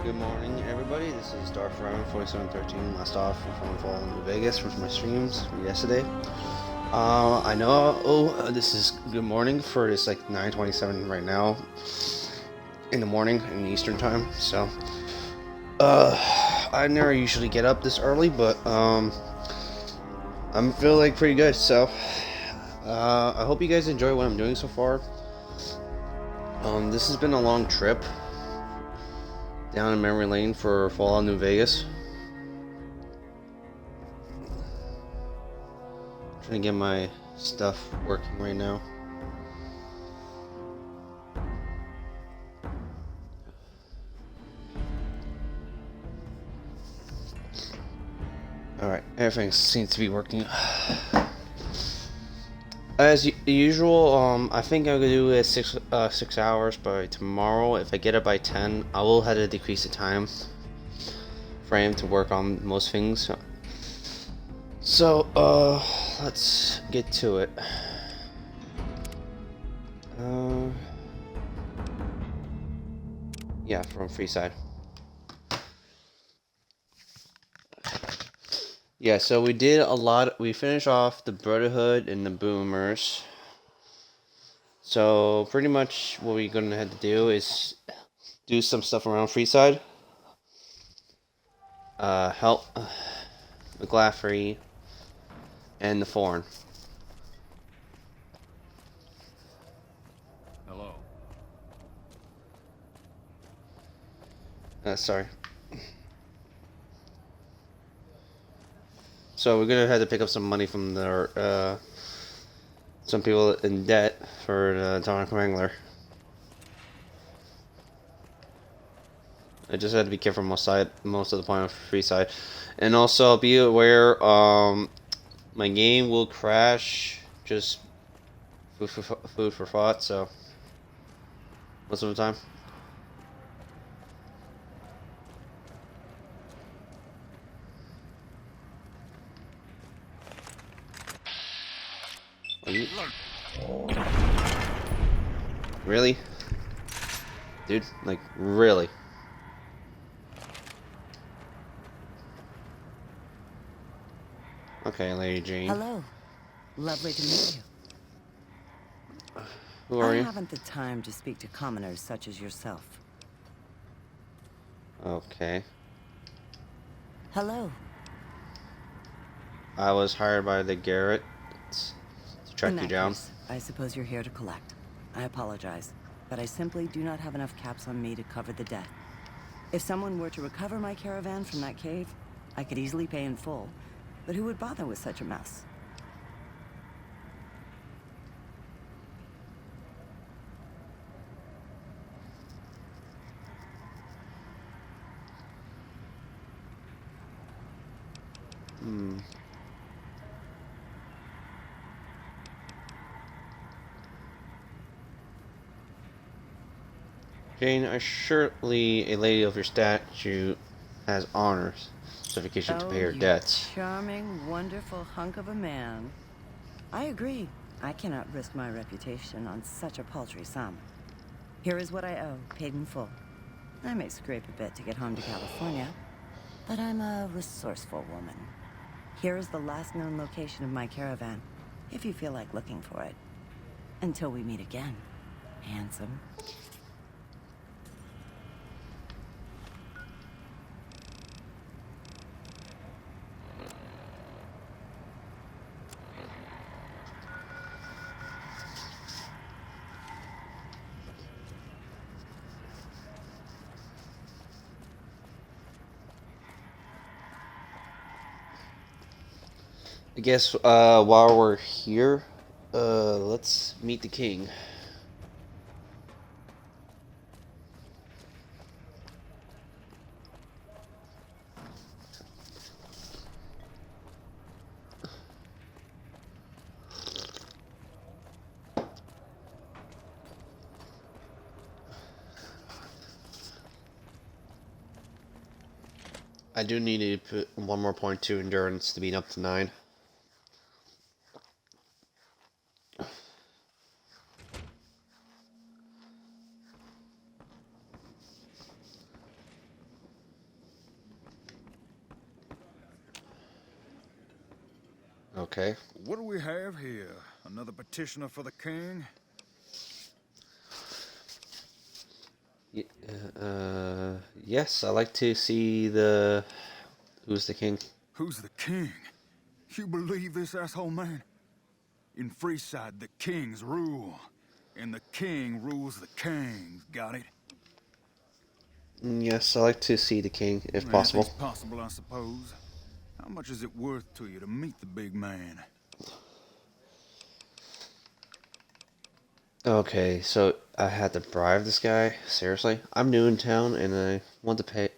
Good morning, everybody. This is Dark Forever 4713. Last off from Fall in New Vegas from my streams from yesterday. I know. This is good morning for this like 9:27 right now in the morning in Eastern time. So, I never usually get up this early, but I'm feeling like pretty good. So, I hope you guys enjoy what I'm doing so far. This has been a long trip down in memory lane for Fallout New Vegas. Trying to get my stuff working right now. Alright, everything seems to be working. As usual, I think I'm gonna do it 6 hours by tomorrow. If I get it by 10, I will have to decrease the time frame to work on most things. So, let's get to it. Yeah, from Freeside. Yeah, so we did a lot. We finished off the Brotherhood and the Boomers. So pretty much what we're gonna have to do is do some stuff around Freeside. Help McGlaffrey and the Foreign. Hello. Sorry. So we're gonna have to pick up some money from their some people in debt for the Tonic Wrangler. I just had to be careful most of the point of Freeside, and also be aware. My game will crash. Just food for thought. So most of the time. Really? Dude, like, really? Okay, Lady Jane. Hello. Lovely to meet you. Who are I you? haven't the time to speak to commoners such as yourself. Okay. Hello. I was hired by the Garrett to track In you that down. case, I suppose you're here to collect. I apologize, but I simply do not have enough caps on me to cover the debt. If someone were to recover my caravan from that cave, I could easily pay in full, but who would bother with such a mess? Jane, surely a lady of your statute has honors certification to pay her you debts. charming, wonderful hunk of a man. I agree. I cannot risk my reputation on such a paltry sum. Here is what I owe, paid in full. I may scrape a bit to get home to California, but I'm a resourceful woman. Here is the last known location of my caravan, if you feel like looking for it. Until we meet again, handsome. I guess while we're here, let's meet the king. I do need to put one more point to endurance to beat up to 9. Okay. What do we have here? Another petitioner for the king? Y- yes, I like to see the who's the king. Who's the king? You believe this, asshole man? In Freeside, the kings rule. And the king rules the kings, got it? Yes, I like to see the king if Anything's possible. possible, I suppose. How much is it worth to you to meet the big man? Okay, so I had to bribe this guy. Seriously, I'm new in town and I want to pay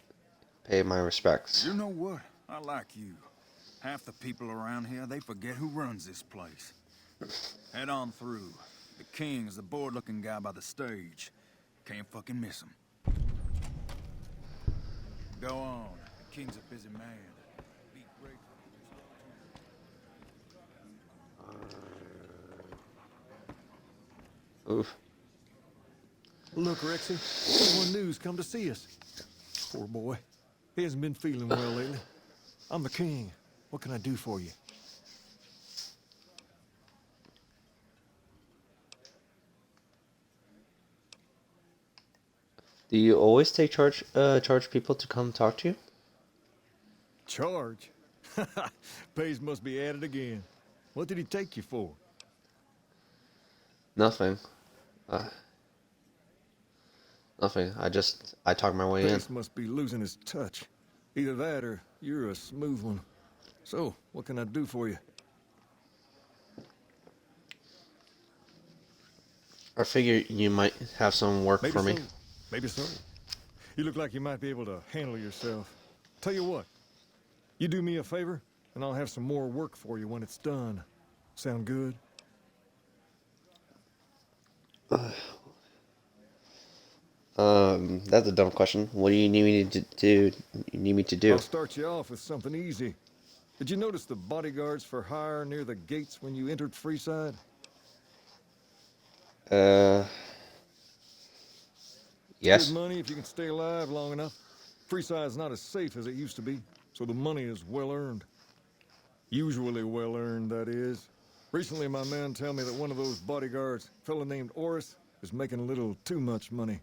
my respects. You know what? I like you. Half the people around here, they forget who runs this place. Head on through. The king's the bored-looking guy by the stage. Can't fucking miss him. Go on. The king's a busy man. Be grateful for his Oof. Look, Rexy, someone new's come to see us. Poor boy. He hasn't been feeling well lately. I'm the king. What can I do for you? Do you always take charge people to come talk to you? Charge? Pays must be at it again. What did he take you for? Nothing. Nothing. I talk my way in. Pace must be losing his touch. Either that or you're a smooth one. So, what can I do for you? I figure you might have some work Maybe for me. so. Maybe so. You look like you might be able to handle yourself. Tell you what, you do me a favor, and I'll have some more work for you when it's done. Sound good? That's a dumb question. What do you need me to do? You need me to do? I'll start you off with something easy. Did you notice the bodyguards for hire near the gates when you entered Freeside? Yes. Good money if you can stay alive long enough. Freeside's not as safe as it used to be, so the money is well earned. Usually well earned, that is. Recently, my men tell me that one of those bodyguards, a fella named Oris, is making a little too much money.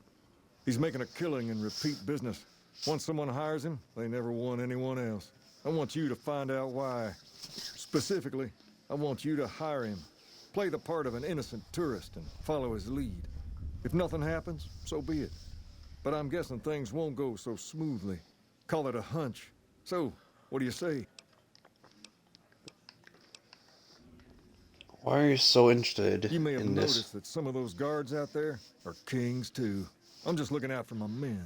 He's making a killing in repeat business. Once someone hires him, they never want anyone else. I want you to find out why. Specifically, I want you to hire him. Play the part of an innocent tourist and follow his lead. If nothing happens, so be it. But I'm guessing things won't go so smoothly. Call it a hunch. So, what do you say? Why are you so interested You may have in noticed this? that some of those guards out there are kings, too. I'm just looking out for my men.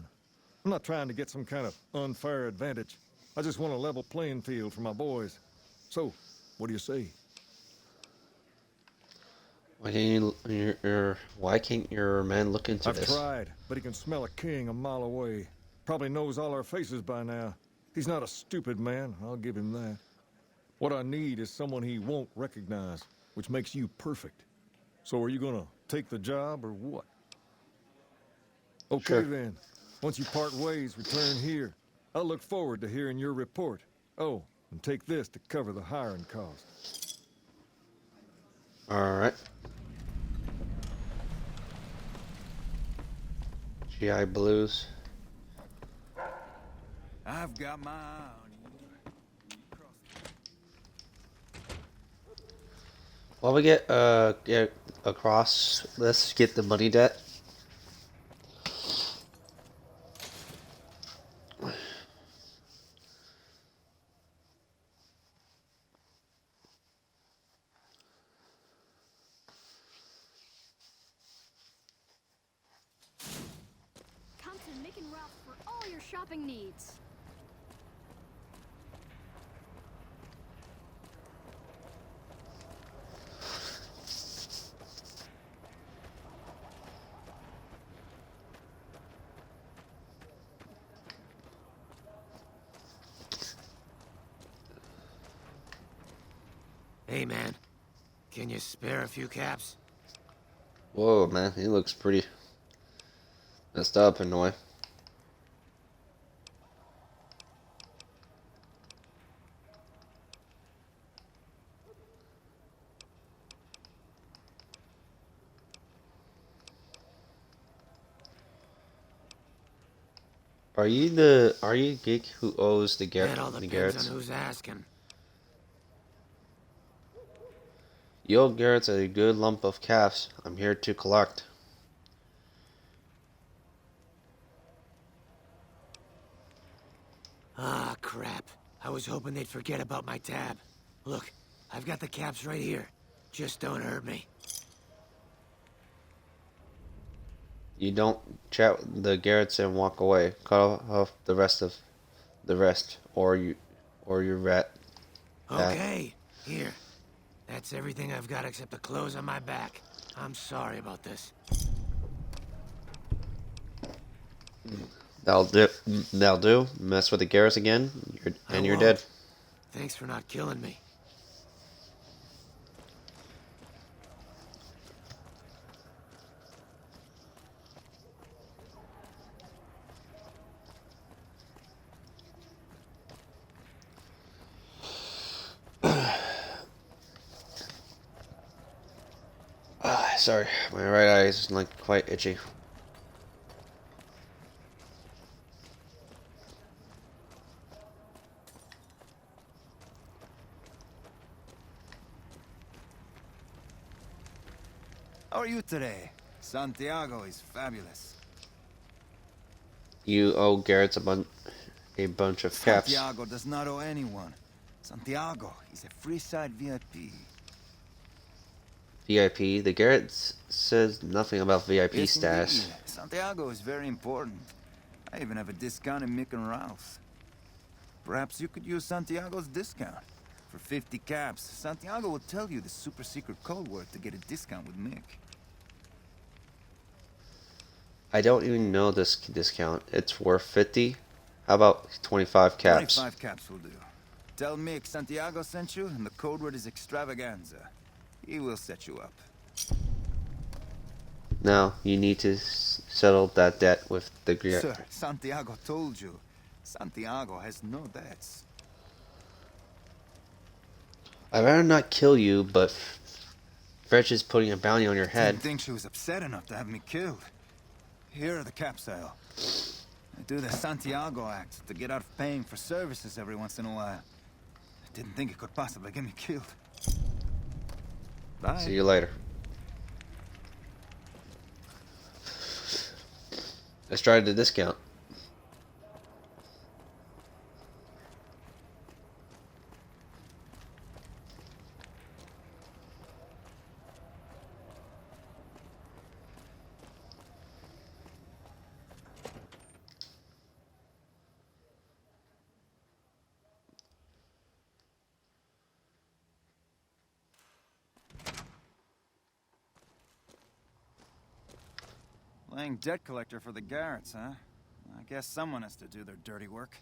I'm not trying to get some kind of unfair advantage. I just want a level playing field for my boys. So, what do you say? Why can't your men look into I've this? tried, but he can smell a king a mile away. Probably knows all our faces by now. He's not a stupid man, I'll give him that. What I need is someone he won't recognize, which makes you perfect. So are you gonna take the job or what? Okay Sure. then. Once you part ways, return here. I'll look forward to hearing your report. Oh, and take this to cover the hiring cost. Alright. GI Blues. I've got my eye on you. While we get across, let's get the money debt. Come to Mick and Ralph for all your shopping needs. Hey, man. Can you spare a few caps? Whoa, man, he looks pretty messed up in a way. Are you geek who owes That all The depends on Garretts? who's asking. You owe Garretts a good lump of calves. I'm here to collect. Ah, crap. I was hoping they'd forget about my tab. Look, I've got the caps right here. Just don't hurt me. You don't chat with the Garretts and walk away. Cut off the rest, or you rat. That. Okay, here. That's everything I've got except the clothes on my back. I'm sorry about this. That'll do. That'll do. Mess with the Garretts again, I you're won't. dead. Thanks for not killing me. Sorry, my right eye is like quite itchy. How are you today? Santiago is fabulous. You owe Garrett's a bunch of caps. Santiago does not owe anyone. Santiago is a Freeside VIP. VIP. The Garretts says nothing about VIP Yes, status. indeed. Santiago is very important. I even have a discount in Mick and Ralph's. Perhaps you could use Santiago's discount. For 50 caps, Santiago will tell you the super secret code word to get a discount with Mick. I don't even know this discount. It's worth 50. How about 25 caps? 25 caps will do. Tell Mick Santiago sent you, and the code word is extravaganza. He will set you up. Now you need to settle that debt with the Garretts. Sir, Santiago told you. Santiago has no debts. I'd rather not kill you, but Fretch is putting a bounty on your head. Didn't think she was upset enough to have me killed. Here are the caps, Al. I do the Santiago Act to get out of paying for services every once in a while. I didn't think it could possibly get me killed. Bye. See you later. Let's try the discount. Playing debt collector for the Garretts, huh? I guess someone has to do their dirty work.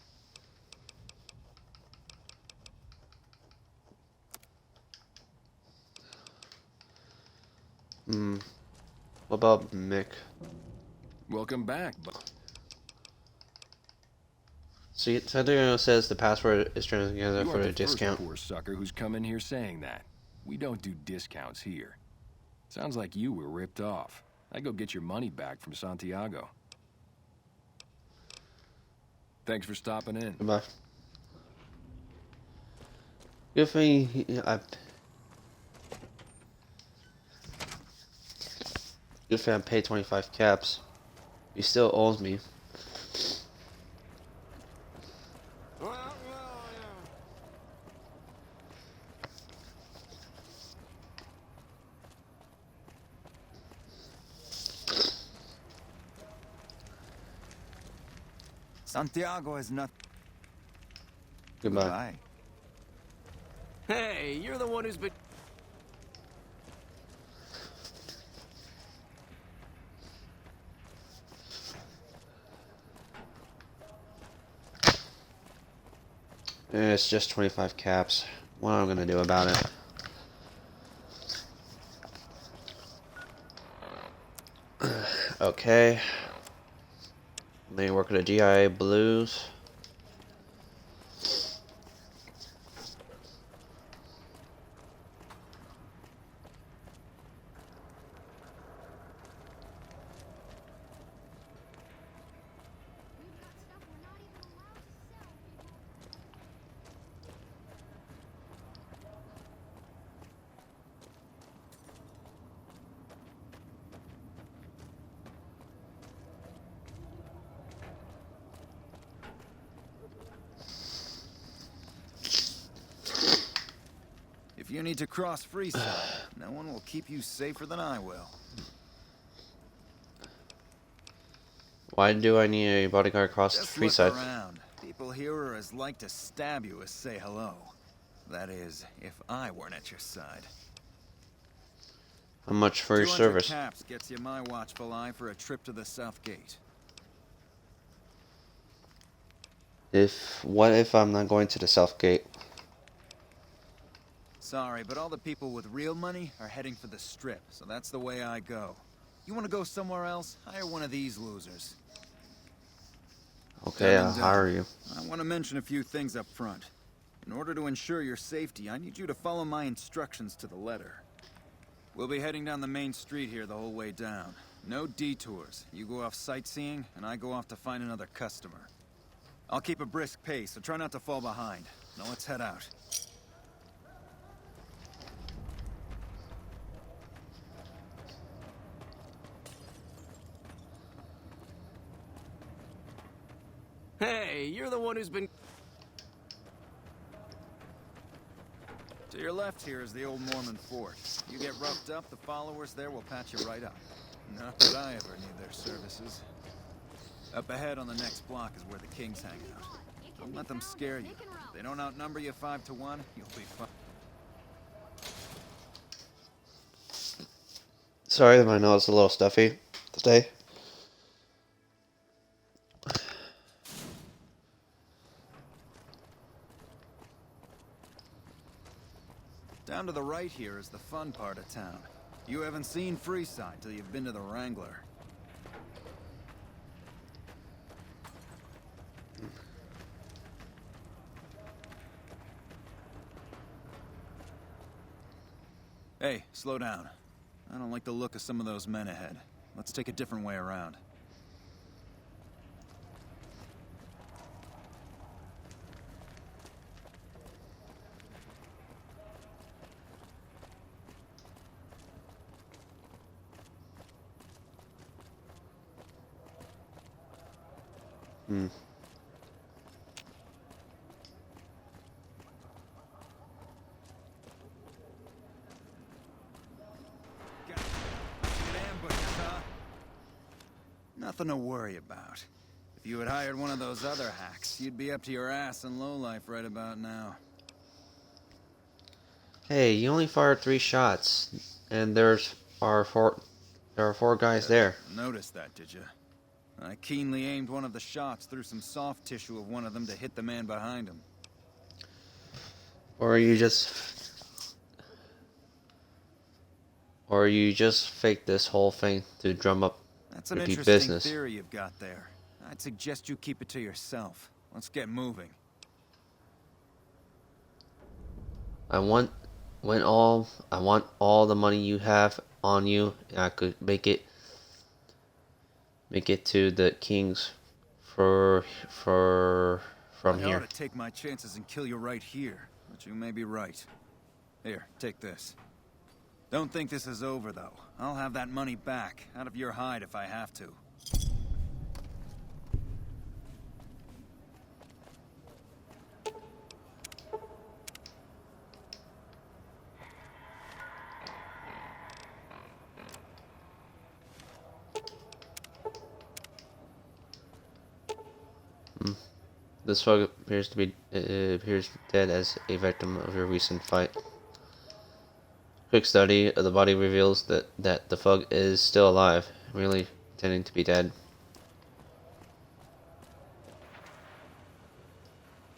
What about Mick? Welcome back. See, Santiago says the password is turned together You for are a the discount. first poor sucker who's come in here saying that. We don't do discounts here. Sounds like you were ripped off. I go get your money back from Santiago. Thanks for stopping in. Goodbye. Good thing Good thing I paid 25 caps. He still owes me. Santiago is not... Goodbye. Hey, you're the one who's been... It's just 25 caps. What am I gonna do about it? Okay. They work at a GIA Blues. you need to cross Freeside, no one will keep you safer than I will. Why do I need a bodyguard across the Just free look side? around. People here are as like to stab you as say hello. That is, if I weren't at your side. How much for your 200 service? caps gets you my watchful eye for a trip to the South Gate. What if I'm not going to the South Gate? Sorry, but all the people with real money are heading for the Strip, so that's the way I go. You want to go somewhere else? Hire one of these losers. Okay, Done I'll and hire done. you. I want to mention a few things up front. In order to ensure your safety, I need you to follow my instructions to the letter. We'll be heading down the main street here the whole way down. No detours. You go off sightseeing, and I go off to find another customer. I'll keep a brisk pace, so try not to fall behind. Now let's head out. Hey, you're the one who's been... To your left here is the old Mormon fort. You get roughed up, the followers there will patch you right up. Not that I ever need their services. Up ahead on the next block is where the kings hang out. Don't let them scare you. If they don't outnumber you 5 to 1, you'll be fine. Sorry, my nose is a little stuffy today. Down to the right here is the fun part of town. You haven't seen Freeside till you've been to the Wrangler. Hey, slow down. I don't like the look of some of those men ahead. Let's take a different way around. Hmm. Got ambushes, huh? Nothing to worry about. If you had hired one of those other hacks, you'd be up to your ass in lowlife right about now. Hey, you only fired 3 shots, and there are 4 guys there. Noticed that, did you? I keenly aimed one of the shots through some soft tissue of one of them to hit the man behind him. Or you just fake this whole thing to drum up That's an repeat interesting business. theory you've got there. I'd suggest you keep it to yourself. Let's get moving. I want all the money you have on you, and I could make it to the kings from I here. ought to take my chances and kill you right here, but you may be right. Here, take this. Don't think this is over, though. I'll have that money back, out of your hide if I have to. This fog appears dead as a victim of your recent fight. Quick study of the body reveals that the Fug is still alive, really pretending to be dead.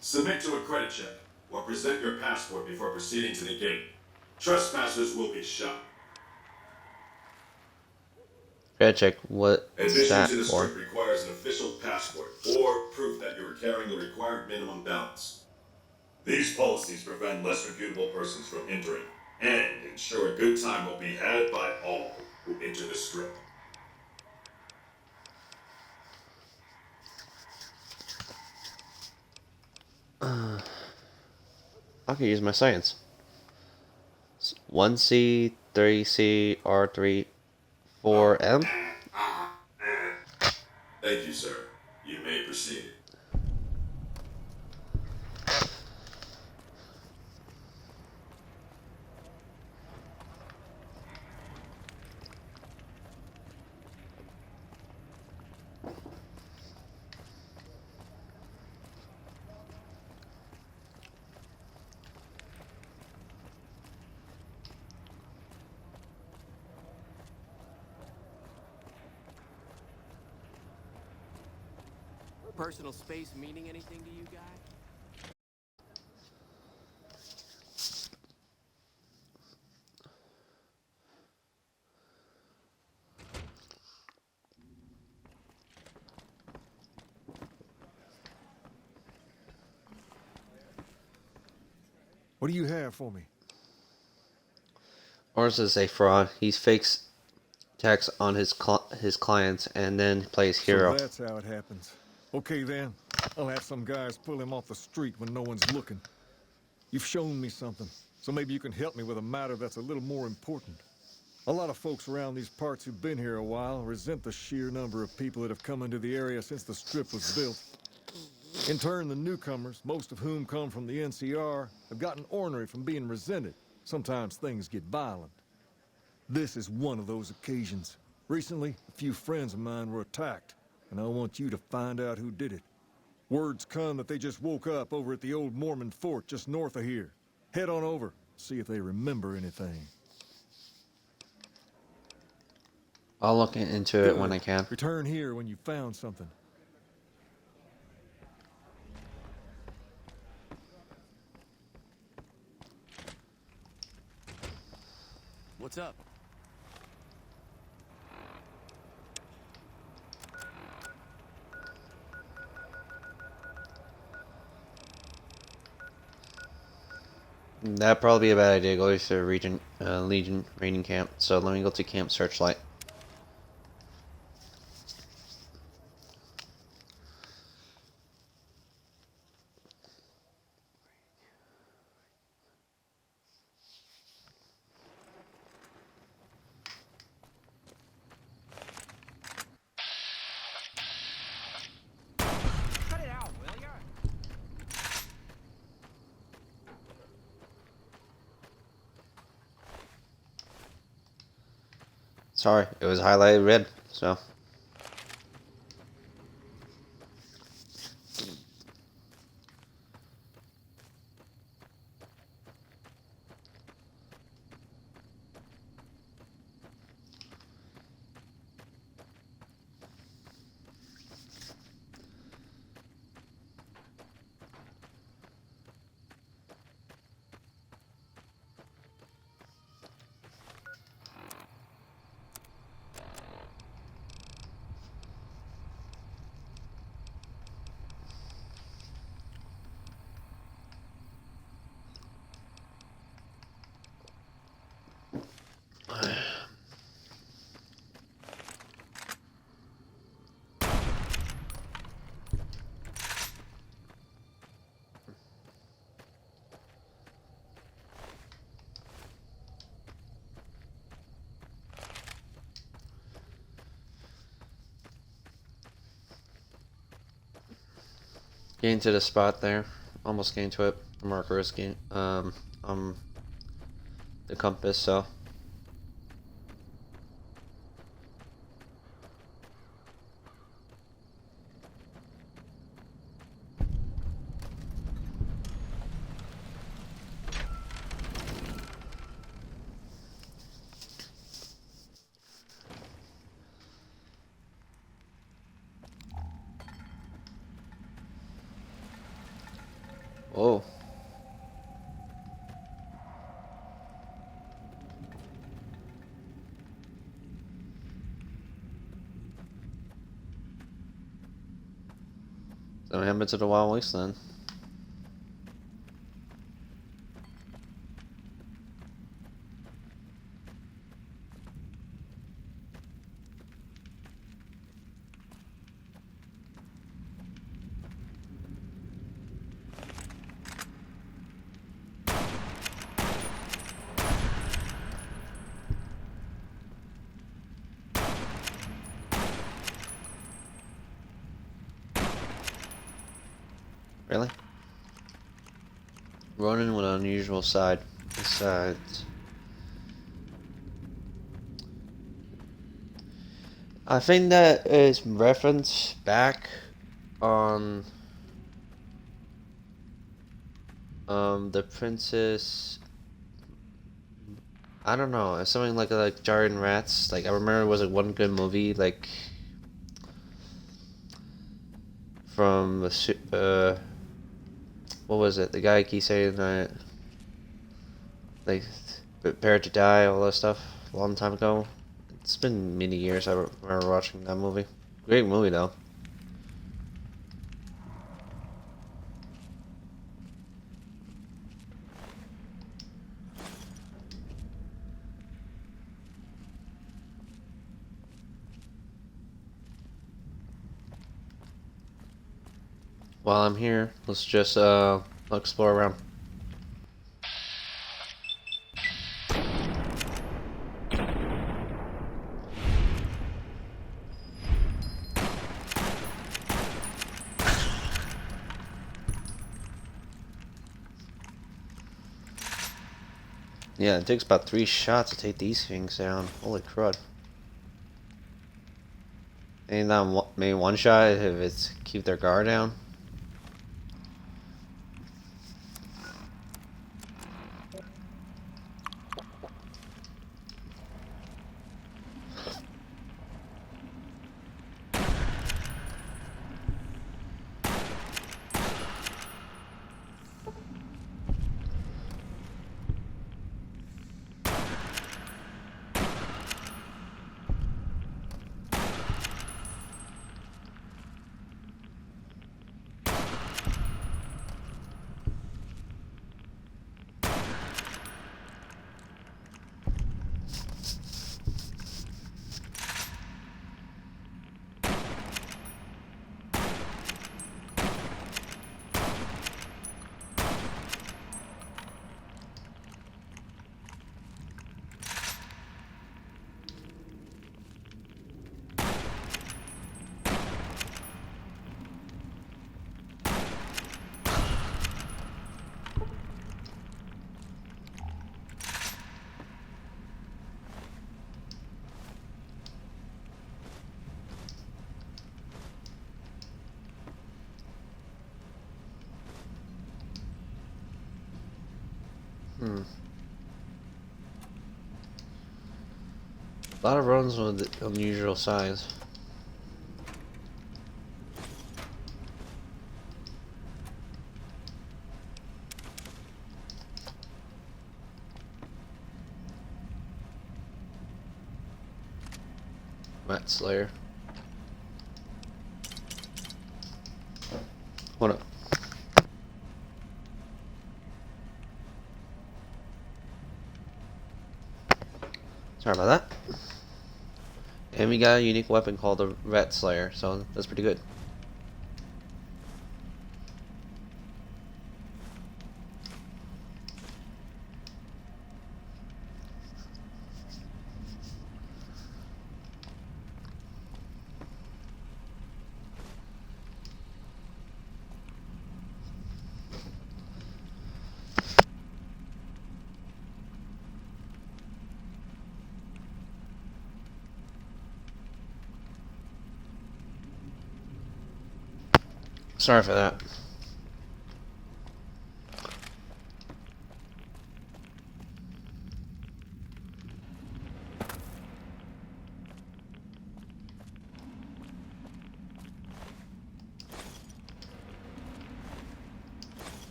Submit to a credit check, or present your passport before proceeding to the gate. Trespassers will be shot. Credit check, what's Admission that to the for? strip requires an official passport, or proof that you are carrying the required minimum balance. These policies prevent less reputable persons from entering, and ensure a good time will be had by all who enter the strip. I can use my science. 1C, 3C, R3, 4M. Thank you, sir. You may proceed. personal space meaning anything to you guys? What do you have for me? Ours is a fraud. He fakes tax on his clients and then plays hero. So that's how it happens. Okay then, I'll have some guys pull him off the street when no one's looking. You've shown me something, so maybe you can help me with a matter that's a little more important. A lot of folks around these parts who've been here a while resent the sheer number of people that have come into the area since the Strip was built. In turn, the newcomers, most of whom come from the NCR, have gotten ornery from being resented. Sometimes things get violent. This is one of those occasions. Recently, a few friends of mine were attacked, and I want you to find out who did it. Words come that they just woke up over at the old Mormon fort just north of here. Head on over, see if they remember anything. I'll look into it when I can. Return here when you found something. What's up? That'd probably be a bad idea. Go to Legion raiding camp. So let me go to Camp Searchlight. Cut it out, will ya? Sorry, it was highlighted red, so. Getting to the spot there. Almost getting to it. The marker is getting the compass, so. Oh. So what happened to the Wild Wasteland? Really? Ronin with an unusual side. Besides, I think that is reference back on the Princess. I don't know. It's something like Jarring Rats. Like I remember it was like one good movie like from what was it? The guy keeps saying that like prepare to die, all that stuff, a long time ago. It's been many years. I remember watching that movie. Great movie though. While I'm here, let's just explore around. Yeah, it takes about 3 shots to take these things down. Holy crud. Ain't that maybe one shot if it's keep their guard down? A lot of runs with unusual size. Rat Slayer. What up? Sorry about that. And we got a unique weapon called the Rat Slayer, so that's pretty good. Sorry for that.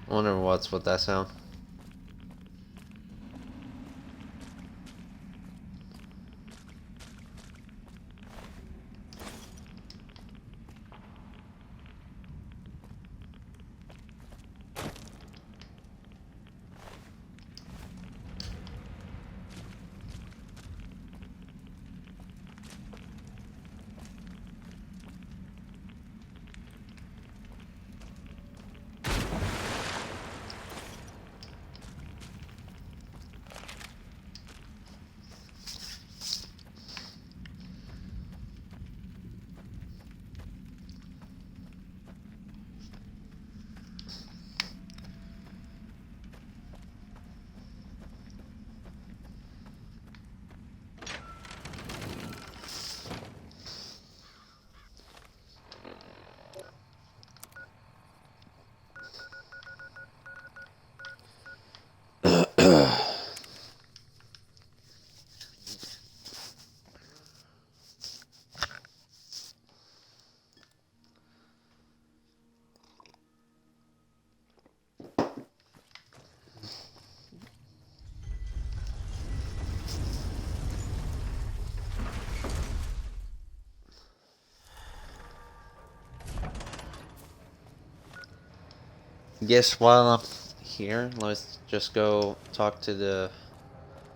I wonder what's with that sound. Guess while I'm here, let's just go talk to the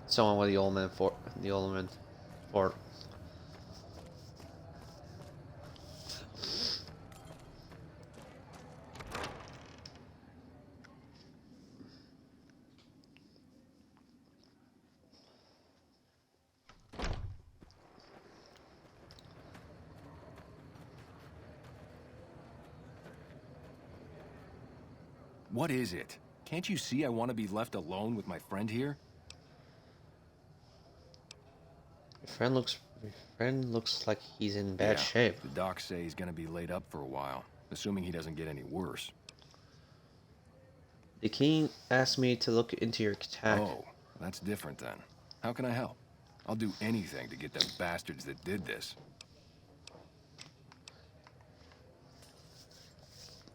someone with the old man fort. What is it? Can't you see I want to be left alone with my friend here? Your friend looks like he's in bad Yeah, shape. the docs say he's gonna be laid up for a while, assuming he doesn't get any worse. The king asked me to look into your attack. Oh, that's different then. How can I help? I'll do anything to get the bastards that did this.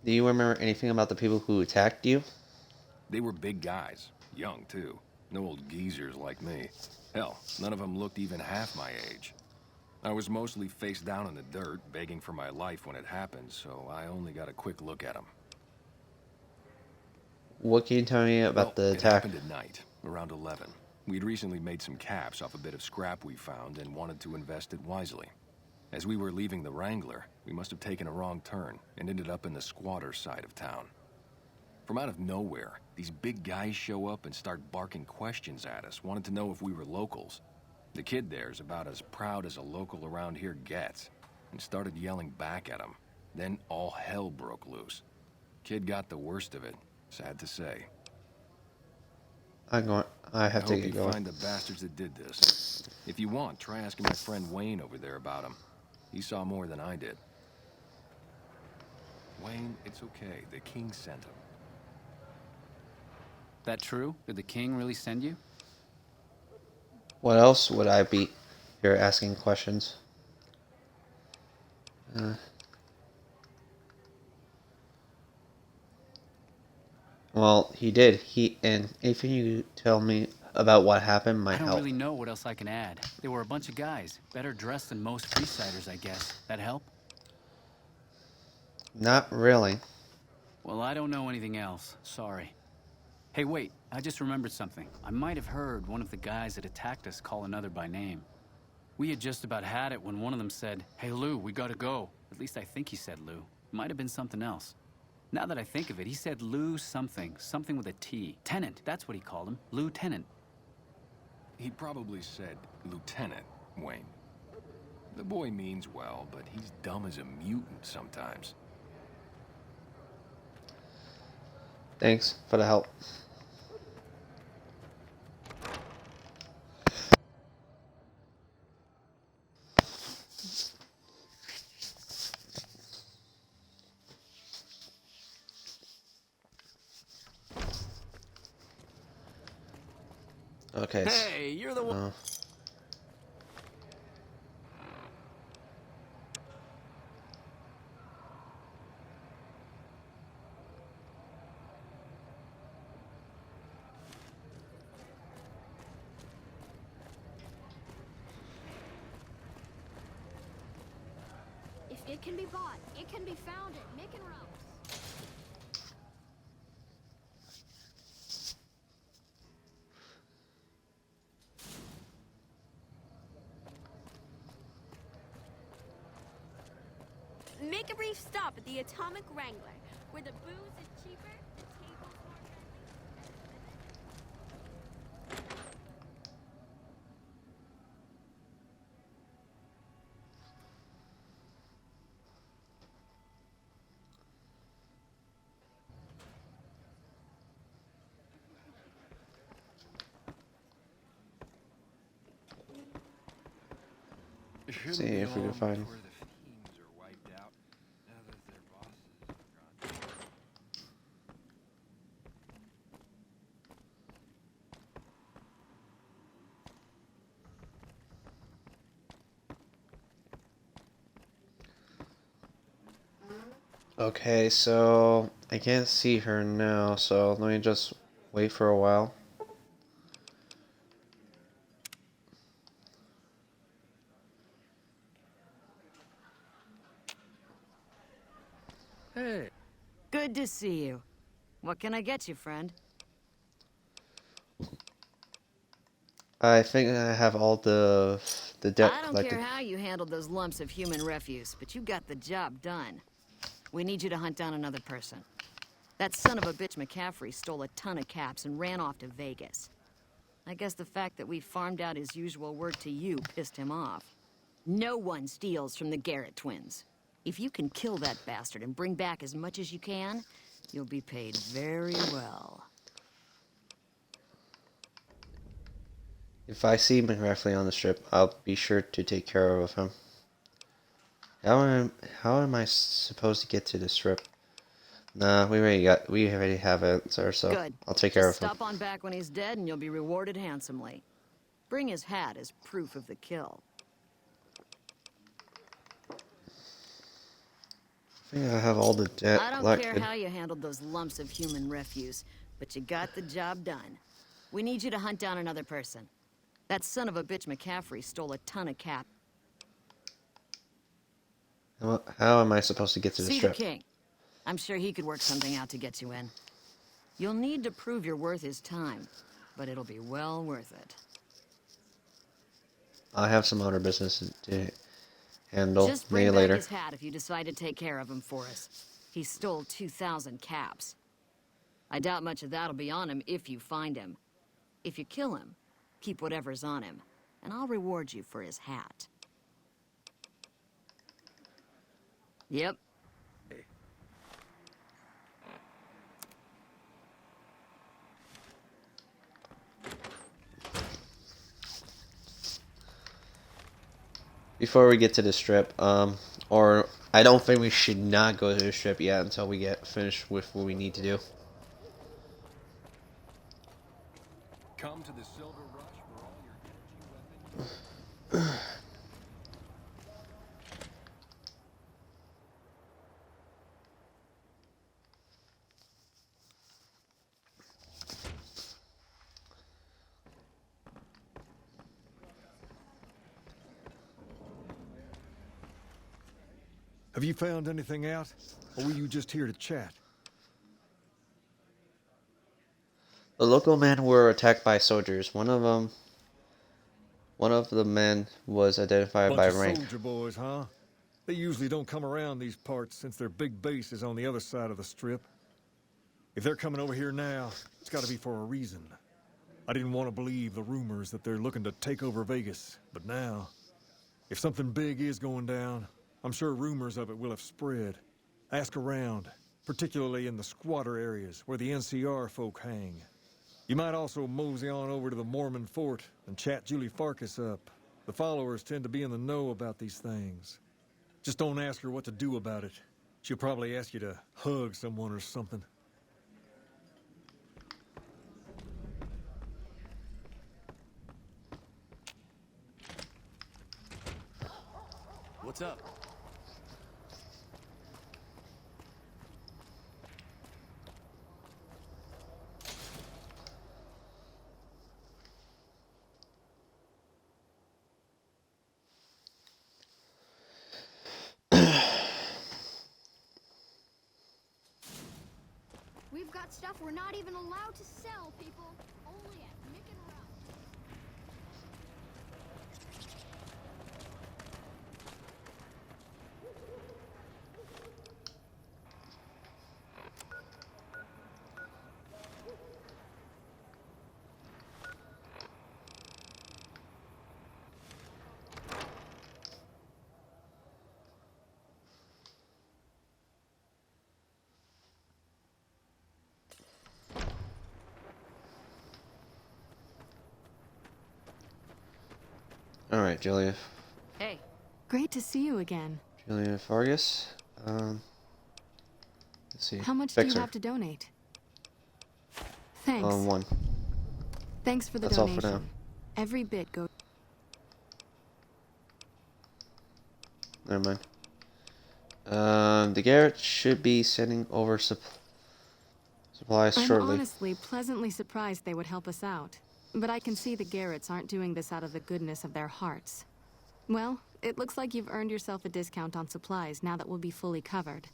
Do you remember anything about the people who attacked you? They were big guys, young too. No old geezers like me. Hell, none of them looked even half my age. I was mostly face down in the dirt, begging for my life when it happened, so I only got a quick look at them. What can you tell me about the It attack? happened at night, around 11. We'd recently made some caps off a bit of scrap we found and wanted to invest it wisely. As we were leaving the Wrangler, we must have taken a wrong turn and ended up in the squatter side of town. From out of nowhere, these big guys show up and start barking questions at us, wanted to know if we were locals. The kid there's about as proud as a local around here gets, and started yelling back at him. Then all hell broke loose. Kid got the worst of it, sad to say. I have to hope get you going. find the bastards that did this. If you want, try asking my friend Wayne over there about him. He saw more than I did. Wayne, it's okay. The king sent him. That true? Did the king really send you? What else would I be here asking questions? Well, he did. And anything you tell me about what happened might I don't help. really know what else I can add. They were a bunch of guys, better dressed than most Freesiders, I guess. That help? Not really. Well, I don't know anything else. Sorry. Hey, wait. I just remembered something. I might have heard one of the guys that attacked us call another by name. We had just about had it when one of them said, "Hey, Lou, we gotta go." At least I think he said Lou. Might have been something else. Now that I think of it, he said Lou something. Something with a T. Tennant. That's what he called him. Lieutenant. He probably said Lieutenant, Wayne. The boy means well, but he's dumb as a mutant sometimes. Thanks for the help. Okay. Hey, you're the one. If it can be bought, it can be found at Mick and Ralph's. Make a brief stop at the Atomic Wrangler, where the booze is cheaper, the tables more friendly. See if we can find. Okay, so I can't see her now, so let me just wait for a while. Hey. Good to see you. What can I get you, friend? I think I have all the debt I don't collected. care how you handled those lumps of human refuse, but you got the job done. We need you to hunt down another person. That son of a bitch McCaffrey stole a ton of caps and ran off to Vegas. I guess the fact that we farmed out his usual work to you pissed him off. No one steals from the Garrett twins. If you can kill that bastard and bring back as much as you can, you'll be paid very well. If I see McRaffley on the strip, I'll be sure to take care of him. How am I supposed to get to the strip? Nah, we already have it, sir, so Good. I'll take care of Just him. stop on back when he's dead and you'll be rewarded handsomely. Bring his hat as proof of the kill. I think I have all the debt I don't collected. care how you handled those lumps of human refuse, but you got the job done. We need you to hunt down another person. That son of a bitch McCaffrey stole a ton of cap. How am I supposed to get to the See the strip? king. I'm sure he could work something out to get you in. You'll need to prove you're worth his time, but it'll be well worth it. I have some other business to handle. Just Maybe bring back later. his hat if you decide to take care of him for us. He stole 2,000 caps. I doubt much of that'll be on him if you find him. If you kill him, keep whatever's on him, and I'll reward you for his hat. Yep. Before we get to the strip, or I don't think we should not go to the strip yet until we get finished with what we need to do. Come to the Silver Rush for all your energy weapons. Have you found anything out? Or were you just here to chat? The local men were attacked by soldiers. One of the men was identified Bunch by of rank. soldier boys, huh? They usually don't come around these parts since their big base is on the other side of the strip. If they're coming over here now, it's gotta be for a reason. I didn't want to believe the rumors that they're looking to take over Vegas, but now, if something big is going down, I'm sure rumors of it will have spread. Ask around, particularly in the squatter areas where the NCR folk hang. You might also mosey on over to the Mormon fort and chat Julie Farkas up. The followers tend to be in the know about these things. Just don't ask her what to do about it. She'll probably ask you to hug someone or something. What's up? We've got stuff we're not even allowed to sell, people. Only at Mick and Ralph. All right, Julia. Hey. Great to see you again. Julia Fargus. Let's see. How much Fixer. do you have to donate? Thanks. One. Thanks for the That's all donation. for now. Every bit goes. Never mind. The Garrett should be sending over supplies I'm shortly. honestly pleasantly surprised they would help us out. But I can see the Garretts aren't doing this out of the goodness of their hearts. Well, it looks like you've earned yourself a discount on supplies now that we'll be fully covered.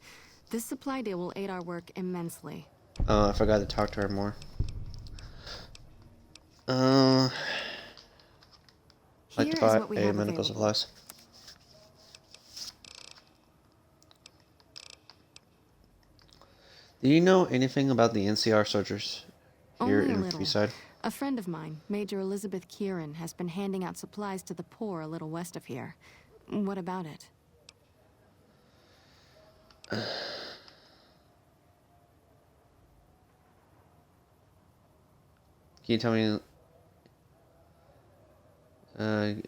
This supply deal will aid our work immensely. I forgot to talk to her more. Like Here to is buy what we a have medical available. supplies. Do you know anything about the NCR soldiers here Only a in little. Freeside? A friend of mine, Major Elizabeth Kieran, has been handing out supplies to the poor a little west of here. What about it? Can you tell me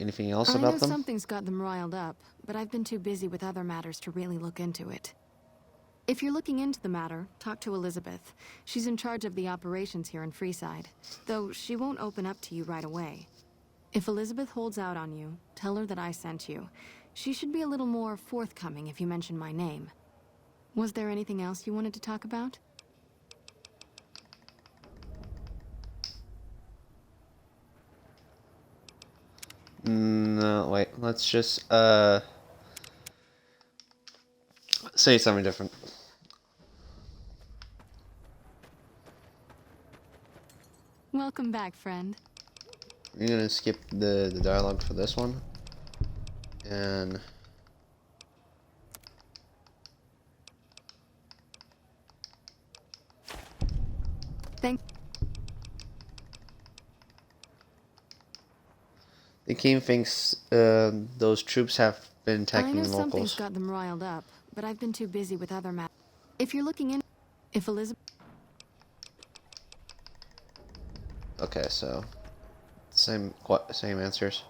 anything else I know about them? something's got them riled up, but I've been too busy with other matters to really look into it. If you're looking into the matter, talk to Elizabeth. She's in charge of the operations here in Freeside, though she won't open up to you right away. If Elizabeth holds out on you, tell her that I sent you. She should be a little more forthcoming if you mention my name. Was there anything else you wanted to talk about? No, wait. Let's just say something different. Welcome back, friend. I'm gonna skip the dialogue for this one, and Thank. the king thinks those troops have been I attacking know the something's locals. got them riled up, but I've been too busy with other matters. If you're looking in, if Elizabeth. Okay, so same answers.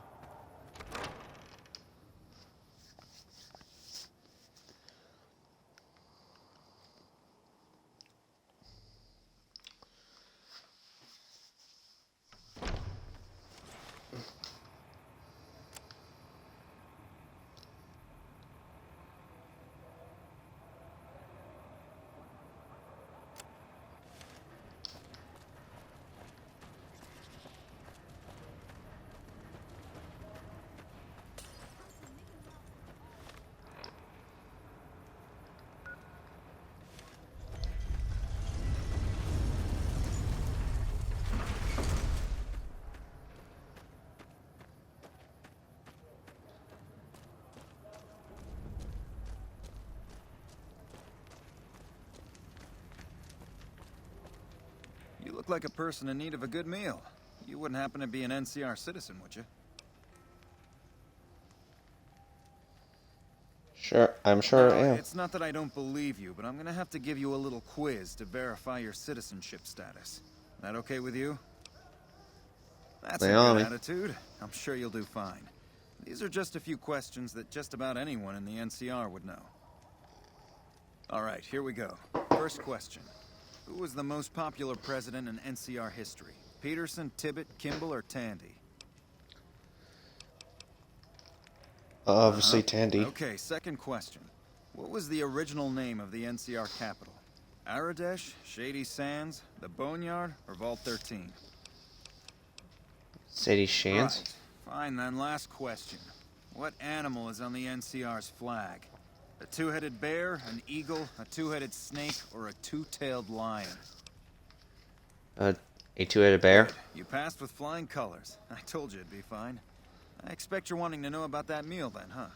You look like a person in need of a good meal. You wouldn't happen to be an NCR citizen, would you? Sure, I'm sure I am. It's not that I don't believe you, but I'm gonna have to give you a little quiz to verify your citizenship status. That okay with you? That's a Naomi. good attitude. I'm sure you'll do fine. These are just a few questions that just about anyone in the NCR would know. Alright, here we go. First question. Who was the most popular president in NCR history? Peterson, Tibbet, Kimball, or Tandy? Obviously, Tandy. Okay, second question. What was the original name of the NCR capital? Aradesh, Shady Sands, the Boneyard, or Vault 13? Sadie Shans. Right. Fine then, last question. What animal is on the NCR's flag? A two-headed bear, an eagle, a two-headed snake, or a two-tailed lion? A two-headed bear. Good. You passed with flying colors. I told you it'd be fine. I expect you're wanting to know about that meal then, huh?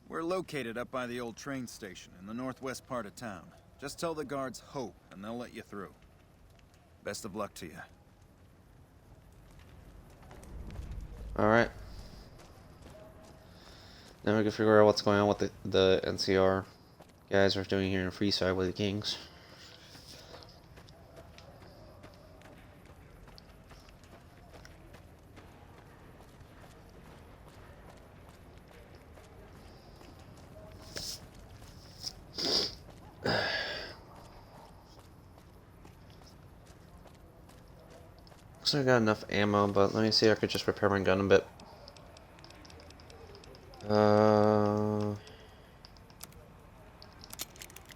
We're located up by the old train station in the northwest part of town. Just tell the guards Hope, and they'll let you through. Best of luck to you. Alright. Now we can figure out what's going on with the NCR guys are doing here in Freeside with the Kings. Looks like I got enough ammo, but let me see if I could just repair my gun a bit.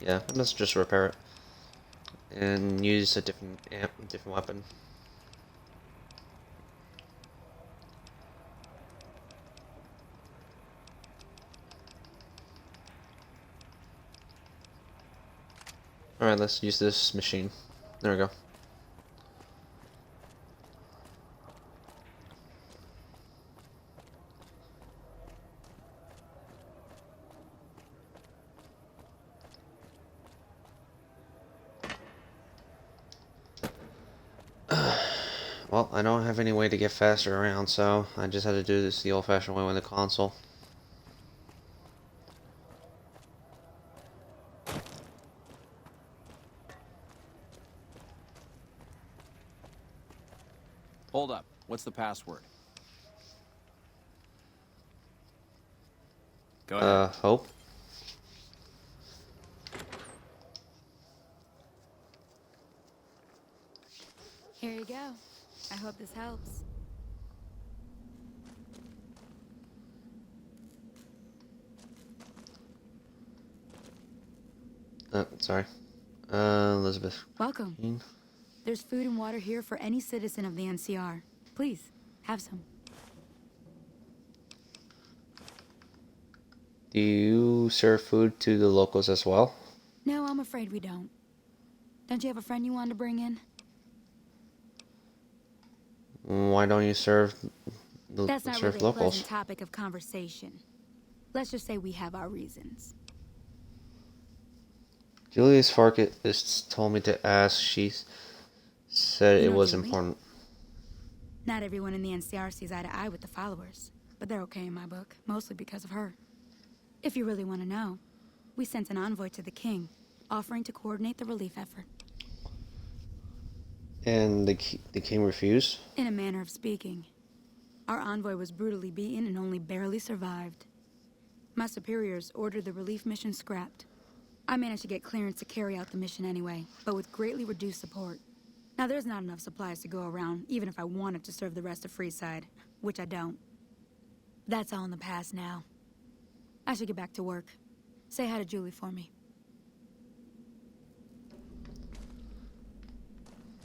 Yeah, let's just repair it and use a different weapon. All right, let's use this machine. There we go. Well, I don't have any way to get faster around, so I just had to do this the old-fashioned way with the console. Hold up. What's the password? Go ahead. Hope. Here you go. I hope this helps. Sorry. Elizabeth. Welcome. Queen. There's food and water here for any citizen of the NCR. Please, have some. Do you serve food to the locals as well? No, I'm afraid we don't. Don't you have a friend you wanted to bring in? Why don't you serve That's not serve really a locals? pleasant topic of conversation. Let's just say we have our reasons. Julius Farkas told me to ask. She said You it know was Julie? important. Not everyone in the NCR sees eye to eye with the followers, but they're okay in my book, mostly because of her. If you really want to know, we sent an envoy to the king, offering to coordinate the relief effort. And the king refused? In a manner of speaking. Our envoy was brutally beaten and only barely survived. My superiors ordered the relief mission scrapped. I managed to get clearance to carry out the mission anyway, but with greatly reduced support. Now there's not enough supplies to go around, even if I wanted to serve the rest of Freeside, which I don't. That's all in the past now. I should get back to work. Say hi to Julie for me.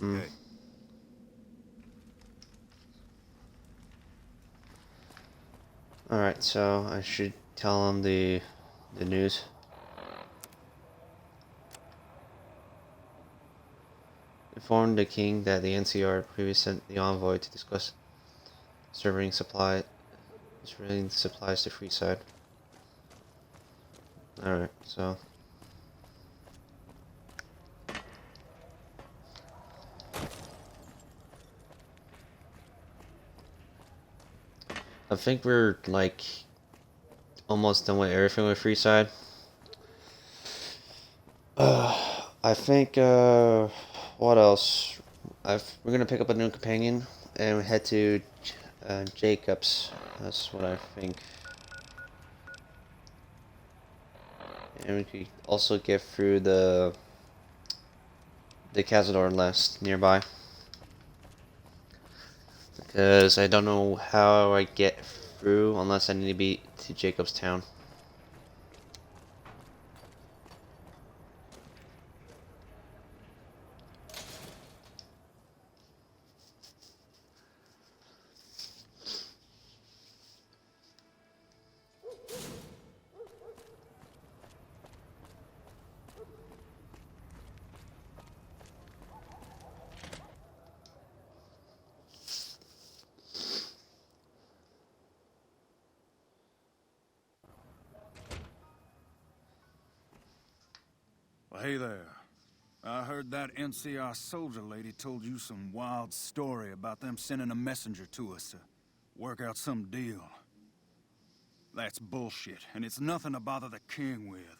Hey. Alright, so I should tell him the news. Informed the king that the NCR had previously sent the envoy to discuss serving supplies to Freeside. Alright, so I think we're like almost done with everything with Freeside. I think what else? We're gonna pick up a new companion and head to Jacobs. That's what I think. And we could also get through the Cazador Nest nearby. Because I don't know how I get through unless I need to be to Jacob's Town. Well, hey there. I heard that NCR soldier lady told you some wild story about them sending a messenger to us to work out some deal. That's bullshit, and it's nothing to bother the king with.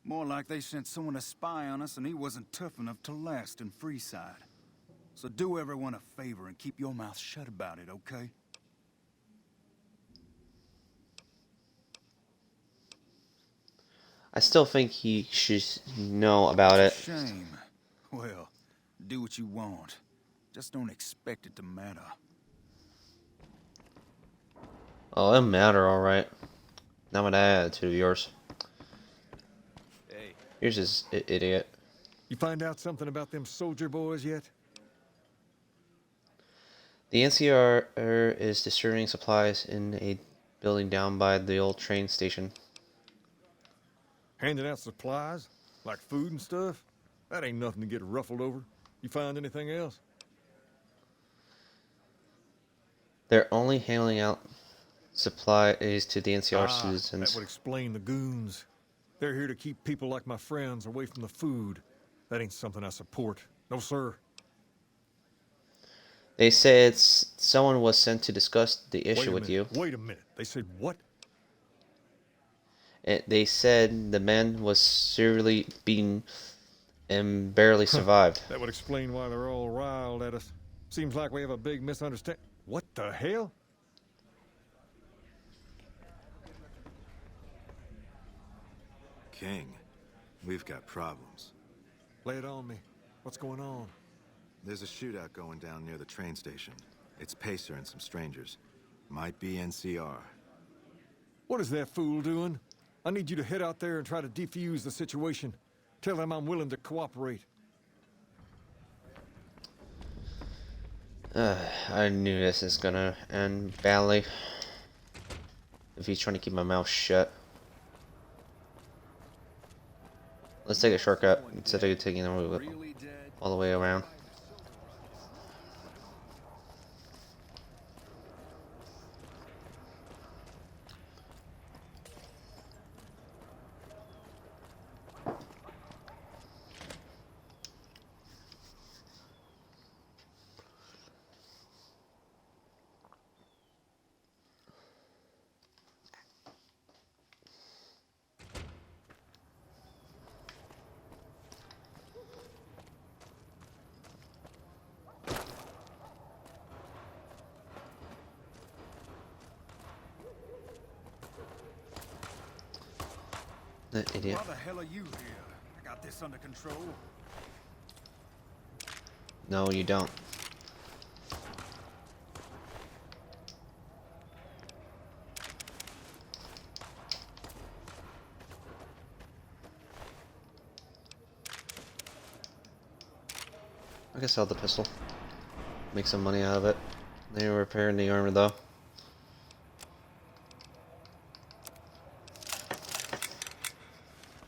More like they sent someone to spy on us and he wasn't tough enough to last in Freeside. So do everyone a favor and keep your mouth shut about it, okay? I still think he should know about it. Shame. Well, do what you want. Just don't expect it to matter. Oh, it matter, alright. Not with that attitude of yours. Hey, Here's this idiot. You find out something about them soldier boys yet? The NCR is distributing supplies in a building down by the old train station. Handing out supplies? Like food and stuff? That ain't nothing to get ruffled over. You find anything else? They're only handing out supplies to the NCR That citizens. would explain the goons. They're here to keep people like my friends away from the food. That ain't something I support. No, sir. They said someone was sent to discuss the issue with you. Wait a minute. They said what? They said the man was severely beaten and barely survived. That would explain why they're all riled at us. Seems like we have a big misunderstanding. What the hell? King, we've got problems. Lay it on me. What's going on? There's a shootout going down near the train station. It's Pacer and some strangers. Might be NCR. What is that fool doing? I need you to head out there and try to defuse the situation. Tell them I'm willing to cooperate. I knew this is gonna end badly. If he's trying to keep my mouth shut. Let's take a shortcut instead of taking all the way around. That idiot. Why the hell are you here? I got this under control. No, you don't. I can sell the pistol. Make some money out of it. They're repairing the armor though.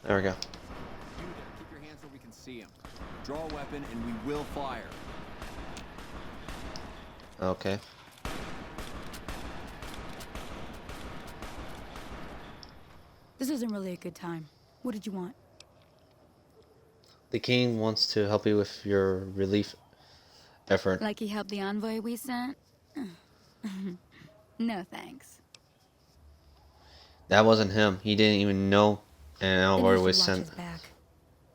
There we go. Judah, keep your hands where we can see him. Draw a weapon and we will fire. Okay. This isn't really a good time. What did you want? The king wants to help you with your relief effort. Like he helped the envoy we sent? No thanks. That wasn't him. He didn't even know an Then envoy you should was watch sent. his back.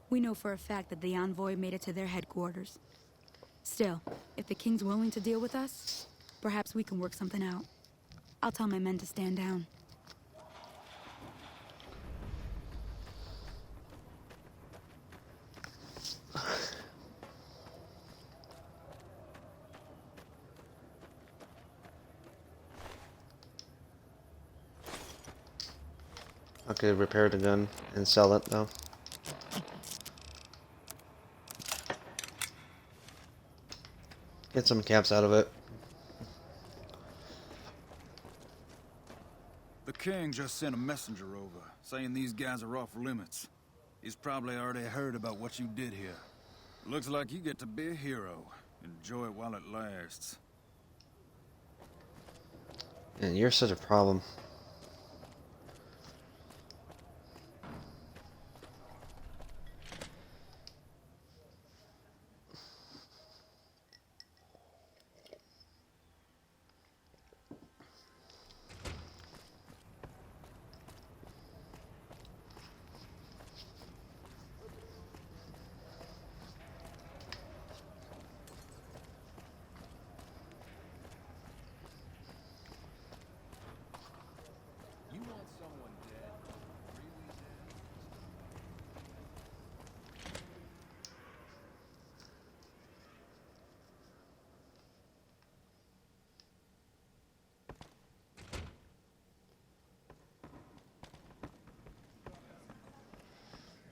We know for a fact that the envoy made it to their headquarters. Still, if the king's willing to deal with us, perhaps we can work something out. I'll tell my men to stand down. I could repair the gun and sell it though. Get some caps out of it. The king just sent a messenger over, saying these guys are off limits. He's probably already heard about what you did here. Looks like you get to be a hero. Enjoy it while it lasts. And you're such a problem.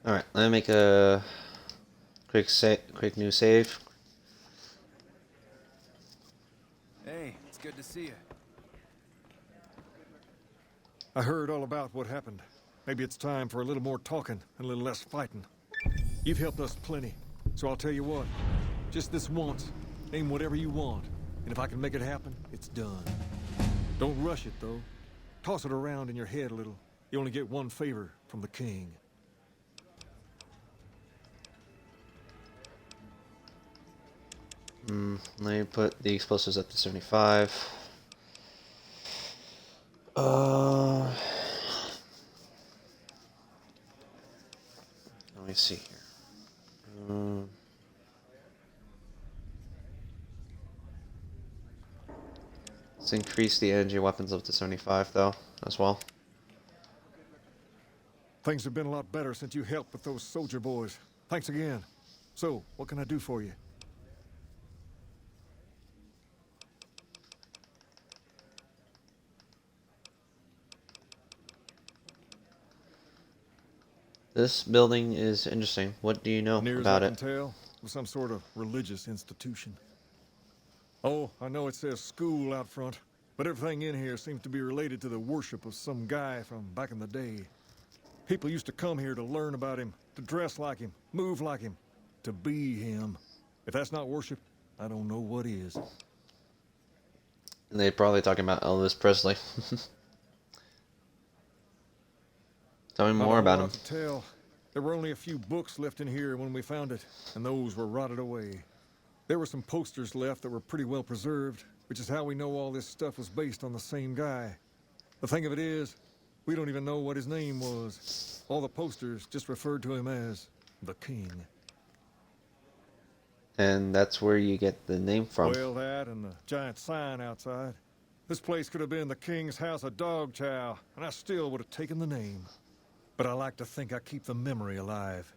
All right, let me make a quick new save. Hey, it's good to see you. I heard all about what happened. Maybe it's time for a little more talking and a little less fighting. You've helped us plenty, so I'll tell you what. Just this once, aim whatever you want, and if I can make it happen, it's done. Don't rush it, though. Toss it around in your head a little. You only get one favor from the king. Let me put the explosives up to 75. Let me see here. Let's increase the energy weapons up to 75 though, as well. Things have been a lot better since you helped with those soldier boys. Thanks again. So, what can I do for you? This building is interesting. What do you know Near about as I it? can tell, it was some sort of religious institution. Oh, I know it says school out front, but everything in here seems to be related to the worship of some guy from back in the day. People used to come here to learn about him, to dress like him, move like him, to be him. If that's not worship, I don't know what is. They're probably talking about Elvis Presley. Tell me more about him. To tell. There were only a few books left in here when we found it, and those were rotted away. There were some posters left that were pretty well preserved, which is how we know all this stuff was based on the same guy. The thing of it is, we don't even know what his name was. All the posters just referred to him as the King. And that's where you get the name from. Well, that and the giant sign outside. This place could have been the King's House of Dog Chow, and I still would have taken the name. But I like to think I keep the memory alive.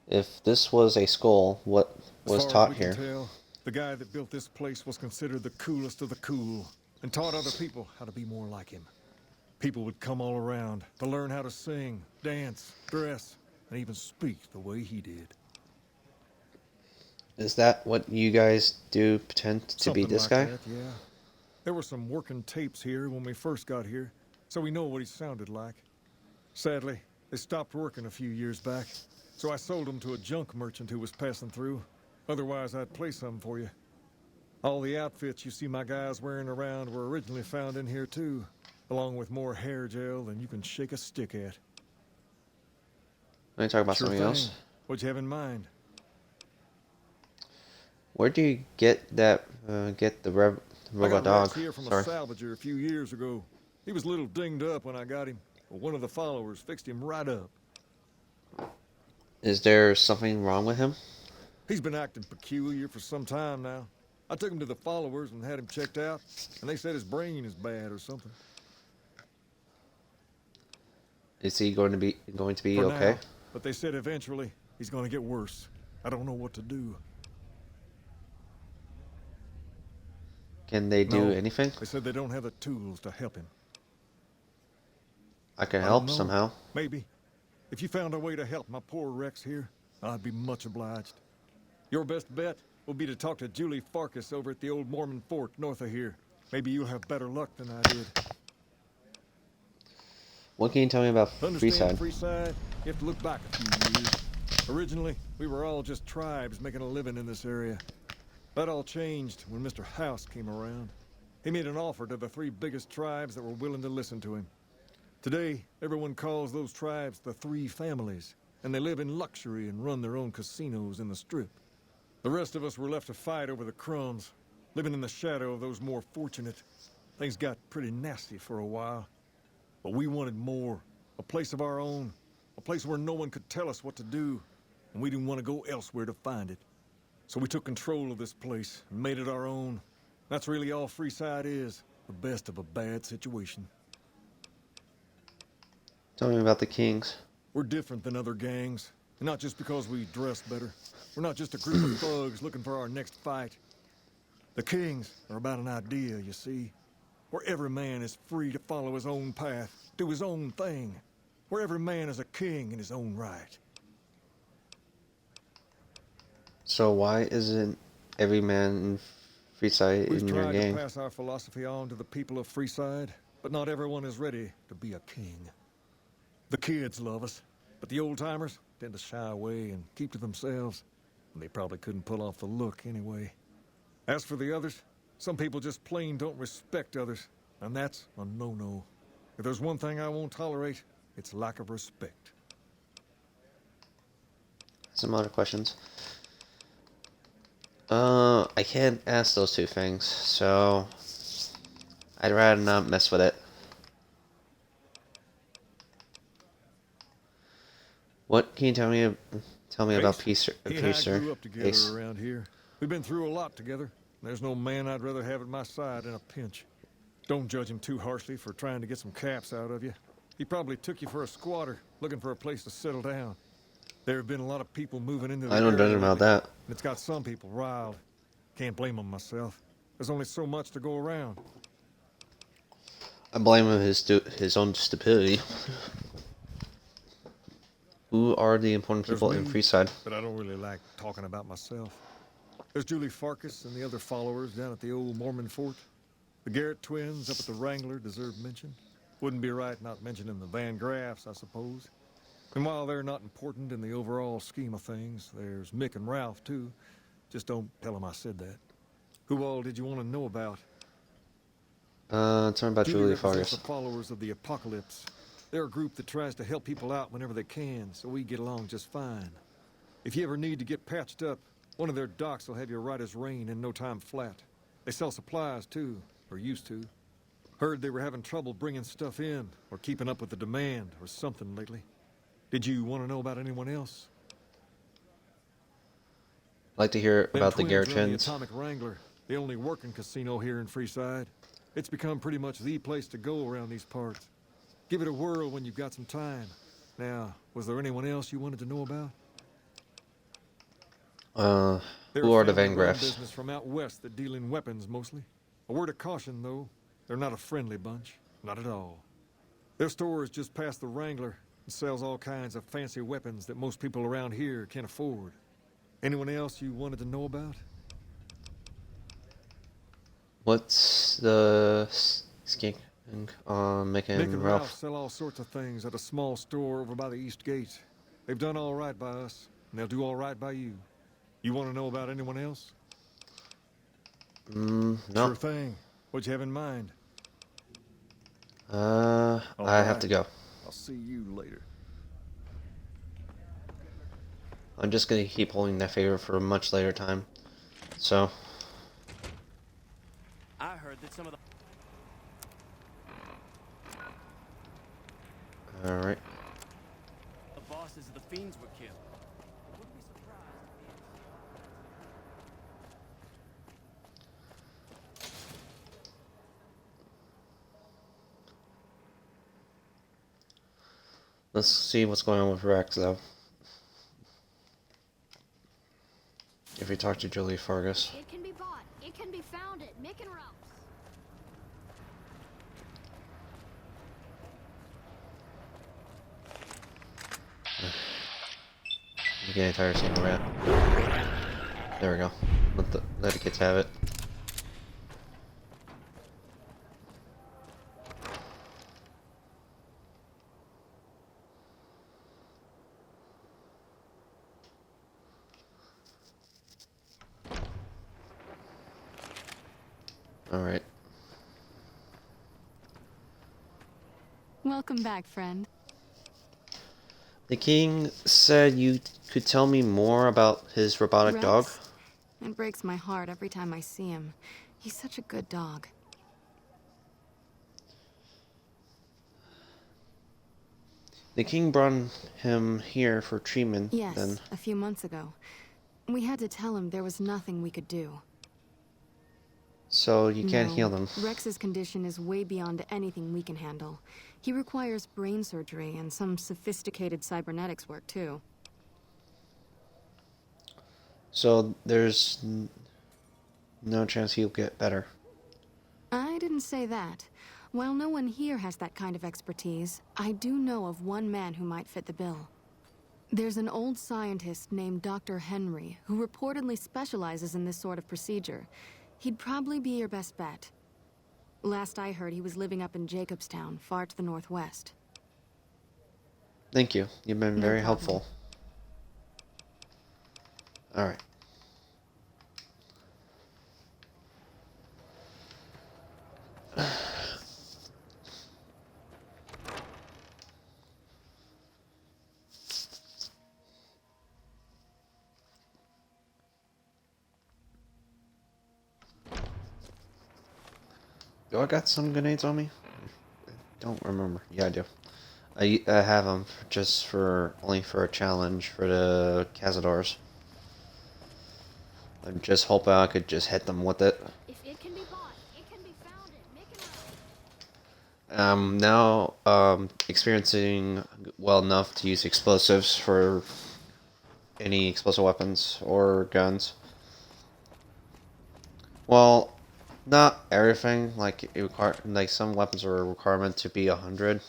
If this was a school, what was taught here? Tell, the guy that built this place was considered the coolest of the cool, and taught other people how to be more like him. People would come all around to learn how to sing, dance, dress, and even speak the way he did. Is that what you guys do, pretend to be this guy? That, yeah. There were some working tapes here when we first got here, so we know what he sounded like. Sadly, they stopped working a few years back, so I sold them to a junk merchant who was passing through. Otherwise, I'd play some for you. All the outfits you see my guys wearing around were originally found in here too, along with more hair gel than you can shake a stick at. Let me talk about something else. What'd you have in mind? Where do you get that? Get the robot dog? Here from a Sorry. salvager a few years ago. He was a little dinged up when I got him, but one of the followers fixed him right up. Is there something wrong with him? He's been acting peculiar for some time now. I took him to the followers and had him checked out, and they said his brain is bad or something. Is he going to be For okay? now, but they said eventually he's going to get worse. I don't know what to do. Can they do No, anything? They said they don't have the tools to help him. I can I help don't know. somehow. Maybe. If you found a way to help my poor Rex here, I'd be much obliged. Your best bet will be to talk to Julie Farkas over at the old Mormon fort north of here. Maybe you'll have better luck than I did. What can you tell me about Understand Freeside? Freeside? You have to look back a few years. Originally, we were all just tribes making a living in this area. That all changed when Mr. House came around. He made an offer to the 3 biggest tribes that were willing to listen to him. Today, everyone calls those tribes the 3 families, and they live in luxury and run their own casinos in the Strip. The rest of us were left to fight over the crumbs, living in the shadow of those more fortunate. Things got pretty nasty for a while. But we wanted more, a place of our own, a place where no one could tell us what to do, and we didn't want to go elsewhere to find it. So we took control of this place and made it our own. That's really all Freeside is, the best of a bad situation. Tell me about the Kings. We're different than other gangs, and not just because we dress better. We're not just a group of thugs looking for our next fight. The Kings are about an idea, you see, where every man is free to follow his own path, do his own thing. where every man is a king in his own right. So why isn't every man in Freeside We've in your tried to gang? pass our philosophy on to the people of Freeside, but not everyone is ready to be a king. The kids love us, but the old-timers tend to shy away and keep to themselves. And they probably couldn't pull off the look anyway. As for the others, some people just plain don't respect others, and that's a no-no. If there's one thing I won't tolerate, it's lack of respect. Some other questions. I can't ask those two things, so I'd rather not mess with it. What can you tell me about Pacer? He and I grew up together around here. We've been through a lot together. There's no man I'd rather have at my side in a pinch. Don't judge him too harshly for trying to get some caps out of you. He probably took you for a squatter, looking for a place to settle down. There have been a lot of people moving into the I don't area judge about lately, that. and it's got some people riled. Can't blame them myself. There's only so much to go around. I blame him his own stupidity. Who are the important people in Freeside? But I don't really like talking about myself. There's Julie Farkas and the other followers down at the old Mormon fort. The Garrett twins up at the Wrangler deserve mention. Wouldn't be right not mentioning the Van Graffs, I suppose. And while they're not important in the overall scheme of things, there's Mick and Ralph, too. Just don't tell them I said that. Who all did you want to know about? Tell me about Julie represents Farkas. the followers of the Apocalypse. They're a group that tries to help people out whenever they can, so we get along just fine. If you ever need to get patched up, one of their docs will have you right as rain in no time flat. They sell supplies, too, or used to. Heard they were having trouble bringing stuff in, or keeping up with the demand, or something lately. Did you want to know about anyone else? I'd like to hear Them about the twins Garrett run the twins. Atomic Wrangler, the only working casino here in Freeside. It's become pretty much the place to go around these parts. Give it a whirl when you've got some time. Now, was there anyone else you wanted to know about? They're Who a are the Van family-run Graffs? business from out west that deal in weapons mostly. A word of caution, though. They're not a friendly bunch. Not at all. Their store is just past the Wrangler and sells all kinds of fancy weapons that most people around here can't afford. Anyone else you wanted to know about? What's the skink Mick Mick and and Ralph? Ralph sell all sorts of things at a small store over by the East Gate. They've done all right by us, and they'll do all right by you. You want to know about anyone else? No. Sure thing. What'd you have in mind? I have to go. I'll see you later. I'm just gonna keep holding that favor for a much later time. So. I heard that some of Alright. the bosses of the Fiends were killed. Wouldn't be surprised Let's see what's going on with Rex, though. If we talk to Julie Farkas. It can be bought. It can be found at Mick and Ralph's. I'm getting tired of seeing a rat. There we go. Let the kids have it. Alright. Welcome back, friend. The king said you could tell me more about his robotic Rex? dog. It breaks my heart every time I see him. He's such a good dog. The king brought him here for treatment. Yes, Then a few months ago. We had to tell him there was nothing we could do. so you can't No, heal them. Rex's condition is way beyond anything we can handle. He requires brain surgery and some sophisticated cybernetics work, too. So there's no chance he'll get better. I didn't say that. While no one here has that kind of expertise, I do know of one man who might fit the bill. There's an old scientist named Dr. Henry who reportedly specializes in this sort of procedure. He'd probably be your best bet. Last I heard, he was living up in Jacobstown, far to the northwest. Thank you. You've been No very problem. helpful. Alright. Do I got some grenades on me? I don't remember. Yeah, I do. I have them just for only for a challenge for the Cazadors. I'm just hoping I could just hit them with it. If it can be bought, it can be found at Mick and Now experiencing well enough to use explosives for any explosive weapons or guns. Well, not everything. Like like some weapons are a requirement to be 100,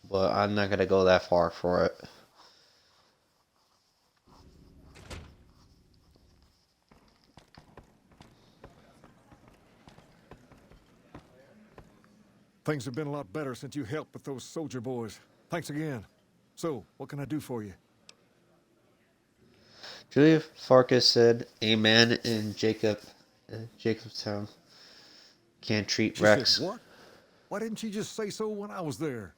but I'm not gonna go that far for it. Things have been a lot better since you helped with those soldier boys. Thanks again. So, what can I do for you? Julia Farkas said, "Amen." In Jacobstown can't treat She Rex. said what? Why didn't she just say so when I was there?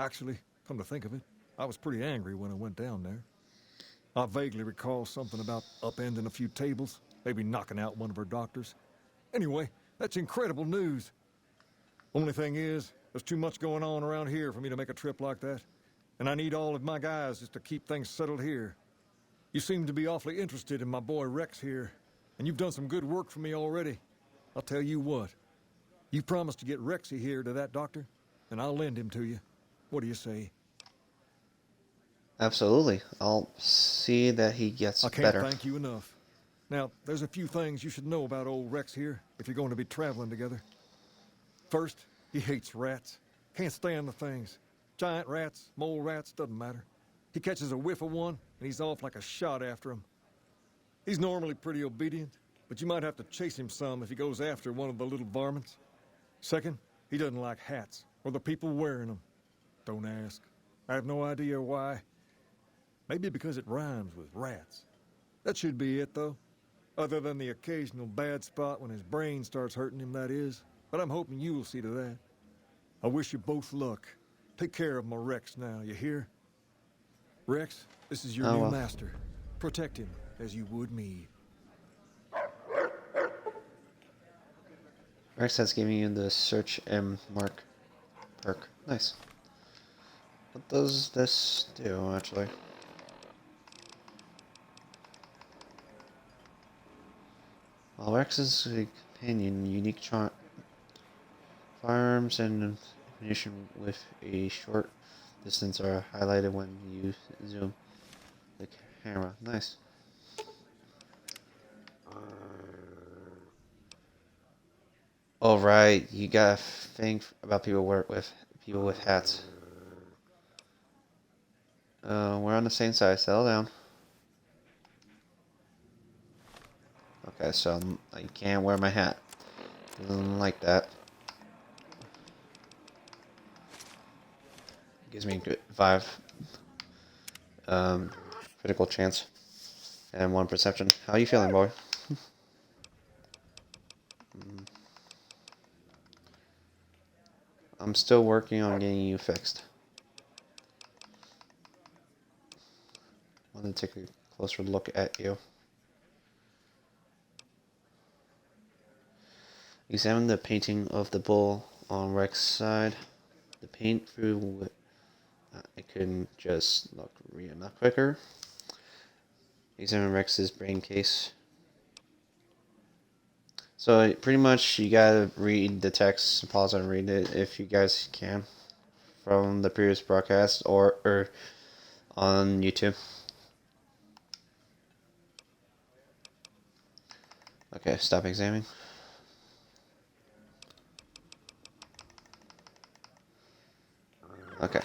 Actually, come to think of it, I was pretty angry when I went down there. I vaguely recall something about upending a few tables, maybe knocking out one of her doctors. Anyway, that's incredible news. Only thing is, there's too much going on around here for me to make a trip like that. And I need all of my guys just to keep things settled here. You seem to be awfully interested in my boy Rex here, and you've done some good work for me already. I'll tell you what, you promised to get Rexy here to that doctor, and I'll lend him to you. What do you say? Absolutely. I'll see that he gets I can't better. thank you enough. Now, there's a few things you should know about old Rex here if you're going to be traveling together. First, he hates rats. Can't stand the things. Giant rats, mole rats, doesn't matter. He catches a whiff of one, and he's off like a shot after him. He's normally pretty obedient, but you might have to chase him some if he goes after one of the little varmints. Second, he doesn't like hats, or the people wearing them. Don't ask. I have no idea why. Maybe because it rhymes with rats. That should be it, though. Other than the occasional bad spot when his brain starts hurting him, that is. But I'm hoping you'll see to that. I wish you both luck. Take care of my Rex now, you hear? Rex, this is your Oh, new well. master. Protect him as you would me. Rex has given you the search M mark perk. Nice. What does this do, actually? While Rex's companion, unique charm, firearms and ammunition with a short distance are highlighted when you zoom the camera. Nice. Oh right, you got a thing about people with hats. We're on the same side. Settle down. Okay, so I can't wear my hat. Doesn't like that. Gives me a good 5 critical chance and 1 perception. How you feeling, boy? I'm still working on getting you fixed. I want to take a closer look at you. Examine the painting of the bull on Rex's side. The paint through. I couldn't just look enough quicker. Examine Rex's brain case. So pretty much you gotta read the text, pause and read it if you guys can, from the previous broadcast or on YouTube. Okay, stop examining. Okay.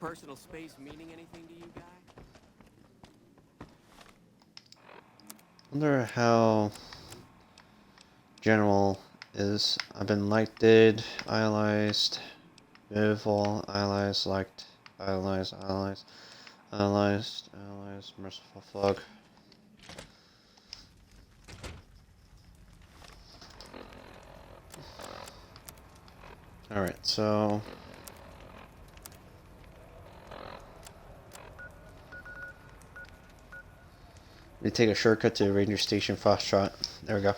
Personal space meaning anything to you, guy? Wonder how General is. I've been lighted, idolized, beautiful, idolized, liked, idolized, idolized, idolized, idolized, merciful thug. Alright, so we take a shortcut to Ranger Station Foxtrot. There we go.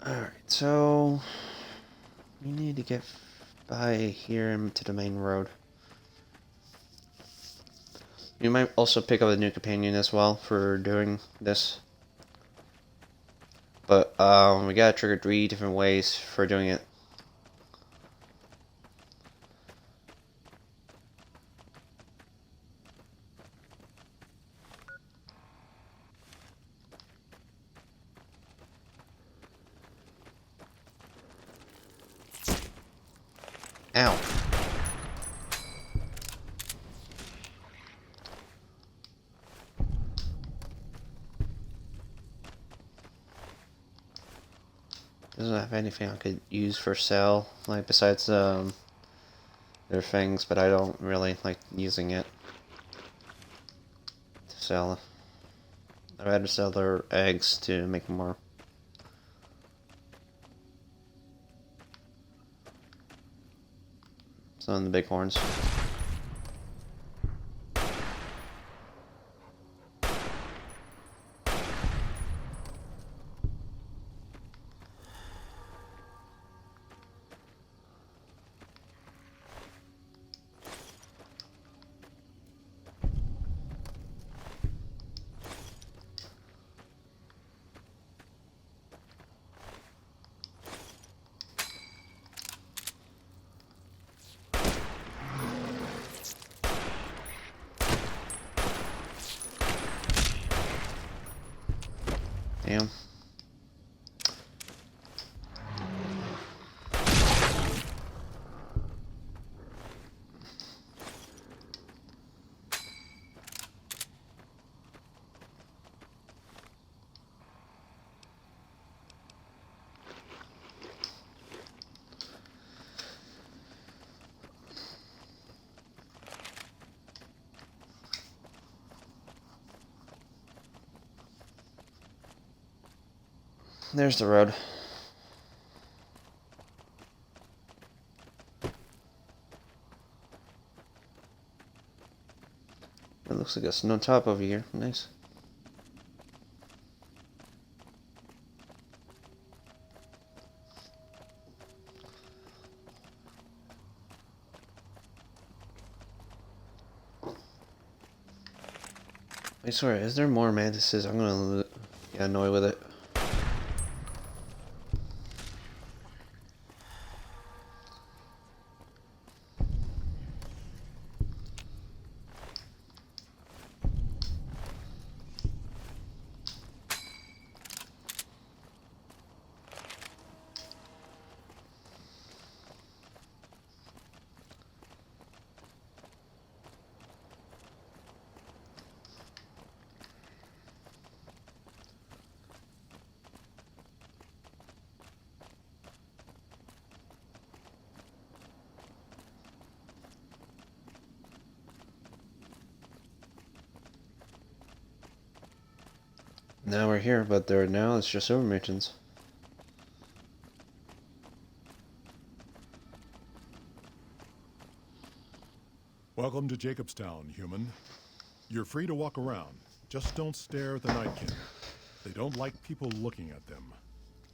Alright, so we need to get by here into the main road. You might also pick up a new companion as well for doing this. But we gotta trigger 3 different ways for doing it. Ow. Doesn't have anything I could use for sale, like besides their things, but I don't really like using it to sell. I'd rather sell their eggs to make more. Some of the bighorns. Damn. There's the road. It looks like a snow top over here. Nice. I swear, is there more mantises? I'm gonna get annoyed with it. Now we're here, but there now it's just over missions. Welcome to Jacobstown, human. You're free to walk around. Just don't stare at the Night King. They don't like people looking at them.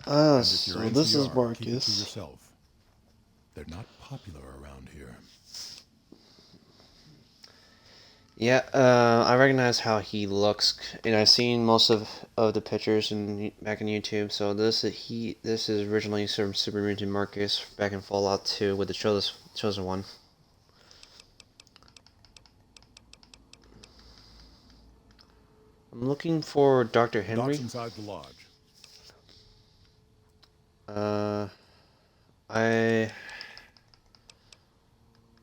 So this is Marcus. Keep it to yourself. They're not popular around here. Yeah, I recognize how he looks, and I've seen most of the pictures back in YouTube. So this is originally from Super Mutant Marcus back in Fallout 2 with the chosen one. I'm looking for Dr. Henry. Doc's inside the lodge.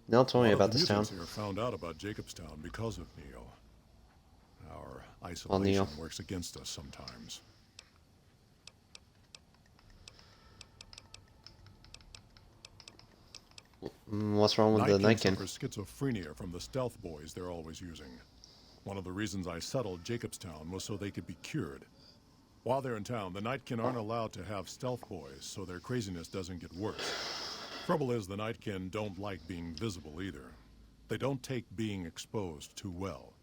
Nell told me about this town. Here found out about Jacobstown because of Neil. Our Well, Neil. isolation works against us sometimes. What's wrong with the Nightkin? Suffers schizophrenia from the stealth boys they're always using. One of the reasons I settled Jacobstown was so they could be cured. While they're in town, the Nightkin aren't allowed to have stealth boys, so their craziness doesn't get worse. Trouble is, the Nightkin don't like being visible either. They don't take being exposed too well.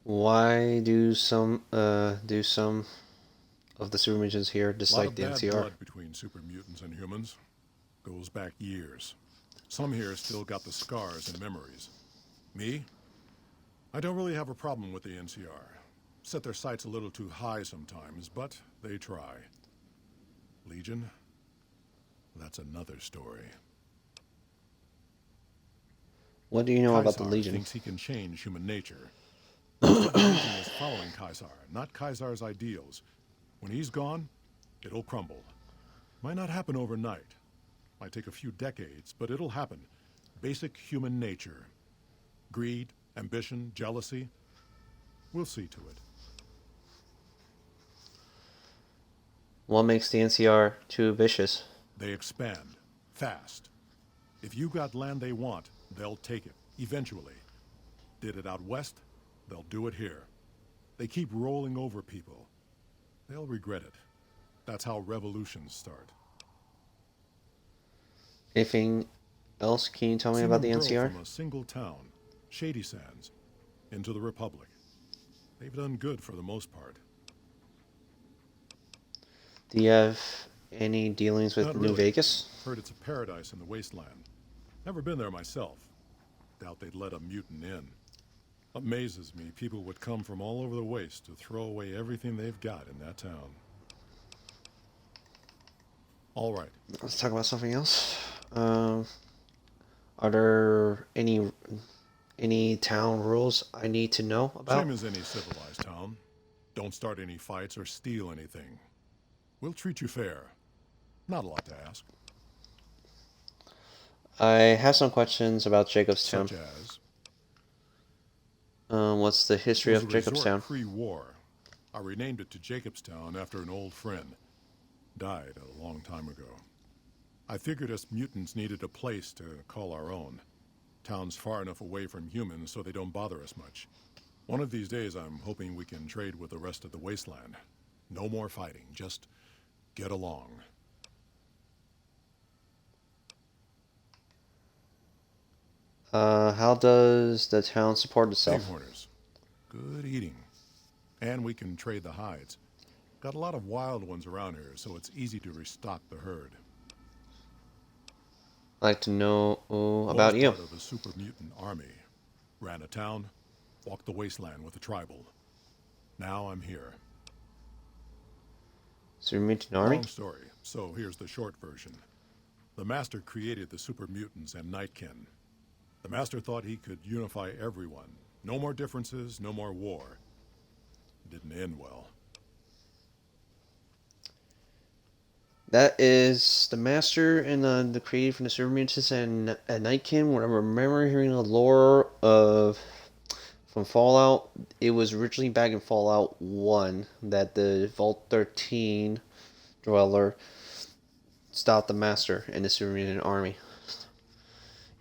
Why do some of the super mutants here dislike the NCR? Blood between super mutants and humans goes back years. Some here still got the scars and memories. Me? I don't really have a problem with the NCR. Set their sights a little too high sometimes, but they try. Legion? That's another story. What do you know about the Legion? Thinks he can change human nature. The Legion is following Caesar, not Caesar's ideals. When he's gone, it'll crumble. Might not happen overnight. Might take a few decades, but it'll happen. Basic human nature. Greed, ambition, jealousy. We'll see to it. What makes the NCR too vicious? They expand. Fast. If you got land they want, they'll take it. Eventually. Did it out west? They'll do it here. They keep rolling over people. They'll regret it. That's how revolutions start. Anything else can you tell me about the NCR? From a single town, Shady Sands, into the Republic. They've done good for the most part. Do you have any dealings with New Vegas? Heard it's a paradise in the wasteland. Never been there myself. Doubt they'd let a mutant in. Amazes me people would come from all over the waste to throw away everything they've got in that town. All right. Let's talk about something else. Are there any town rules I need to know about? Same as any civilized town. Don't start any fights or steal anything. We'll treat you fair. Not a lot to ask. I have some questions about Jacobstown. Such as? What's the history of Jacobstown? Pre-war. I renamed it to Jacobstown after an old friend. Died a long time ago. I figured us mutants needed a place to call our own. Town's far enough away from humans so they don't bother us much. One of these days I'm hoping we can trade with the rest of the wasteland. No more fighting, just get along. How does the town support itself? Bighorners. Good eating. And we can trade the hides. Got a lot of wild ones around here, so it's easy to restock the herd. I'd like to know about you. Part of the super mutant army. Ran a town, walked the wasteland with the tribal. Now I'm here. Super Mutant Army? Long story, so here's the short version. The Master created the super mutants and Nightkin. The Master thought he could unify everyone. No more differences, no more war. It didn't end well. That is the Master and the creator from the Super Mutants and Nightkin. When I remember hearing the lore from Fallout, it was originally back in Fallout 1 that the Vault 13 dweller stopped the Master and the Super Mutant Army.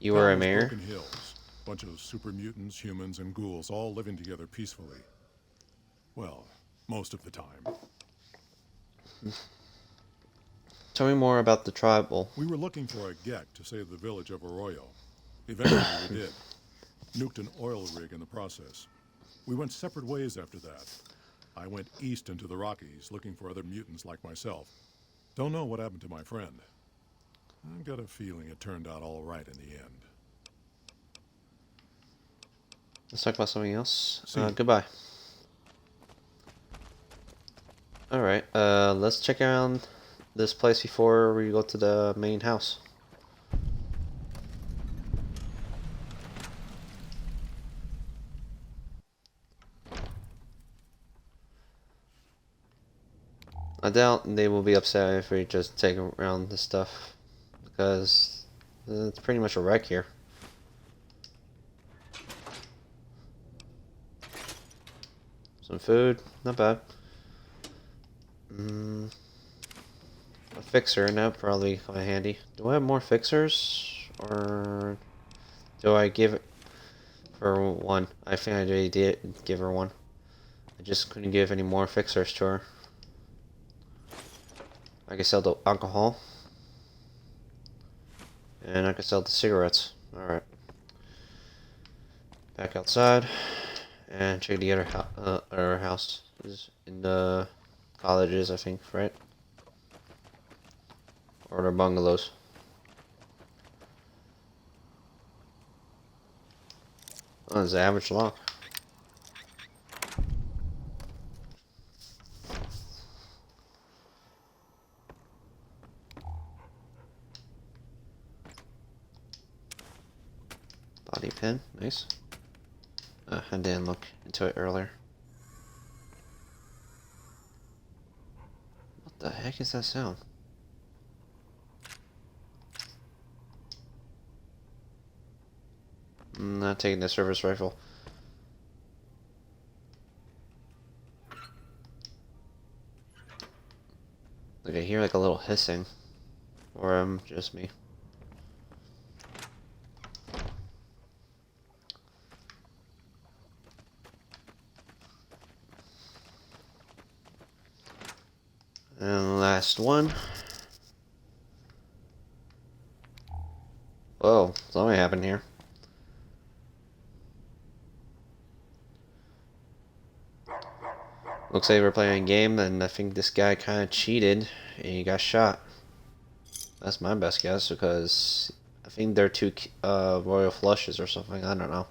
You were a mayor? Broken Hills. Bunch of super mutants, humans, and ghouls all living together peacefully. Well, most of the time. Tell me more about the tribal. We were looking for a Gek to save the village of Arroyo. Eventually we did. Nuked an oil rig in the process. We went separate ways after that. I went east into the Rockies looking for other mutants like myself. Don't know what happened to my friend. I've got a feeling it turned out all right in the end. Let's talk about something else. See you. Goodbye. Alright, let's check around this place before we go to the main house. I doubt they will be upset if we just take around the stuff, because it's pretty much a wreck here. Some food, not bad. A fixer, and that'd probably come in handy. Do I have more fixers, or do I give it for one? I think I already did give her one. I just couldn't give any more fixers to her. I can sell the alcohol, and I can sell the cigarettes. Alright. Back outside, and check the other house. Is in the cottages, I think, right? Or their bungalows. Oh, it's the average lock. Body pin, nice. I didn't look into it earlier. What the heck is that sound? I'm not taking the service rifle. Like I hear like a little hissing. Or just me. And last one. Whoa, something happened here. Looks like we're playing a game, and I think this guy kind of cheated, and he got shot. That's my best guess, because I think they're two royal flushes or something. I don't know.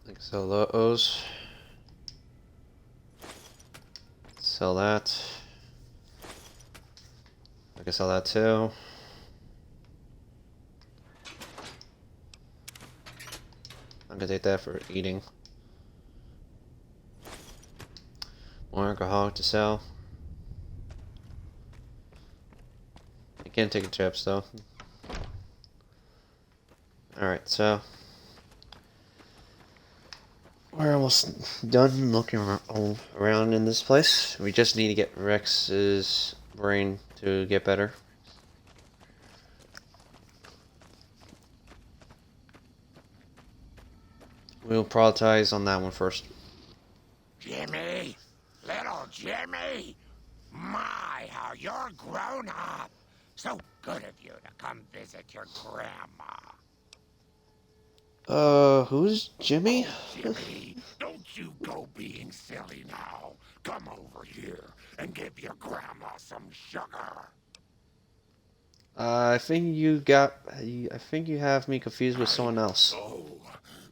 Like sell those. Sell that. I can sell that too. I'm gonna take that for eating. More alcohol to sell. I can't take a chips though. Alright, so we're almost done looking around in this place. We just need to get Rex's brain to get better. We'll prioritize on that one first. Jimmy! Little Jimmy! My, how you're grown up! So good of you to come visit your grandma. Who's Jimmy? Jimmy, don't you go being silly now. Come over here and give your grandma some sugar. I think you have me confused with someone else. Oh,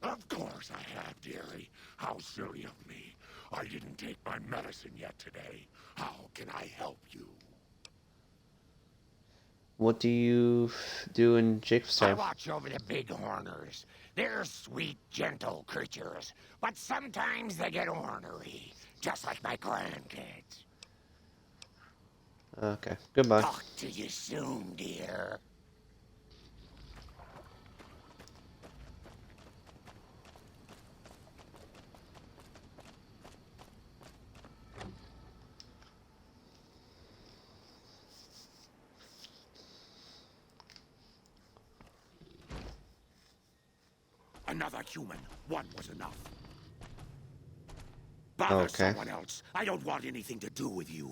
of course I have, dearie. How silly of me. I didn't take my medicine yet today. How can I help you? What do you do in Jacobstown? I watch over the bighorners. They're sweet, gentle creatures, but sometimes they get ornery, just like my grandkids. Okay, goodbye. Talk to you soon, dear. Another human. One was enough. Bother someone else. I don't want anything to do with you.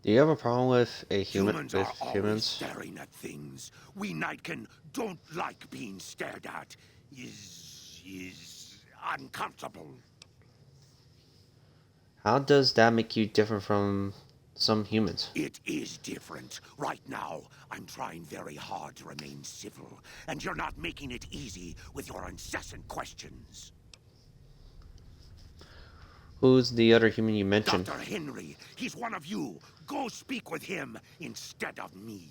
Do you have a problem with a human? Humans are always staring at things. We Nightkin don't like being stared at. Is uncomfortable. How does that make you different from some humans? It is different. Right now, I'm trying very hard to remain civil, and you're not making it easy with your incessant questions. Who's the other human you mentioned? Dr. Henry, he's one of you. Go speak with him instead of me.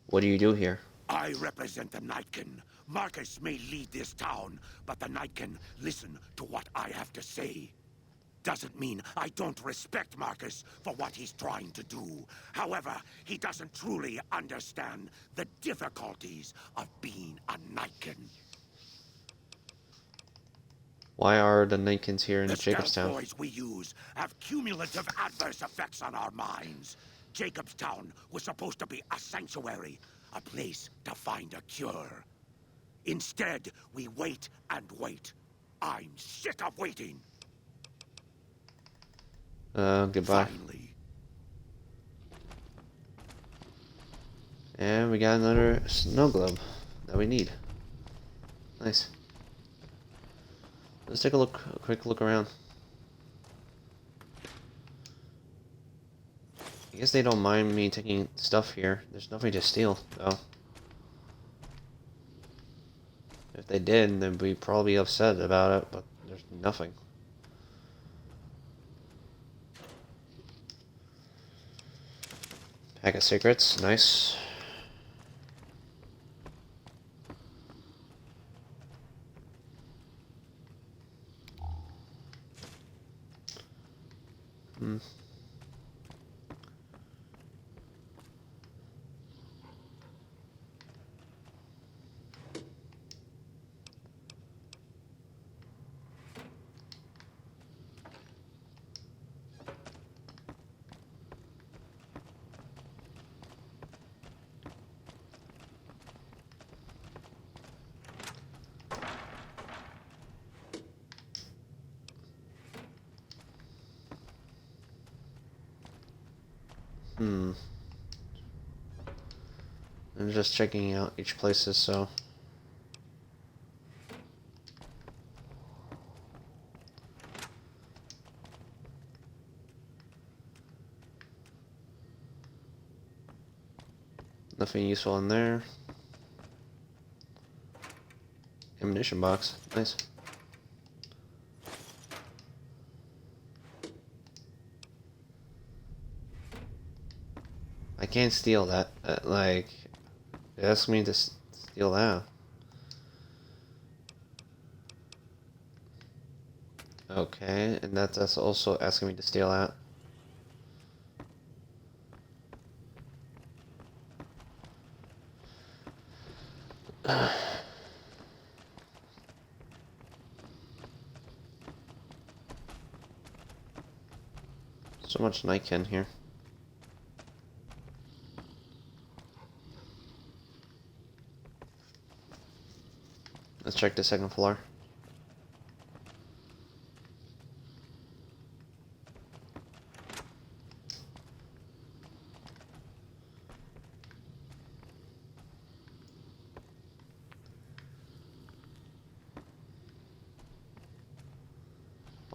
What do you do here? I represent the Nightkin. Marcus may lead this town, but the Nightkin listen to what I have to say. Doesn't mean I don't respect Marcus for what he's trying to do. However, he doesn't truly understand the difficulties of being a Nightkin. Why are the Nightkins here in The Jacobstown? stealth we use have cumulative adverse effects on our minds. Jacobstown was supposed to be a sanctuary, a place to find a cure. Instead, we wait and wait. I'm sick of waiting. Goodbye. Finally. And we got another snow globe that we need. Nice. Let's take a quick look around. I guess they don't mind me taking stuff here. There's nothing to steal, though. If they did, then we'd probably be upset about it, but there's nothing. Pack of cigarettes, nice. I'm just checking out each places, so. Nothing useful in there. Ammunition box, nice. I can't steal that. Like, it asks me to steal that. Okay, and that's also asking me to steal that. So much Nightkin here. Let's check the second floor.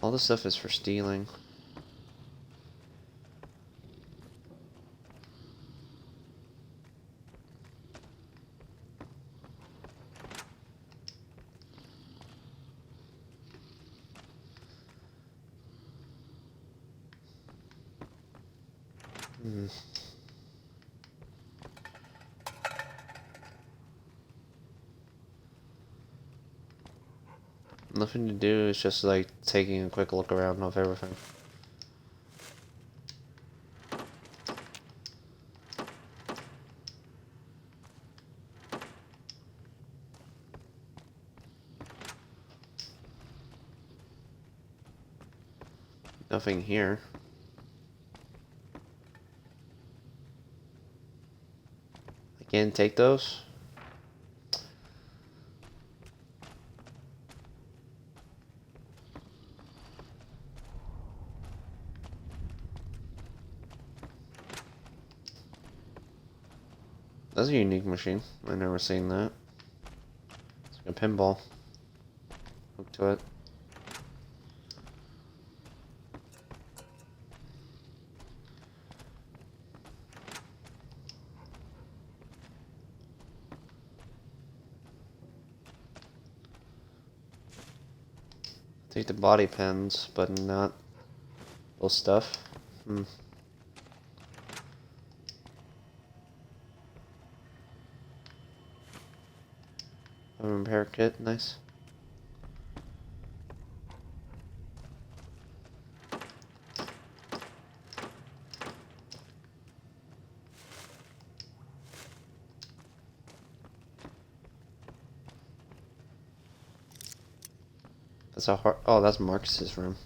All this stuff is for stealing. Nothing to do, it's just like taking a quick look around of everything. Nothing here. I can't take those. That's a unique machine. I've never seen that. It's like a pinball. Hook to it. take the body pens, but not those stuff. A repair kit, nice. That's how hard. Oh, that's Marcus's room.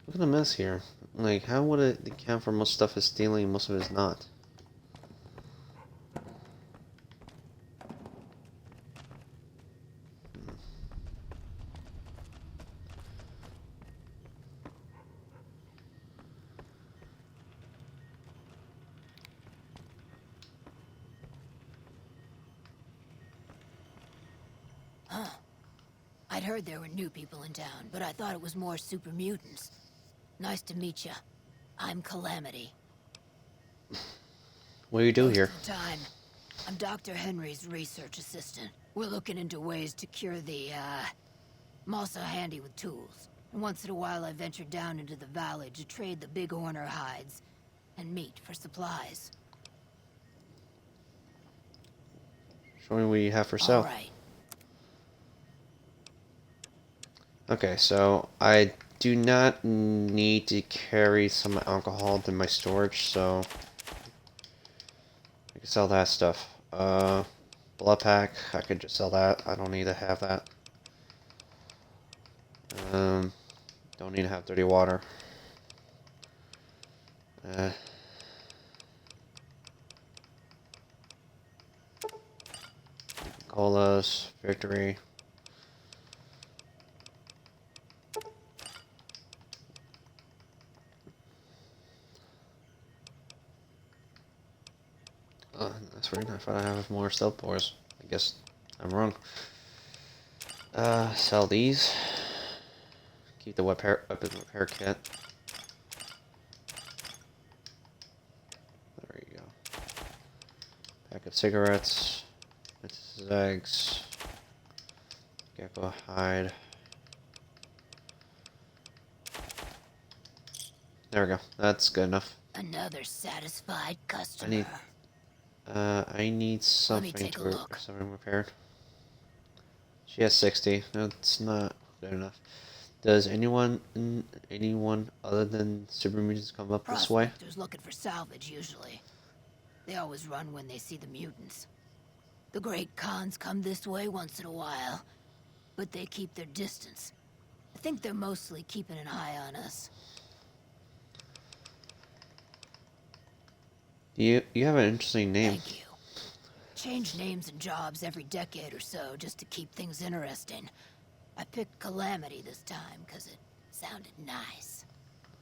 Look at the mess here. Like, how would it account for most stuff is stealing and most of it is not? Huh. I'd heard there were new people in town, but I thought it was more super mutants. Nice to meet you. I'm Calamity. What do you do Most here? of the time, I'm Dr. Henry's research assistant. We're looking into ways to cure the, I'm also handy with tools. And once in a while I venture down into the valley to trade the big horner hides and meat for supplies. Show me what you have for sale. All right. Okay, so I do not need to carry some alcohol in my storage, so I can sell that stuff. Blood pack, I could just sell that. I don't need to have that. Don't need to have dirty water. Colas, Victory. That's weird. I thought I have more stealth boars. I guess I'm wrong. Sell these. Keep the weapon repair kit. There you go. Pack of cigarettes. It's eggs. Gecko hide. There we go. That's good enough. Another satisfied customer. I need something take a look. something repaired. She has 60. That's not good enough. Does anyone other than super mutants come up this way? Prospectors looking for salvage usually. They always run when they see the mutants. The great Khans come this way once in a while, but they keep their distance. I think they're mostly keeping an eye on us. You have an interesting name. Thank you. Change names and jobs every decade or so just to keep things interesting. I picked Calamity this time because it sounded nice.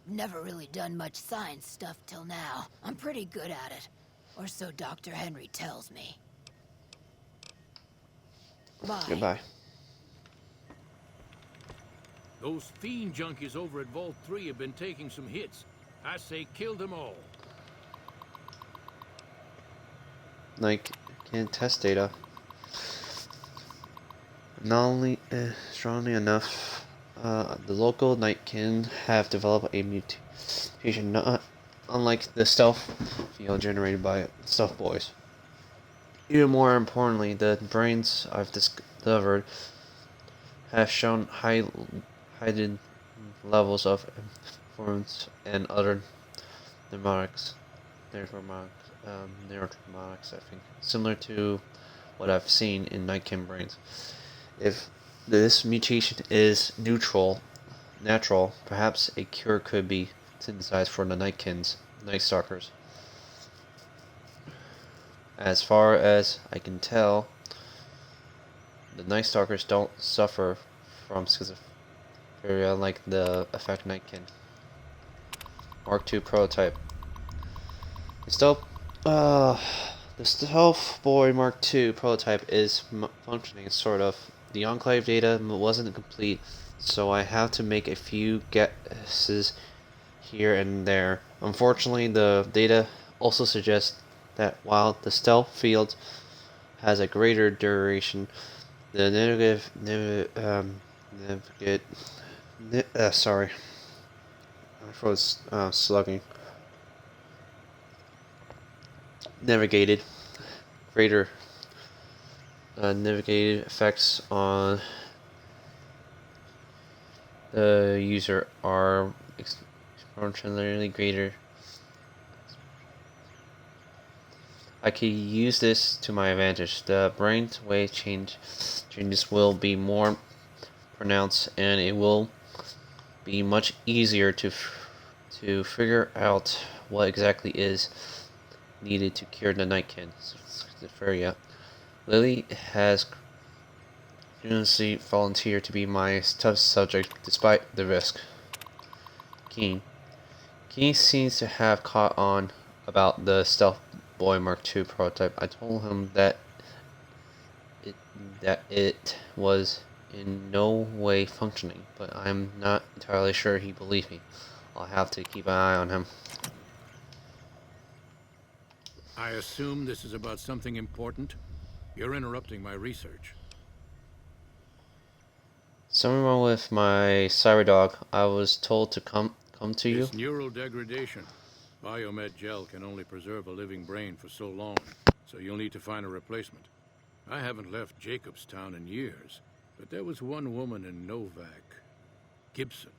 Never really done much science stuff till now. I'm pretty good at it. Or so Dr. Henry tells me. Bye. Goodbye. Those fiend junkies over at Vault 3 have been taking some hits. I say kill them all. Like, can't test data. Not only strongly enough, the local Nightkin have developed a mutation not unlike the stealth field generated by Stealth Boys. Even more importantly, the brains I've discovered have shown heightened levels of performance and other neurotics, I think, similar to what I've seen in Nightkin brains. If this mutation is natural, perhaps a cure could be synthesized for the Nightkins, Night Stalkers. As far as I can tell, the Night Stalkers don't suffer from schizophrenia like the Effect Nightkin. Mark II prototype. Still, Uh, the Stealth Boy Mark II prototype is functioning, sort of. The Enclave data wasn't complete, so I have to make a few guesses here and there. Unfortunately, the data also suggests that while the stealth field has a greater duration, the sorry, my throat's slugging. Navigated greater navigated effects on the user are exponentially greater. I can use this to my advantage. The brainwave changes will be more pronounced, and it will be much easier to figure out what exactly is needed to cure the Nightkin. Lily has generously volunteered to be my test subject despite the risk. Keen seems to have caught on about the Stealth Boy Mark II prototype. I told him that it was in no way functioning, but I'm not entirely sure he believed me. I'll have to keep an eye on him. I assume this is about something important? You're interrupting my research. Something wrong with my Cyberdog. I was told to come to you. It's neural degradation. Biomed gel can only preserve a living brain for so long, so you'll need to find a replacement. I haven't left Jacobstown in years, but there was one woman in Novak, Gibson.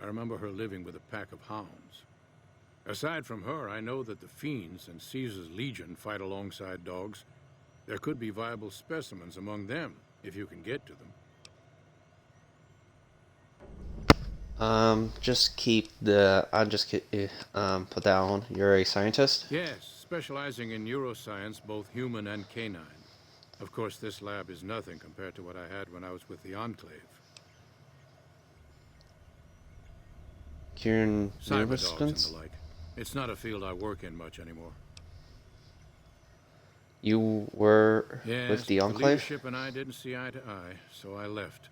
I remember her living with a pack of hounds. Aside from her, I know that the Fiends and Caesar's Legion fight alongside dogs. There could be viable specimens among them, if you can get to them. Just keep the. Put that on. You're a scientist? Yes, specializing in neuroscience, both human and canine. Of course, this lab is nothing compared to what I had when I was with the Enclave. Curing Cyberdogs and the like. It's not a field I work in much anymore. You were with the Enclave? The leadership and I didn't see eye to eye, so I left.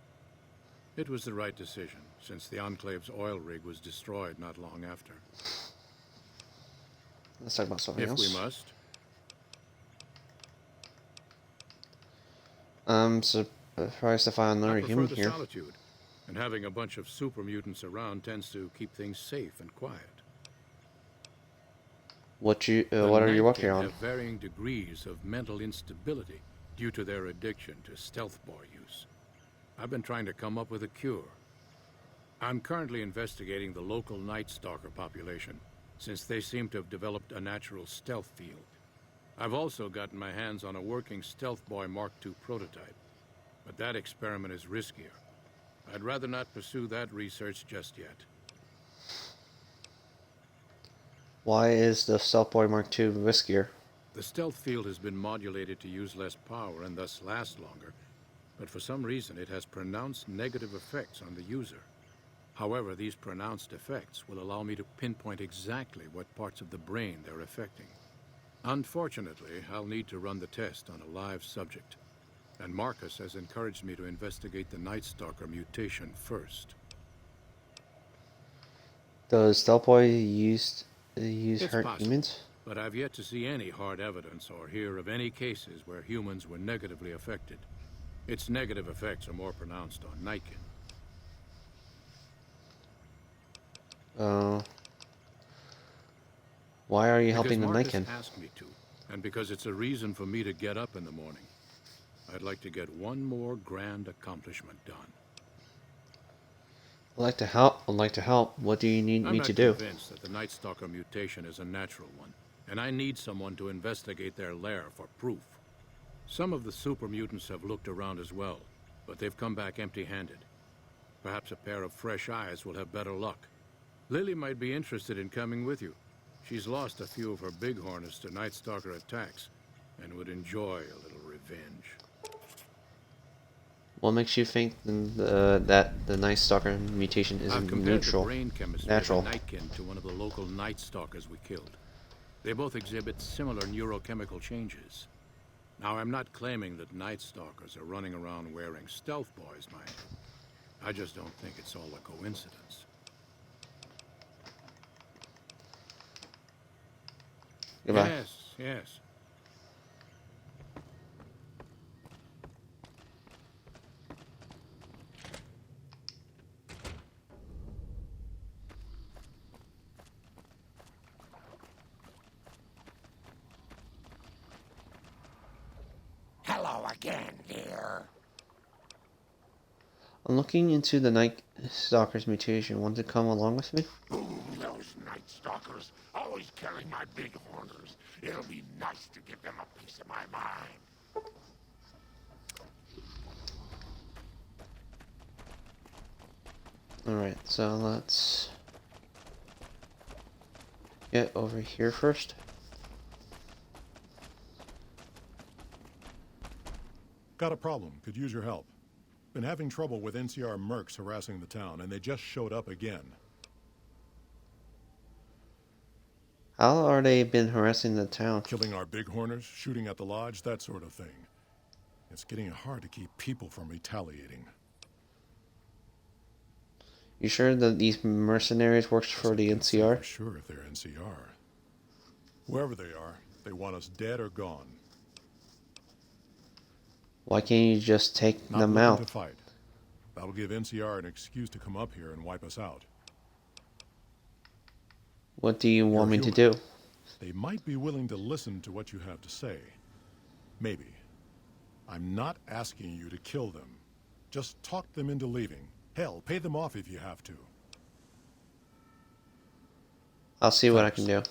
It was the right decision, since the Enclave's oil rig was destroyed not long after. Let's talk about something else. If we must. Surprised to find another human here. Solitude, and having a bunch of super mutants around tends to keep things safe and quiet. What are you working on? Have varying degrees of mental instability due to their addiction to Stealth Boy use. I've been trying to come up with a cure. I'm currently investigating the local Night Stalker population, since they seem to have developed a natural stealth field. I've also gotten my hands on a working Stealth Boy Mark II prototype, but that experiment is riskier. I'd rather not pursue that research just yet. Why is the Stealth Boy Mark II riskier? The stealth field has been modulated to use less power and thus last longer, but for some reason it has pronounced negative effects on the user. However, these pronounced effects will allow me to pinpoint exactly what parts of the brain they're affecting. Unfortunately, I'll need to run the test on a live subject, and Marcus has encouraged me to investigate the Night Stalker mutation first. Does Stealth Boy use It's hurt possible, humans? but I've yet to see any hard evidence or hear of any cases where humans were negatively affected. Its negative effects are more pronounced on Nightkin. Why are you helping the Marcus Nightkin? asked me to, and because it's a reason for me to get up in the morning. I'd like to get one more grand accomplishment done. I'd like to help. What do you need me to do? I'm convinced that the Night Stalker mutation is a natural one, and I need someone to investigate their lair for proof. Some of the super mutants have looked around as well, but they've come back empty-handed. Perhaps a pair of fresh eyes will have better luck. Lily might be interested in coming with you. She's lost a few of her bighorners to Night Stalker attacks, and would enjoy a little revenge. What makes you think that the Night Stalker mutation I've isn't compared neutral? the brain chemistry Natural. of the Nightkin to one of the local Night Stalkers we killed. They both exhibit similar neurochemical changes. Now, I'm not claiming that Night Stalkers are running around wearing stealth boys, mind you. I just don't think it's all a coincidence. Goodbye. Yes, yes. Hello again, dear. I'm looking into the Night Stalker's mutation. Want to come along with me? Ooh, those Night Stalkers always carry my big horners. It'll be nice to give them a piece of my mind. Alright, so let's get over here first. Got a problem. Could use your help. Been having trouble with NCR mercs harassing the town, and they just showed up again. How are they been harassing the town? Killing our bighorners, shooting at the lodge, that sort of thing. It's getting hard to keep people from retaliating. You sure that these mercenaries works for the NCR? For sure if they're NCR. Whoever they are, they want us dead or gone. Why can't you just take Not them looking out? to fight. That'll give NCR an excuse to come up here and wipe us out. What do you want me to human. do? They might be willing to listen to what you have to say. Maybe. I'm not asking you to kill them. Just talk them into leaving. Hell, pay them off if you have to. I'll see what I can do.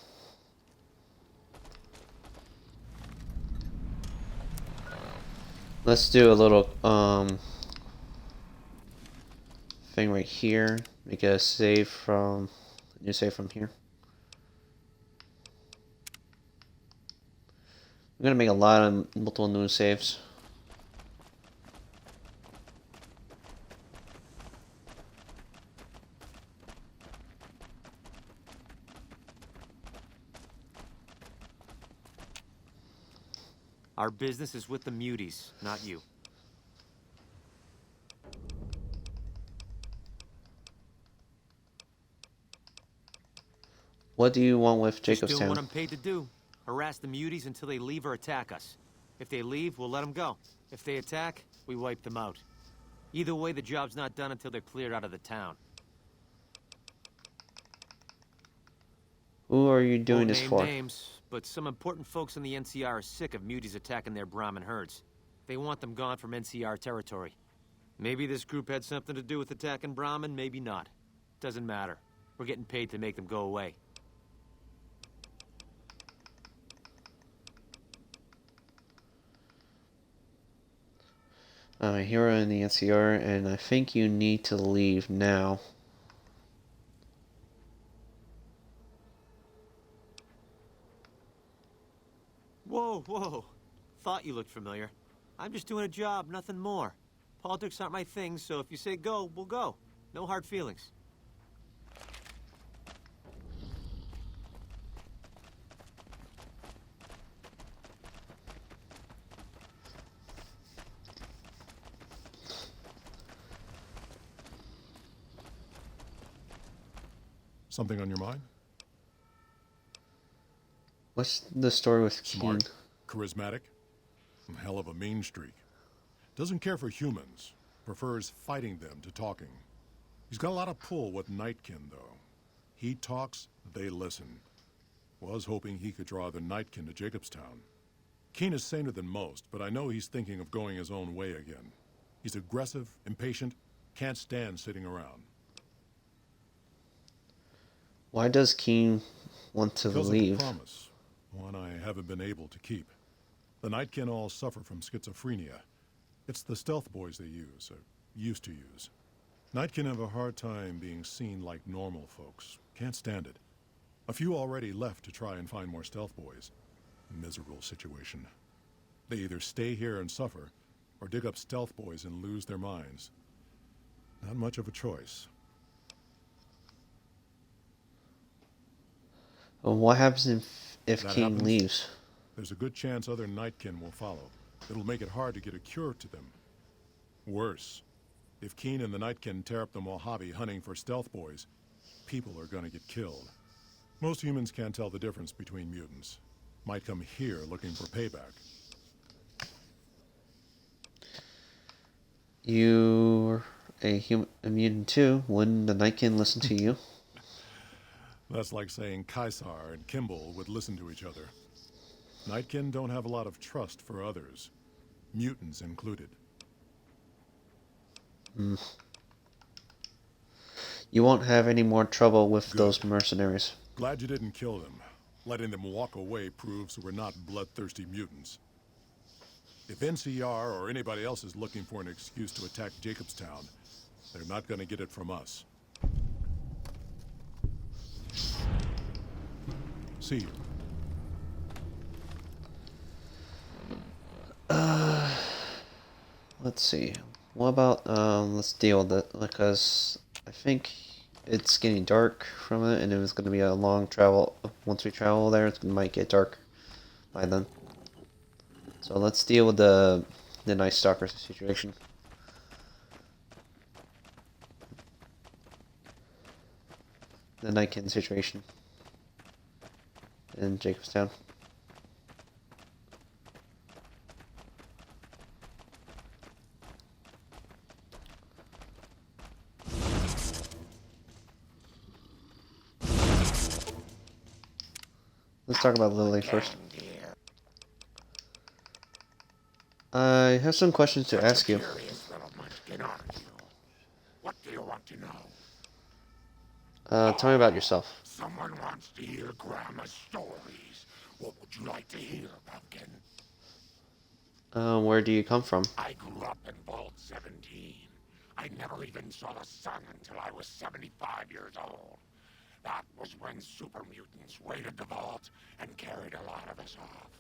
Let's do a little thing right here. Make a save from new save from here. I'm gonna make a lot of multiple new saves. Our business is with the muties, not you. What do you want with Just doing what Jacobstown? I'm paid to do. Harass the muties until they leave or attack us. If they leave, we'll let them go. If they attack, we wipe them out. Either way, the job's not done until they're cleared out of the town. Who are you doing Won't this name for? names, but some important folks in the NCR are sick of muties attacking their Brahmin herds. They want them gone from NCR territory. Maybe this group had something to do with attacking Brahmin, maybe not. Doesn't matter. We're getting paid to make them go away. I'm a hero in the NCR, and I think you need to leave now. Whoa, whoa. Thought you looked familiar. I'm just doing a job, nothing more. Politics aren't my thing, so if you say go, we'll go. No hard feelings. Something on your mind? What's the story with King? Smart, charismatic, and hell of a mean streak. Doesn't care for humans. Prefers fighting them to talking. He's got a lot of pull with Nightkin, though. He talks, they listen. Was hoping he could draw the Nightkin to Jacobstown. Keen is saner than most, but I know he's thinking of going his own way again. He's aggressive, impatient, can't stand sitting around. Why does King want to Because leave? of a promise, one I haven't been able to keep. The Nightkin all suffer from schizophrenia. It's the stealth boys they use, or used to use. Nightkin have a hard time being seen like normal folks. Can't stand it. A few already left to try and find more stealth boys. Miserable situation. They either stay here and suffer, or dig up stealth boys and lose their minds. Not much of a choice. What happens if That King happens, leaves? there's a good chance other Nightkin will follow. It'll make it hard to get a cure to them. Worse, if Keen and the Nightkin tear up the Mojave hunting for stealth boys, people are gonna get killed. Most humans can't tell the difference between mutants. Might come here looking for payback. You're a mutant too. Wouldn't the Nightkin listen to you? That's like saying Caesar and Kimball would listen to each other. Nightkin don't have a lot of trust for others, mutants included. Mm. You won't have any more trouble with those mercenaries. Glad you didn't kill them. Letting them walk away proves we're not bloodthirsty mutants. If NCR or anybody else is looking for an excuse to attack Jacobstown, they're not gonna get it from us. See you. Let's see. What about, let's deal with it, because I think it's getting dark from it, and it was going to be a long travel. Once we travel there, it might get dark by then. So let's deal with the Night Stalker situation. The Nightkin situation in Jacobstown. Let's talk about Lily first. I have some questions to ask you. What do you want to know? Tell me about yourself. Someone wants to hear Grandma's stories. What would you like to hear, Pumpkin? Where do you come from? I grew up in Vault 17. I never even saw the sun until I was 75 years old. That was when super mutants raided the vault and carried a lot of us off.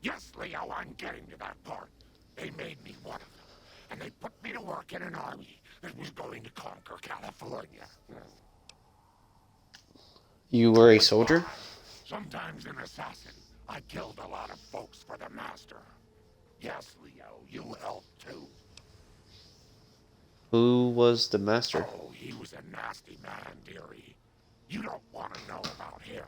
Yes, Leo, I'm getting to that part. They made me one of them, and they put me to work in an army that was going to conquer California. You were a soldier? Sometimes an assassin. I killed a lot of folks for the Master. Yes, Leo, you helped too. Who was the Master? Oh, he was a nasty man, dearie. You don't want to know about him.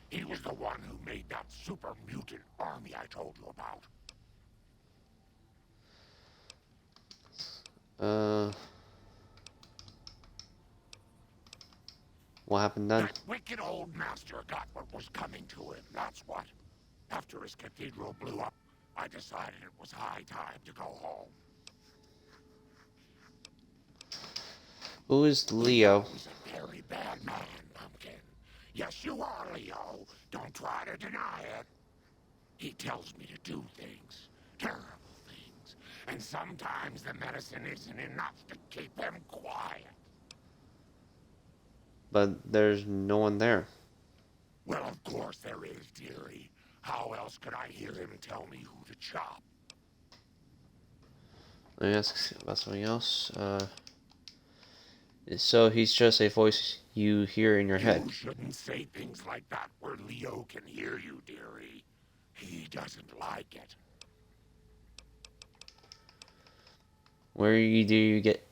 He was the one who made that super mutant army I told you about. What happened then? That wicked old Master got what was coming to him, that's what. After his cathedral blew up, I decided it was high time to go home. Who is Leo? He's a very bad man, Pumpkin. Yes, you are, Leo. Don't try to deny it. He tells me to do things. Terrible things. And sometimes the medicine isn't enough to keep him quiet. But there's no one there. Well, of course there is, dearie. How else could I hear him tell me who to chop? Let me ask about something else. So he's just a voice you hear in your head. You shouldn't say things like that where Leo can hear you, dearie. He doesn't like it. Where do you get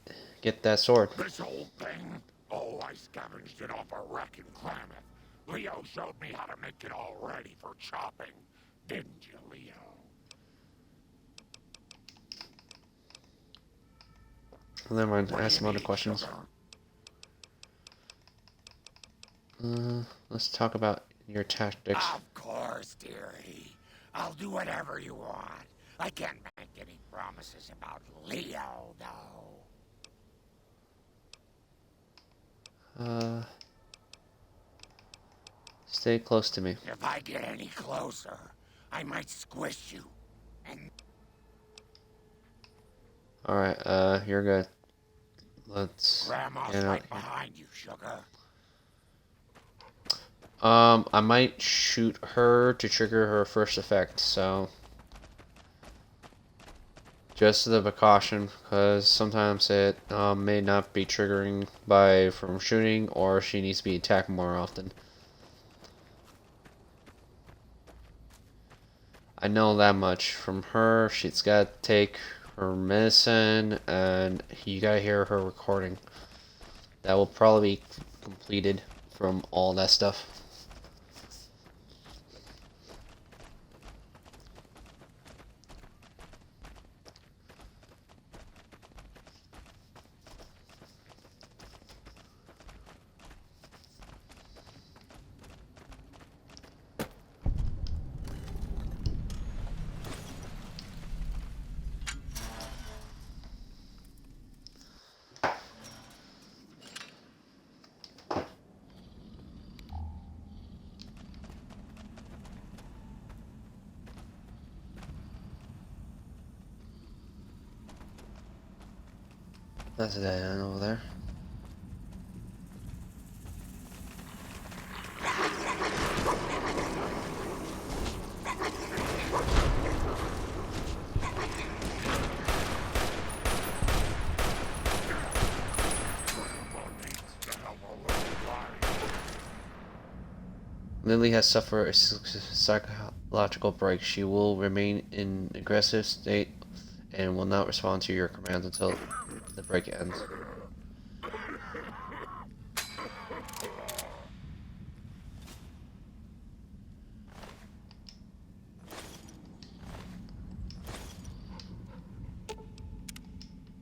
that sword? This old thing? Oh, I scavenged it off a wreck in Klamath. Leo showed me how to make it all ready for chopping. Didn't you, Leo? Never mind, ask some other questions. Let's talk about your tactics. Of course, dearie. I'll do whatever you want. I can't make any promises about Leo, though. Stay close to me. If I get any closer, I might squish you. And Alright, you're good. Let's Grandma's get out right here. behind you, sugar. I might shoot her to trigger her first effect, so just as a precaution, because sometimes it may not be triggering from shooting, or she needs to be attacked more often. I know that much from her. She's got to take her medicine, and you gotta hear her recording. That will probably be completed from all that stuff. That's a dead end over there. Lily has suffered a psychological break. She will remain in aggressive state and will not respond to your commands until the break ends.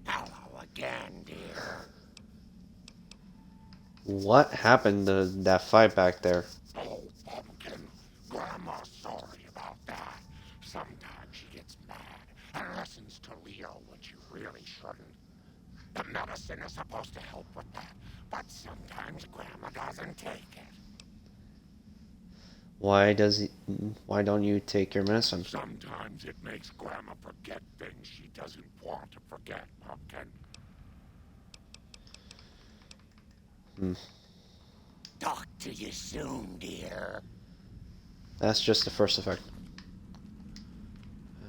Hello again, dear. What happened to that fight back there? Oh, Pumpkin. Grandma's sorry about that. Sometimes she gets mad and listens to Leo when she really shouldn't. The medicine is supposed to help with that, but sometimes Grandma doesn't take it. Why don't you take your medicine? Sometimes it makes Grandma forget things she doesn't want to forget, Pumpkin. Talk to you soon, dear. That's just the first effect.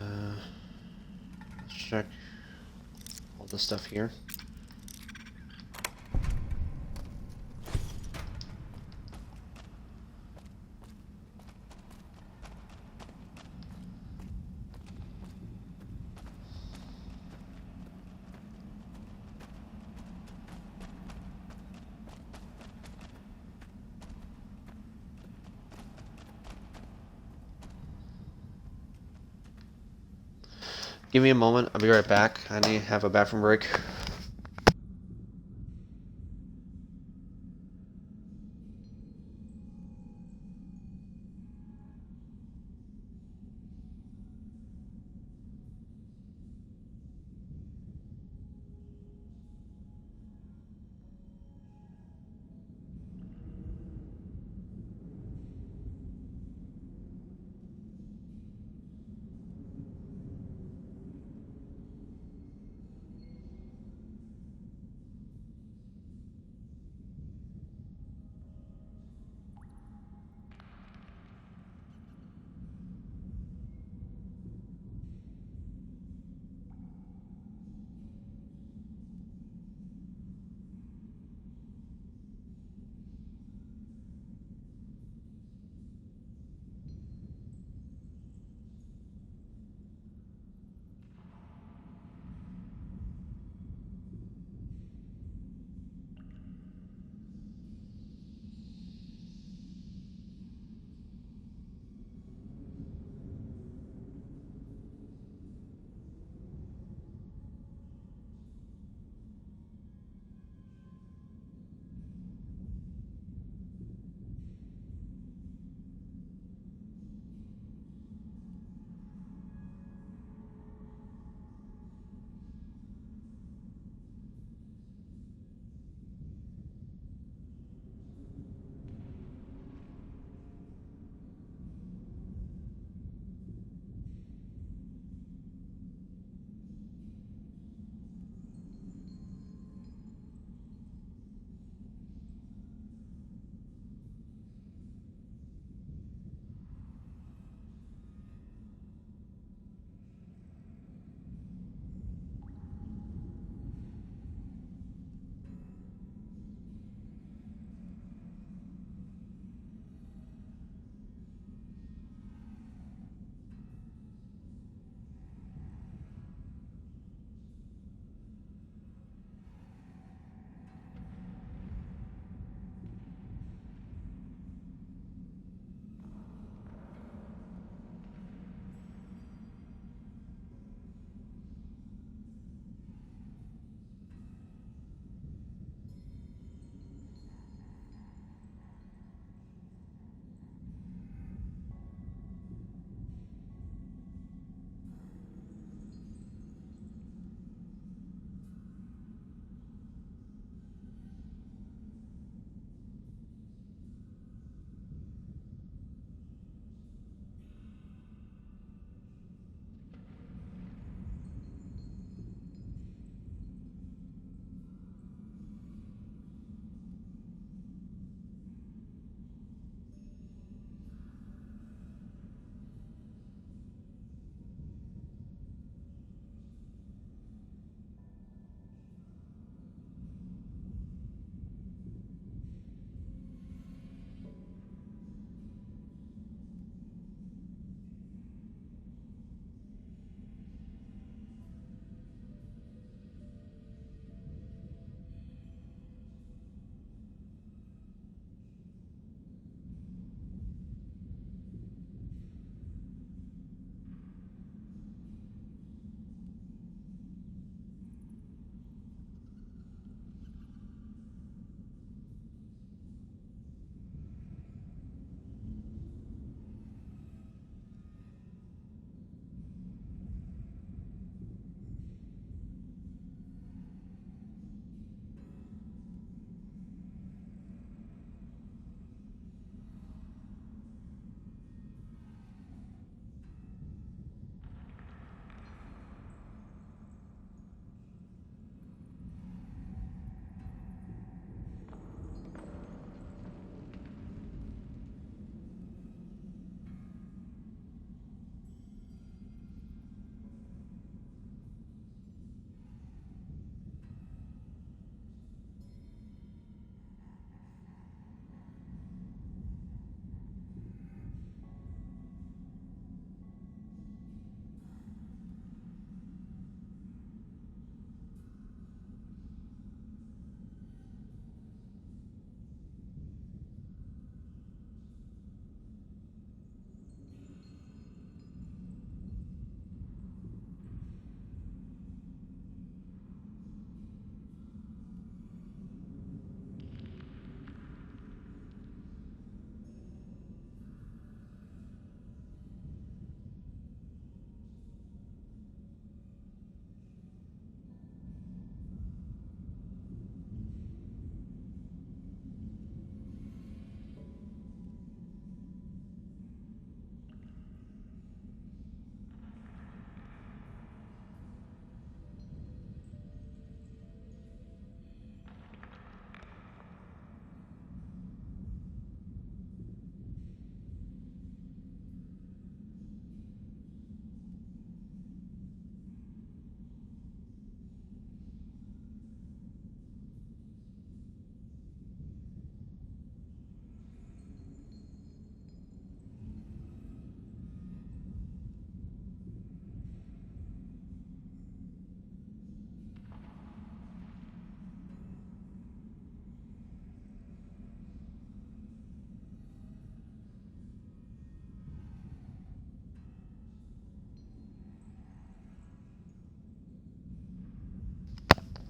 Let's check all the stuff here. Give me a moment, I'll be right back. I need to have a bathroom break.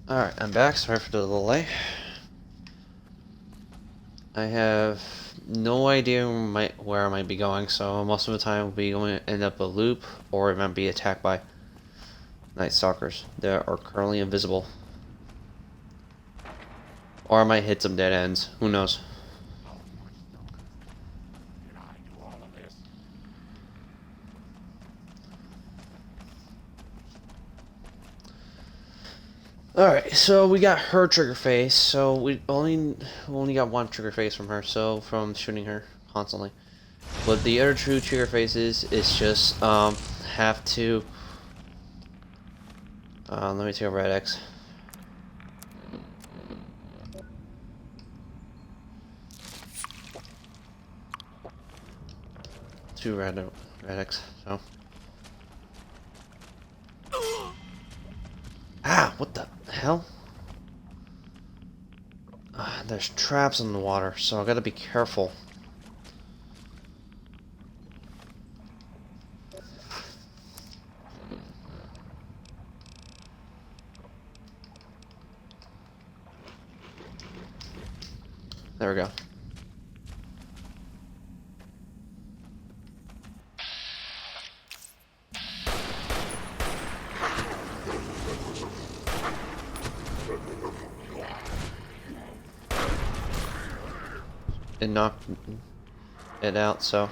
Alright, I'm back. Sorry for the delay. I have no idea where I might be going, so most of the time I'll be going to end up a loop, or I might be attacked by Night Stalkers that are currently invisible. Or I might hit some dead ends. Who knows? Alright, so we got her trigger face, so we only got one trigger face from her, so from shooting her constantly. But the other two trigger faces is just have to let me take a Red X. Two Red X, so. Ah, what the hell? There's traps in the water, so I gotta be careful. There we go. It knocked it out, so.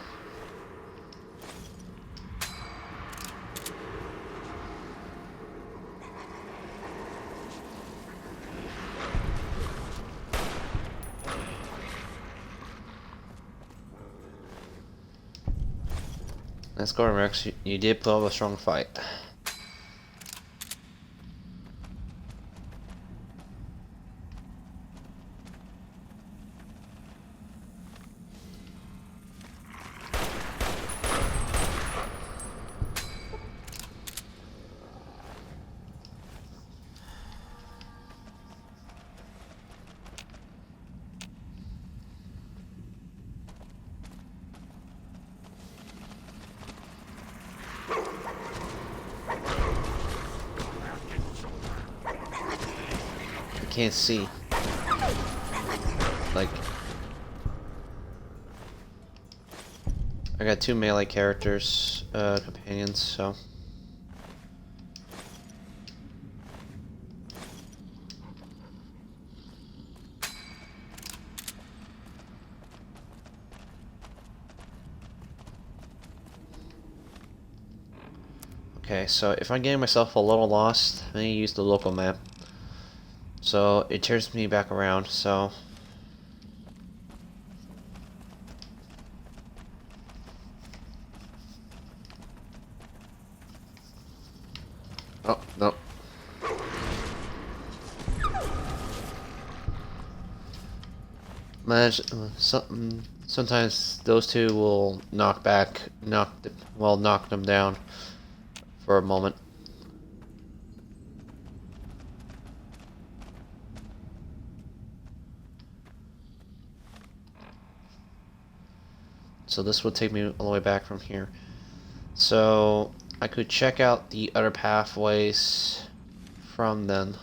Let's go, Rex. You did put up a strong fight. Can't see. Like, I got two melee characters, companions, so. Okay, so if I'm getting myself a little lost, I need to use the local map. So it turns me back around, so. Oh, no. Sometimes those two will knock them down for a moment. So this would take me all the way back from here. So I could check out the other pathways from then.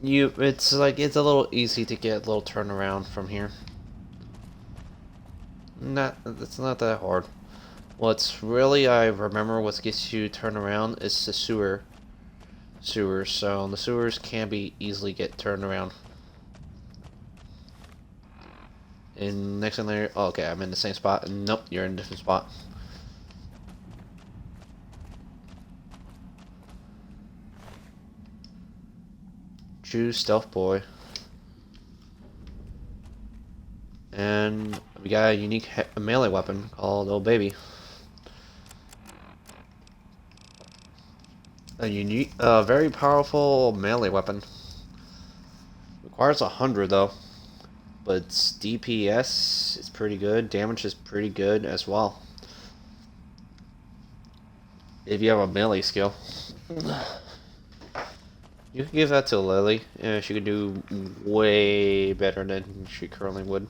It's a little easy to get a little turnaround from here. It's not that hard. What's really, I remember what gets you turned around is the sewers, so the sewers can be easily get turned around. And next thing there, oh, okay, I'm in the same spot. Nope, you're in a different spot. Choose Stealth Boy. And we got a unique melee weapon called Old Baby. A unique, very powerful melee weapon. Requires 100 though, but its DPS is pretty good. Damage is pretty good as well. If you have a melee skill, you can give that to Lily. Yeah, she could do way better than she currently would.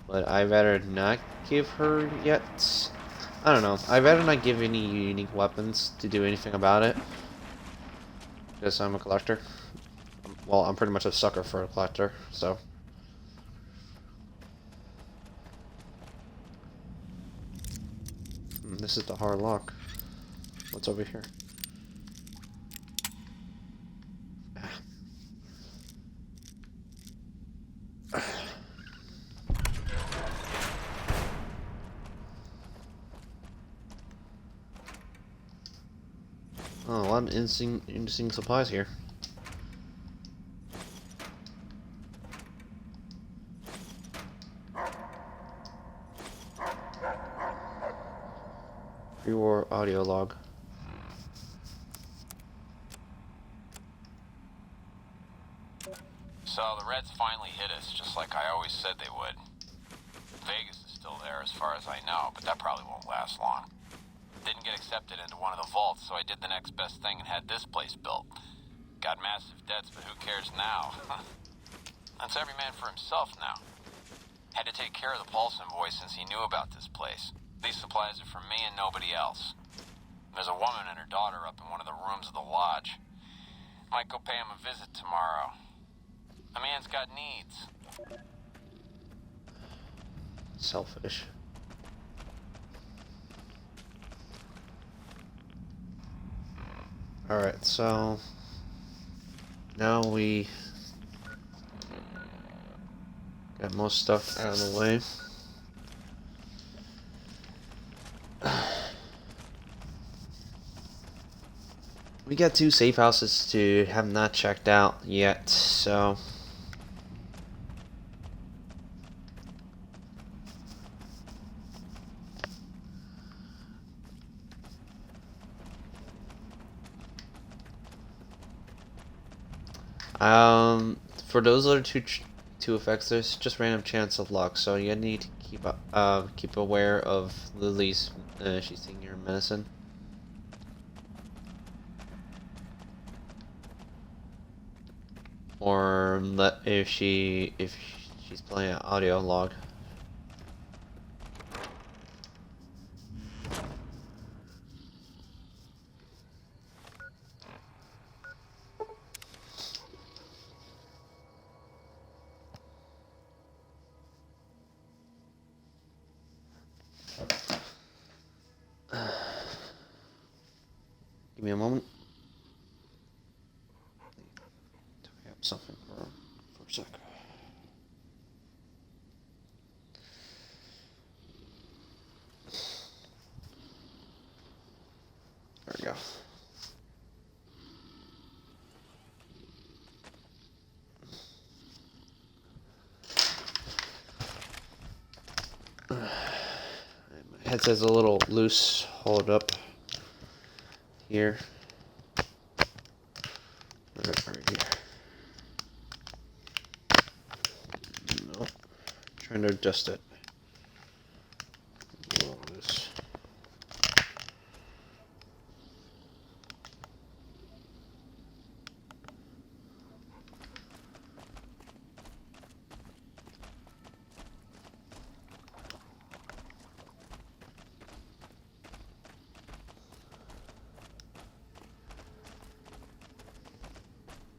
but I'd rather not give her yet. I don't know. I'd rather not give any unique weapons to do anything about it. Because I'm a collector. Well, I'm pretty much a sucker for a collector, so. This is the hard lock. What's over here? Oh, a lot of interesting supplies here. Pre-war audio log. So the Reds finally hit us, just like I always said they would. Vegas is still there as far as I know, but that probably won't last long. Didn't get accepted into one of the vaults, so I did the next best thing and had this place built. Got massive debts, but who cares now? That's every man for himself now. Had to take care of the Paulson boy since he knew about this place. These supplies are for me and nobody else. There's a woman and her daughter up in one of the rooms of the lodge. Might go pay him a visit tomorrow. A man's got needs. Selfish. Alright, so now we got most stuff out of the way. We got 2 safe houses to have not checked out yet, so for those other two effects, there's just random chance of luck, so you need to keep aware of Lily's. She's taking her medicine. Or if she's playing an audio log. Give me a moment. I have something for a sec. There we go. My headset's a little loose. Hold up. Here. Right here. No. Trying to adjust it. This.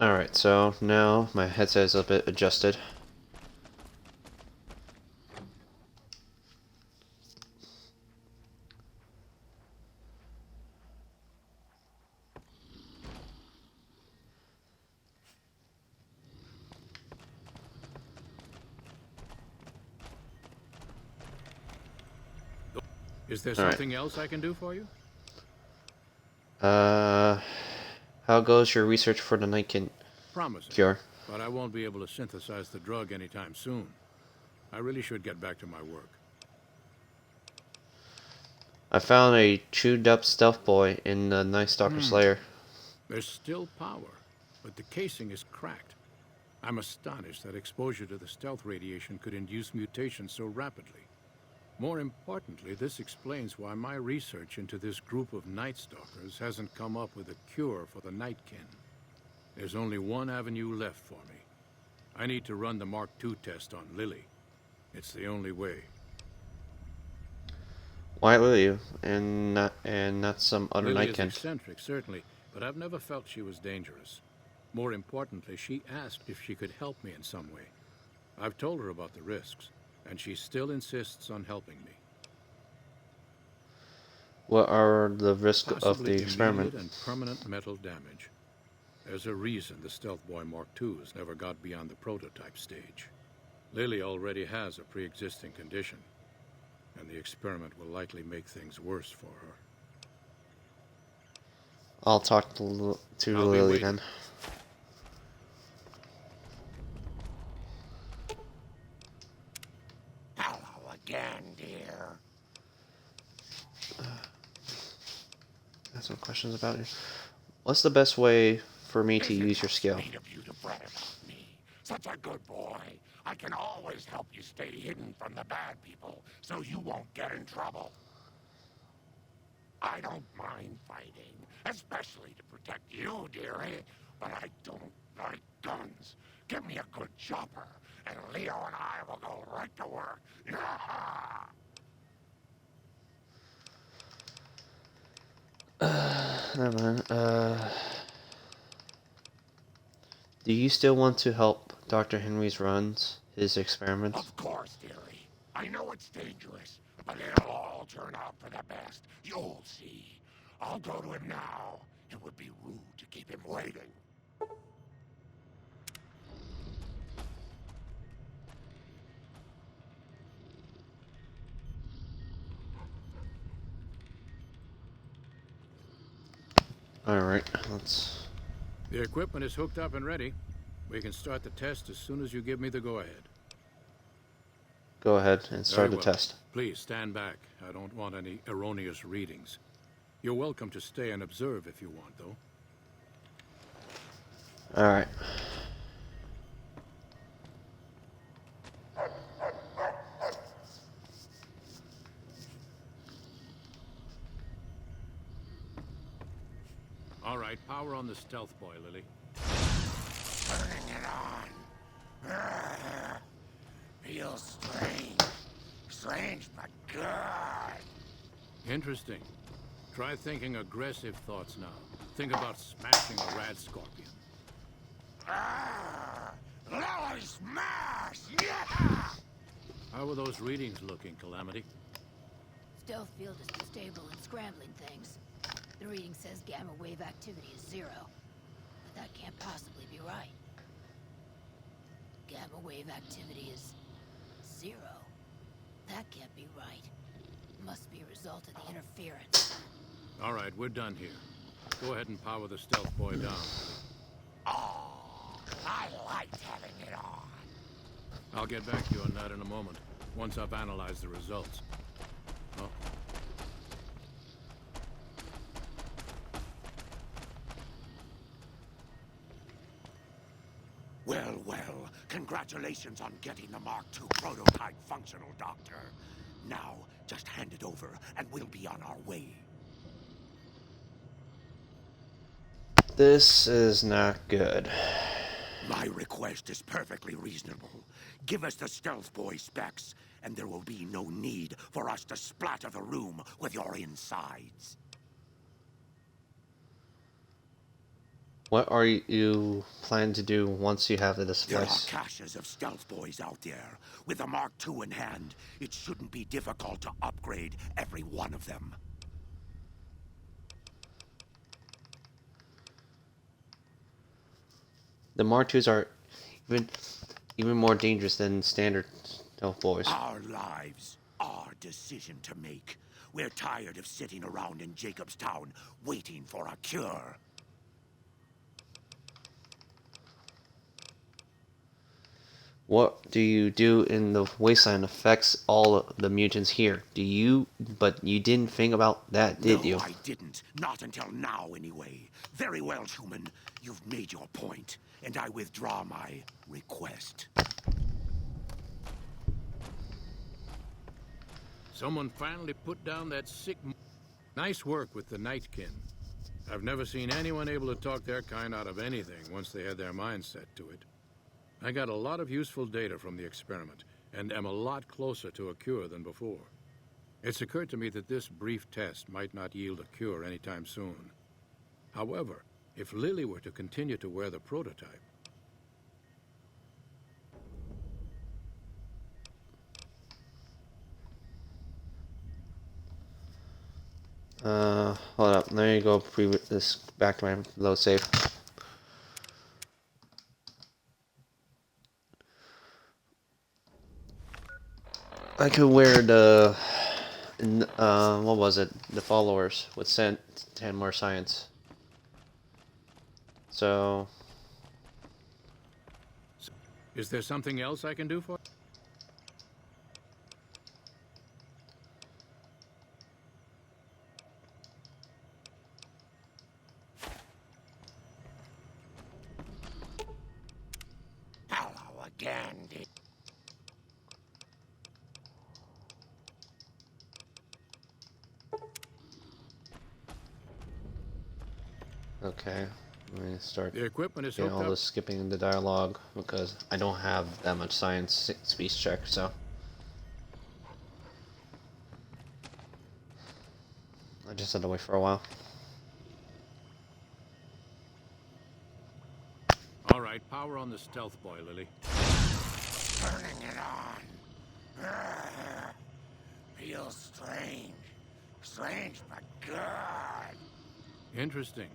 Alright, so now my headset is a bit adjusted. Is there All right. something else I can do for you? How goes your research for the Nightkin Promising. cure? But I won't be able to synthesize the drug anytime soon. I really should get back to my work. I found a chewed up stealth boy in the Night Stalker's lair. There's still power, but the casing is cracked. I'm astonished that exposure to the stealth radiation could induce mutations so rapidly. More importantly, this explains why my research into this group of Night Stalkers hasn't come up with a cure for the Nightkin. There's only one avenue left for me. I need to run the Mark II test on Lily. It's the only way. Why Lily and not some other Lily is Nightkin? eccentric, certainly, but I've never felt she was dangerous. More importantly, she asked if she could help me in some way. I've told her about the risks, and she still insists on helping me. What are the risks of Possibly the experiment? immediate and permanent metal damage. There's a reason the Stealth Boy Mark IIs never got beyond the prototype stage. Lily already has a pre-existing condition, and the experiment will likely make things worse for her. I'll talk to I'll be Lily waiting. then. Hello again, dear. Got some questions about it. What's the best way for me to use your skill? Sweet of you to fret about me. Such a good boy. I can always help you stay hidden from the bad people, so you won't get in trouble. I don't mind fighting, especially to protect you, dearie, but I don't like guns. Give me a good chopper, and Leo and I will go right to work. Never mind. Do you still want to help Dr. Henry's runs, his experiments? Of course, dearie. I know it's dangerous, but it'll all turn out for the best. You'll see. I'll go to him now. It would be rude to keep him waiting. Alright, let's... The equipment is hooked up and ready. We can start the test as soon as you give me the go-ahead. go ahead and start Very the well. test. Please stand back. I don't want any erroneous readings. You're welcome to stay and observe if you want, though. Alright. All right, power on the Stealth Boy, Lily. Turning it on. Feels strange. Strange, but good. Interesting. Try thinking aggressive thoughts now. Think about smashing a rad scorpion. Lily smash! Yeah! How are those readings looking, Calamity? Stealth field is unstable and scrambling things. The reading says gamma wave activity is 0. But that can't possibly be right. Gamma wave activity is 0. That can't be right. Must be a result of the interference. All right, we're done here. Go ahead and power the Stealth Boy down. Oh, I liked having it on. I'll get back to you on that in a moment, once I've analyzed the results. Oh. Well, well, congratulations on getting the Mark II prototype functional, Doctor. Now, just hand it over, and we'll be on our way. This is not good. My request is perfectly reasonable. Give us the Stealth Boy specs, and there will be no need for us to splatter the room with your insides. What are you planning to do once you have this There are place? caches of Stealth Boys out there. With the Mark II in hand, it shouldn't be difficult to upgrade every one of them. The Mark IIs are even more dangerous than standard Stealth Boys. Our lives, our decision to make. We're tired of sitting around in Jacobstown waiting for a cure. What do you do in the wasteland affects all of the mutants here? But you didn't think about that, did you? No, I didn't. Not until now, anyway. Very well, human. You've made your point, and I withdraw my request. Someone finally put down that sick... Nice work with the Nightkin. I've never seen anyone able to talk their kind out of anything once they had their mind set to it. I got a lot of useful data from the experiment, and am a lot closer to a cure than before. It's occurred to me that this brief test might not yield a cure anytime soon. However, if Lily were to continue to wear the prototype... Hold up. There you go. This back to my load save. I could wear the what was it? The followers with 10 more science. So Is there something else I can do for... Hello again, okay, let me start The equipment is doing hooked all up. this skipping the dialogue because I don't have that much science speech check, so I just had to wait for a while. All right, power on the stealth boy, Lily. Turning it on. Feels strange. Strange but good. Interesting.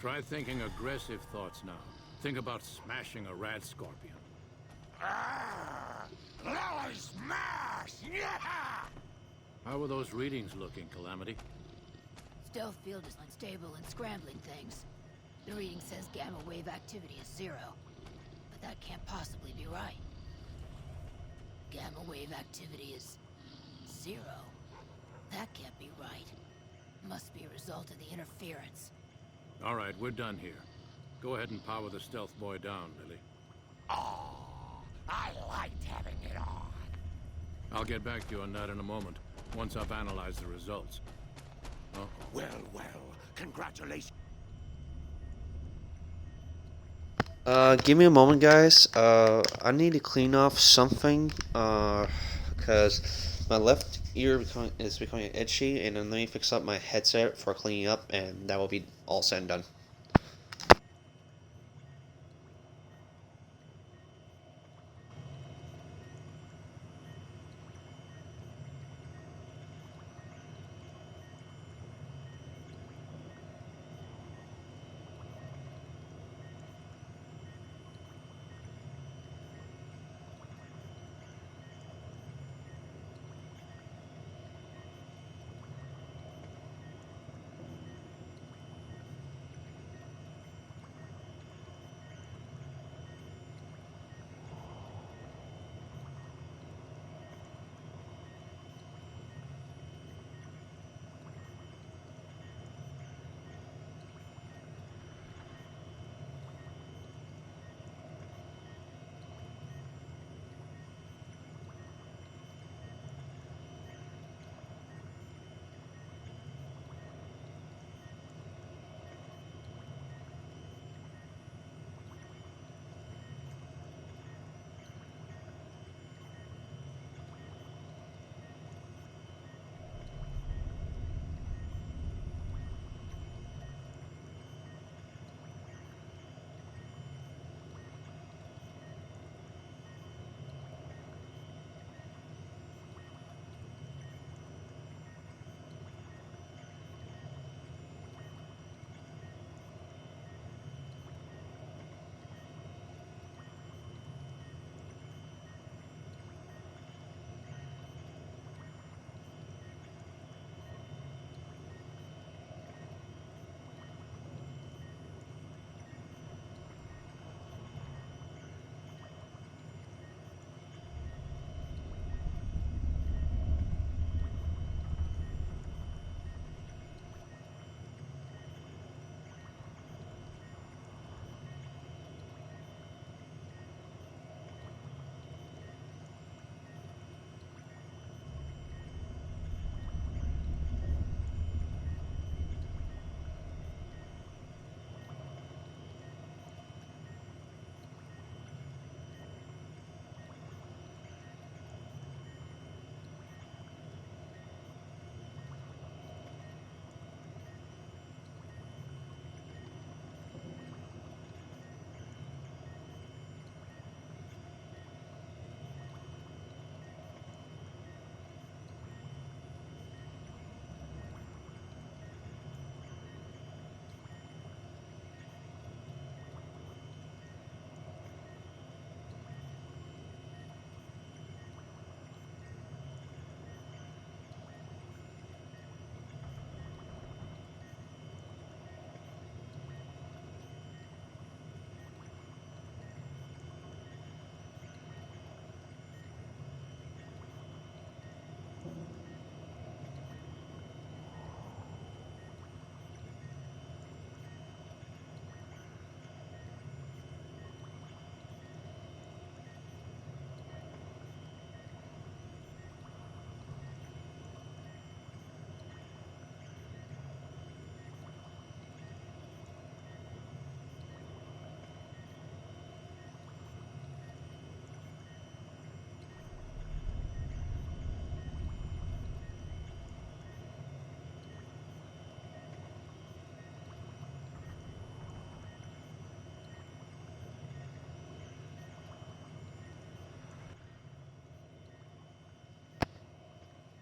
Try thinking aggressive thoughts now. Think about smashing a rad scorpion. Lily smash! Yeah! How are those readings looking, Calamity? Stealth field is unstable and scrambling things. The reading says gamma wave activity is 0. But that can't possibly be right. Gamma wave activity is 0. That can't be right. Must be a result of the interference. All right, we're done here. Go ahead and power the stealth boy down, Lily. Oh, I liked having it on. I'll get back to you on that in a moment, once I've analyzed the results. Oh. Well, congratulations. Give me a moment, guys. I need to clean off something, because my left ear is becoming itchy, and then let me fix up my headset for cleaning up, and that will be all said and done.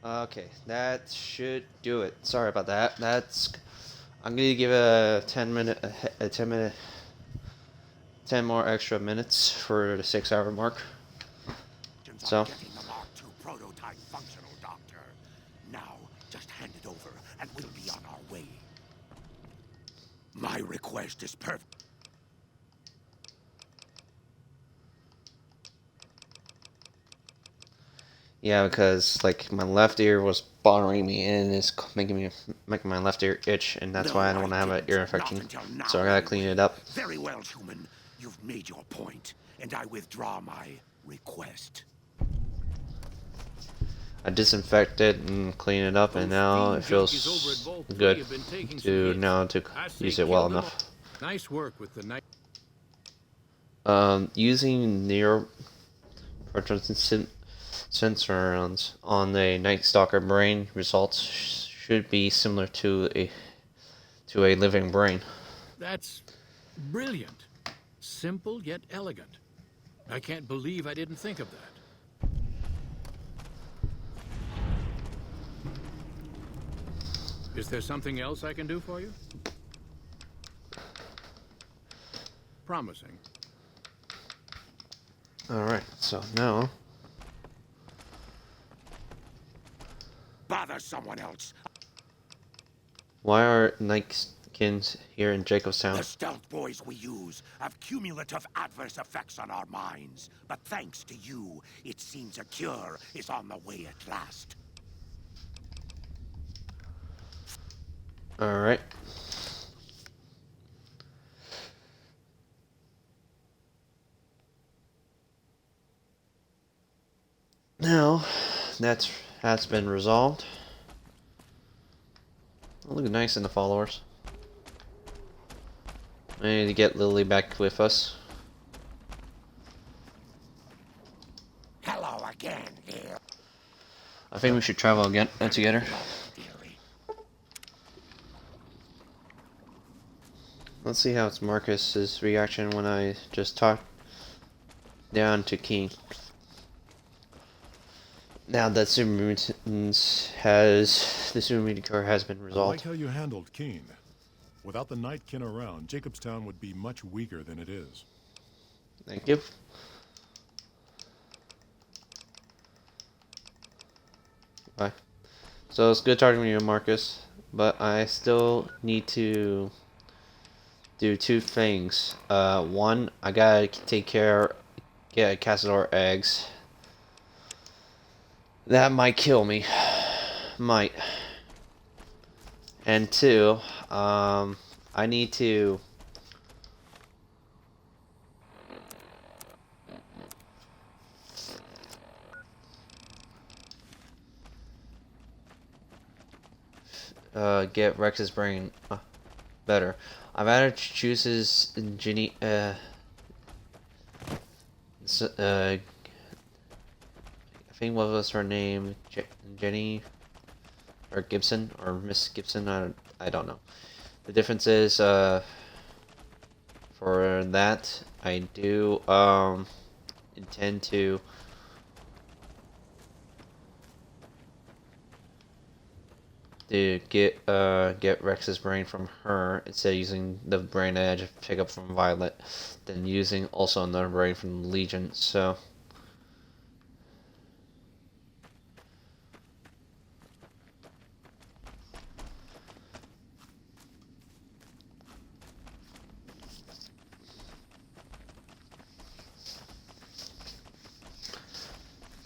Okay, that should do it. Sorry about that. I'm gonna give a 10 more extra minutes for the 6-hour mark. So. Getting the Mark II prototype functional, Doctor. Now, just hand it over, and we'll be on our way. My request is perfect. Yeah, because like my left ear was bothering me and it's making my left ear itch, and that's why I don't want to have an ear infection. So I gotta clean it up. Very well, human. You've made your point, and I withdraw my request. I disinfected and cleaned it up, and now it feels good to use it well enough. Nice work with the night. Using near sensors on the Night Stalker brain results should be similar to a living brain. That's brilliant. Simple yet elegant. I can't believe I didn't think of that. Is there something else I can do for you? Promising. Alright, so now... Bother someone else. Why are Nightskins here in Jacobstown? The stealth boys we use have cumulative adverse effects on our minds. But thanks to you, it seems a cure is on the way at last. Alright. Now, that's been resolved. Look nice in the followers. I need to get Lily back with us. Hello again, dear. I think we should travel again together. Let's see how it's Marcus's reaction when I just talk down to King. Now that the super mutant core has been I resolved. like how you handled Keen. Without the Nightkin around, Jacobstown would be much weaker than it is. Thank you. Bye. So it's good talking to you, Marcus, but I still need to do 2 things. One, I gotta get Cazador eggs. That might kill me. Might. And 2, I need to... get Rex's brain better. I've added chooses Jenny, I think what was her name, Jenny, or Gibson, or Miss Gibson, I don't know. The difference is, for that, I do, intend to get Rex's brain from her instead of using the brain that I just pick up from Violet, then using also another brain from Legion. So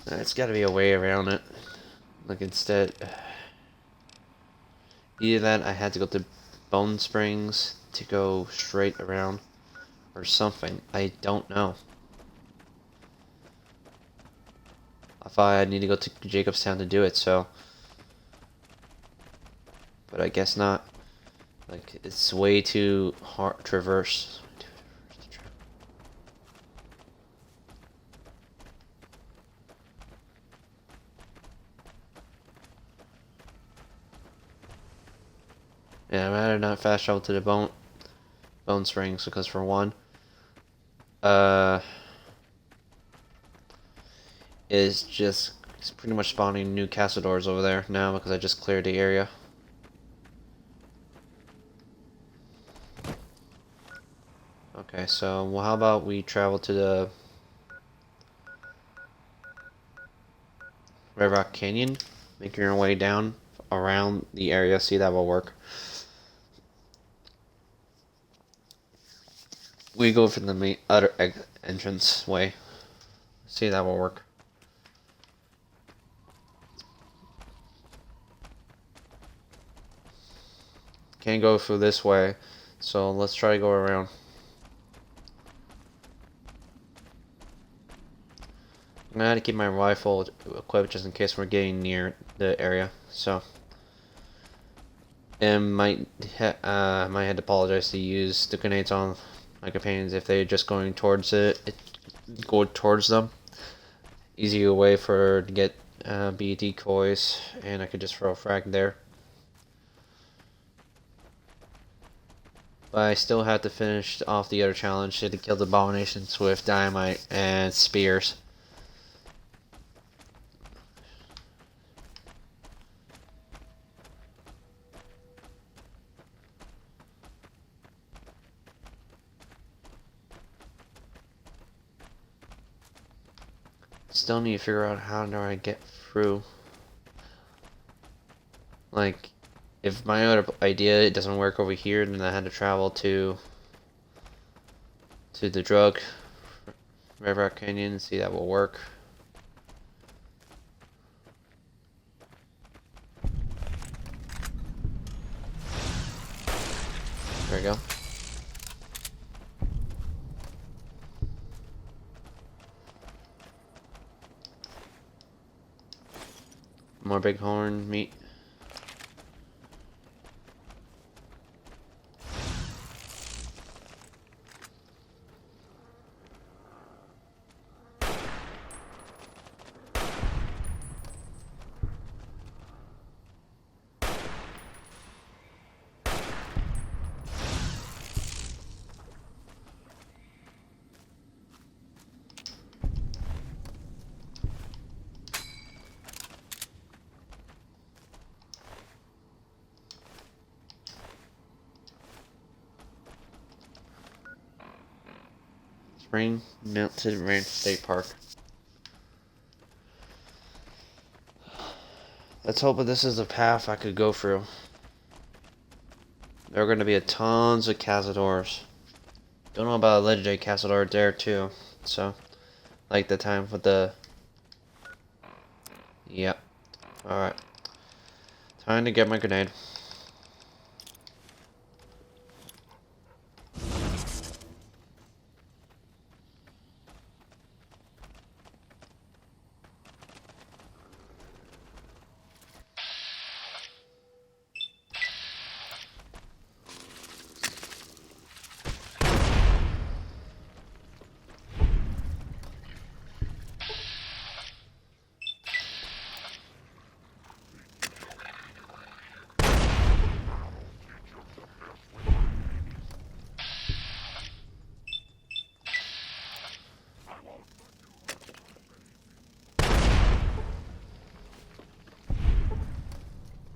it's got to be a way around it. Like instead. Either that, I had to go to Bone Springs to go straight around, or something. I don't know. I thought I'd need to go to Jacobstown to do it, so... But I guess not. Like, it's way too hard to traverse. Yeah, I'd rather not fast travel to the Bone Springs, because for one, is just He's pretty much spawning new Cazadors over there now because I just cleared the area. Okay, so well, how about we travel to the Red Rock Canyon, making our way down around the area. See, that will work. We go for the main other entrance way. See, that will work. Can't go through this way, so let's try to go around. I'm gonna have to keep my rifle equipped just in case we're getting near the area. So, and might have to apologize to use the grenades on my companions if they're just going towards go towards them. Easier way for to get be decoys, and I could just throw a frag there. But I still have to finish off the other challenge to kill the abominations with dynamite and spears. Still need to figure out how do I get through. Like, if my other idea it doesn't work over here, then I had to travel to the drug Red Rock Canyon and see that will work. There we go. More bighorn meat. Spring Mountain Ranch State Park. Let's hope that this is the path I could go through. There are going to be tons of Cazadors. Don't know about a legendary Cazador there too. So, like the time with the... Yep. Alright. Time to get my grenade.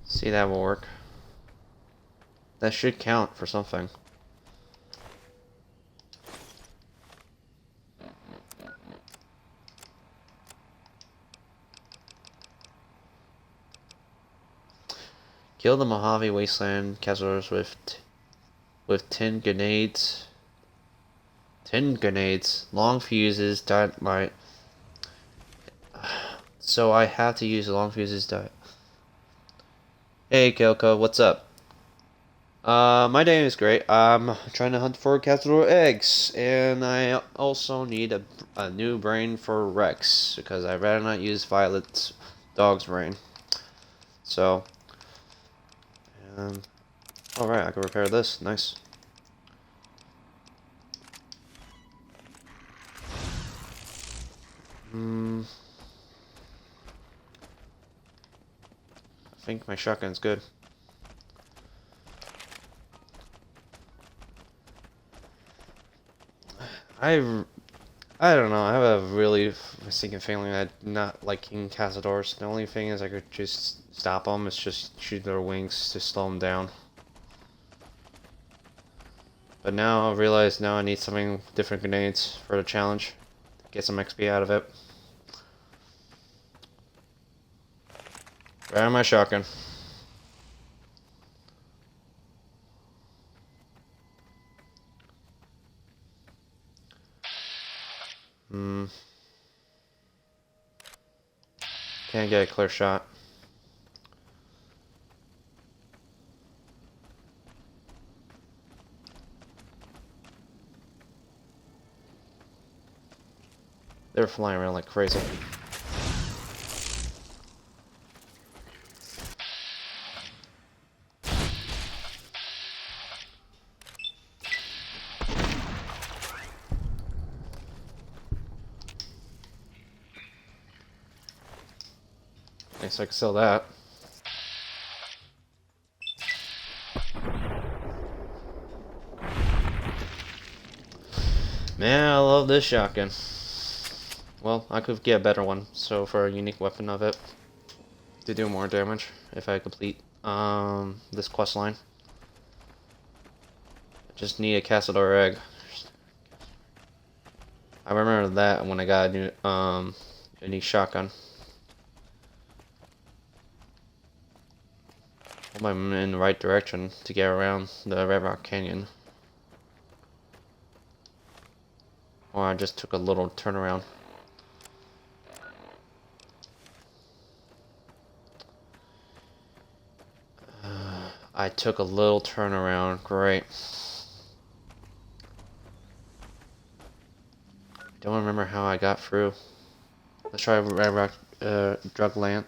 See, that will work. That should count for something. Kill the Mojave Wasteland Cazadors with 10 grenades. 10 grenades, long fuses, dynamite. So I have to use long fuses. Hey Kelko, what's up? My day is great. I'm trying to hunt for Cazador eggs, and I also need a new brain for Rex because I'd rather not use Violet's dog's brain. So, all right, I can repair this. Nice. I think my shotgun's good. I I don't know. I have a really sinking feeling that not liking Cazadors. The only thing is I could just stop them. It's just shoot their wings to slow them down. But now I realize now I need something different grenades for the challenge. Get some XP out of it. Grab my shotgun. Can't get a clear shot. They're flying around like crazy. Thanks, I can sell that. Man, I love this shotgun. Well, I could get a better one, so for a unique weapon of it to do more damage if I complete this quest line. I just need a Cazador egg. I remember that when I got a new unique shotgun. Hope I'm in the right direction to get around the Red Rock Canyon. Or I just took a little turnaround. I took a little turnaround. Great. Don't remember how I got through. Let's try Red Rock drug lab.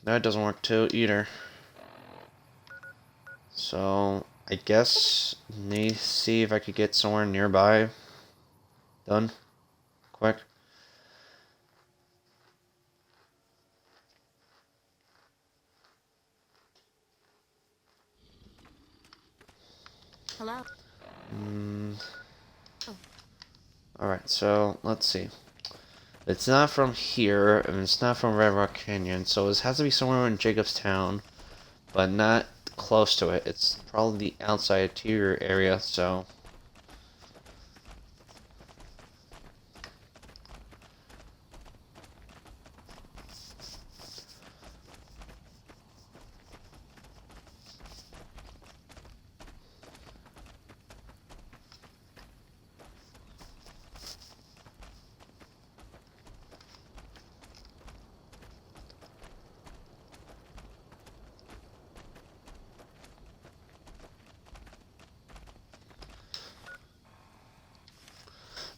That doesn't work too either. So I guess need to see if I could get somewhere nearby. Done. Quick. Hello. Alright, so let's see. It's not from here, and it's not from Red Rock Canyon, so it has to be somewhere in Jacobstown, but not close to it. It's probably the outside interior area, so...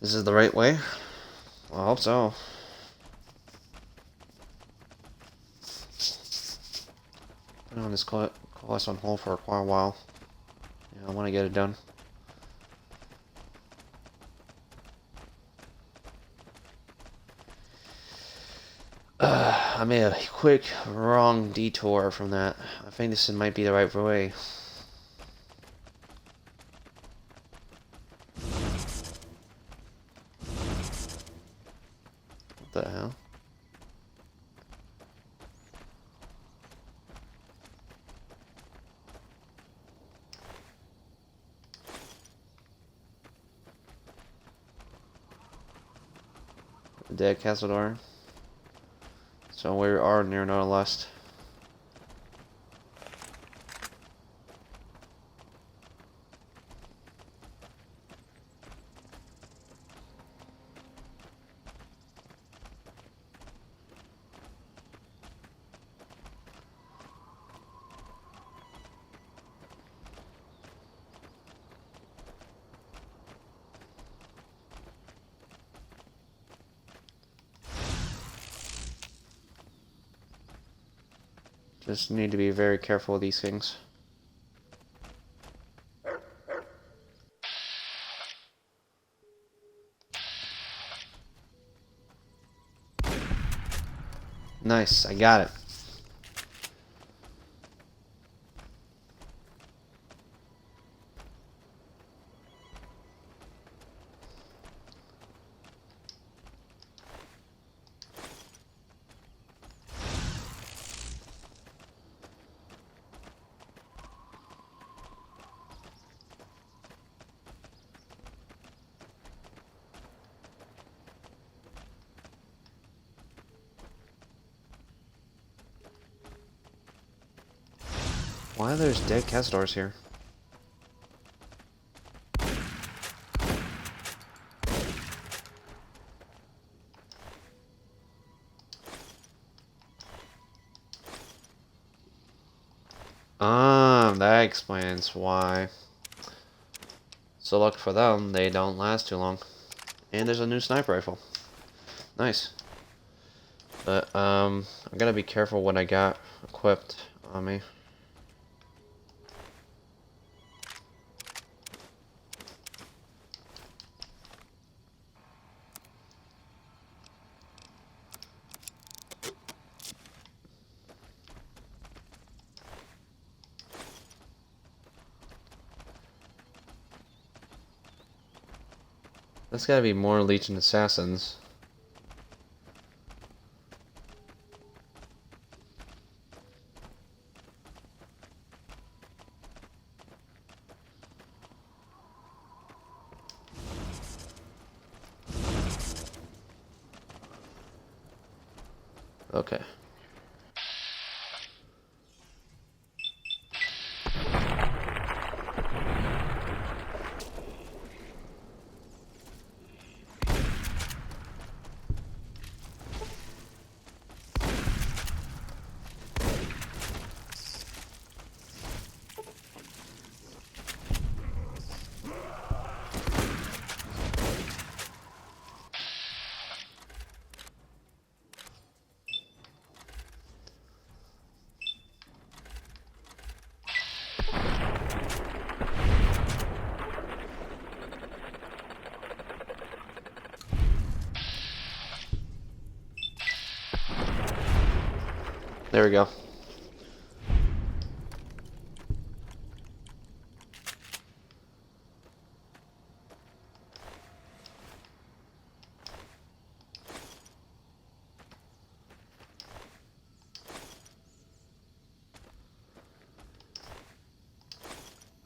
This is the right way? Well, I hope so. Been on this quest on hold for quite a while. Yeah, I want to get it done. I made a quick wrong detour from that. I think this might be the right way. What the hell? Dead Cazador. So we are near Nautilus. Just need to be very careful with these things. Nice, I got it. Why there's dead castors here? That explains why. So lucky for them, they don't last too long. And there's a new sniper rifle. Nice. But I gotta be careful what I got equipped on me. There's gotta be more Legion assassins. Okay. There we go.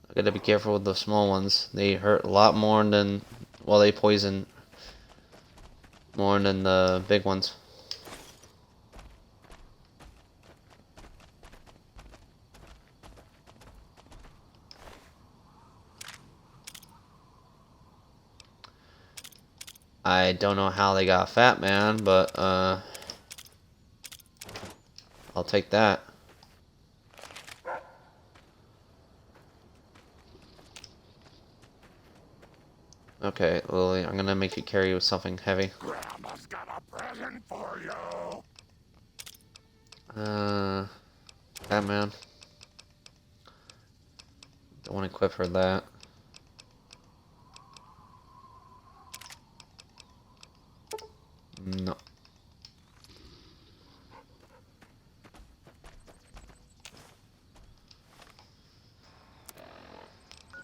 I gotta be careful with the small ones. They hurt a lot more than, well, they poison more than the big ones. I don't know how they got Fat Man, but I'll take that. Okay, Lily, I'm gonna make you carry with something heavy. Grandma's got a present for you. Fat Man. Don't want to equip her that. No.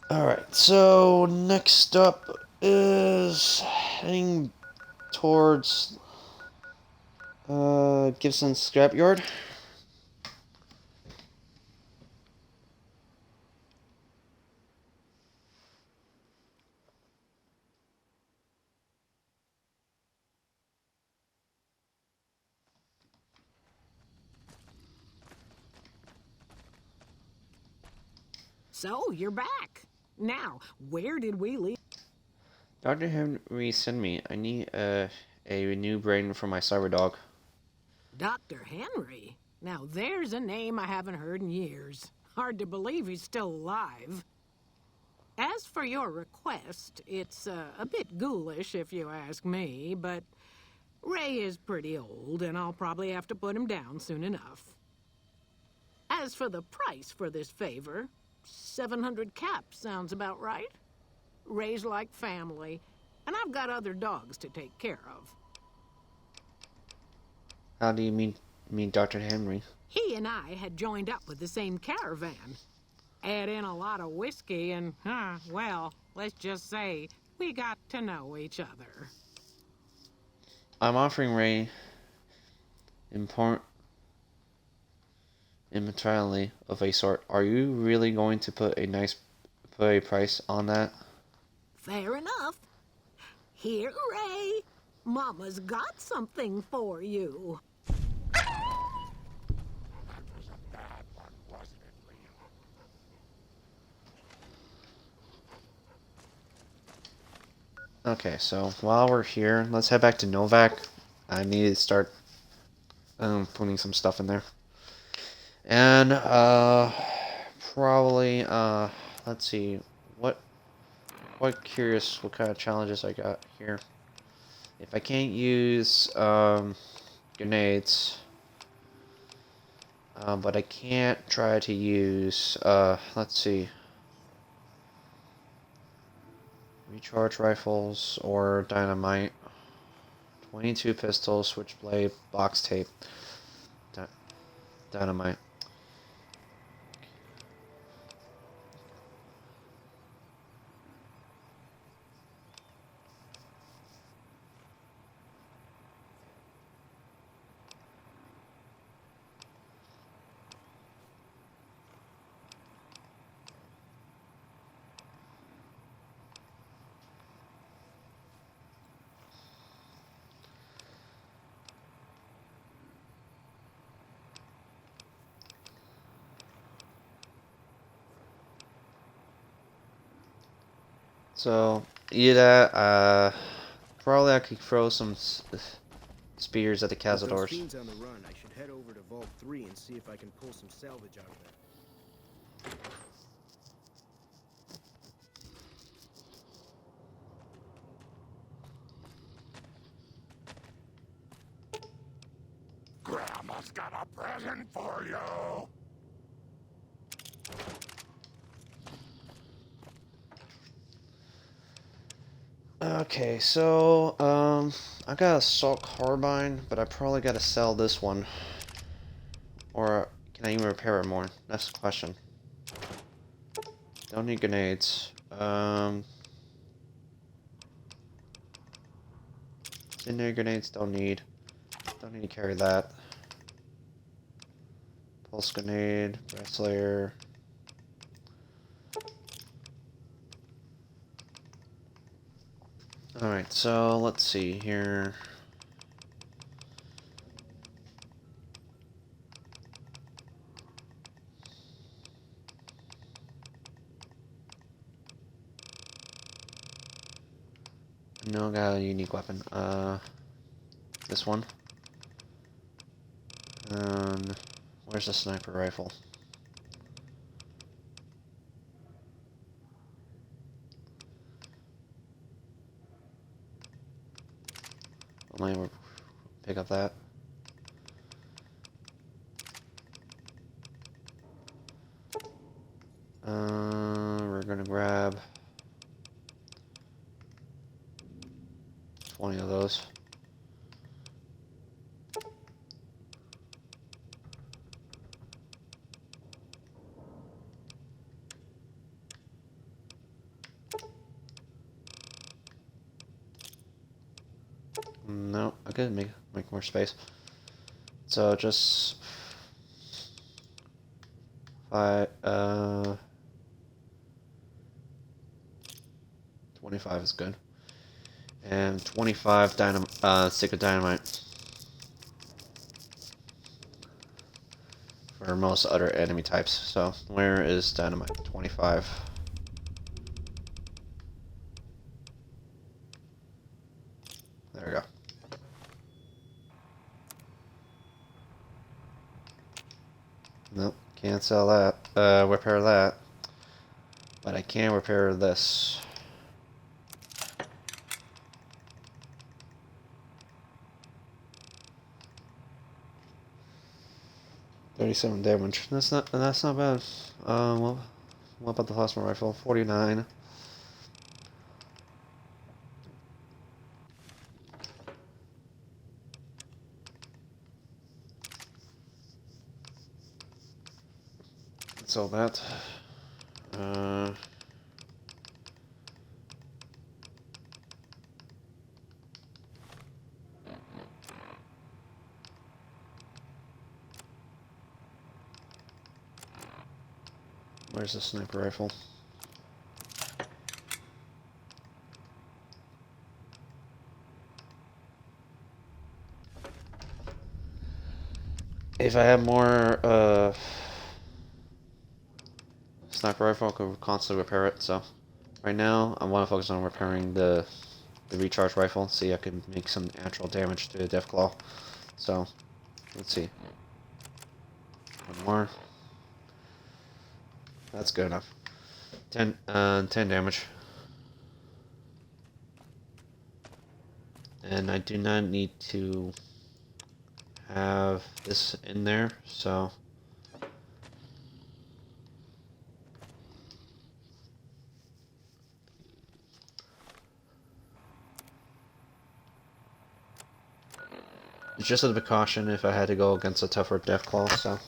Alright, so next up is heading towards Gibson's scrapyard. So, you're back. Now, where did we leave? Dr. Henry sent me. I need a new brain for my cyber dog. Dr. Henry? Now, there's a name I haven't heard in years. Hard to believe he's still alive. As for your request, it's a bit ghoulish if you ask me, but Ray is pretty old, and I'll probably have to put him down soon enough. As for the price for this favor, 700 caps sounds about right. Ray's like family, and I've got other dogs to take care of. How do you mean meet Dr. Henry. He and I had joined up with the same caravan. Add in a lot of whiskey and, well, let's just say we got to know each other. I'm offering Ray immortality of a sort. Are you really going to put a price on that? Fair enough. Here, Ray. Mama's got something for you. Okay, so while we're here, let's head back to Novak. I need to start putting some stuff in there. And probably let's see what kind of challenges I got here. If I can't use grenades, but I can't try to use let's see, recharge rifles or dynamite. 22 pistols, switchblade, box tape, dynamite. So, either probably I could throw some spears at the With those cazadors. fiends on the run, I should head over to Vault 3 and see if I can pull some salvage out of there. Grandma's got a present for you. Okay, so I got assault carbine, but I probably got to sell this one. Or can I even repair it more? That's the question. Don't need grenades. Incendiary grenades don't need. Don't need to carry that. Pulse grenade, breast layer. Alright, so let's see here. No, I got a unique weapon. This one. And where's the sniper rifle? I might pick up that. We're gonna grab 20 of those. No, I could make more space. So just 25 is good. And 25 stick of dynamite for most other enemy types. So where is dynamite? 25. There we go. Nope, can't sell that. Repair that. But I can repair this. $37 damage. That's not bad. What about the plasma rifle? 49. Sell that. Where's the sniper rifle? If I had more sniper rifle, I could constantly repair it. So right now I want to focus on repairing the recharge rifle. See, I can make some actual damage to the Deathclaw. So let's see. One more. That's good enough. 10 damage. And I do not need to have this in there, so it's just a precaution if I had to go against a tougher Deathclaw. So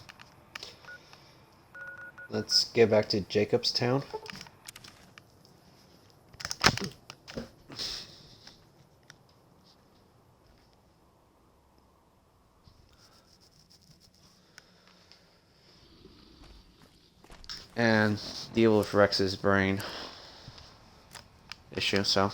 let's get back to Jacobstown. And deal with Rex's brain issue, so.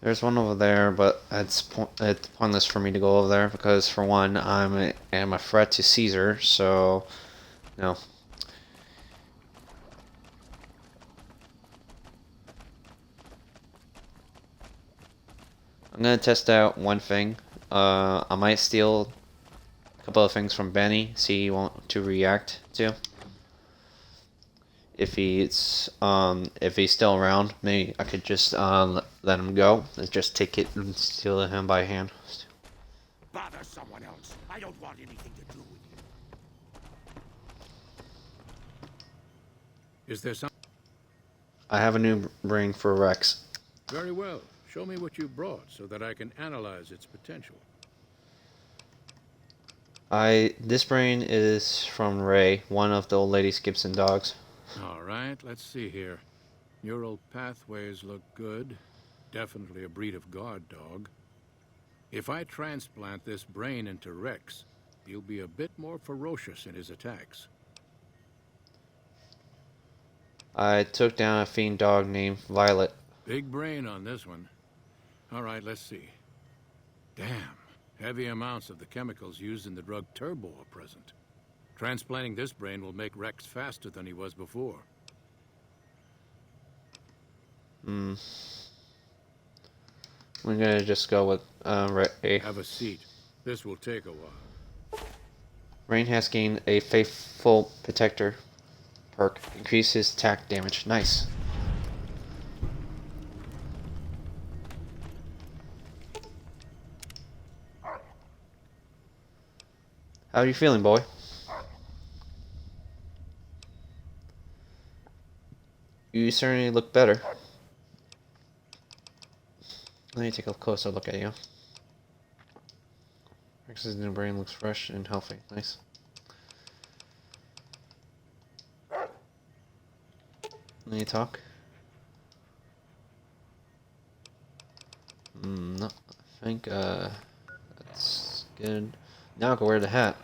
There's one over there, but it's pointless for me to go over there because, for one, I am a threat to Caesar, so no. I'm gonna test out one thing. I might steal a couple of things from Benny, see what to react to. If he's still around, maybe I could just let him go and just take it and steal him by hand. Bother someone else. I don't want anything to do with you. Is there some? I have a new brain for Rex. Very well. Show me what you brought so that I can analyze its potential. This brain is from Ray, one of the old lady's Gibson dogs. All right, let's see here. Neural pathways look good. Definitely a breed of guard dog. If I transplant this brain into Rex, he'll be a bit more ferocious in his attacks. I took down a fiend dog named Violet. Big brain on this one. All right, let's see. Damn. Heavy amounts of the chemicals used in the drug Turbo are present. Transplanting this brain will make Rex faster than he was before. I'm gonna just go with Ray. Have a seat. This will take a while. Rain has gained a Faithful Protector perk. Increases attack damage. Nice. How are you feeling, boy? You certainly look better. Let me take a closer look at you. Rex's new brain looks fresh and healthy. Nice. Let me talk. No, I think that's good. Now I can wear the hat.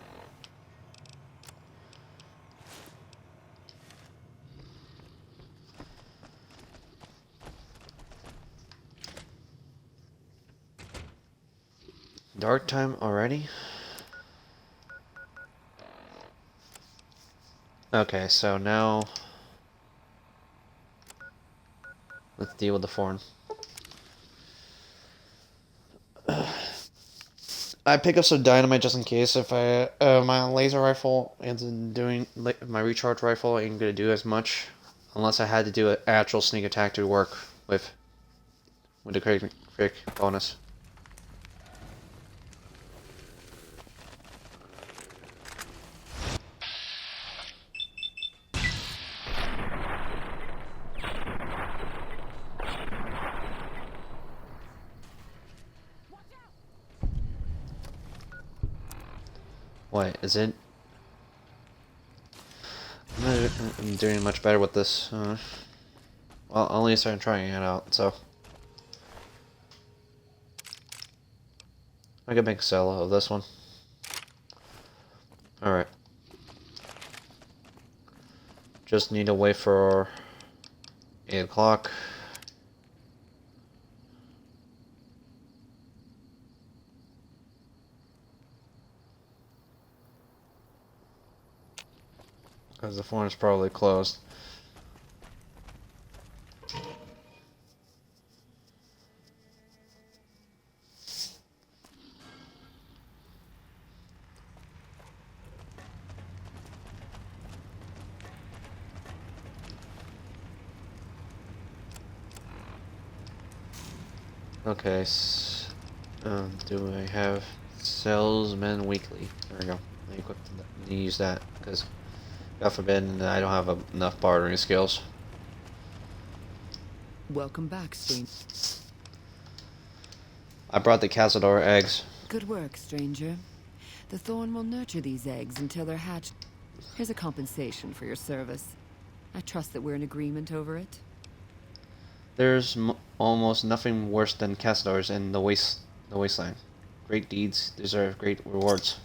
Dark time already? Okay, so now let's deal with the foreign. I pick up some dynamite just in case if my laser rifle and doing my recharge rifle ain't gonna do as much unless I had to do an actual sneak attack to work with the crit bonus. What is it? I'm doing much better with this. Well, I only started trying it out, so I could make a sell of this one. All right. Just need to wait for 8 o'clock. Because the phone is probably closed. Okay, do I have Salesman Weekly? There we go. Let me use that, because God forbid I don't have enough bartering skills. Welcome back, stranger. I brought the Cazador eggs. Good work, stranger. The Thorn will nurture these eggs until they're hatched. Here's a compensation for your service. I trust that we're in agreement over it. There's almost nothing worse than Cazadors in the wasteland. Great deeds deserve great rewards.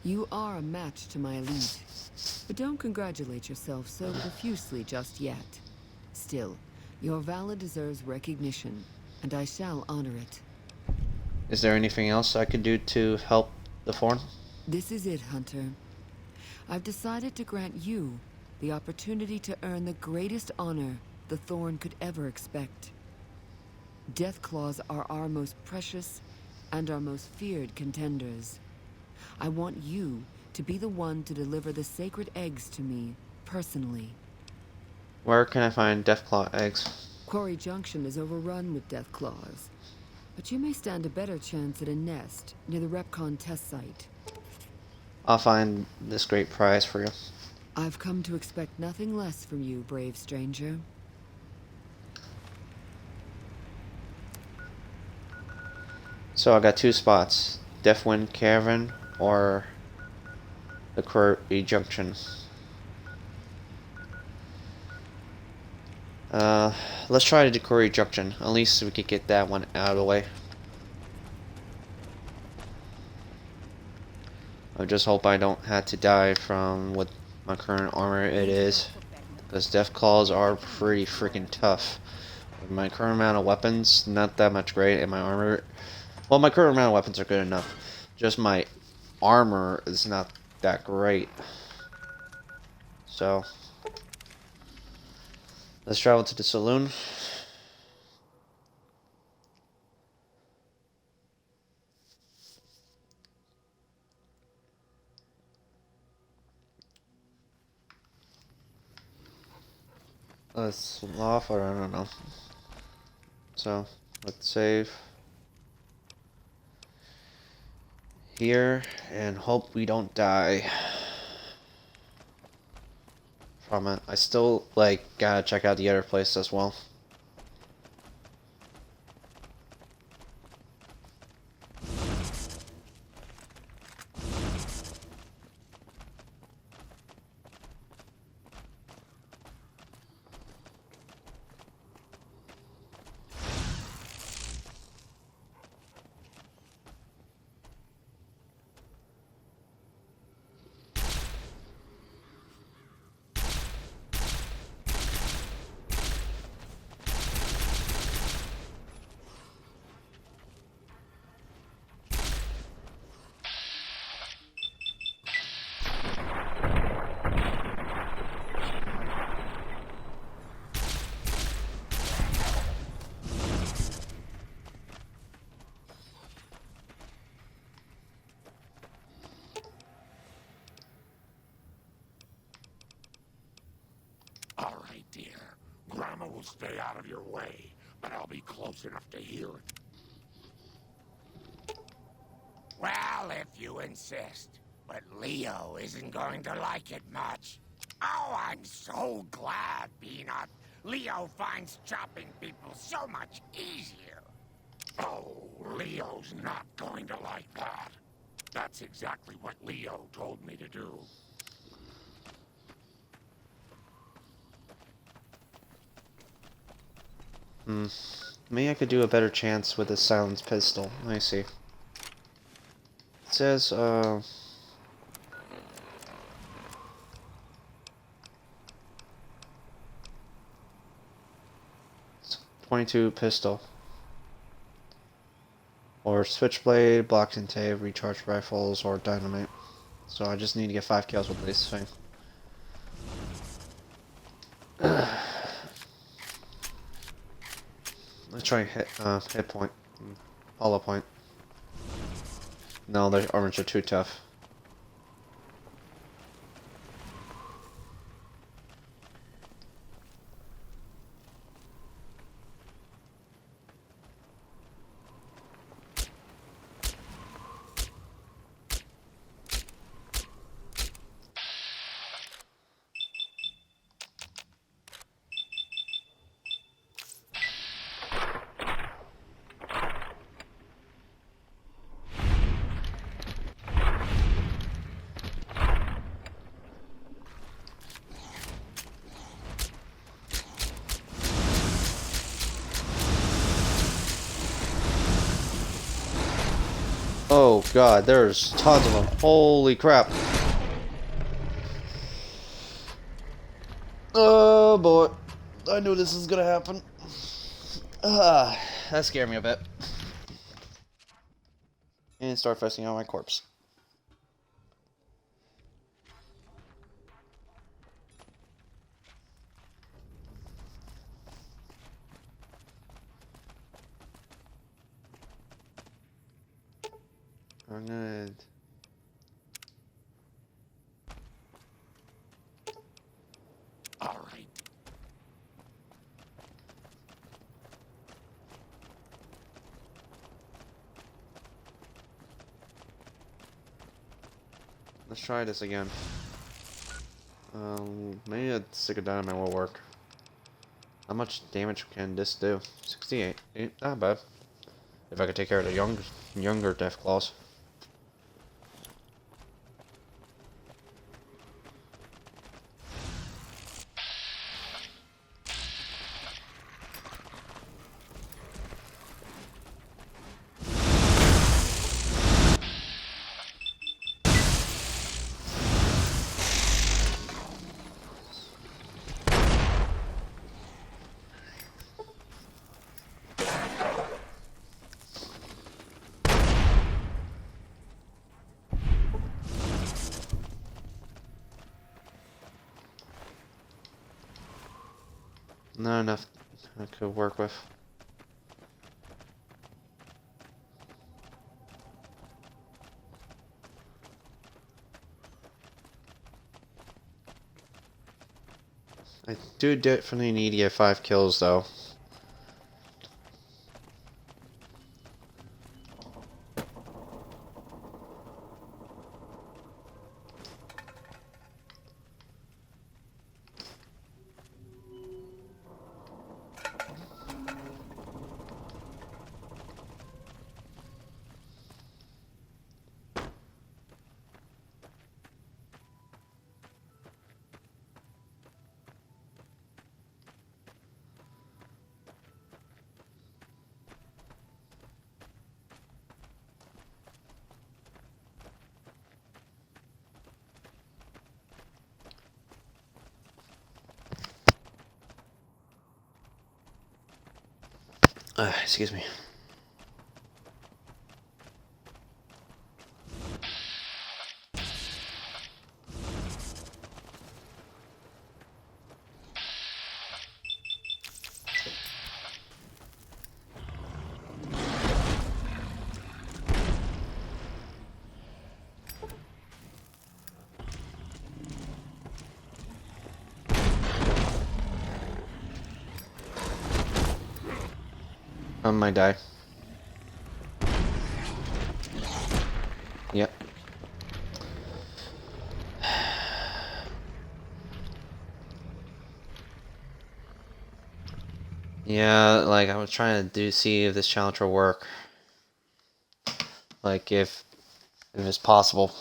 You are a match to my elite, but don't congratulate yourself so profusely just yet. Still, your valor deserves recognition, and I shall honor it. Is there anything else I could do to help the Thorn? This is it, Hunter. I've decided to grant you the opportunity to earn the greatest honor the Thorn could ever expect. Deathclaws are our most precious and our most feared contenders. I want you to be the one to deliver the sacred eggs to me, personally. Where can I find Deathclaw eggs? Quarry Junction is overrun with Deathclaws, but you may stand a better chance at a nest near the Repcon test site. I'll find this great prize for you. I've come to expect nothing less from you, brave stranger. So I got two spots, Deathwind Cavern or the Quarry Junction. Let's try the Quarry Junction. At least we could get that one out of the way. I just hope I don't have to die from what my current armor it is, because Deathclaws are pretty freaking tough. My current amount of weapons, not that much great, and my armor, well, my current amount of weapons are good enough. Just my armor is not that great. So let's travel to the saloon. Let's off, or I don't know. So let's save here and hope we don't die from it. I still gotta check out the other place as well. All right, dear. Grandma will stay out of your way, but I'll be close enough to hear it. Well, if you insist. But Leo isn't going to like it much. Oh, I'm so glad, Peanut. Leo finds chopping people so much easier. Oh, Leo's not going to like that. That's exactly what Leo told me to do. Maybe I could do a better chance with a silenced pistol. Let me see. It says, 22 pistol. Or switchblade, block and tape, recharge rifles, or dynamite. So I just need to get 5 kills with this thing. Let's try hit point. Hollow point. No, the orange are too tough. Oh god, there's tons of them. Holy crap. Oh boy. I knew this was gonna happen. That scared me a bit. And start fessing on my corpse. I'm gonna... All right. Let's try this again. Maybe a stick of dynamite will work. How much damage can this do? 68. Ain't not bad. If I could take care of the younger Deathclaws. Not enough I could work with. I do definitely need to get 5 kills though. Excuse me. I might die. Yep. Yeah, like I was trying to see if this challenge will work. Like if if it's possible.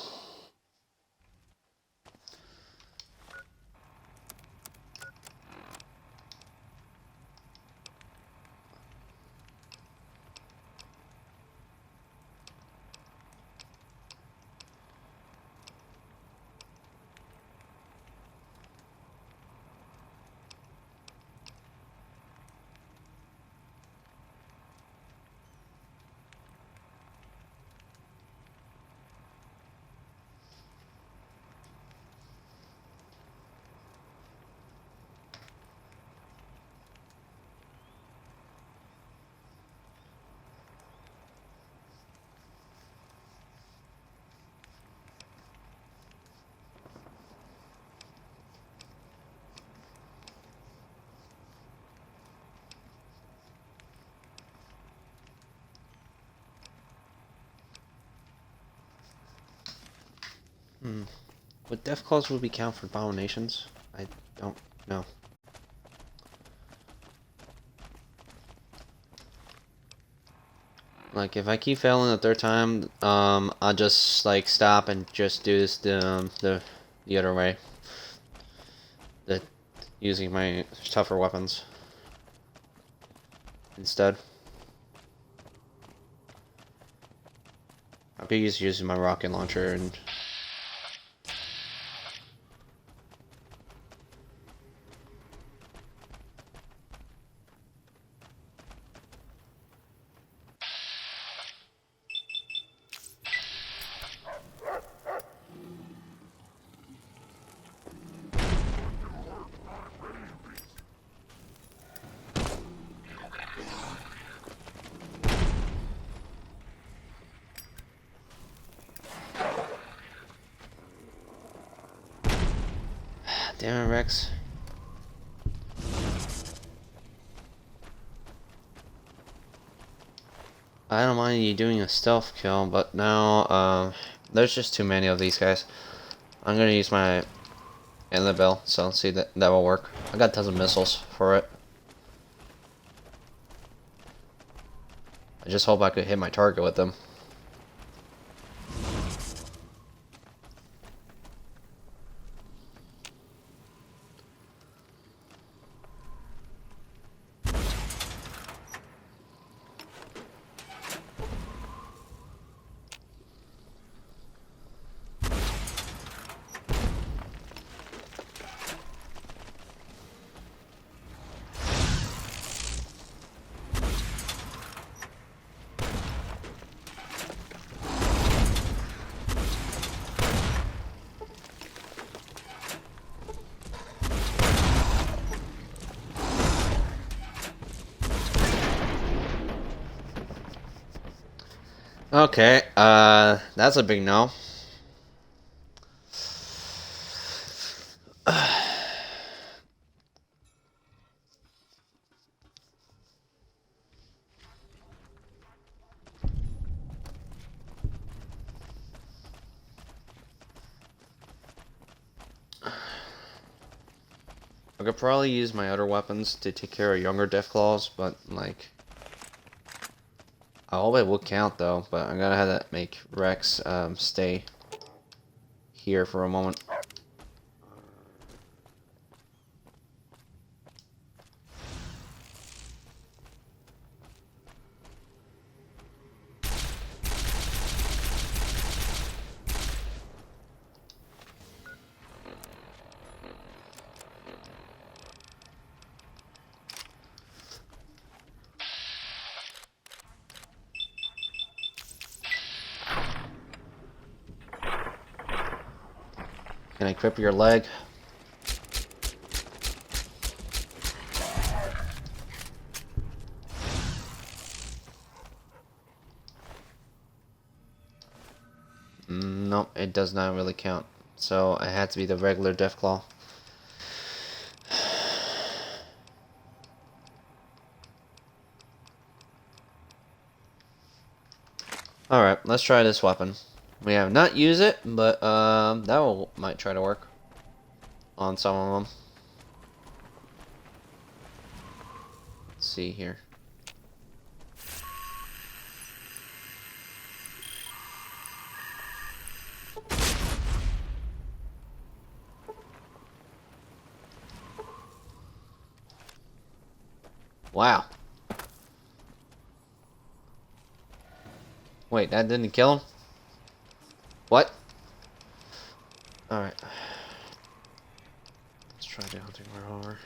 Would Death Claws would be count for abominations? I don't know. Like if I keep failing the third time, I'll just like stop and just do this the other way. The using my tougher weapons instead. I'll be using my rocket launcher and. Damn it, Rex. I don't mind you doing a stealth kill, but now, there's just too many of these guys. I'm gonna use my Antler Bell, so let's see that will work. I got tons of missiles for it. I just hope I could hit my target with them. Okay, that's a big no. I could probably use my other weapons to take care of younger Deathclaws, but like, I hope it will count though. But I'm gonna have to make Rex stay here for a moment. Can I cripple your leg? Nope, it does not really count. So it had to be the regular Deathclaw. Alright, let's try this weapon. We have not used it, but might try to work on some of them. Let's see here. Wow. Wait, that didn't kill him? What? Alright. Let's try the hunting revolver.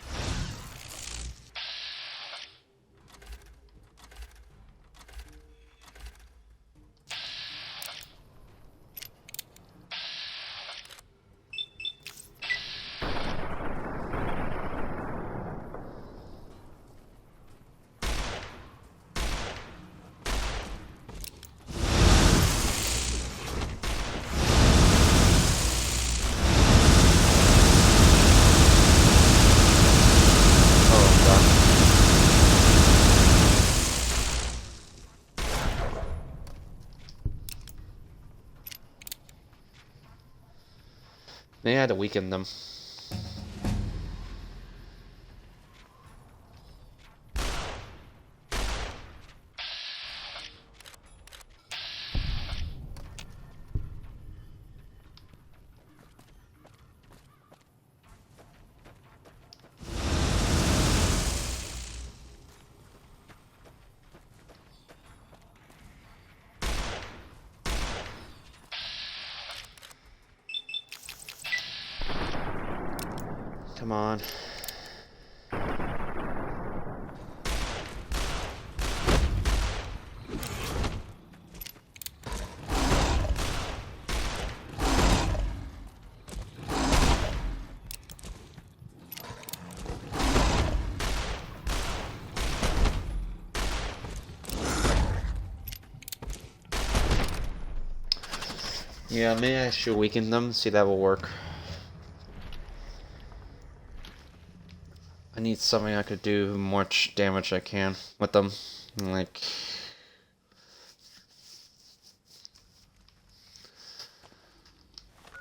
They had to weaken them. Come on. Yeah, maybe I should weaken them, see if that will work. I need something I could do much damage I can with them. Like,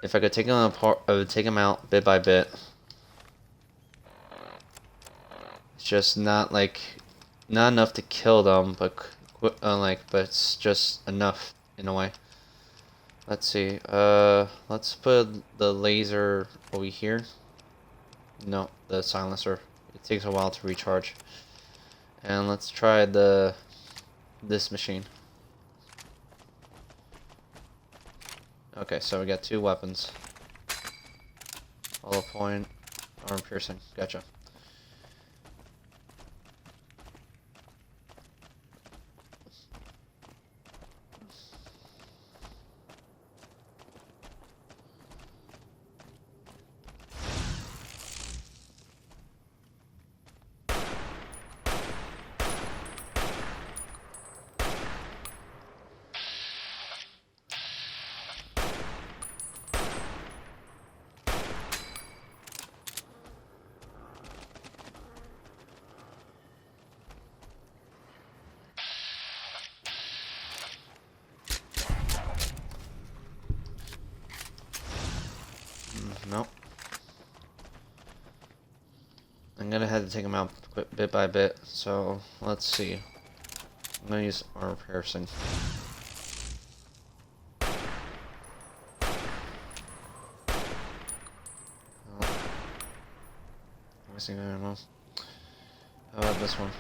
if I could take them apart, I would take them out bit by bit. It's just not like, not enough to kill them, but but it's just enough in a way. Let's see. Let's put the laser over here. No, the silencer. It takes a while to recharge. And let's try this machine. Okay, so we got two weapons. Hollow point, armor piercing. Gotcha. Nope. I'm gonna have to take them out bit by bit, so let's see. I'm gonna use armor piercing. Missing ammo. How about this one?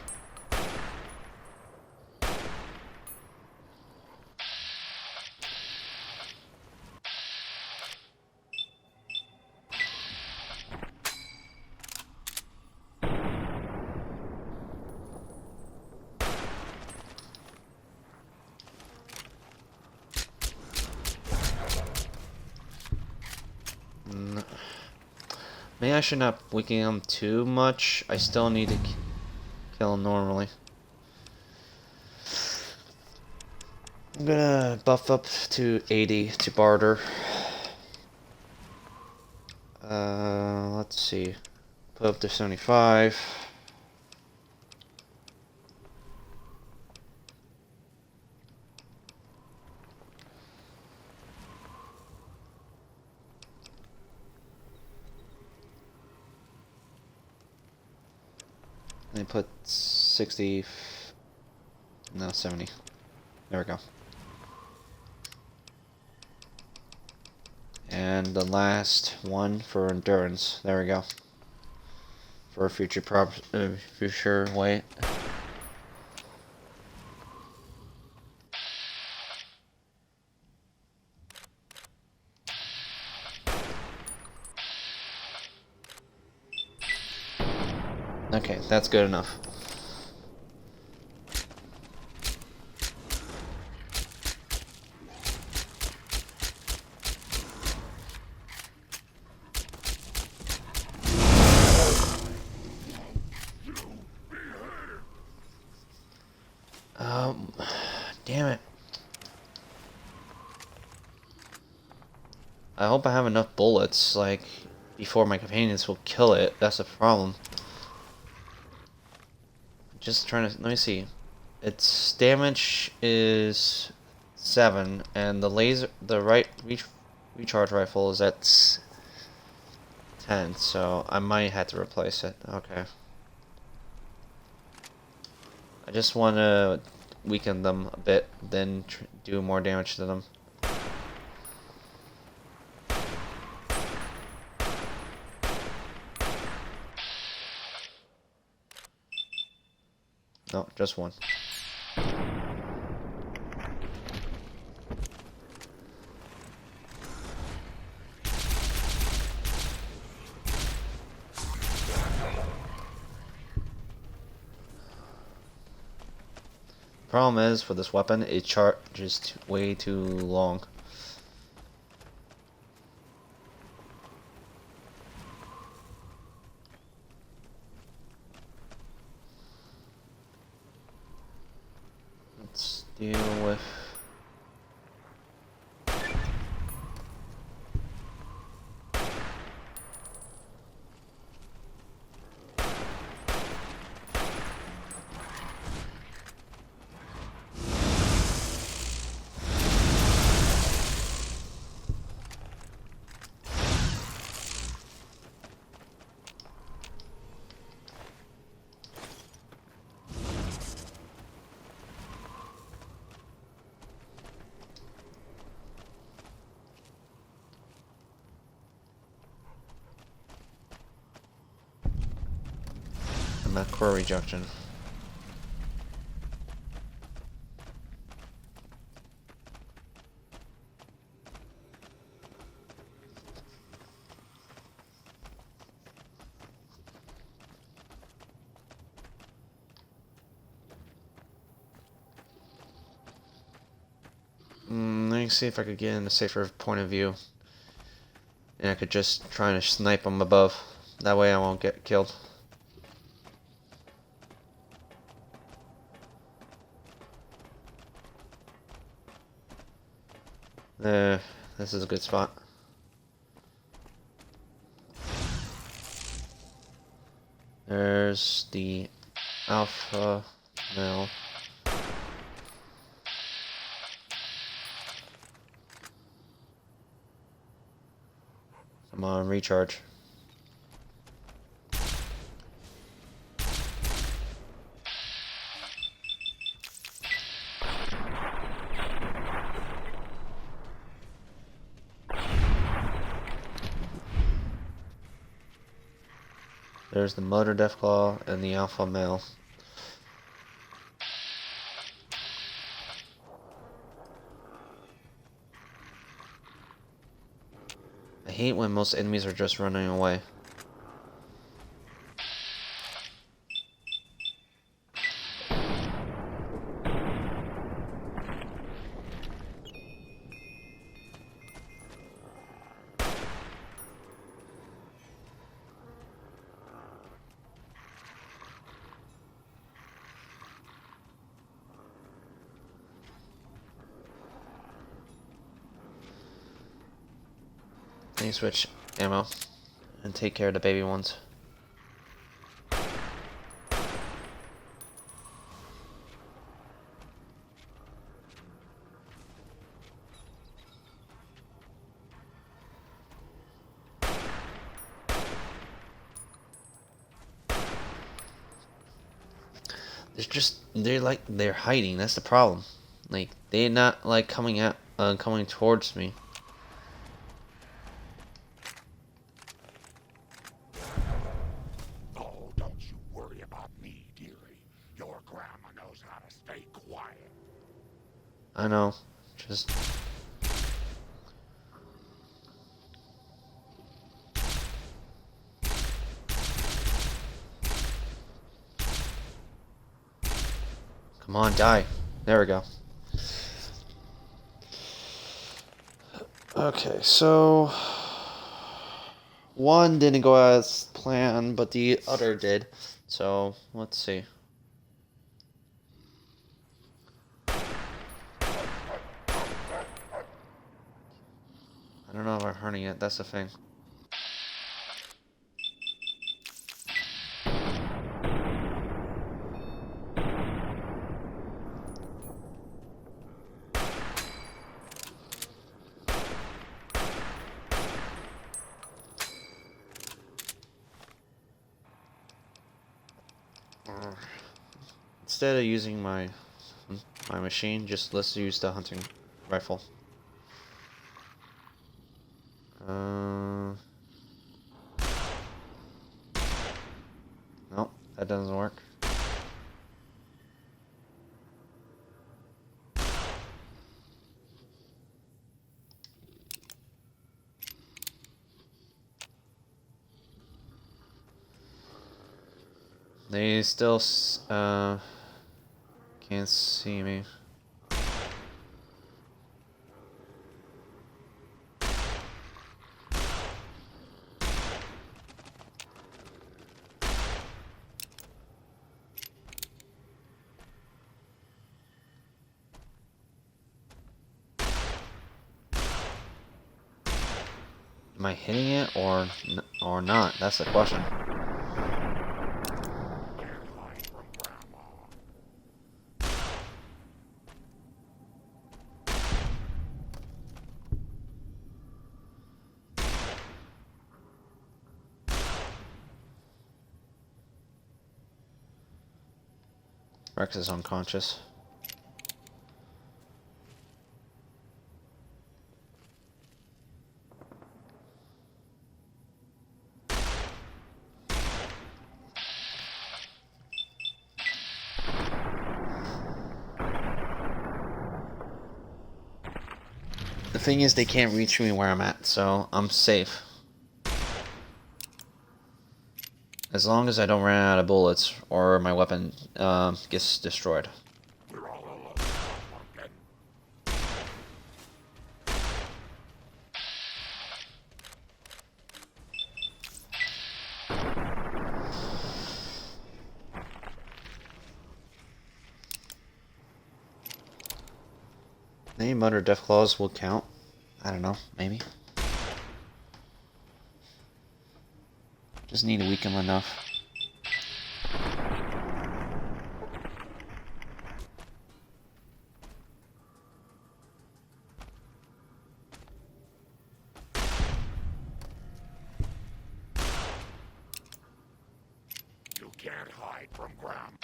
Maybe I should not weaken him too much. I still need to kill him normally. I'm gonna buff up to 80 to barter. Let's see. Put up to 75. And put 60, no, 70. There we go. And the last one for endurance. There we go. For a future future weight. Okay, that's good enough. Damn it. I hope I have enough bullets, like, before my companions will kill it. That's the problem. Just trying to, let me see. Its damage is 7, and the laser, the recharge rifle is at 10, so I might have to replace it. Okay. I just want to weaken them a bit, then do more damage to them. No, just one. Problem is, for this weapon, it charges way too long. Let's deal with... core rejection. Let me see if I could get in a safer point of view. And I could just try to snipe them above. That way I won't get killed. There, this is a good spot. There's the alpha male. Come on, recharge. There's the Mother Deathclaw and the Alpha Male. I hate when most enemies are just running away. Let me switch ammo and take care of the baby ones. They're hiding. That's the problem. Like, they're not like coming towards me. I know, just... Come on, die. There we go. Okay, so one didn't go as planned, but the other did. So let's see. I don't know if I'm hurting it. That's the thing. Instead of using my machine, just let's use the hunting rifle. Nope, that doesn't work. They still can't see me. Am I hitting it or not? That's the question. Rex is unconscious. The thing is, they can't reach me where I'm at, so I'm safe. As long as I don't run out of bullets or my weapon gets destroyed. Maybe Murder Deathclaws will count. I don't know, maybe. Just need to weaken them enough. You can't hide from Graham.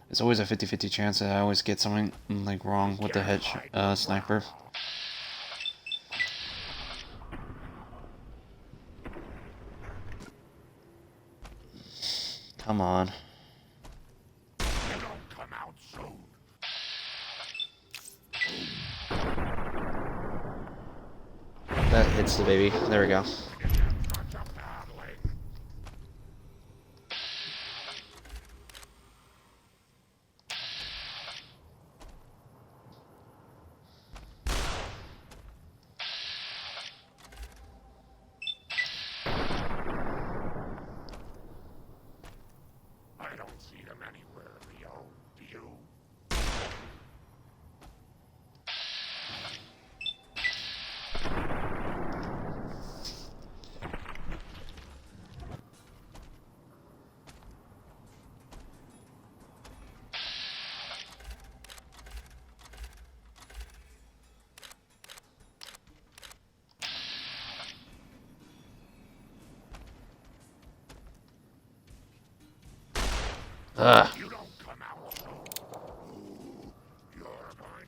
It's always a 50-50 chance that I always get something like wrong with the head sniper. Come on. You don't come out soon. That hits the baby. There we go. I don't see them anywhere, Leo. Do you? Ugh. You don't come out soon. You're going.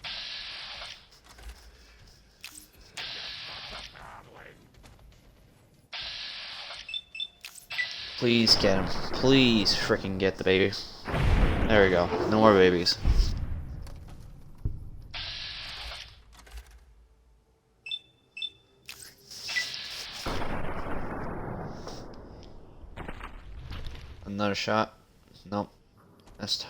Please get him. Please freaking get the baby. There we go. No more babies. Another shot. Nope. Missed.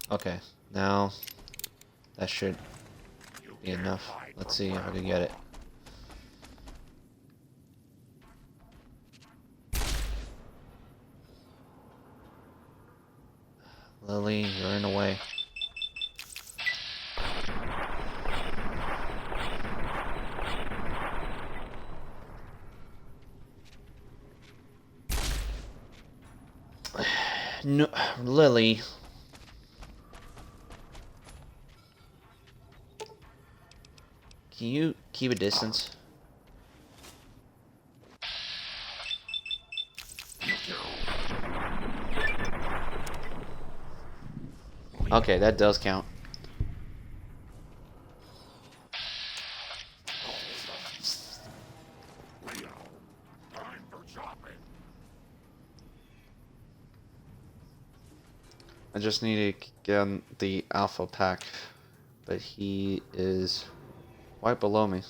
Okay, now that should be enough. Let's see if I can get it. Lily, you're in the way. No, Lily. Can you keep a distance? Okay, that does count. I just need to get on the alpha pack, but he is right below me.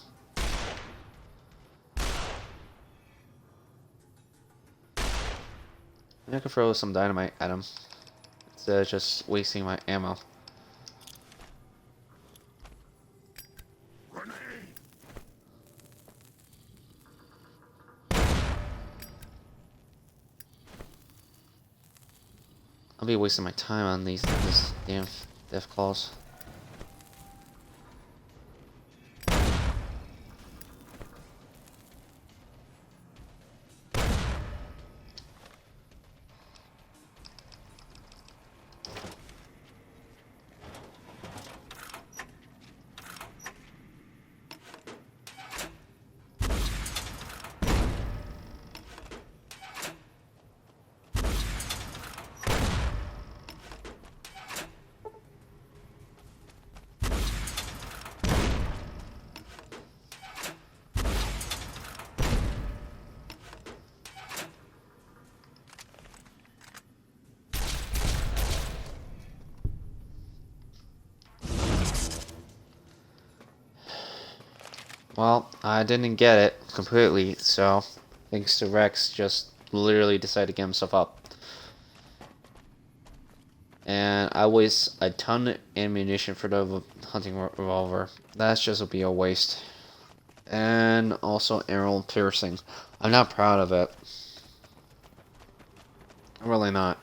I could throw some dynamite at him instead of just wasting my ammo. I'll be wasting my time on this damn death claws. Well, I didn't get it completely, so thanks to Rex, just literally decided to get himself up. And I waste a ton of ammunition for the hunting revolver. That's just would be a waste. And also arrow piercing. I'm not proud of it. I'm really not.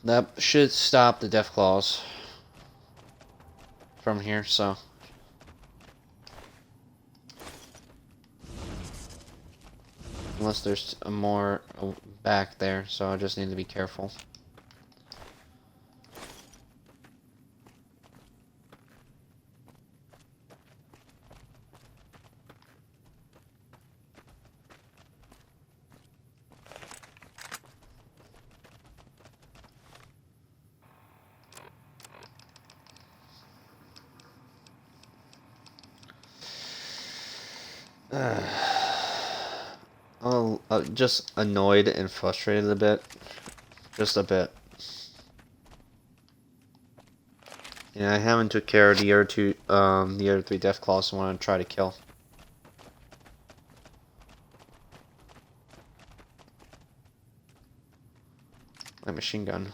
That should stop the death claws from here, so. Unless there's a more back there, so I just need to be careful. I'm just annoyed and frustrated a bit. Just a bit. Yeah, I haven't took care of the other three death claws I want to try to kill. My machine gun.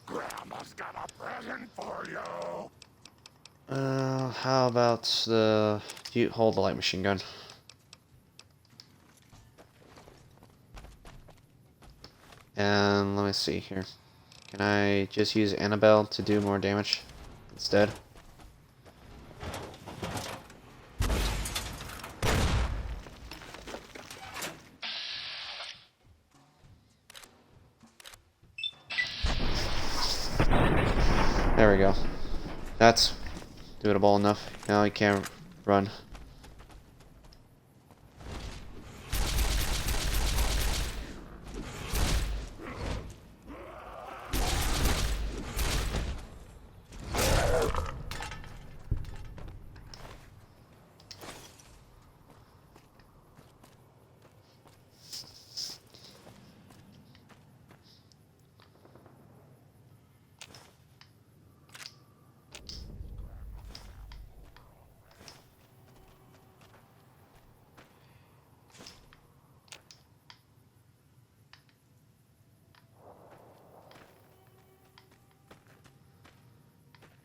Grandma's got a present for you. How about you hold the light machine gun? And let me see here. Can I just use Annabelle to do more damage instead? There we go. That's doable enough. Now he can't run.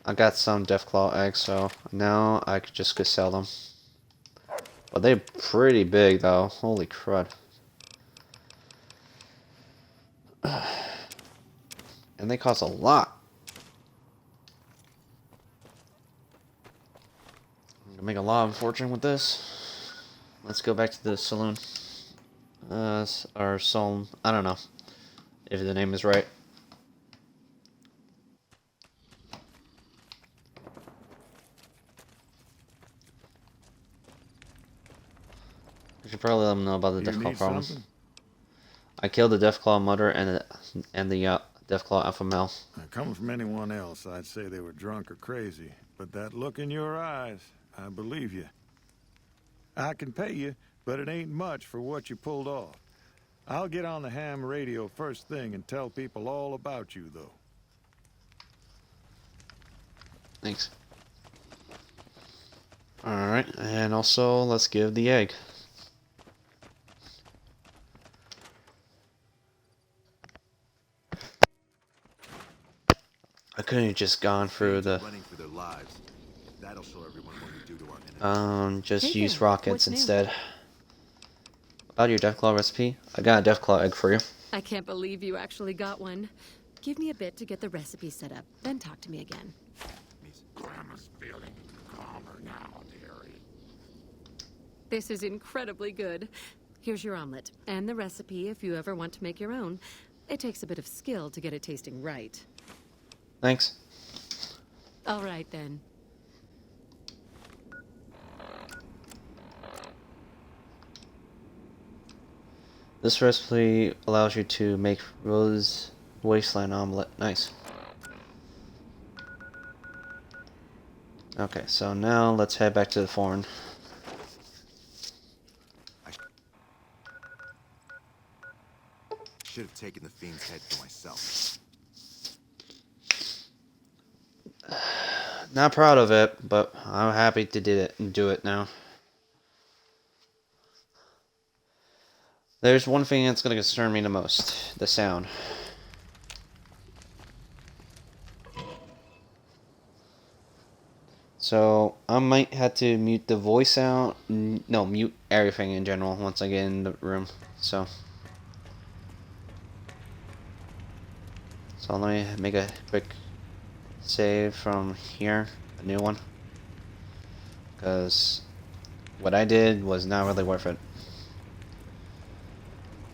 I got some Deathclaw eggs, so now I could just go sell them. But they're pretty big, though. Holy crud. And they cost a lot. I'm gonna make a lot of fortune with this. Let's go back to the saloon. Or Solm. I don't know if the name is right. I should probably let them know about the Deathclaw problem. I killed the Deathclaw mother and the Deathclaw alpha male. Coming from anyone else, I'd say they were drunk or crazy. But that look in your eyes, I believe you. I can pay you, but it ain't much for what you pulled off. I'll get on the ham radio first thing and tell people all about you, though. Thanks. Alright, and also let's give the egg. I couldn't have just gone through the just use rockets instead. About your Deathclaw recipe? I got a Deathclaw egg for you. I can't believe you actually got one. Give me a bit to get the recipe set up, then talk to me again. Grandma's feeling calmer now, dearie. This is incredibly good. Here's your omelet, and the recipe if you ever want to make your own. It takes a bit of skill to get it tasting right. Thanks. All right, then. This recipe allows you to make Rose Wasteland omelet. Nice. Okay, so now let's head back to the Thorn. Should have taken the fiend's head for myself. Not proud of it, but I'm happy to do it now. There's one thing that's going to concern me the most. The sound. So, I might have to mute the voice sound. No, mute everything in general once I get in the room. So let me make a quick save from here. A new one. Because what I did was not really worth it.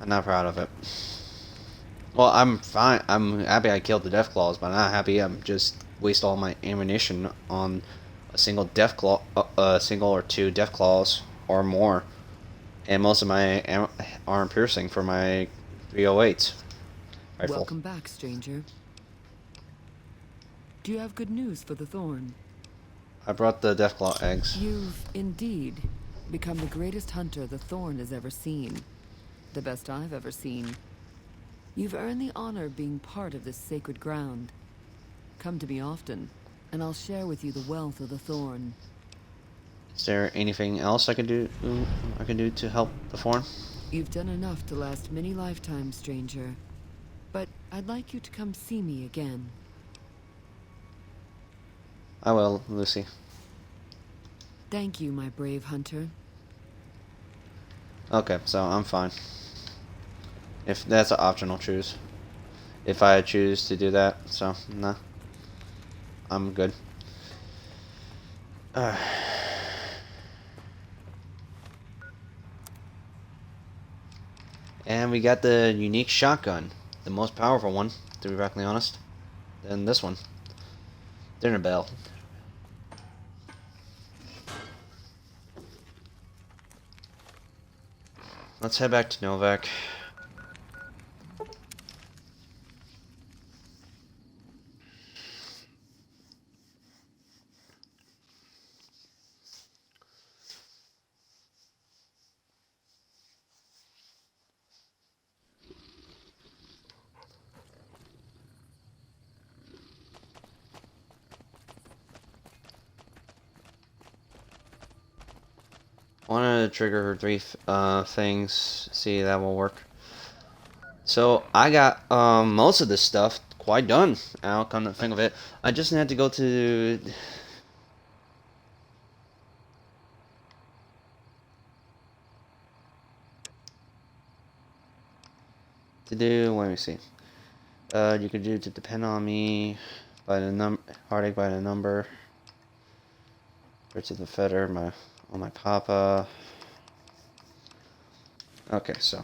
I'm not proud of it. Well, I'm fine. I'm happy I killed the Deathclaws, but I'm not happy I'm just waste all my ammunition on a single Deathclaw, a single or two Deathclaws or more, and most of my arm piercing for my 308 rifle. Welcome back, stranger. Do you have good news for the Thorn? I brought the Deathclaw eggs. You've indeed become the greatest hunter the Thorn has ever seen. The best I've ever seen. You've earned the honor of being part of this sacred ground. Come to me often, and I'll share with you the wealth of the Thorn. Is there anything else I can do to help the Thorn? You've done enough to last many lifetimes, stranger. But I'd like you to come see me again. I will, Lucy. Thank you, my brave hunter. Okay, so I'm fine. If that's an optional choose. If I choose to do that, so nah. I'm good. And we got the unique shotgun. The most powerful one, to be directly honest. Then this one. Dinner bell. Let's head back to Novak. Wanted to trigger her three things. See, that will work. So I got most of this stuff quite done. Now, come to think of it, I just had to go to do. Let me see. You could do to depend on me by the heartache by the number. Or to the fetter on my papa. Okay, so.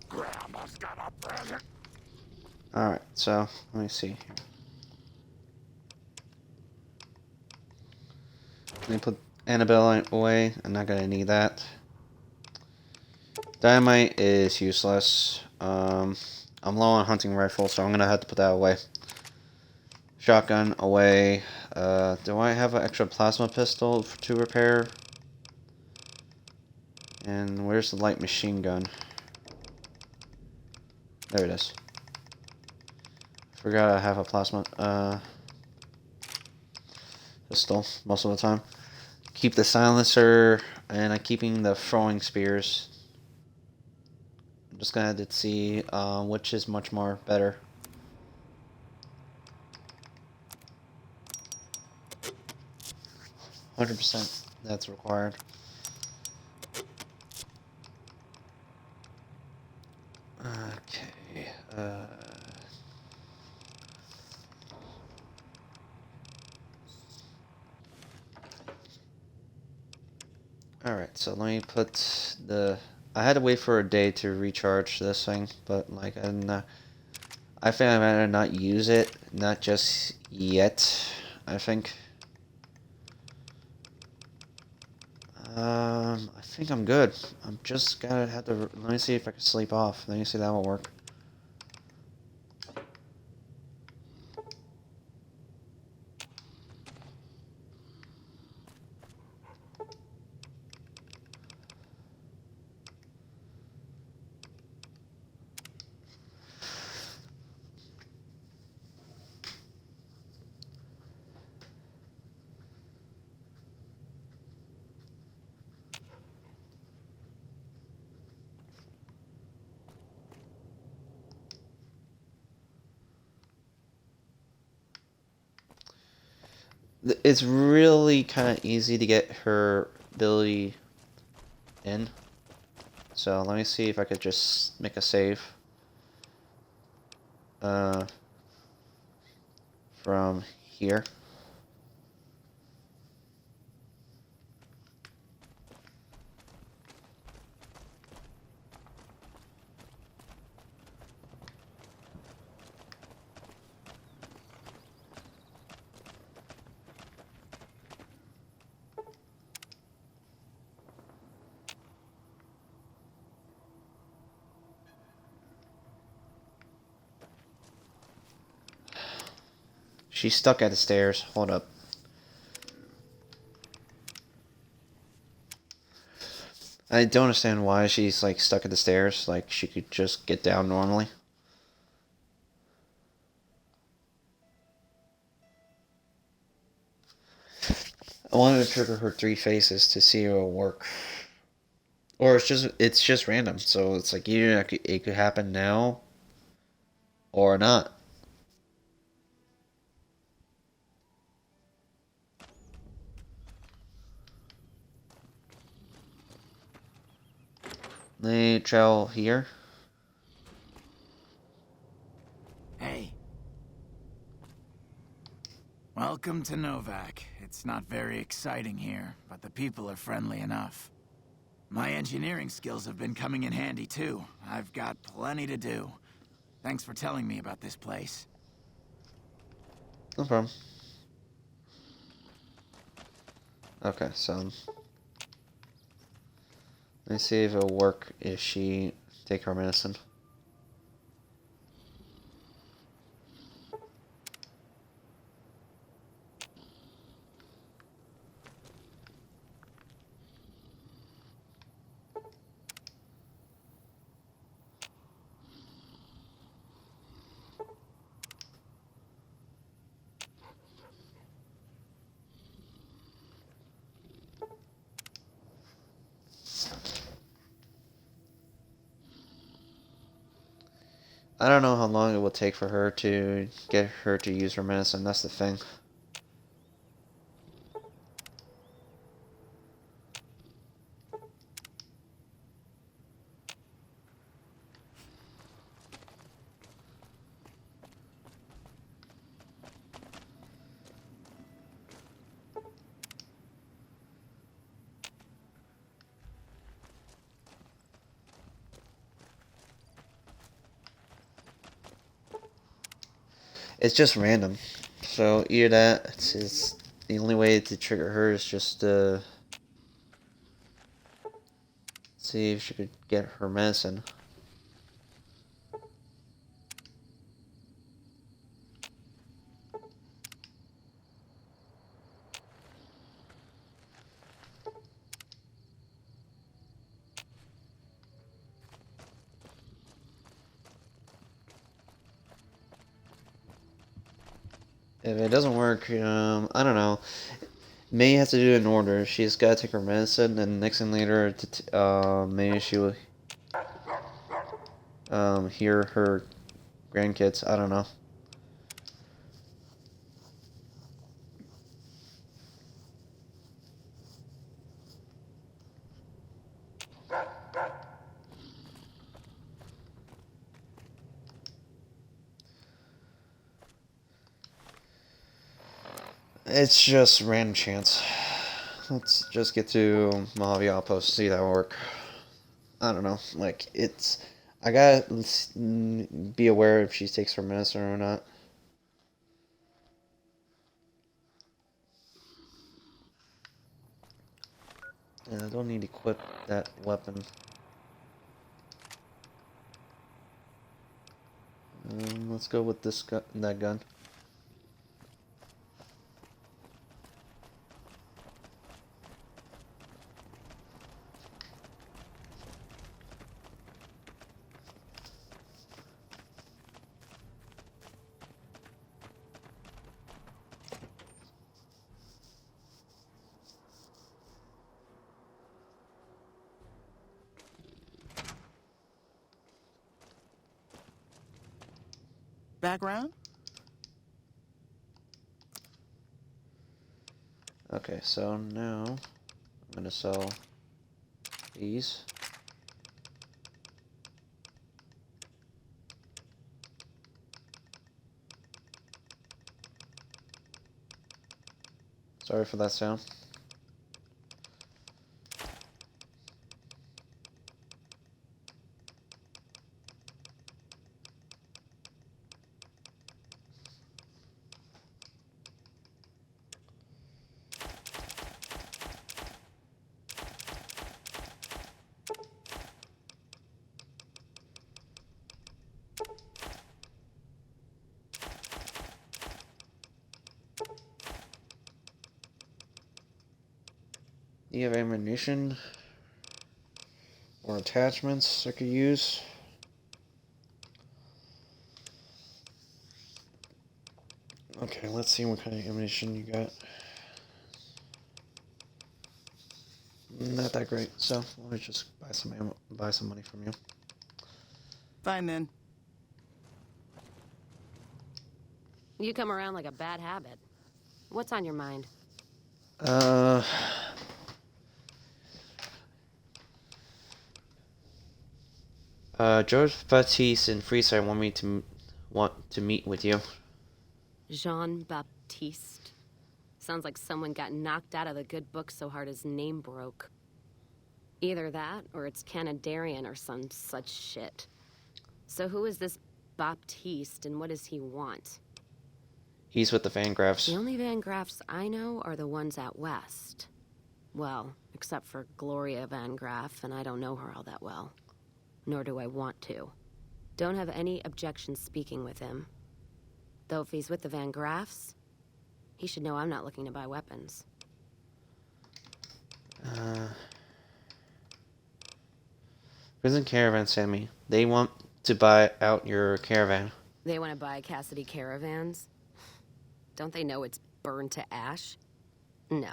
Grandma's got a present. Alright, so let me see here. Let me put Annabelle away. I'm not gonna need that. Dynamite is useless. I'm low on hunting rifle, so I'm gonna have to put that away. Shotgun away. Do I have an extra plasma pistol to repair? And where's the light machine gun? There it is. Forgot I have a plasma pistol most of the time. Keep the silencer, and I'm keeping the throwing spears. I'm just gonna have to see which is much more better. %. That's required. Okay. Alright, so let me put the... I had to wait for a day to recharge this thing, but like I think I might not use it, not just yet, I think. I think I'm good. I'm just gonna have to... Let me see if I can sleep off. Let me see if that will work. It's really kind of easy to get her ability in. So let me see if I could just make a save. From here. She's stuck at the stairs. Hold up. I don't understand why she's like stuck at the stairs. Like she could just get down normally. I wanted to trigger her 3 faces to see if it will work. Or it's just random. So it's like either it could happen now or not. Let me travel here. Hey. Welcome to Novak. It's not very exciting here, but the people are friendly enough. My engineering skills have been coming in handy too. I've got plenty to do. Thanks for telling me about this place. No problem. Okay, so... Let me see if it'll work if she take her medicine. I don't know how long it will take for her to get her to use her medicine. That's the thing. It's just random. So either that, it's the only way to trigger her is just to see if she could get her medicine. If it doesn't work, I don't know. May has to do it in order. She's got to take her medicine, and next thing later, maybe she will hear her grandkids. I don't know. It's just random chance. Let's just get to Mojave Outpost, see that work. I don't know. Like, it's... I gotta be aware if she takes her medicine or not. And I don't need to equip that weapon. Let's go with this that gun. Background? Okay, so now I'm gonna sell these. Sorry for that sound. Do you have ammunition or attachments I could use? Okay, let's see what kind of ammunition you got. Not that great, so let me just buy some ammo, buy some money from you. Fine then. You come around like a bad habit. What's on your mind? George Baptiste and Freeside want to meet with you. Jean-Baptiste. Sounds like someone got knocked out of the good book so hard his name broke. Either that, or it's Canadarian or some such shit. So who is this Baptiste, and what does he want? He's with the Van Graffs. The only Van Graffs I know are the ones out west. Well, except for Gloria Van Graff, and I don't know her all that well. Nor do I want to. Don't have any objection speaking with him. Though if he's with the Van Graffs, he should know I'm not looking to buy weapons. Prison Caravan sent me. They want to buy out your caravan. They want to buy Cassidy caravans? Don't they know it's burned to ash? No.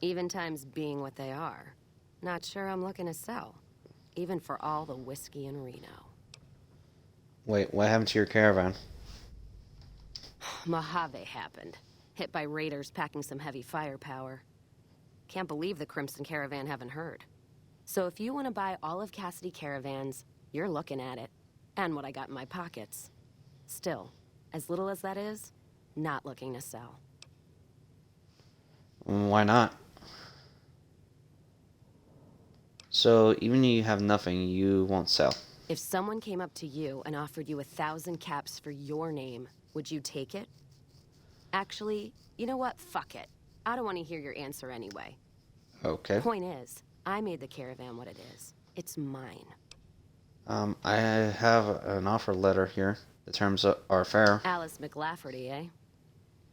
Even times being what they are. Not sure I'm looking to sell. Even for all the whiskey in Reno. Wait, what happened to your caravan? Mojave happened. Hit by raiders packing some heavy firepower. Can't believe the Crimson Caravan haven't heard. So if you want to buy all of Cassidy Caravans, you're looking at it. And what I got in my pockets. Still, as little as that is, not looking to sell. Why not? So even if you have nothing, you won't sell. If someone came up to you and offered you 1,000 caps for your name, would you take it? Actually, you know what? Fuck it. I don't want to hear your answer anyway. Okay. Point is, I made the caravan what it is. It's mine. I have an offer letter here. The terms are fair. Alice McLafferty, eh?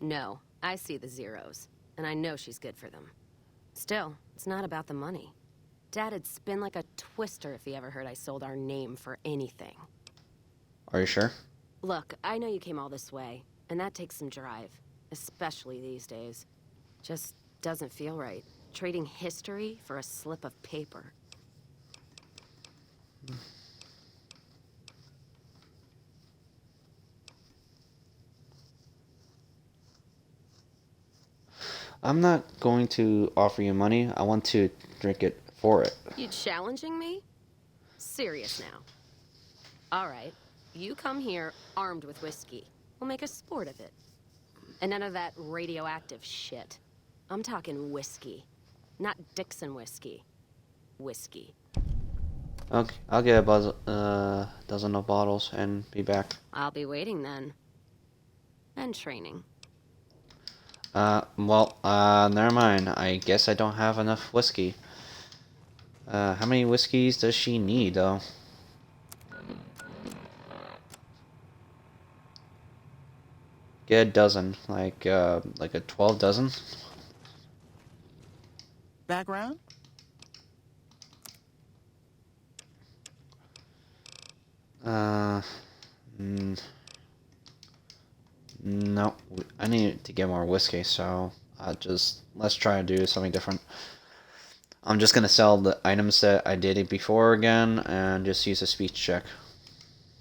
No, I see the zeros, and I know she's good for them. Still, it's not about the money. Dad'd spin like a twister if he ever heard I sold our name for anything. Are you sure? Look, I know you came all this way, and that takes some drive, especially these days. Just doesn't feel right. Trading history for a slip of paper. I'm not going to offer you money. I want to drink it for it. You challenging me? Serious now. All right, you come here armed with whiskey. We'll make a sport of it. And none of that radioactive shit. I'm talking whiskey. Not Dixon whiskey. Whiskey. Okay, I'll get a dozen of bottles and be back. I'll be waiting then. And training. Never mind. I guess I don't have enough whiskey. How many whiskeys does she need, though? Get a dozen, like a 12 dozen. Background? No, I need to get more whiskey, so let's try to do something different. I'm just gonna sell the items that I did before again, and just use a speech check.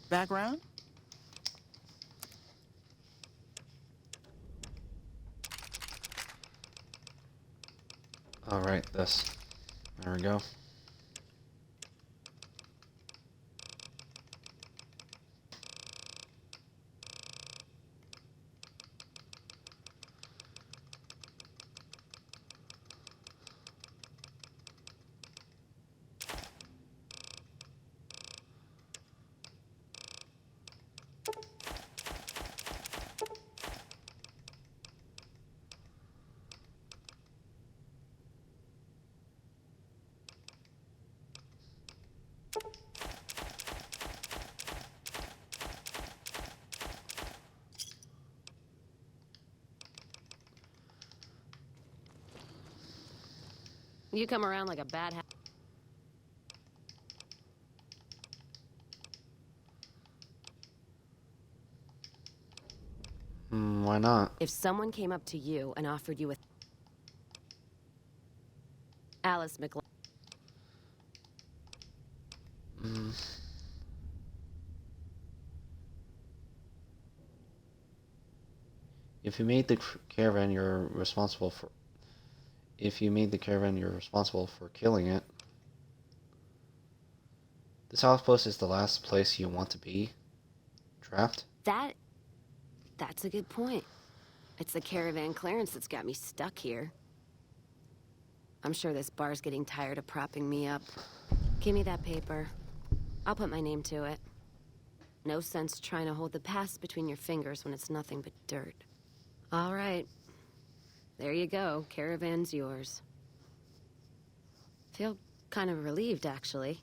Background? Alright, this. There we go. You come around like a bad Why not? If someone came up to you and offered you Alice McLeod. If you made the caravan, you're responsible for. If you made the caravan, you're responsible for killing it. This outpost is the last place you want to be. Trapped? That's a good point. It's the caravan clearance that's got me stuck here. I'm sure this bar's getting tired of propping me up. Give me that paper. I'll put my name to it. No sense trying to hold the past between your fingers when it's nothing but dirt. All right. There you go. Caravan's yours. Feel kind of relieved, actually.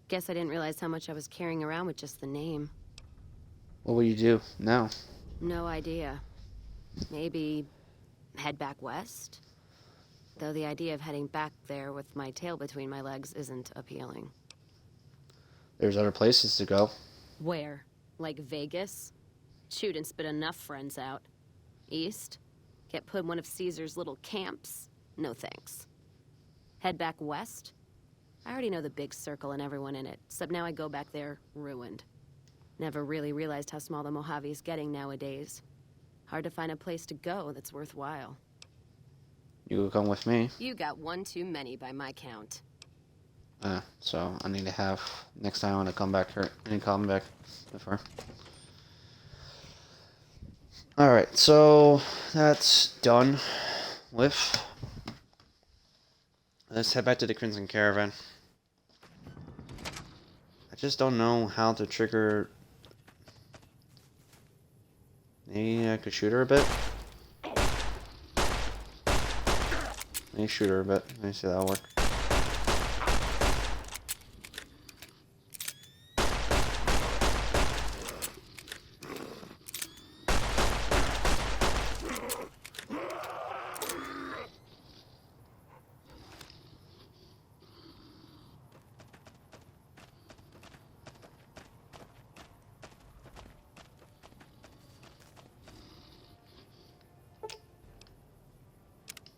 Guess I didn't realize how much I was carrying around with just the name. What will you do now? No idea. Maybe head back west? Though the idea of heading back there with my tail between my legs isn't appealing. There's other places to go. Where? Like Vegas? Shoot and spit enough friends out. East? Get put in one of Caesar's little camps? No thanks. Head back west? I already know the big circle and everyone in it, except now I go back there ruined. Never really realized how small the Mojave's getting nowadays. Hard to find a place to go that's worthwhile. You will come with me. You got one too many by my count. So I need to have next time when I come back here. I need to come back with her. Alright, so that's done with. Let's head back to the Crimson Caravan. I just don't know how to trigger. Maybe I could shoot her a bit. Maybe shoot her a bit. Let me see if that'll work.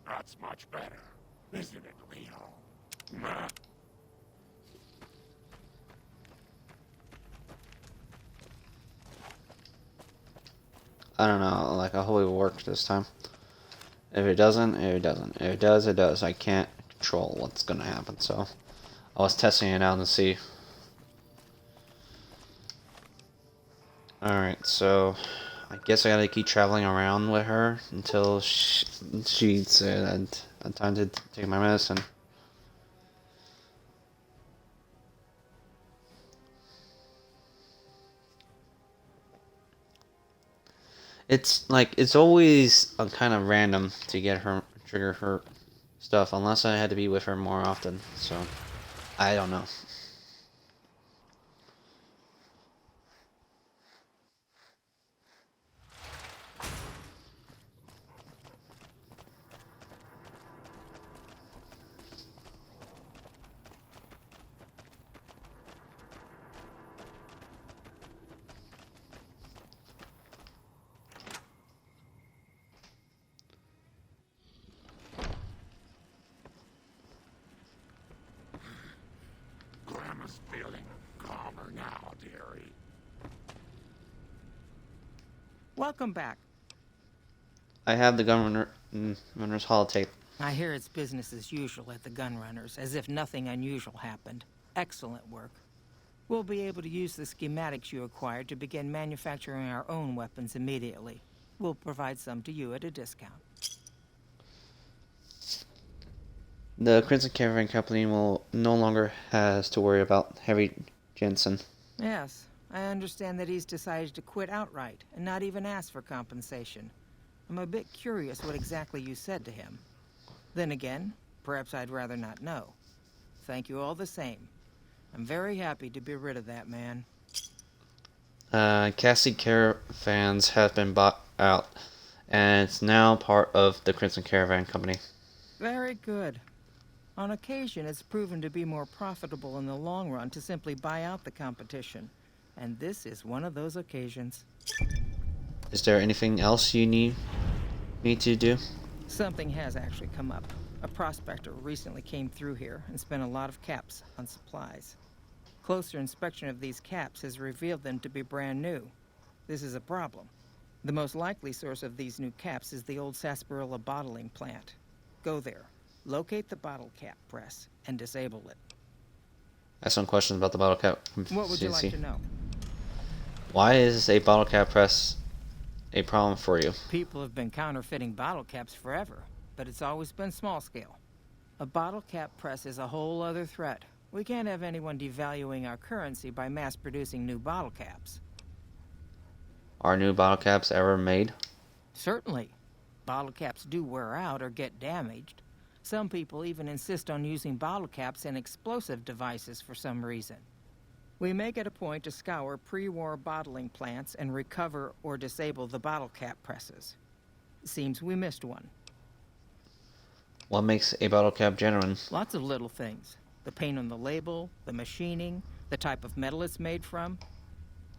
That's much better, isn't it, Leo? I don't know, like I hope it works this time. If it doesn't, it doesn't. If it does, it does. I can't control what's gonna happen, so I was testing it out to see. Alright, so I guess I gotta keep traveling around with her until she's had time to take my medicine. It's like, it's always kind of random to get her, trigger her stuff, unless I had to be with her more often, so I don't know. Grandma's feeling calmer now, dearie. Welcome back. I have the gunrunner's holotape. I hear it's business as usual at the Gunrunners, as if nothing unusual happened. Excellent work. We'll be able to use the schematics you acquired to begin manufacturing our own weapons immediately. We'll provide some to you at a discount. The Crimson Caravan Company will no longer has to worry about Harry Jensen. Yes, I understand that he's decided to quit outright and not even ask for compensation. I'm a bit curious what exactly you said to him. Then again, perhaps I'd rather not know. Thank you all the same. I'm very happy to be rid of that man. Cassie Caravans have been bought out, and it's now part of the Crimson Caravan Company. Very good. On occasion, it's proven to be more profitable in the long run to simply buy out the competition. And this is one of those occasions. Is there anything else you need me to do? Something has actually come up. A prospector recently came through here and spent a lot of caps on supplies. Closer inspection of these caps has revealed them to be brand new. This is a problem. The most likely source of these new caps is the old sarsaparilla bottling plant. Go there, locate the bottle cap press, and disable it. I have some questions about the bottle cap. What would you like to know? Why is a bottle cap press a problem for you? People have been counterfeiting bottle caps forever, but it's always been small scale. A bottle cap press is a whole other threat. We can't have anyone devaluing our currency by mass-producing new bottle caps. Are new bottle caps ever made? Certainly. Bottle caps do wear out or get damaged. Some people even insist on using bottle caps in explosive devices for some reason. We make it a point to scour pre-war bottling plants and recover or disable the bottle cap presses. Seems we missed one. What makes a bottle cap genuine? Lots of little things. The paint on the label, the machining, the type of metal it's made from.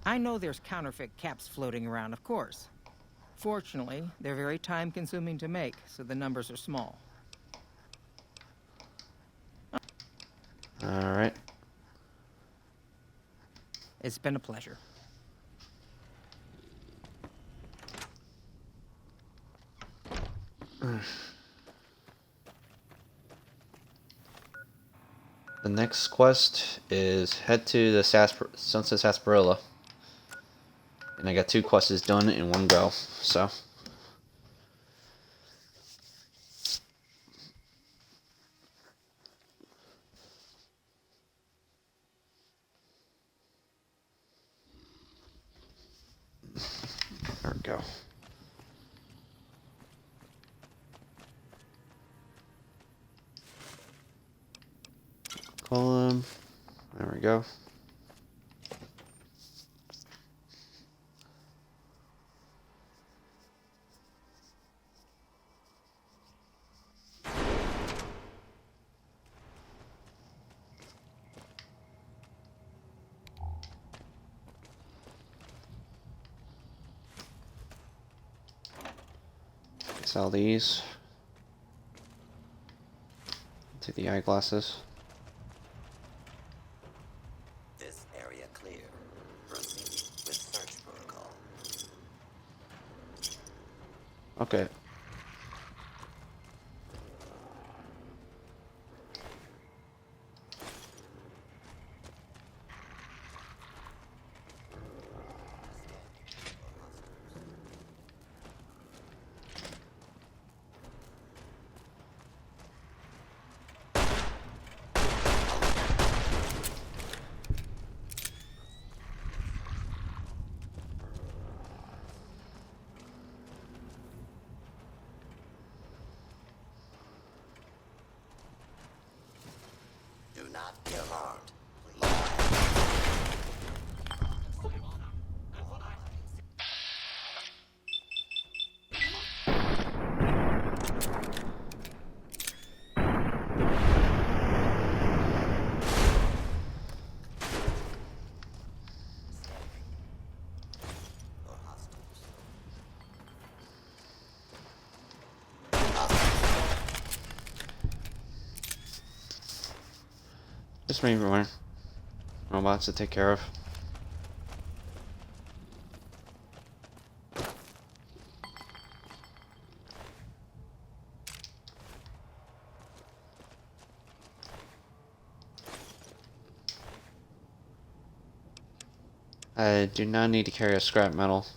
I know there's counterfeit caps floating around, of course. Fortunately, they're very time-consuming to make, so the numbers are small. Alright. It's been a pleasure. The next quest is head to the Sunset Sarsaparilla. And I got 2 quests done in one go, so. There we go. Call him. There we go. Sell these. Take the eyeglasses. This area clear. Proceed with search protocol. Okay. Do not be alarmed. Just me more robots to take care of. I do not need to carry a scrap metal.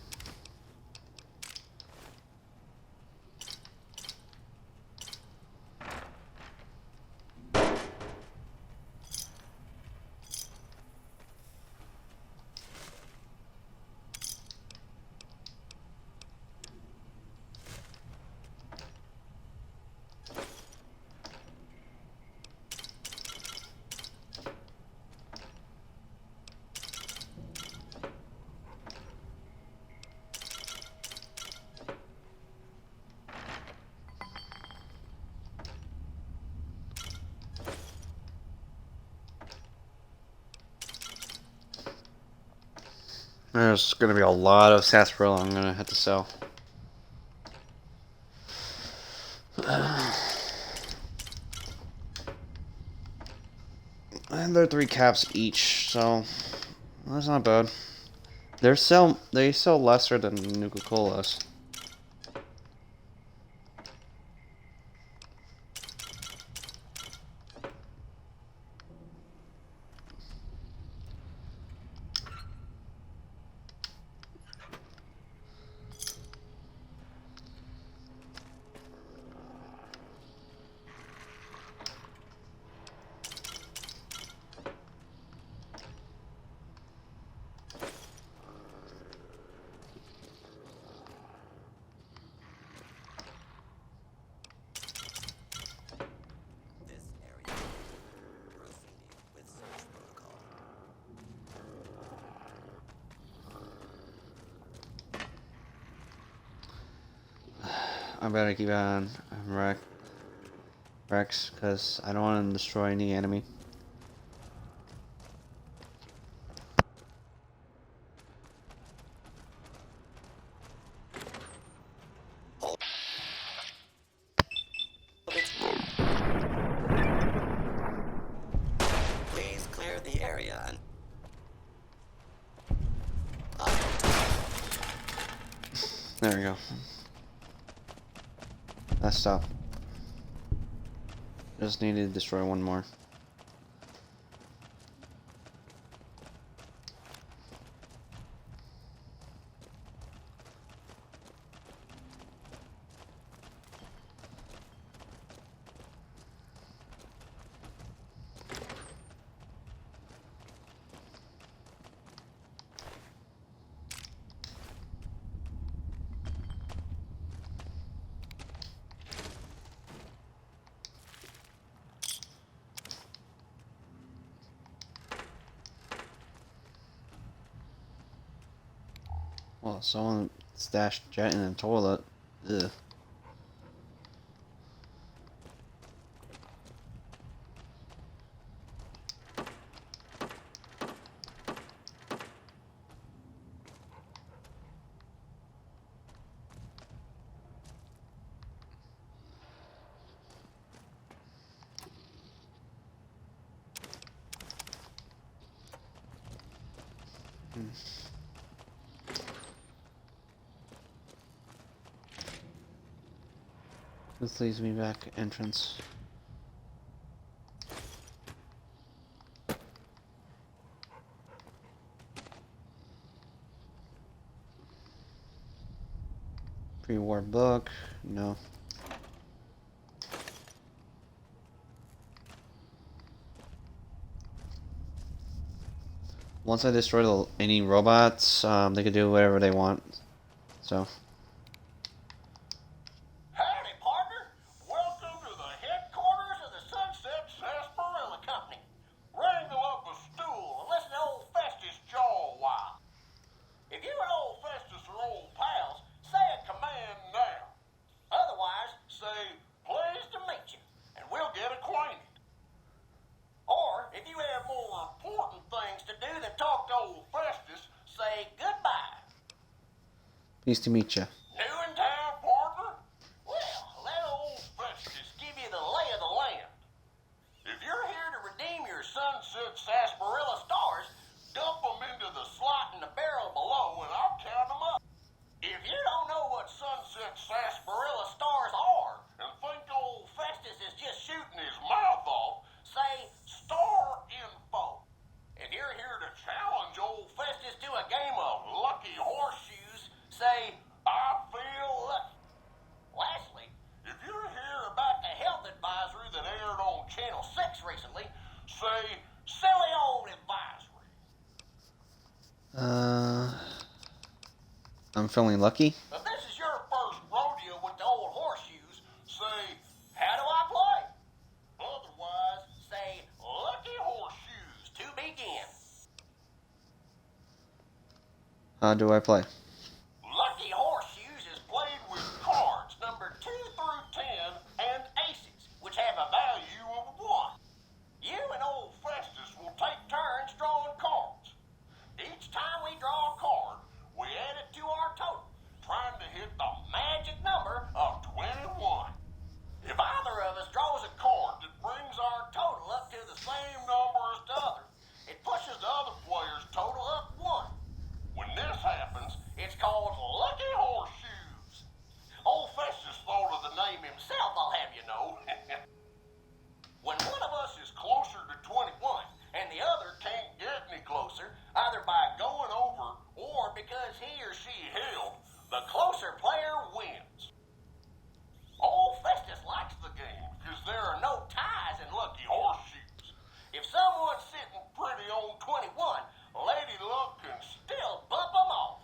There's gonna be a lot of sarsaparilla I'm gonna have to sell. And they're 3 caps each, so that's not bad. They sell lesser than Nuka-Colas. I better keep on Rex, because I don't want to destroy any enemy. Please clear the area and there we go. Last stop. Just needed to destroy one more. Well, someone stashed Jet in the toilet. Ugh. This leads me back entrance. Pre-war book, no. Once I destroy any robots, they can do whatever they want. So. Howdy, partner. Welcome to the headquarters of the Sunset Sarsaparilla Company. Wrangle up a stool and listen to old Festus jaw a while. If you and old Festus are old pals, say a command now. Otherwise, say, pleased to meet you, and we'll get acquainted. Or, if you have more important things to do than talk to old Festus, say goodbye. Pleased to meet you. New in town, partner? Well, let old Festus give you the lay of the land. If you're here to redeem your Sunset Sarsaparilla stars, dump them into the slot in the barrel below and I'll count them up. If you don't know what Sunset Sarsaparilla stars are and think old Festus is just shooting his mouth off, say star info. If you're here to challenge old Festus to a game of lucky horseshoes, say I feel lucky. Lastly, if you're here about the health advisory that aired on Channel 6 recently, say silly old advisory. I'm feeling lucky. If this is your first rodeo with the old horseshoes, say, how do I play? Otherwise, say, lucky horseshoes to begin. How do I play? Lucky horseshoes is played with cards numbered 2 through 10 and aces, which have a value of 1. You and old Festus will take turns drawing cards. Each time we draw a card, we add it to our total, trying to hit the magic number of 21. If either of us draws a card that brings our total up to the same number as the other, it pushes the other player's total up 1. When this happens, it's called Lucky Horseshoes. Old Festus thought of the name himself, I'll have you know. When one of us is closer to 21 and the other can't get any closer, either by going over or because he or she held, the closer player wins. Old Festus likes the game because there are no ties in Lucky Horseshoes. If someone's sitting pretty on 21, Lady Luck can still bump them off.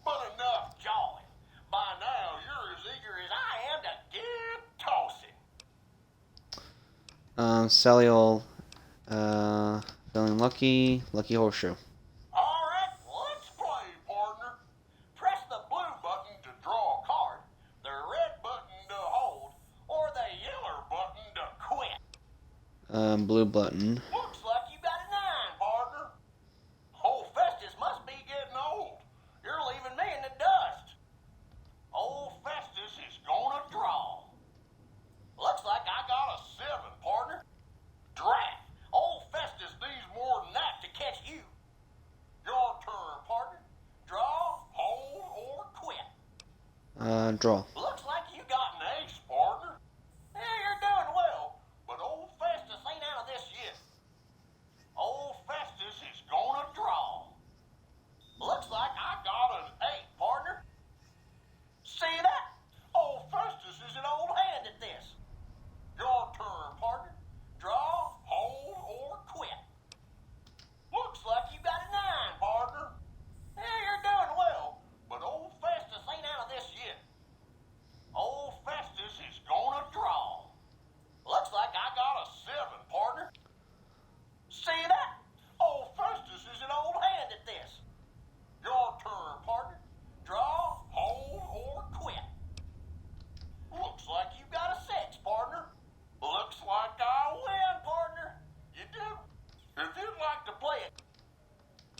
But enough jawing. By now, you're as eager as I am to get tossing. Sally, feeling lucky. Lucky horseshoe. All right, let's play, partner. Press the blue button to draw a card, the red button to hold, or the yellow button to quit. Blue button. Looks like you got a 9, partner. Old Festus must be getting old. You're leaving me in the dust. Old Festus is gonna draw. Looks like I got a 7, partner. Drat. Old Festus needs more than that to catch you. Your turn, partner. Draw, hold, or quit. Draw. Looks like you got an ace,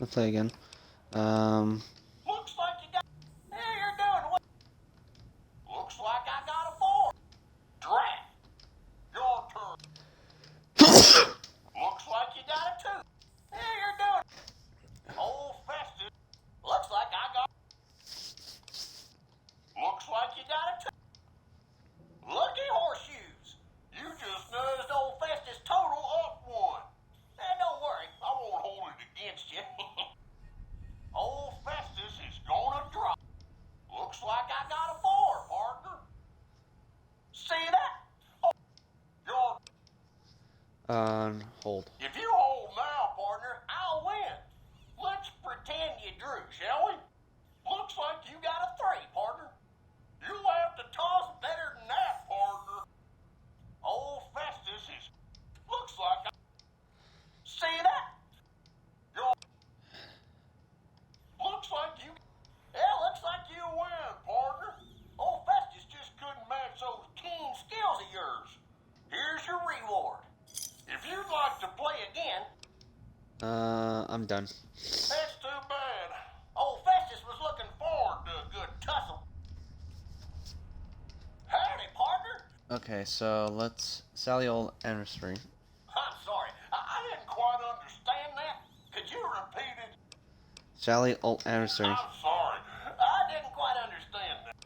Let's play again. Looks like you got. Hey, you're doing well. Looks like I got a 4. Draft. Your turn. Looks like you got a 2. Hey, you're doing. Old Festus. Looks like I got. Looks like you got a 2. Lucky horseshoes. You just nudged old Festus total up 1. Hey, don't worry. I won't hold it against you. Old Festus is gonna drop. Looks like I got a 4, partner. See that? Oh, you're... Hold. If you hold now, partner, I'll win. Let's pretend you drew, shall we? Looks like you got a 3, partner. You'll have to toss better than that, partner. Old Festus is... Looks like I... See that? You're... Looks like you... Yeah, looks like you win, partner. Old Festus just couldn't match those keen skills of yours. Here's your reward. If you'd like to play again... I'm done. That's too bad. Old Festus was looking forward to a good tussle. Howdy, partner. Okay, so let's Sally Old Anniversary. I'm sorry. I didn't quite understand that. Could you repeat it? Sally Old Anniversary. I'm sorry. I didn't quite understand that.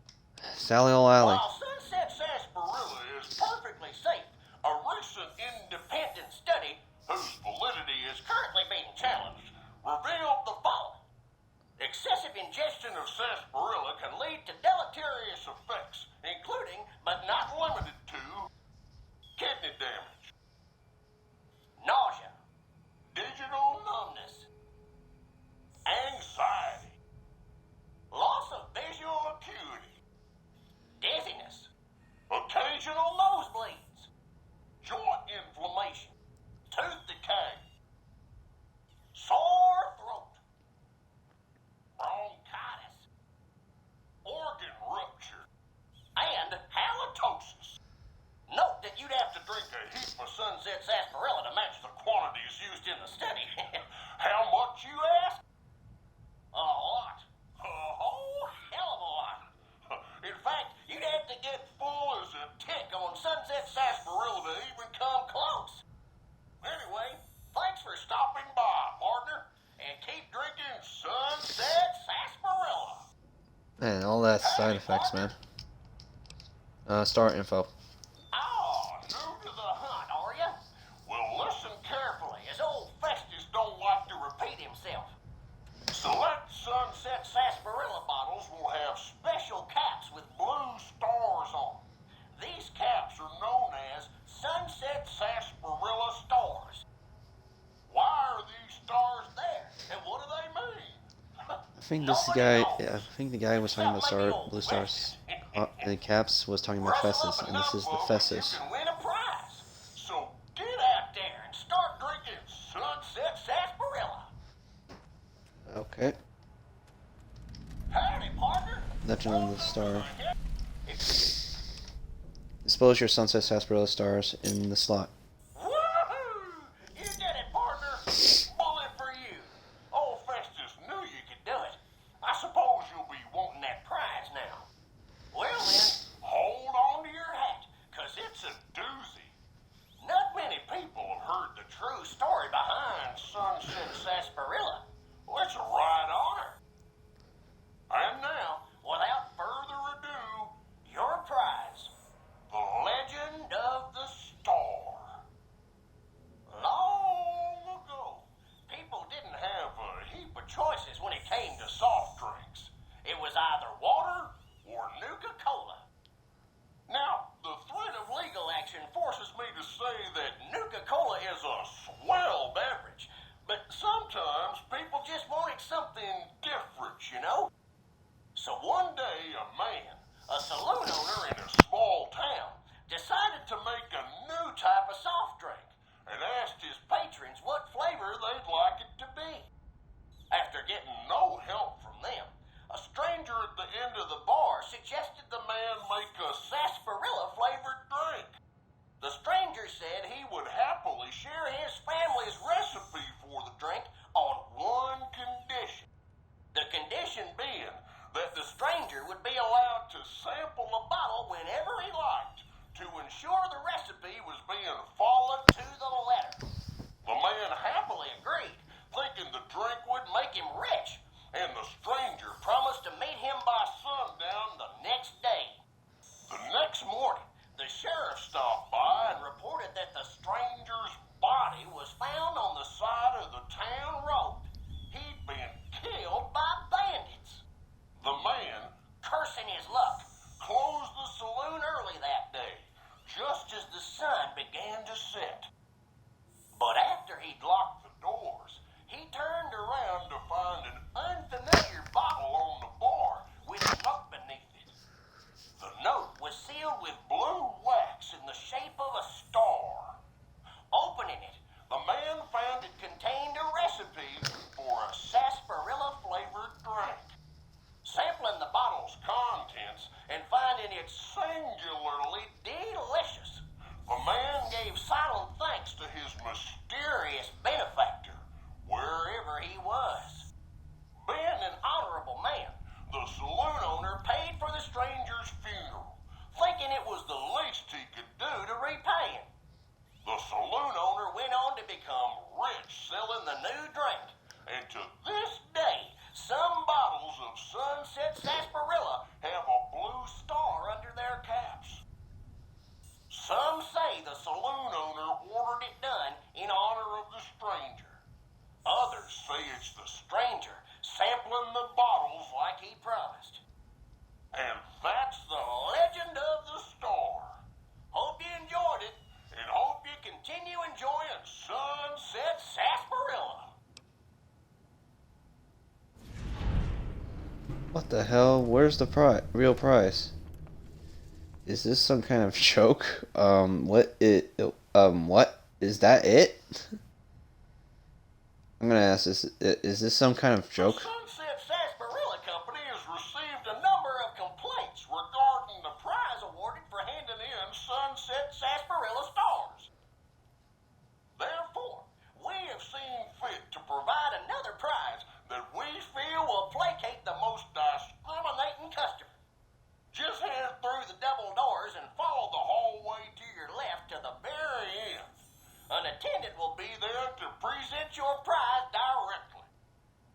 Sally Old Alley. While Sunset Sarsaparilla is perfectly safe, a recent independent study, whose validity is currently being challenged, revealed the following. Excessive ingestion of sarsaparilla can lead to deleterious effects, including, but not limited to, kidney damage, nausea, digital numbness, anxiety, loss of visual acuity, dizziness, occasional nosebleeds, joint inflammation, tooth decay, sore throat, bronchitis, organ rupture, and halitosis. Note that you'd have to drink a heap of Sunset Sarsaparilla to match the quantities used in the study. How much, you ask? A lot. A whole hell of a lot. In fact, you'd have to get full as a tick on Sunset Sarsaparilla to even come close. Anyway, thanks for stopping by, partner, and keep drinking Sunset Sarsaparilla. Man, all that side effects, man. Start info. Oh, new to the hunt, are ya? Well, listen carefully, as old Festus don't like to repeat himself. Select Sunset Sarsaparilla bottles will have special caps with blue stars on them. These caps are known as Sunset Sarsaparilla stars. Why are these stars there, and what do they mean? I think this guy, yeah, I think the guy was talking about Blue Stars. The caps was talking about Festus, and this is the Festus. You can win a prize. So get out there and start drinking Sunset Sarsaparilla. Okay. Howdy, partner. Legend of the Star. Dispose your Sunset Sarsaparilla stars in the slot. Woohoo! You did it, partner. Bullet for you. Old Festus knew you could do it. I suppose you'll be wanting that prize now. Well then, hold on to your hat, 'cause it's a doozy. Not many people have heard the true story behind Sunset Sarsaparilla. Well, it's a right honor. And now, without further ado, your prize, the Legend of the Star. Long ago, people didn't have a heap of choices when it came to soft drinks. It was either water or Nuka-Cola. Now, the threat of legal action forces me to say that Nuka-Cola is a swell beverage, but sometimes people mysterious benefactor, wherever he was. Being an honorable man, the saloon owner paid for the stranger's funeral, thinking it was the least he could do to repay him. The saloon owner went on to become rich selling the new drink, and to this day, some bottles of Sunset Sarsaparilla have a blue star under their caps. Some say the saloon owner ordered it done in honor of the stranger. Others say it's the stranger sampling the bottles like he promised. And that's the legend of the star. Hope you enjoyed it, and hope you continue enjoying Sunset Sarsaparilla. What the hell? Where's the real prize? Is this some kind of joke? What is that it? I'm gonna ask this. Is this some kind of joke? The Sunset Sarsaparilla Company has received a number of complaints regarding the prize awarded for handing in Sunset Sarsaparilla stars. Therefore, we have seen fit to provide another prize that we feel will placate the most discriminating customer. Just head through the double doors and follow the hallway to your left to the very end. An attendant will be there to present your prize directly.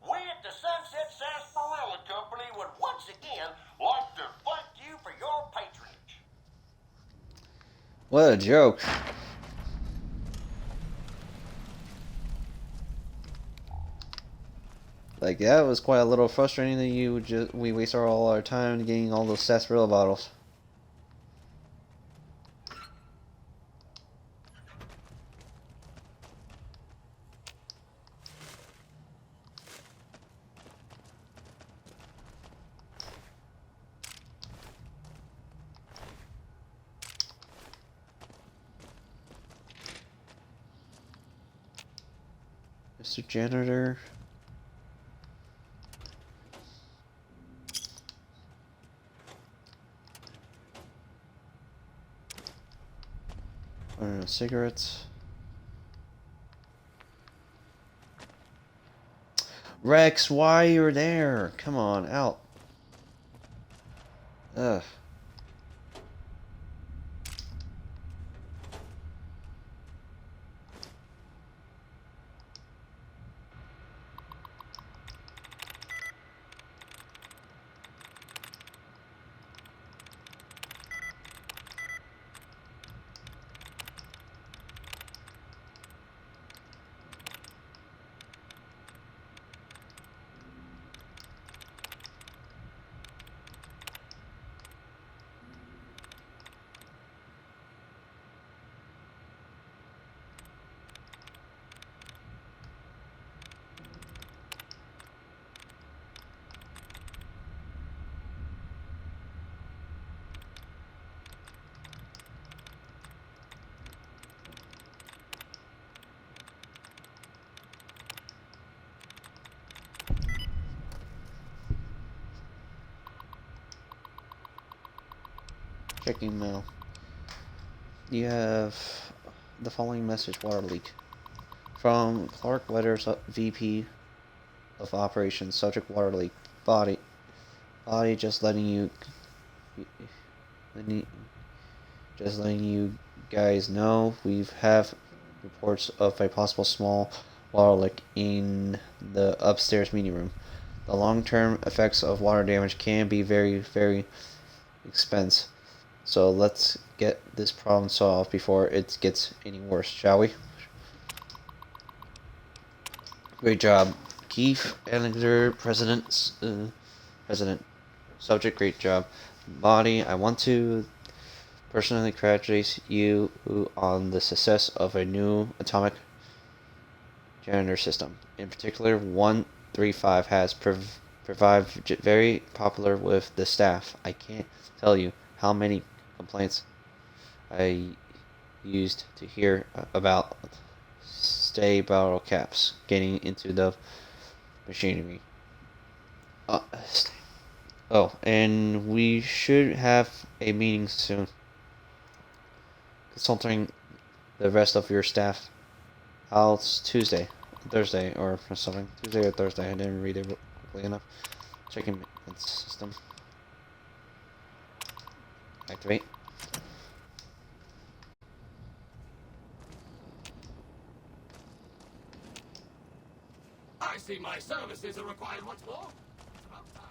We at the Sunset Sarsaparilla Company would once again like to thank you for your patronage. What a joke. Like, that was quite a little frustrating that we waste all our time getting all those sarsaparilla bottles. Mr. Janitor. Cigarettes. Rex, why you're there? Come on, out. Ugh. Checking mail. You have the following message: water leak. From Clark Weathers, VP of Operations. Subject: water leak. Body just letting you guys know we have reports of a possible small water leak in the upstairs meeting room. The long-term effects of water damage can be very, very expensive. So let's get this problem solved before it gets any worse, shall we? Great job, Keith Alexander, President. Subject: great job. Body: I want to personally congratulate you on the success of a new atomic generator system. In particular, 135 has proved very popular with the staff. I can't tell you how many complaints I used to hear about stay bottle caps getting into the machinery. Oh, and we should have a meeting soon, consulting the rest of your staff. It's Tuesday, Thursday, or something. Tuesday or Thursday. I didn't read it quickly enough. Checking maintenance system. Activate. I see my services are required once more. It's about time.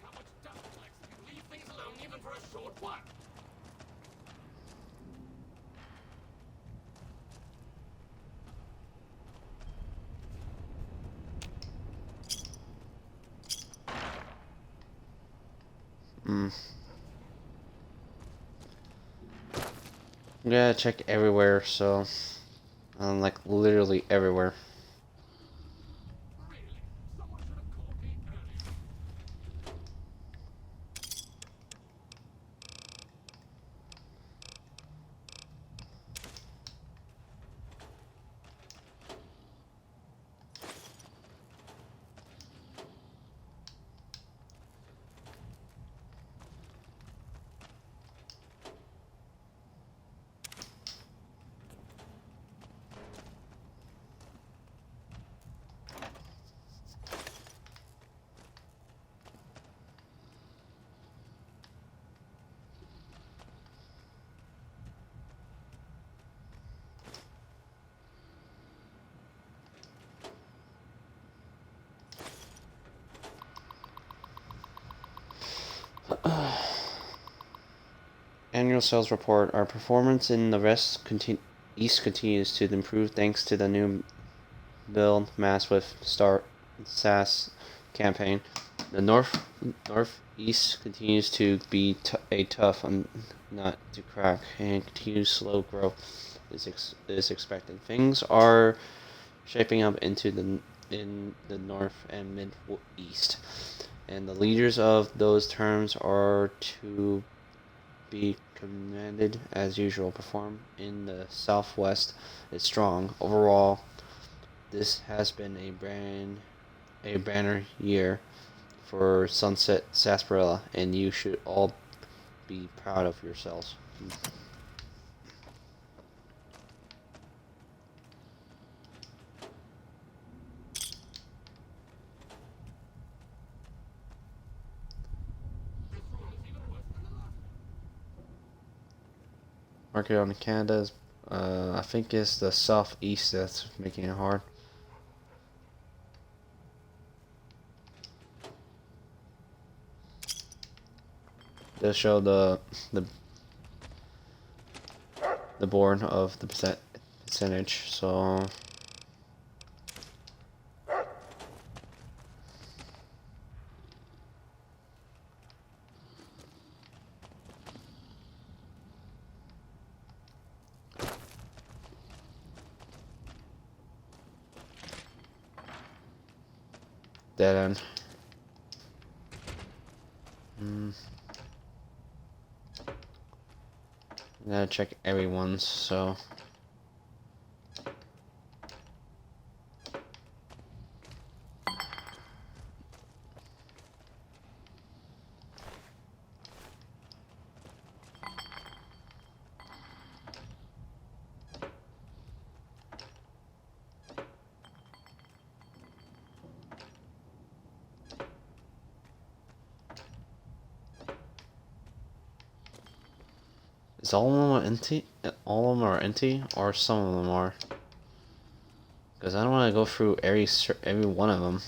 How much dust collects if you leave things alone even for a short while? I'm gonna check everywhere, so like literally everywhere. Annual sales report. Our performance in the East continues to improve thanks to the new build mass with Start SAS campaign. The Northeast continues to be a tough nut to crack, and continued slow growth is expected. Things are shaping up in the North and Mid-East, and the leaders of those terms are to be commended as usual. Perform in the Southwest is strong. Overall, this has been a banner year for Sunset Sarsaparilla, and you should all be proud of yourselves. Market on Canada is, I think it's the Southeast that's making it hard. They'll show the board of the percentage, so dead end. I gotta check everyone's, so is all of them are empty? All of them are empty, or some of them are? Because I don't want to go through every one of them.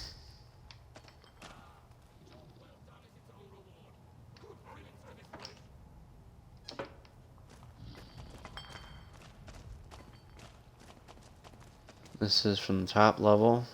This is from the top level.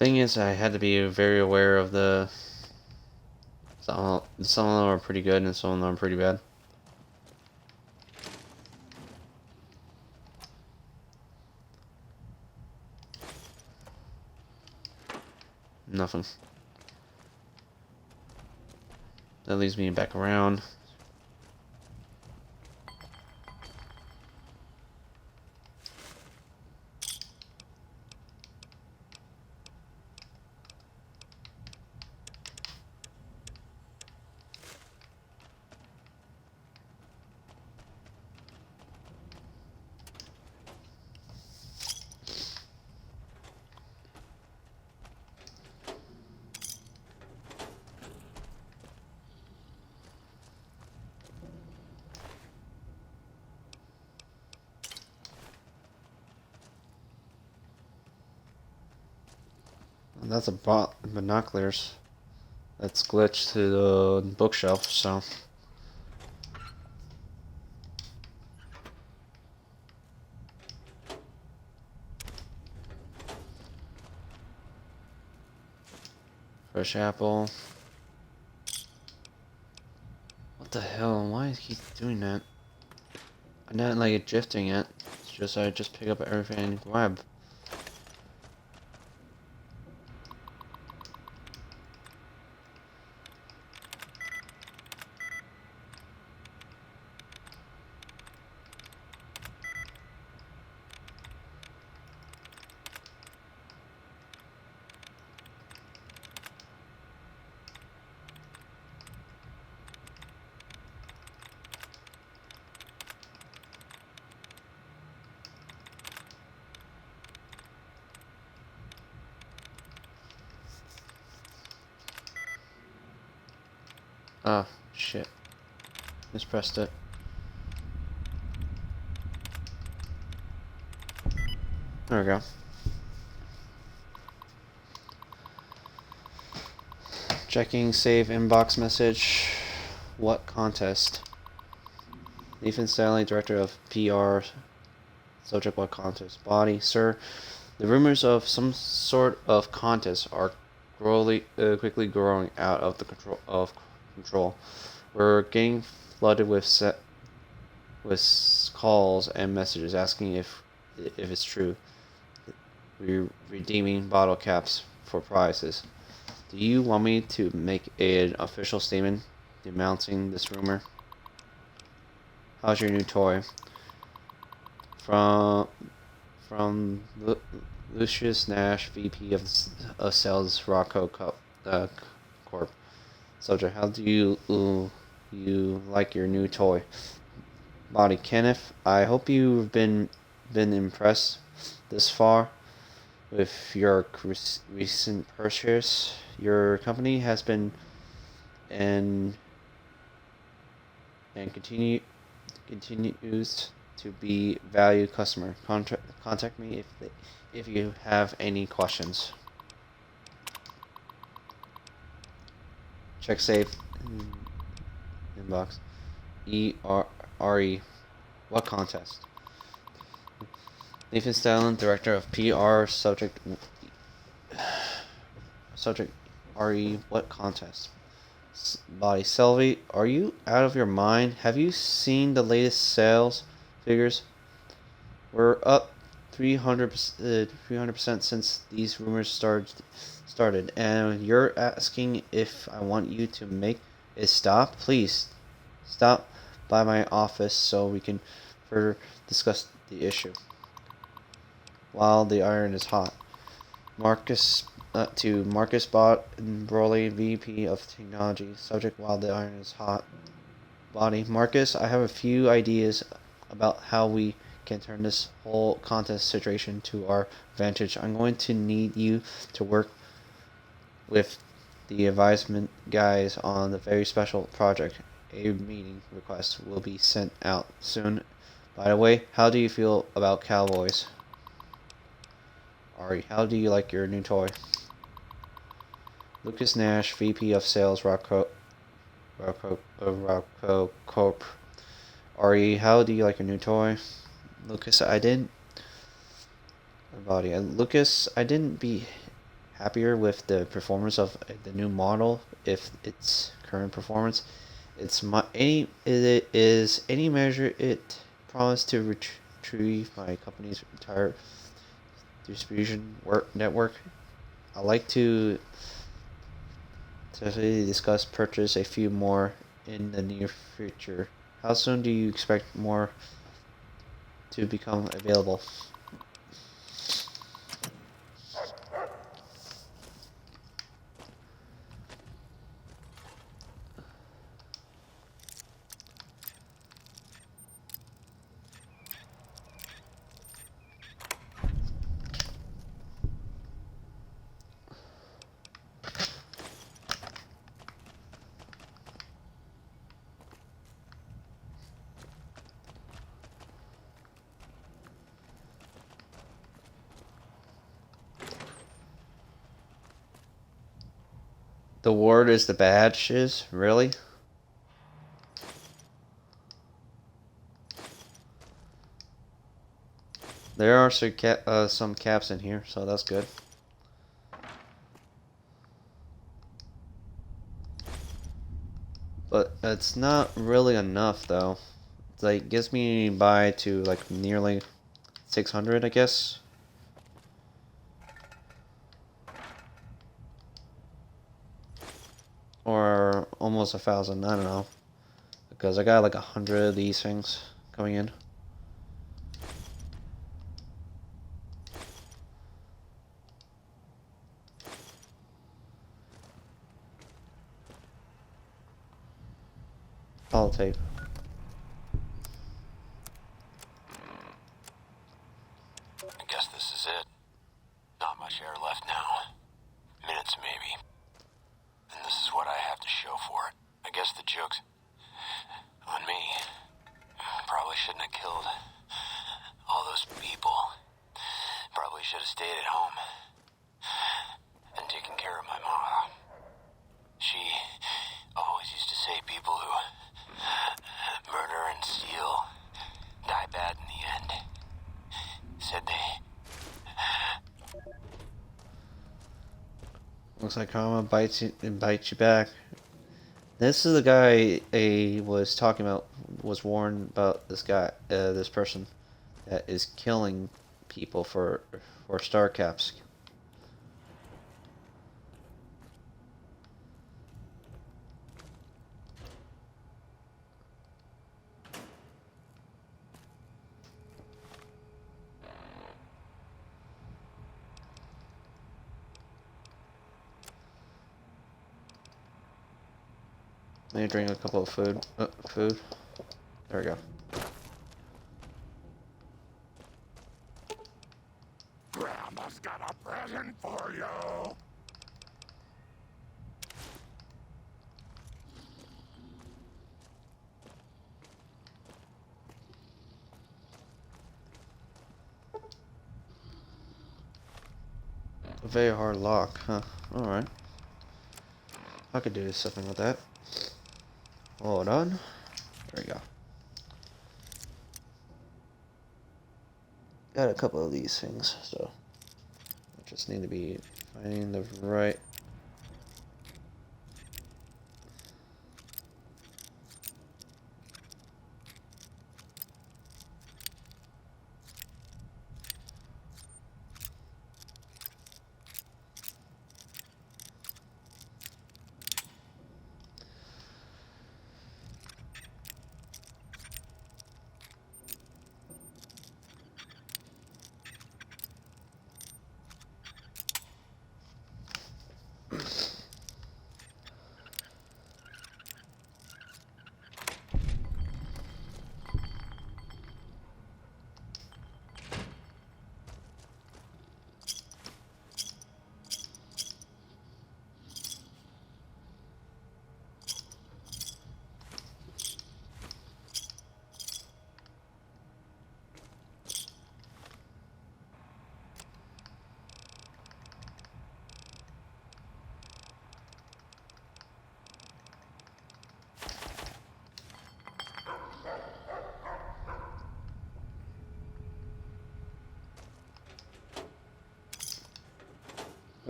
Thing is, I had to be very aware of the. Some of them are pretty good and some of them are pretty bad. Nothing. That leaves me back around. That's a binoculars that's glitched to the bookshelf, so. Fresh apple. What the hell? Why is he doing that? I didn't like it drifting it. It's just I just pick up everything and grab. Oh, shit. Mispressed it. There we go. Checking save inbox message. What contest? Nathan Stanley, director of PR. Subject: what contest? Body: sir, the rumors of some sort of contest are quickly growing out of the control. We're getting flooded with calls and messages asking if it's true. We're redeeming bottle caps for prizes. Do you want me to make an official statement denouncing this rumor? How's your new toy? From Lucius Nash, VP of Sales, Rocco Corp. Soldier: how do you like your new toy? Body: Kenneth, I hope you've been impressed this far with your recent purchase. Your company has been and continues to be valued customer. Contact me if you have any questions. Check save inbox. ERE. What contest? Nathan Stalin, director of PR. Subject RE. What contest? Body: Selvey, are you out of your mind? Have you seen the latest sales figures? We're up 300% since these rumors started, and you're asking if I want you to make it stop? Please stop by my office so we can further discuss the issue. While the iron is hot. Marcus Broly, VP of Technology. Subject: while the iron is hot. Body: Marcus, I have a few ideas about how we can turn this whole contest situation to our advantage. I'm going to need you to work with the advisement guys on the very special project. A meeting request will be sent out soon. By the way, how do you feel about cowboys? Ari, how do you like your new toy? Lucas Nash, VP of Sales, Rocco Corp. Ari, how do you like your new toy? Lucas, I didn't happier with the performance of the new model, if its current performance. It is any measure it promised to retrieve my company's entire distribution network. I like to discuss purchase a few more in the near future. How soon do you expect more to become available? The ward is the badges? Really? There are some caps in here, so that's good. But it's not really enough, though. It's like, gets me by to like nearly 600, I guess. Or almost 1,000, I don't know. Because I got like 100 of these things coming in. Tape. I guess this is it. Not much air left now. Minutes, maybe. And this is what I have to show for it. I guess the joke's on me. Probably shouldn't have killed all those people. Probably should have stayed at home and taken care of my mom. She always used to say people who murder and steal die bad in the end. Said they... Looks like karma bites you back. This is the guy I was talking about, was warned about this guy, this person that is killing people for star caps. Let me drink a couple of food. Food. There we go. Grandma's got a present for you. A very hard lock, huh? Alright. I could do something with that. Hold on. There we go. Got a couple of these things, so I just need to be finding the right.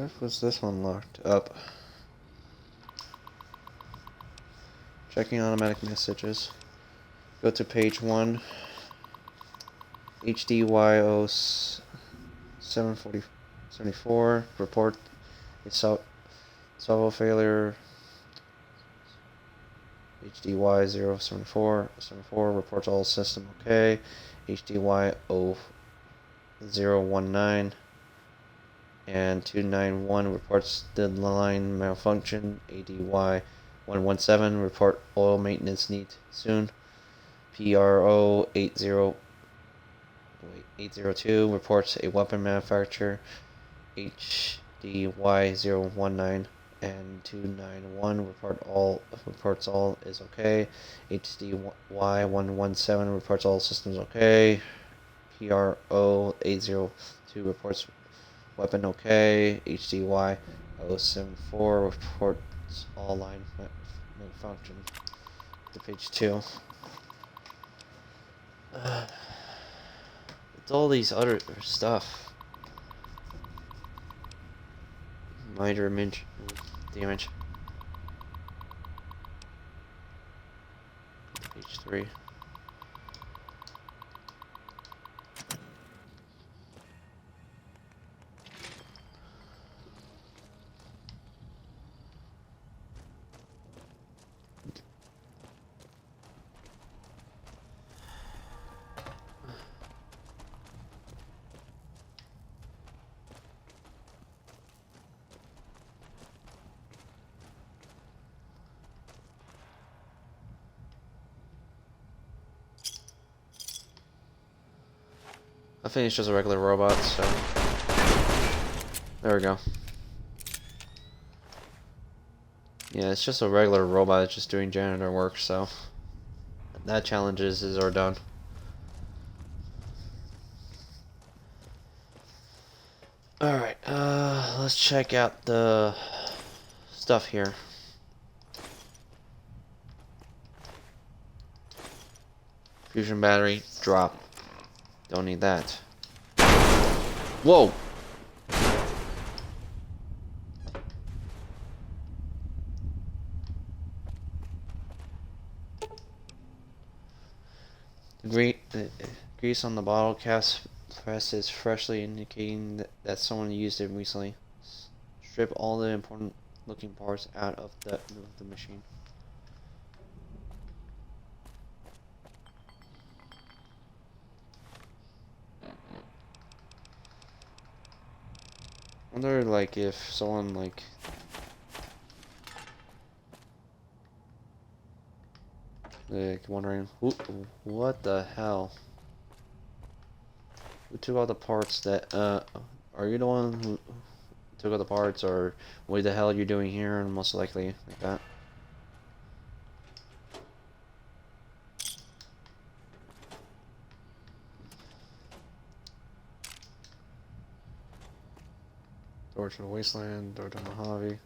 Where was this one locked up? Checking automatic messages. Go to page 1. HDYO 774. Report a solve failure. HDY 074. Reports all system okay. HDY 019. And 291 reports the line malfunction. ADY 117 report oil maintenance need soon. PRO 802 reports a weapon manufacturer. HDY 019 and 291 reports all is okay. HDY 117 reports all systems okay. PRO 802 reports weapon okay. HDY 074 reports all line malfunction. To page 2. It's all these other stuff. Minor damage. Page 3. I think it's just a regular robot, so there we go. Yeah, it's just a regular robot that's just doing janitor work, so that challenges are done. Alright, let's check out the stuff here. Fusion battery, drop. Don't need that. Whoa! The grease on the bottle cast press is freshly indicating that someone used it recently. Strip all the important looking parts out of the machine. I wonder, like, if someone, like, wondering, what the hell? Who took all the parts that, are you the one who took all the parts, or what the hell are you doing here, and most likely, like that. Door to the wasteland, door to Mojave.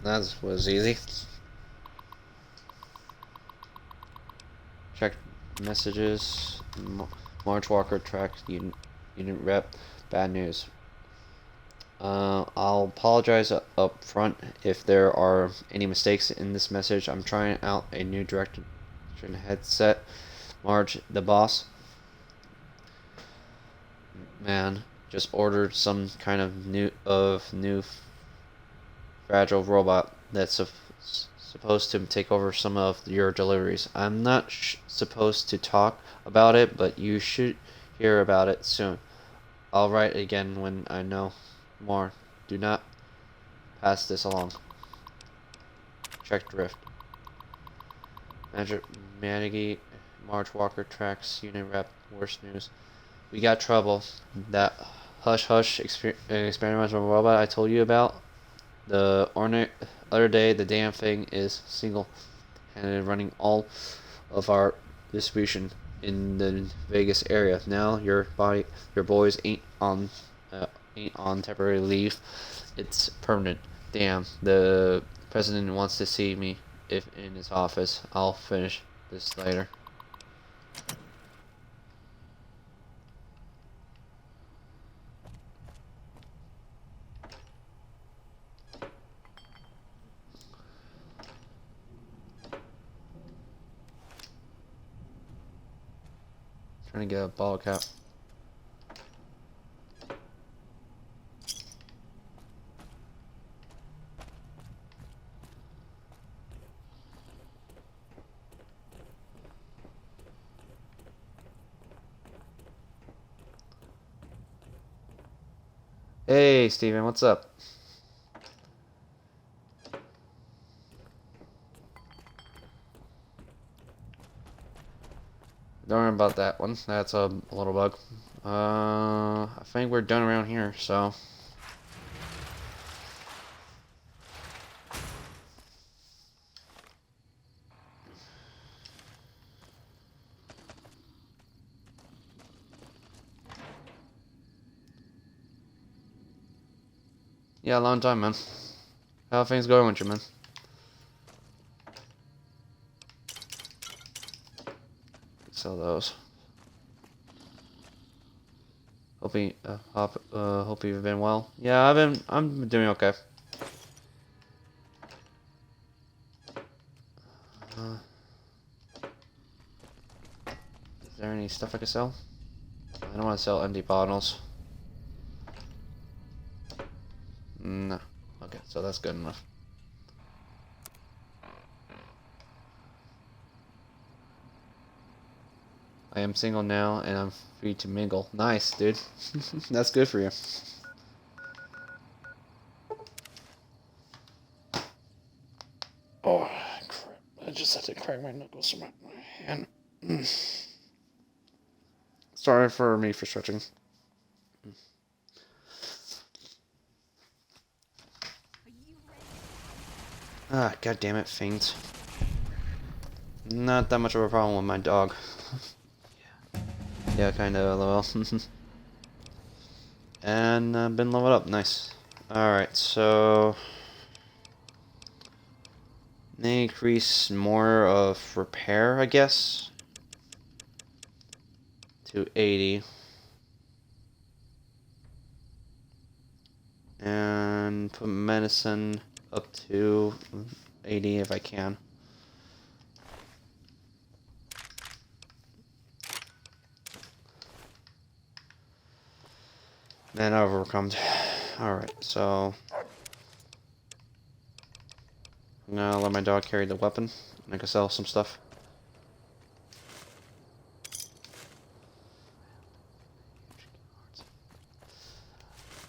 That was easy. Check messages. March Walker track unit rep. Bad news. I'll apologize up front if there are any mistakes in this message. I'm trying out a new direction headset. Marge, the boss man, just ordered some kind of new fragile robot that's supposed to take over some of your deliveries. I'm not supposed to talk about it, but you should hear about it soon. I'll write again when I know more. Do not pass this along. Check drift. Manager Manigi, March Walker tracks unit rep. Worst news. We got trouble. That hush experimental robot I told you about the other day, the damn thing is single-handed running all of our distribution in the Vegas area. Now your boys ain't on temporary leave. It's permanent. Damn, the president wants to see me in his office. I'll finish this later. Trying to get a bottle cap. Hey, Steven, what's up? Don't worry about that one. That's a little bug. I think we're done around here, so. Yeah, long time, man. How are things going with you, man? Sell those. Hope you've been well. Yeah, I'm doing okay. Is there any stuff I can sell? I don't want to sell empty bottles. No. Okay, so that's good enough. I am single now, and I'm free to mingle. Nice, dude. That's good for you. Oh, crap. I just had to crack my knuckles from my hand. Sorry for me for stretching. Ah, god damn it, things. Not that much of a problem with my dog. Yeah, kinda, lol. And I've been leveled up, nice. Alright, so... increase more of repair, I guess. To 80. And put medicine up to 80 if I can. Then overcome. Alright, so I'm gonna let my dog carry the weapon, and I can sell some stuff.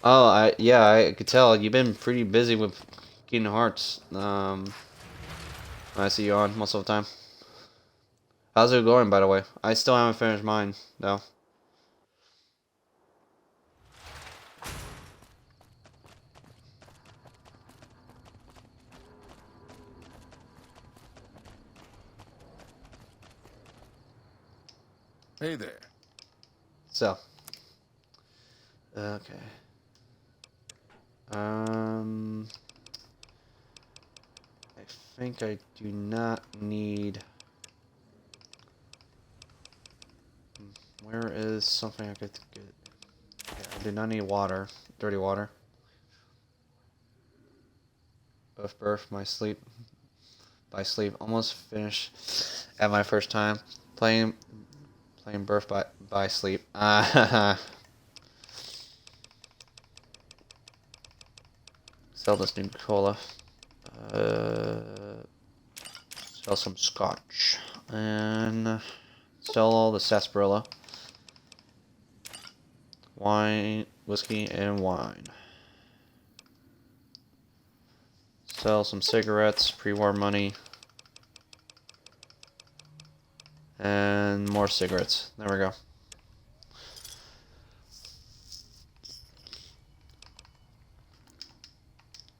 Oh, I could tell you've been pretty busy with Kingdom Hearts. I see you on most of the time. How's it going, by the way? I still haven't finished mine, though. Hey there. So. Okay. I think I do not need... Where is something I could get? Okay, I do not need water. Dirty water. Birth, my sleep. By sleep. Almost finished at my first time. Playing birth by sleep. Sell this new cola. Sell some scotch. And sell all the sarsaparilla. Wine, whiskey, and wine. Sell some cigarettes, pre-war money. And more cigarettes. There we go.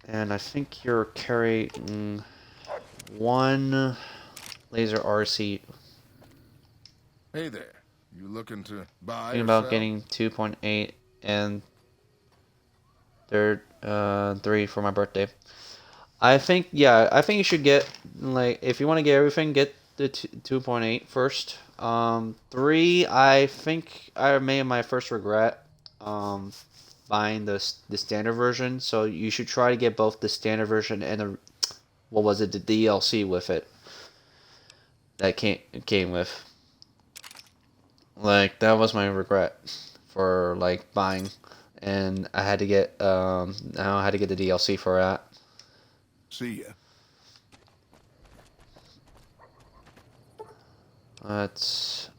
And I think you're carrying one laser RC. Hey there. You looking to buy? Thinking about getting 2.8 and third 3 for my birthday. I think you should get, like, if you want to get everything, get the 2.8 first. 3, I think I made my first regret buying the standard version, so you should try to get both the standard version and the DLC with it that came with. Like that was my regret for like buying, and I had to get now I had to get the DLC for that. See ya. Let's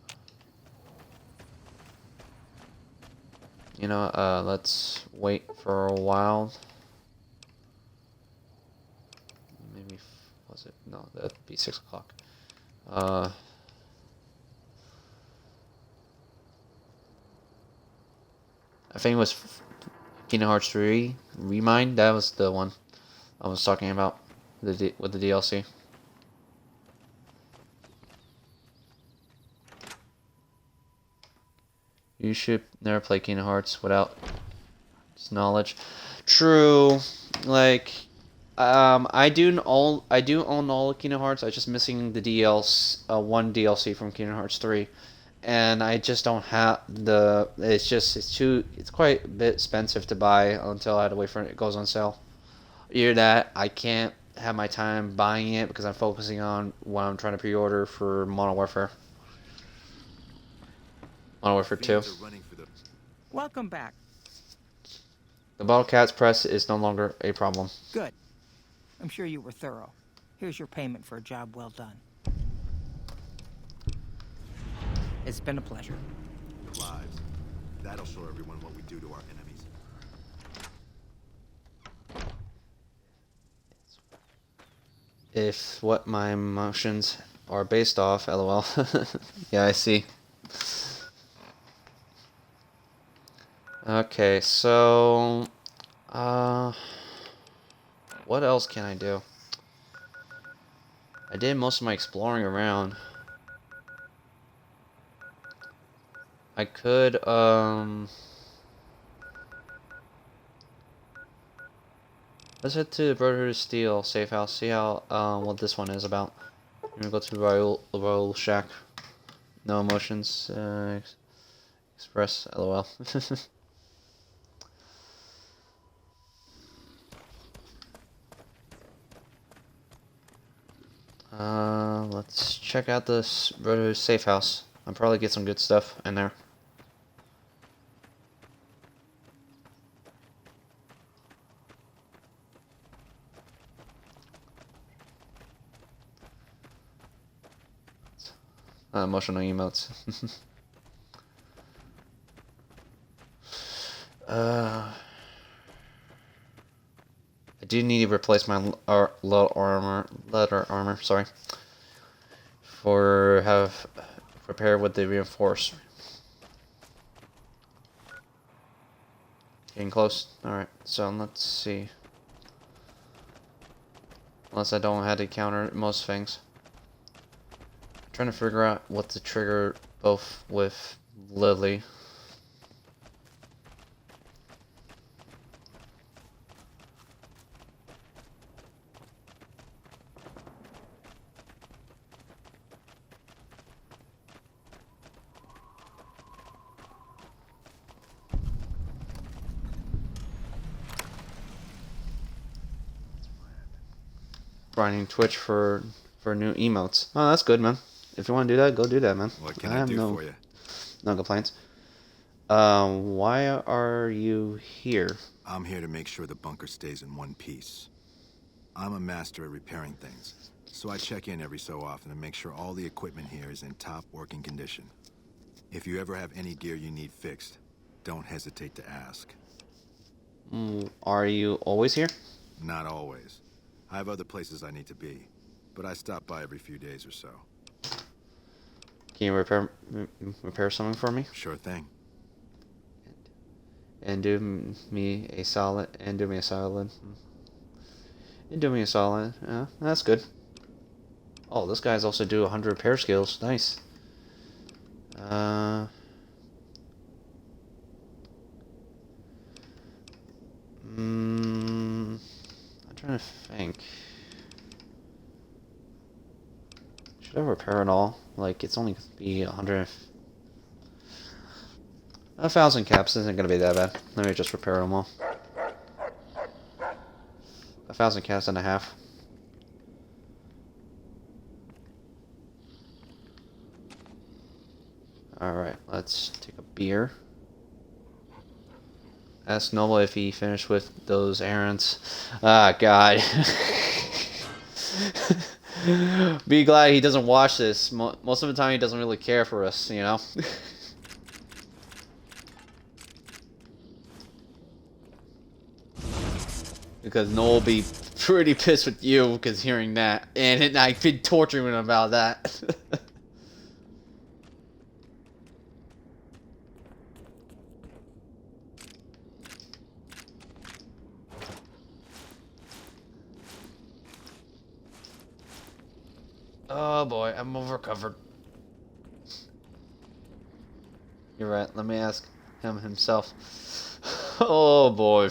let's wait for a while. Maybe was it? No, that'd be 6 o'clock. I think it was Kingdom Hearts 3 Remind. That was the one I was talking about with the DLC. You should never play Kingdom Hearts without this knowledge. True. Like, I do own all of Kingdom Hearts. I'm just missing the one DLC from Kingdom Hearts 3, and I just don't have the. It's quite a bit expensive to buy until I had to wait for it goes on sale. Either that, I can't have my time buying it because I'm focusing on what I'm trying to pre-order for Modern Warfare. Modern Warfare 2. Welcome back. The Bottle Cat's press is no longer a problem. Good. I'm sure you were thorough. Here's your payment for a job well done. It's been a pleasure. Lives. That'll show everyone what we do to our enemies. If what my emotions are based off, lol. Yeah, I see. Okay, so what else can I do? I did most of my exploring around. I could let's head to the Brotherhood of Steel safe house, see how what this one is about. I'm gonna go to the Royal Shack. No emotions express, lol. Let's check out this Brotherhood safe house. I'll probably get some good stuff in there. Emotional emotes. I do need to replace my leather armor. Sorry. For have prepared with the reinforce. Getting close. All right. So let's see. Unless I don't have to counter most things. Trying to figure out what to trigger both with Lily. Grinding Twitch for new emotes. Oh, that's good, man. If you want to do that, go do that, man. What can I do for you? No complaints. Why are you here? I'm here to make sure the bunker stays in one piece. I'm a master at repairing things, so I check in every so often and make sure all the equipment here is in top working condition. If you ever have any gear you need fixed, don't hesitate to ask. Are you always here? Not always. I have other places I need to be, but I stop by every few days or so. Can you repair something for me? Sure thing. And do me a solid. And do me a solid. And do me a solid. Yeah, that's good. Oh, this guy's also do 100 repair skills. Nice. I'm trying to think. Should I repair it all? Like, it's only gonna be 100. 1,000 caps isn't gonna be that bad. Let me just repair them all. 1,000 caps and a half. Alright, let's let's take a beer. Ask Noble if he finished with those errands. Ah, God. Be glad he doesn't watch this. Most of the time he doesn't really care for us, you know? Because Noel will be pretty pissed with you because hearing that. And I've been torturing him about that. Oh boy, I'm overcovered. You're right, let me ask him himself. Oh boy.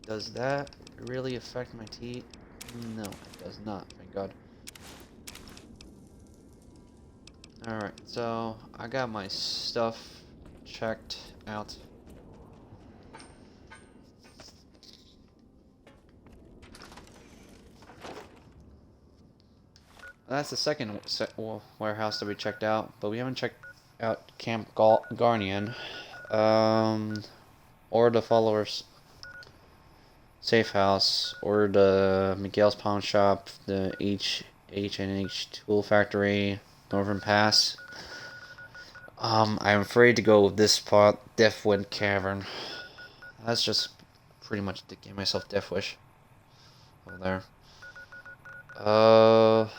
Does that really affect my teeth? No, it does not, thank God. Alright, so I got my stuff checked out. That's the second warehouse that we checked out, but we haven't checked out Camp Garnian, or the Followers Safe House, or the Miguel's Pawn Shop, the H&H Tool Factory, Northern Pass. I'm afraid to go with this spot, Deathwind Cavern. That's just pretty much to give myself Death Wish over there.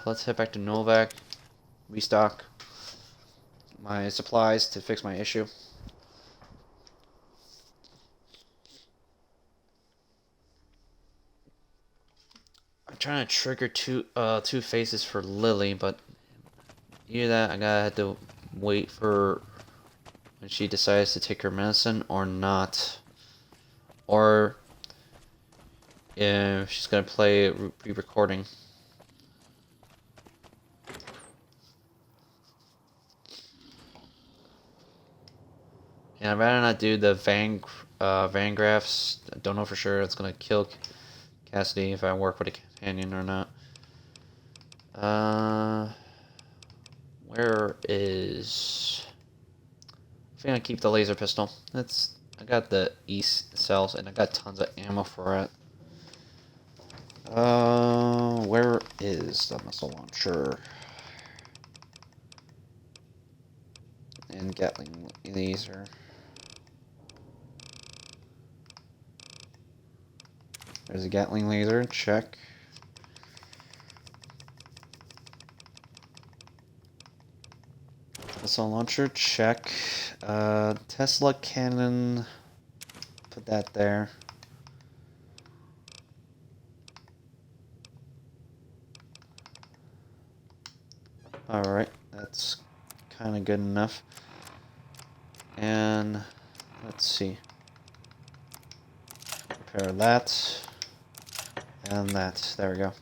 Let's head back to Novak, restock my supplies to fix my issue. I'm trying to trigger two phases for Lily, but either that I gotta have to wait for when she decides to take her medicine or not, or if she's gonna play re-recording. And I'd rather not do the Van Graffs. I don't know for sure it's gonna kill Cassidy if I work with a companion or not. Where is... I think I keep the laser pistol. I got the East cells and I got tons of ammo for it. Where is the missile launcher? And Gatling laser. There's a Gatling laser, check. Missile launcher, check. Tesla cannon, put that there. Alright, that's kind of good enough. And let's see. Repair that. And that. There we go.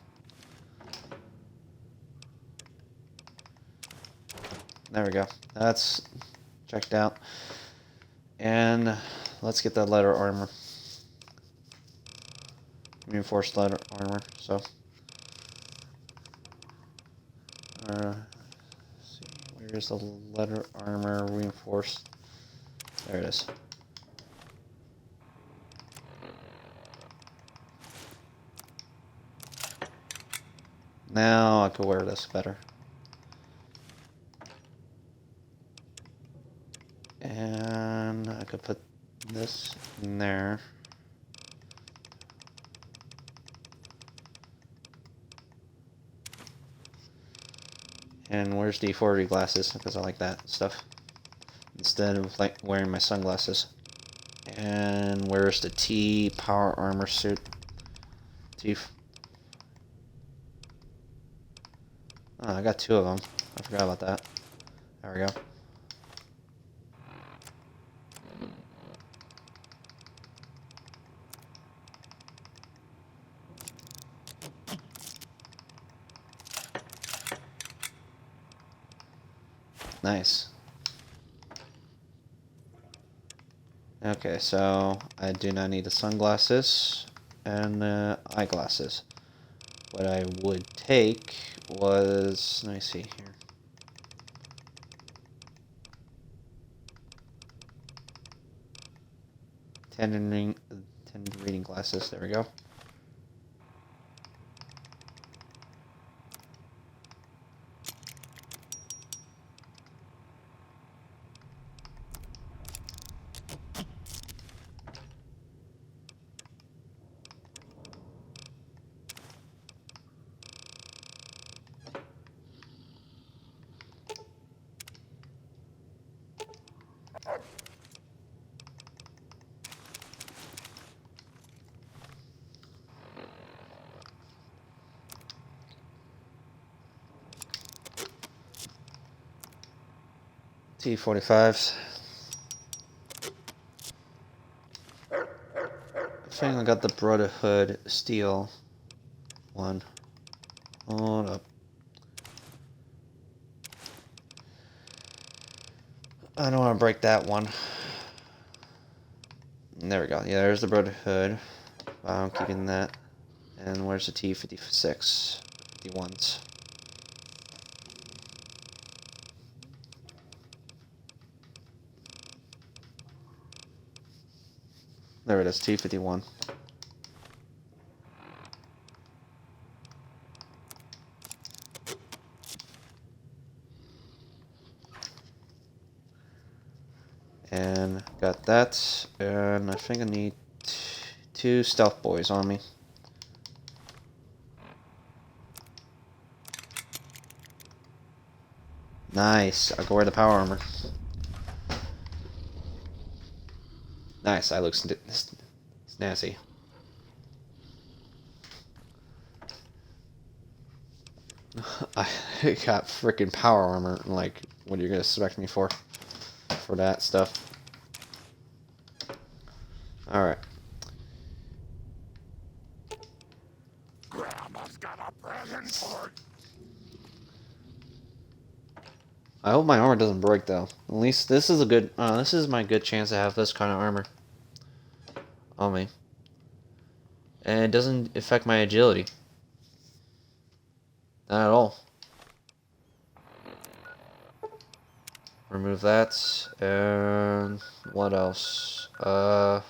There we go. That's checked out. And let's get that leather armor. Reinforced leather armor. So. Let's see. Where's the leather armor reinforced? There it is. Now I can wear this better. And I could put this in there. And where's the 4D glasses? Because I like that stuff. Instead of like wearing my sunglasses. And where's the T power armor suit? Oh, I got two of them. I forgot about that. There we go. Nice. Okay, so I do not need the sunglasses. and eyeglasses. What I would take was, let me see here. Ten reading glasses. There we go. T45s. I think I got the Brotherhood steel one. Hold up. I don't want to break that one. There we go. Yeah, there's the Brotherhood. I'm keeping that. And where's the T56? 51s. There it is, T51. And got that, and I think I need 2 stealth boys on me. Nice, I'll go wear the power armor. Nice, I look snazzy. I got freaking power armor, like, what are you gonna expect me for that stuff? Alright. Grandma's got a present for I hope my armor doesn't break though. At least this is a good. This is my good chance to have this kind of armor on me, and it doesn't affect my agility. Not at all. Remove that, and what else? The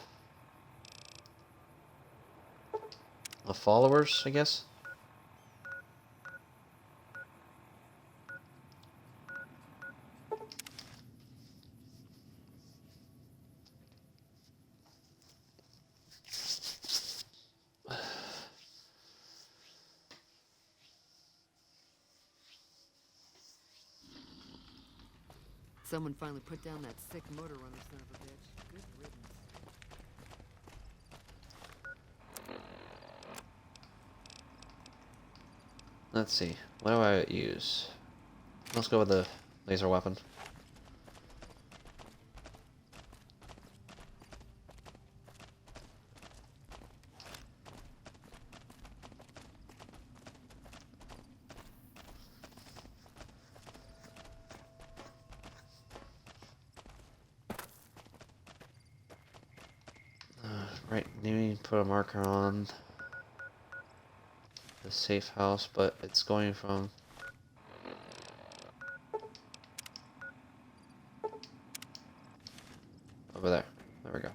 followers, I guess. Someone finally put down that sick motor runner son of a bitch. Good riddance. Let's see. What do I use? Let's go with the laser weapon. Right, need to put a marker on the safe house, but it's going from over there. There we go.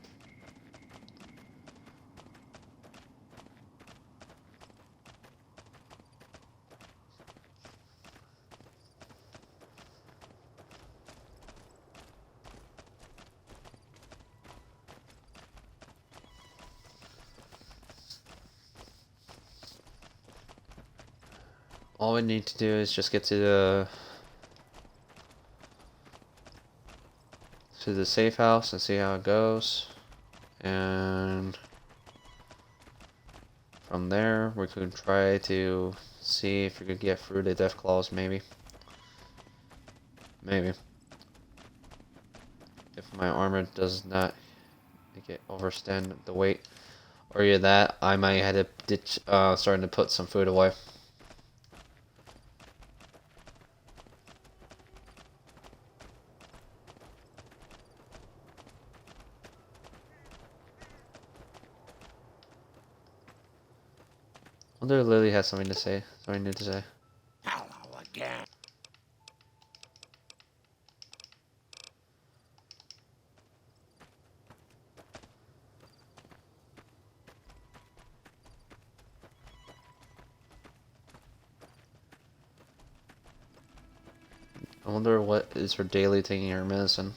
All we need to do is just get to the safe house and see how it goes, and from there we could try to see if we could get through the Deathclaws, maybe. Maybe. If my armor does not overstand the weight, or either that, I might have to ditch, starting to put some food away. wonder if Lily has something to say. Something new to say. Hello again. I wonder what is her daily taking her medicine.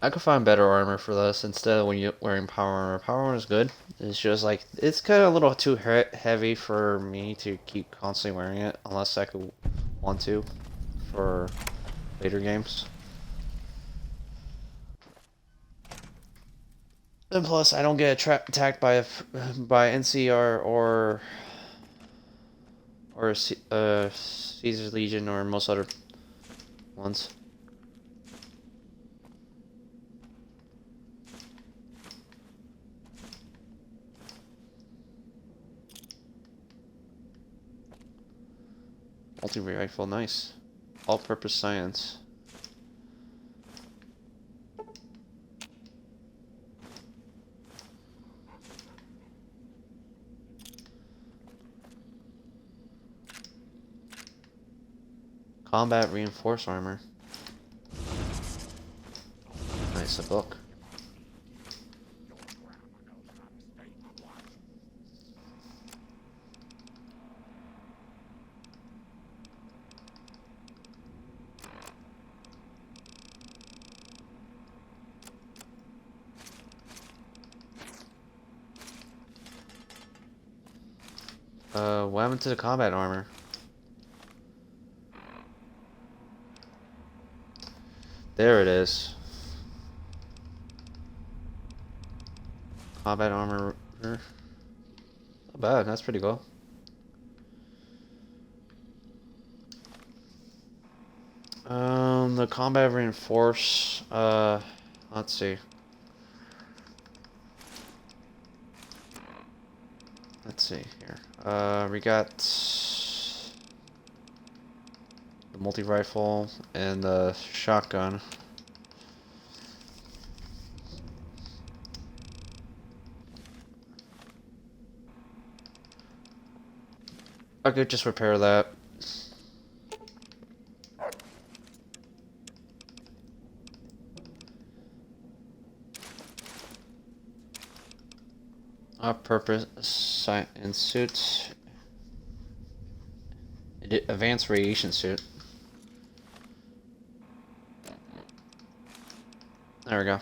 I could find better armor for this instead of when you're wearing power armor. Power armor is good. It's just like, it's kind of a little too heavy for me to keep constantly wearing it, unless I could want to for later games. And plus, I don't get attacked by NCR or Caesar's Legion or most other ones. Multi-rifle, nice. All-purpose science. Combat reinforced armor. Nice, a book. What happened to the combat armor? There it is. Combat armor. Not bad, that's pretty cool. The combat reinforce, let's see. Let's see here. We got the multi-rifle and the shotgun. I could just repair that. Purpose science suit. Advanced radiation suit. There we go.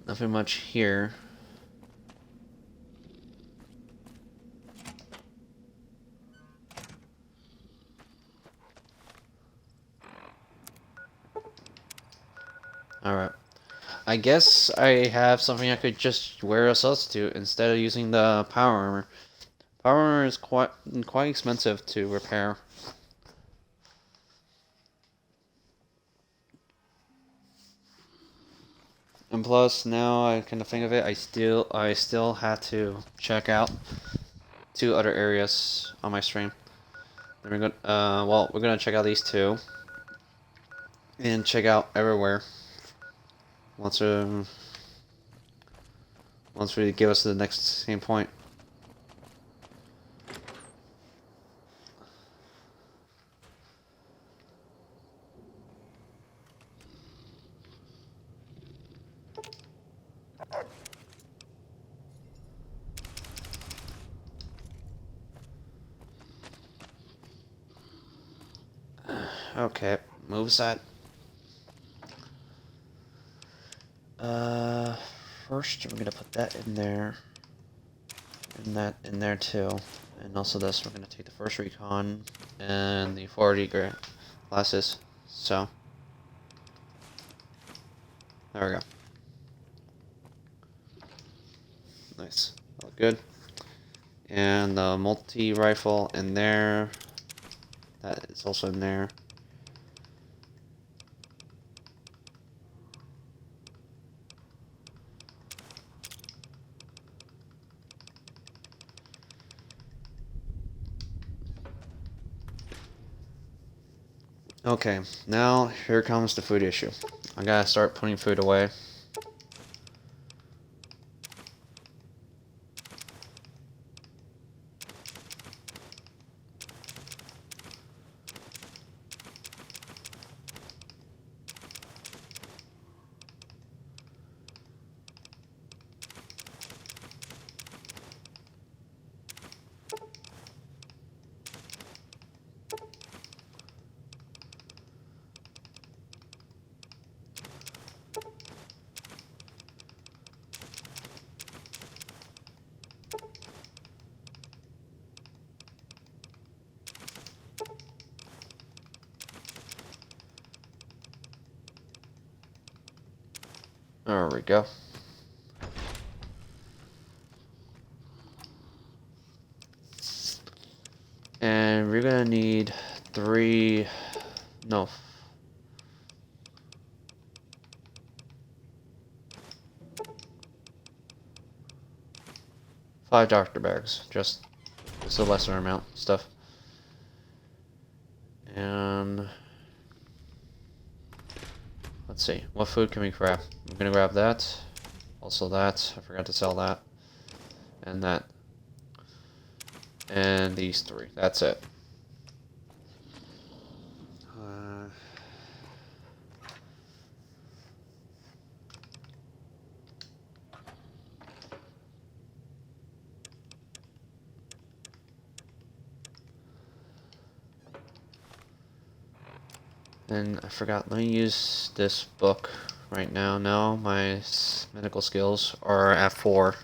Nothing much here. Alright. I guess I have something I could just wear a substitute instead of using the power armor. Power armor is quite expensive to repair. And plus, now I kind of think of it, I still have to check out 2 other areas on my stream. Then we're gonna, well, we're gonna check out these 2 and check out everywhere. Once we give us the next same point. Okay, move aside. First we're gonna put that in there. and that in there too. And also this, we're going to take the first recon and the 40 glasses. So, there we go. Nice. All good. And the multi-rifle in there. That is also in there. Okay, now here comes the food issue. I gotta start putting food away. There we go. And we're gonna need 5 doctor bags, just a lesser amount of stuff. And let's see, what food can we grab? I'm gonna grab that, also that, I forgot to sell that, and that, and these 3, that's it. And I forgot, let me use this book right now. No, my medical skills are at 4.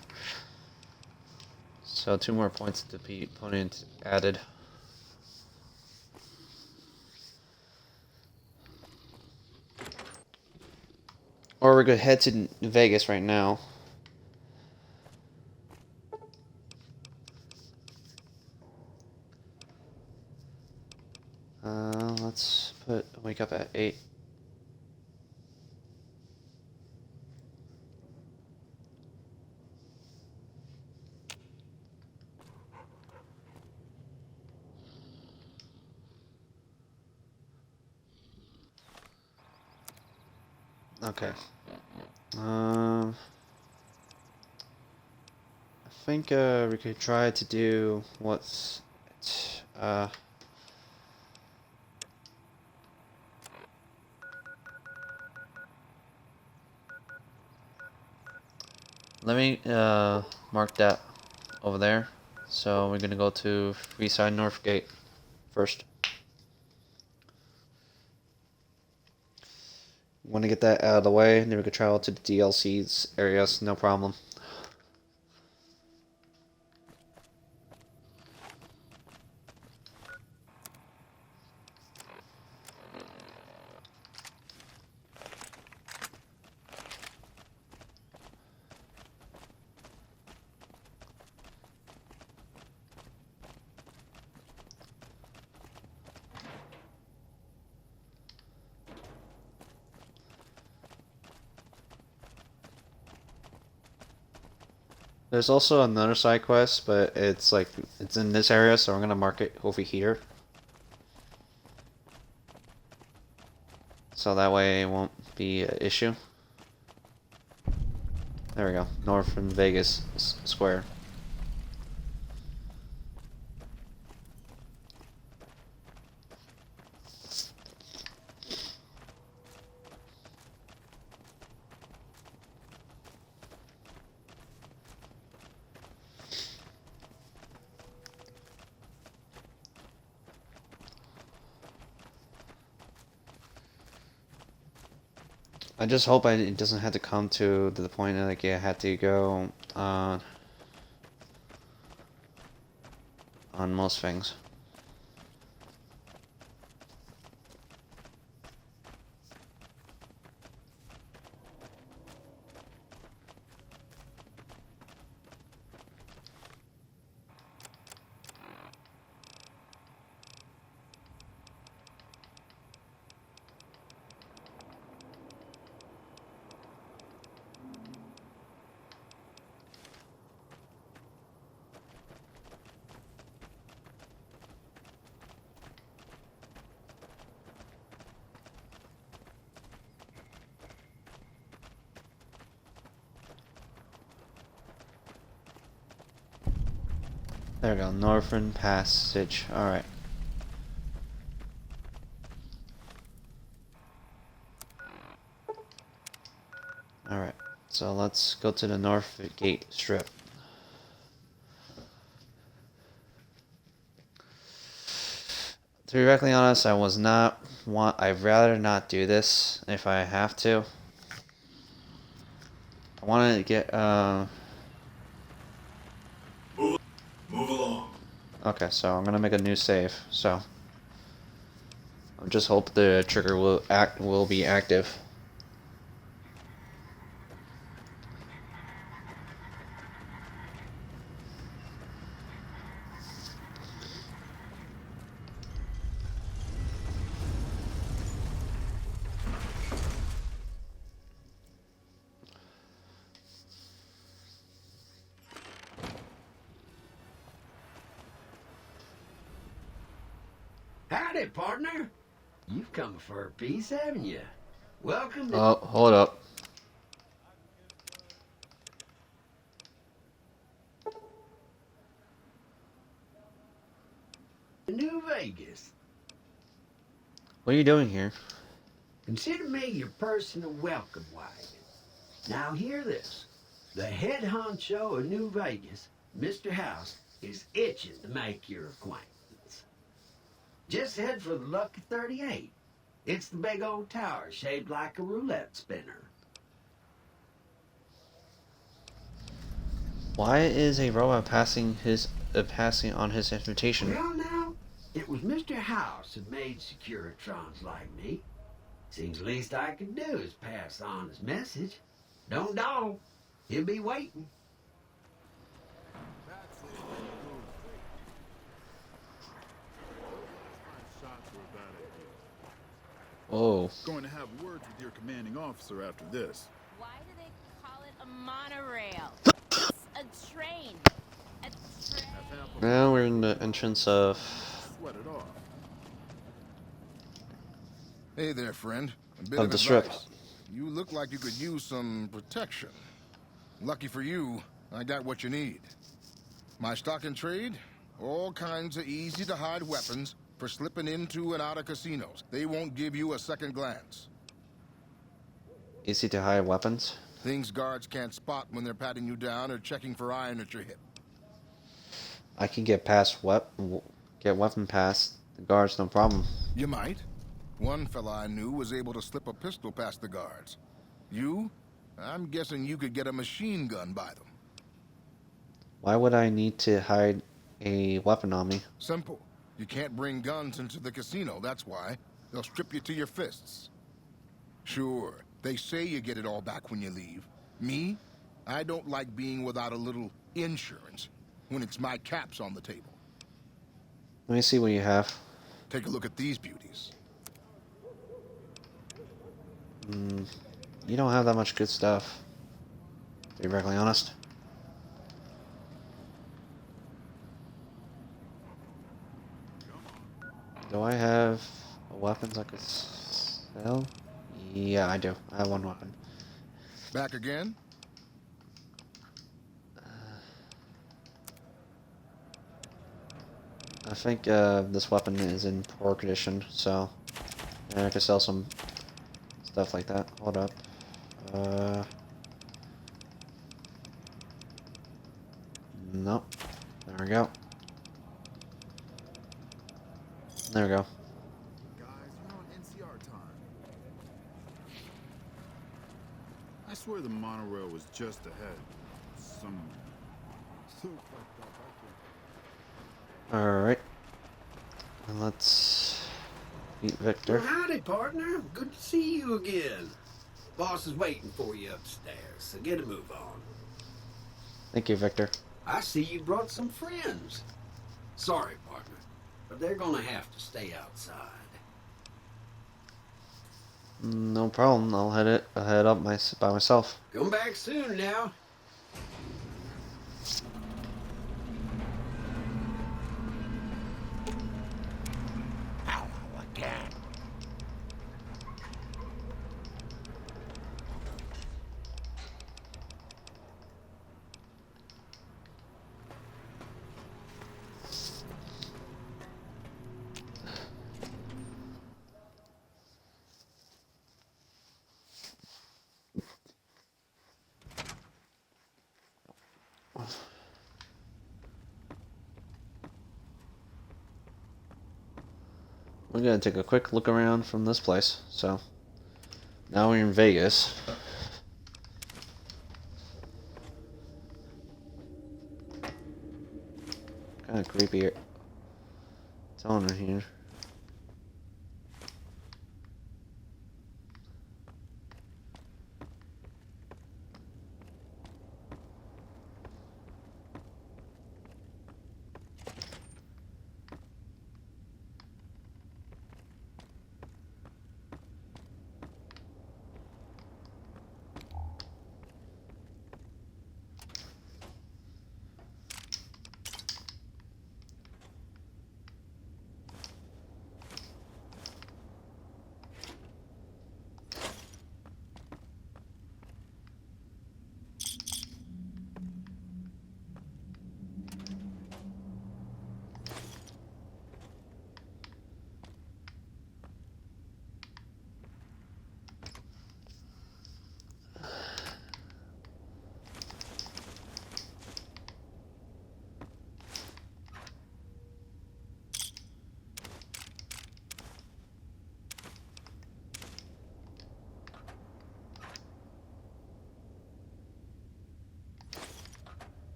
So 2 more points to be added. Or we're gonna head to Vegas right now. Let's wake up at 8. Okay. I think we could try to do what's let me mark that over there. So we're gonna go to Freeside North Gate first. Want to get that out of the way, and then we could travel to the DLC's areas, no problem. There's also another side quest, but it's like, it's in this area, so I'm gonna mark it over here. So that way it won't be an issue. There we go, North in Vegas Square. I just hope it doesn't have to come to the point that like, yeah, I had to go on most things. There we go, Northern Passage. Alright. Alright, so let's go to the North Gate Strip. To be directly honest, I'd rather not do this if I have to. I want to get, Move along. Okay, so I'm gonna make a new save. So I just hope the trigger will be active. Howdy, partner. You've come for a piece, haven't you? Welcome to Oh, hold up. New Vegas. What are you doing here? Consider me your personal welcome wagon. Now hear this. The head honcho of New Vegas, Mr. House, is itching to make your acquaintance. Just head for the Lucky 38. It's the big old tower shaped like a roulette spinner. Why is a robot passing on his invitation? Well, now, it was Mr. House who made Securitrons like me. Seems the least I could do is pass on his message. Don't know. He'll be waiting. Oh. Going to have words with your commanding officer after this. Why do they call it a monorail? It's a train. A train. Now we're in the entrance of Sweat it off. Hey there, friend. A bit Of of the strip. advice. You look like you could use some protection. Lucky for you, I got what you need. My stock and trade, all kinds of easy-to-hide weapons for slipping into and out of casinos. They won't give you a second glance. easy to hide weapons. Things guards can't spot when they're patting you down or checking for iron at your hip. I can get weapon past the guards, no problem. You might. One fella I knew was able to slip a pistol past the guards. You? I'm guessing you could get a machine gun by them. Why would I need to hide a weapon on me? Simple. You can't bring guns into the casino, that's why. They'll strip you to your fists. Sure, they say you get it all back when you leave. Me? I don't like being without a little insurance when it's my caps on the table. Let me see what you have. Take a look at these beauties. You don't have that much good stuff, to be directly honest. Do I have weapons I could sell? Yeah, I do. I have one weapon. Back again? I think this weapon is in poor condition, so I could sell some stuff like that. Hold up. Nope. There we go. There we go. Guys, you're on NCR time. I swear the monorail was just ahead. Somewhere. So fucked up, Alright. And let's meet Victor. Well, howdy, partner. Good to see you again. Boss is waiting for you upstairs, so get a move on. Thank you, Victor. I see you brought some friends. Sorry, partner, but they're gonna have to stay outside. No problem. I'll head up by myself. Come back soon now. Again. We're gonna take a quick look around from this place. So now we're in Vegas. Kind of creepy tone in here.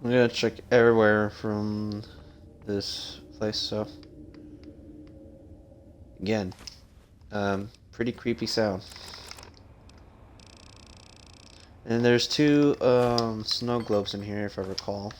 I'm gonna check everywhere from this place, so again, pretty creepy sound. And there's two snow globes in here, if I recall.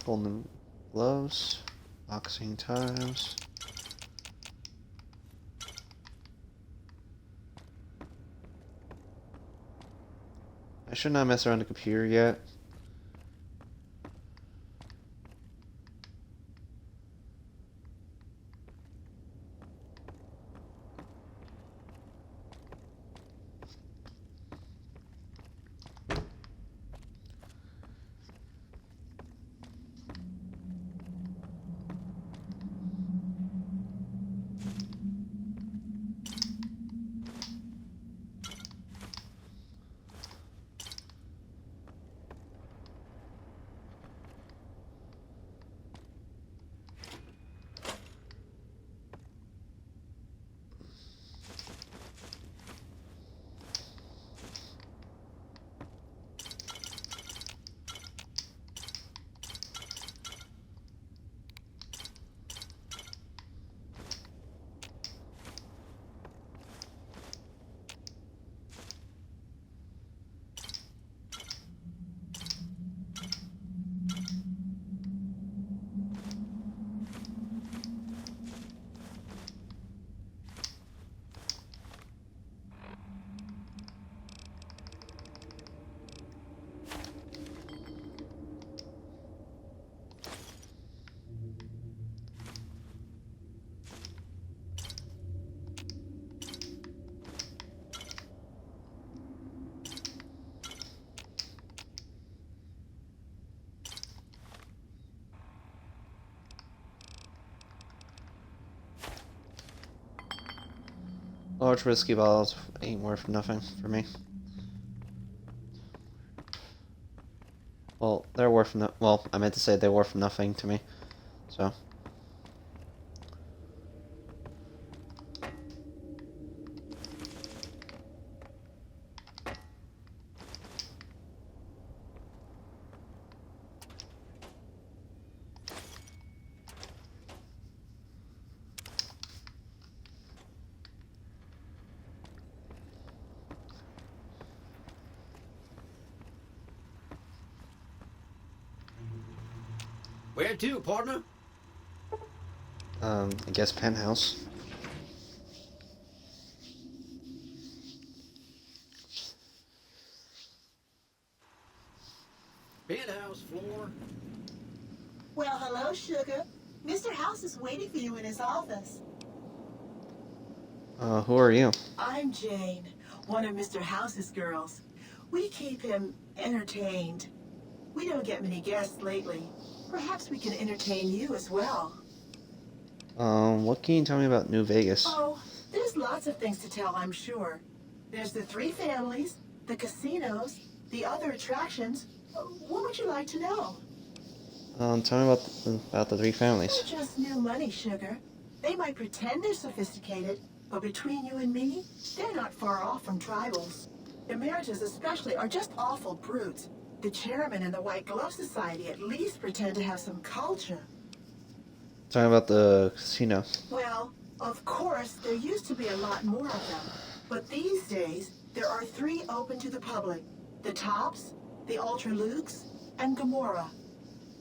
Golden gloves, boxing times. I should not mess around the computer yet. Large whiskey bottles ain't worth nothing for me. Well, they're worth no. Well, I meant to say they're worth nothing to me. So. Where to, partner? I guess penthouse. Penthouse floor. Well, hello, Sugar. Mr. House is waiting for you in his office. Who are you? I'm Jane, one of Mr. House's girls. We keep him entertained. We don't get many guests lately. Perhaps we can entertain you as well. What can you tell me about New Vegas? Oh, there's lots of things to tell, I'm sure. There's the 3 families, the casinos, the other attractions. What would you like to know? Tell me about the 3 families. They're just new money, Sugar. They might pretend they're sophisticated, but between you and me, they're not far off from tribals. Emeritus especially are just awful brutes. The chairman and the White Glove Society at least pretend to have some culture. Tell me about the casino. Well, of course, there used to be a lot more of them. But these days, there are 3 open to the public. The Tops, the Ultra Lukes, and Gamora.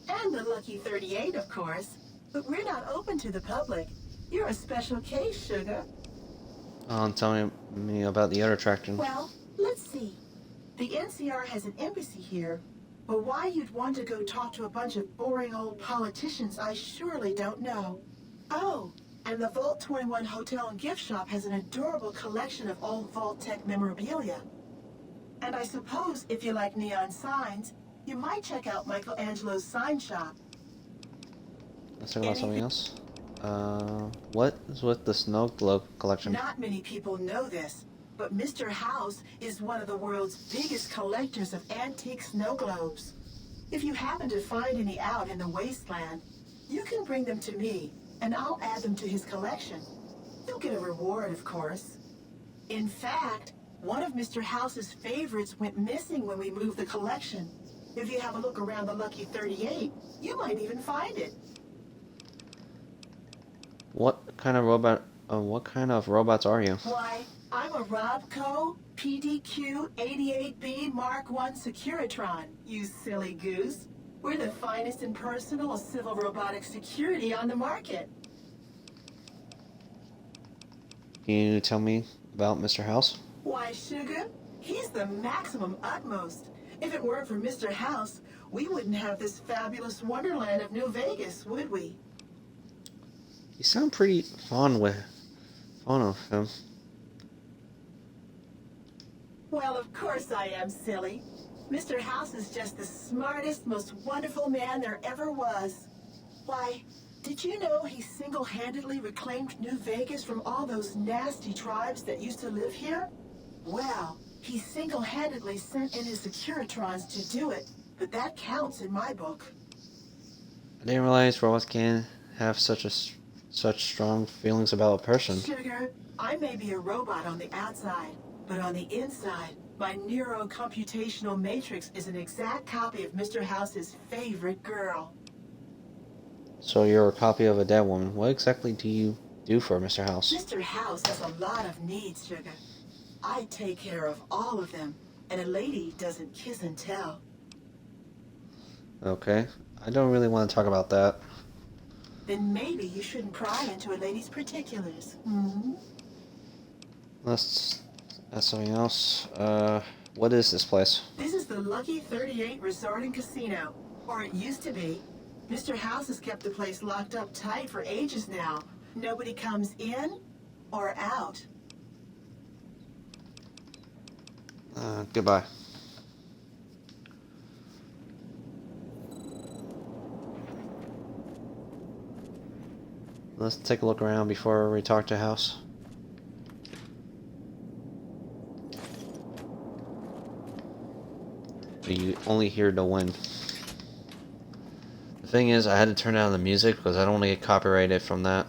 And the Lucky 38, of course. But we're not open to the public. You're a special case, Sugar. Tell me about the other attraction. Well, let's see. The NCR has an embassy here, but why you'd want to go talk to a bunch of boring old politicians, I surely don't know. Oh, and the Vault 21 Hotel and Gift Shop has an adorable collection of old Vault-Tec memorabilia. And I suppose if you like neon signs, you might check out Michelangelo's sign shop. Let's talk about something else. What is with the snow globe collection? Not many people know this, but Mr. House is one of the world's biggest collectors of antique snow globes. If you happen to find any out in the wasteland, you can bring them to me, and I'll add them to his collection. You'll get a reward, of course. In fact, one of Mr. House's favorites went missing when we moved the collection. If you have a look around the Lucky 38, you might even find it. What kind of robots are you? Why, I'm a Robco PDQ 88B Mark I Securitron, you silly goose. We're the finest in personal civil robotic security on the market. Can you tell me about Mr. House? Why, Sugar, he's the maximum utmost. If it weren't for Mr. House, we wouldn't have this fabulous wonderland of New Vegas, would we? You sound pretty fond of him. Well, of course I am, silly. Mr. House is just the smartest, most wonderful man there ever was. Why, did you know he single-handedly reclaimed New Vegas from all those nasty tribes that used to live here? Well, he single-handedly sent in his Securitrons to do it, but that counts in my book. I didn't realize robots can have such strong feelings about a person. Sugar, I may be a robot on the outside, but on the inside, my neurocomputational matrix is an exact copy of Mr. House's favorite girl. So you're a copy of a dead woman. What exactly do you do for Mr. House? Mr. House has a lot of needs, Sugar. I take care of all of them, and a lady doesn't kiss and tell. Okay. I don't really want to talk about that. Then maybe you shouldn't pry into a lady's particulars. Hmm? That's something else. What is this place? This is the Lucky 38 Resort and Casino, or it used to be. Mr. House has kept the place locked up tight for ages now. Nobody comes in or out. Goodbye. Let's take a look around before we talk to House. but you only hear the wind. The thing is, I had to turn down the music because I don't want to get copyrighted from that.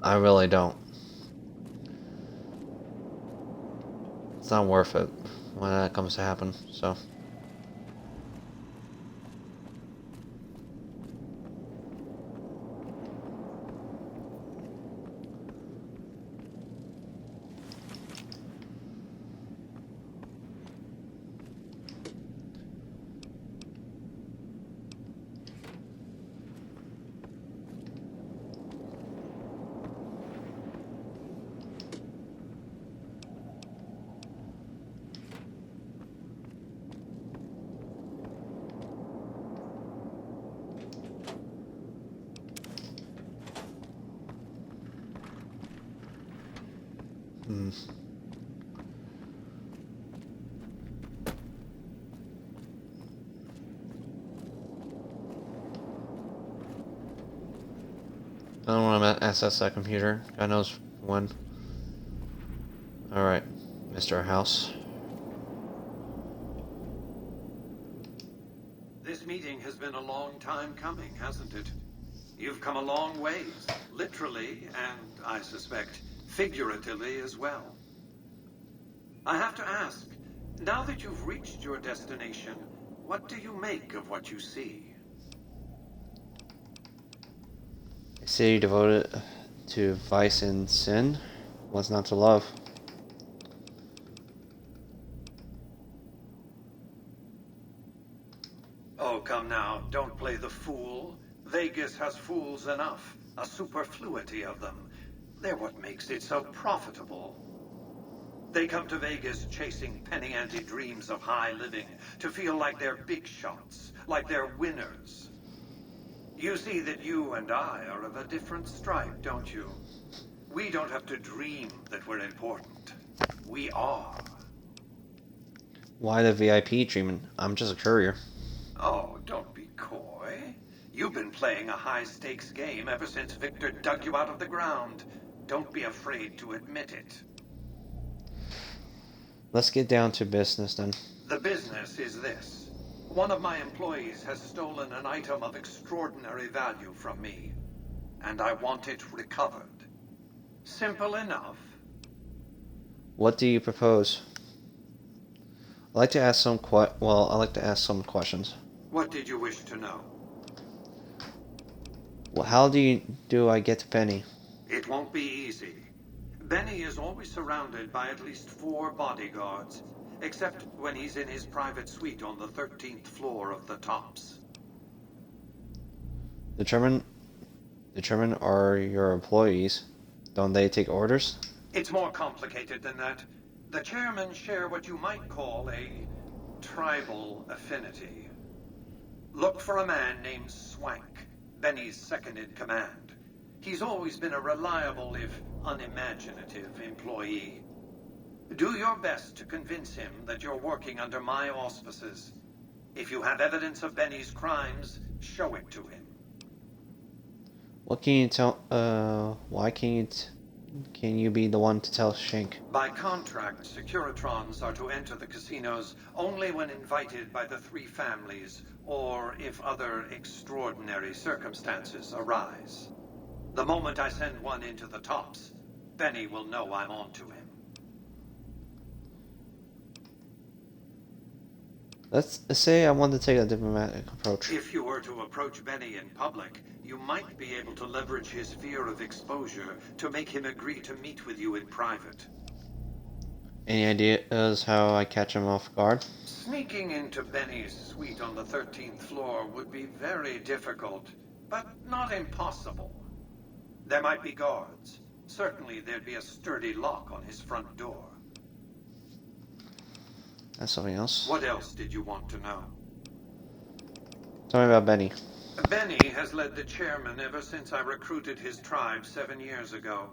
I really don't. It's not worth it when that comes to happen, so. I don't want to access that computer. God knows when. Alright, Mr. House. This meeting has been a long time coming, hasn't it? You've come a long ways, literally, and I suspect figuratively as well. I have to ask, now that you've reached your destination, what do you make of what you see? A city devoted to vice and sin. What's not to love? Oh, come now, don't play the fool. Vegas has fools enough, a superfluity of them. They're what makes it so profitable. They come to Vegas chasing penny-ante dreams of high living, to feel like they're big shots, like they're winners. You see that you and I are of a different stripe, don't you? We don't have to dream that we're important. We are. Why the VIP dreaming? I'm just a courier. Oh, don't be coy. You've been playing a high-stakes game ever since Victor dug you out of the ground. Don't be afraid to admit it. Let's get down to business then. The business is this. One of my employees has stolen an item of extraordinary value from me, and I want it recovered. Simple enough. What do you propose? I'd like to ask some questions. What did you wish to know? Well, how do I get to Benny? It won't be easy. Benny is always surrounded by at least 4 bodyguards, except when he's in his private suite on the 13th floor of the Tops. The German are your employees. Don't they take orders? It's more complicated than that. The chairmen share what you might call a tribal affinity. Look for a man named Swank, Benny's second-in-command. He's always been a reliable, if unimaginative, employee. Do your best to convince him that you're working under my auspices. If you have evidence of Benny's crimes, show it to him. What can you tell? Why can you be the one to tell Shank? By contract, Securitrons are to enter the casinos only when invited by the 3 families, or if other extraordinary circumstances arise. The moment I send one into the Tops, Benny will know I'm on to him. Let's say I want to take a diplomatic approach. If you were to approach Benny in public, you might be able to leverage his fear of exposure to make him agree to meet with you in private. Any ideas how I catch him off guard? Sneaking into Benny's suite on the 13th floor would be very difficult, but not impossible. There might be guards. Certainly there'd be a sturdy lock on his front door. That's something else. What else did you want to know? Tell me about Benny. Benny has led the chairman ever since I recruited his tribe 7 years ago.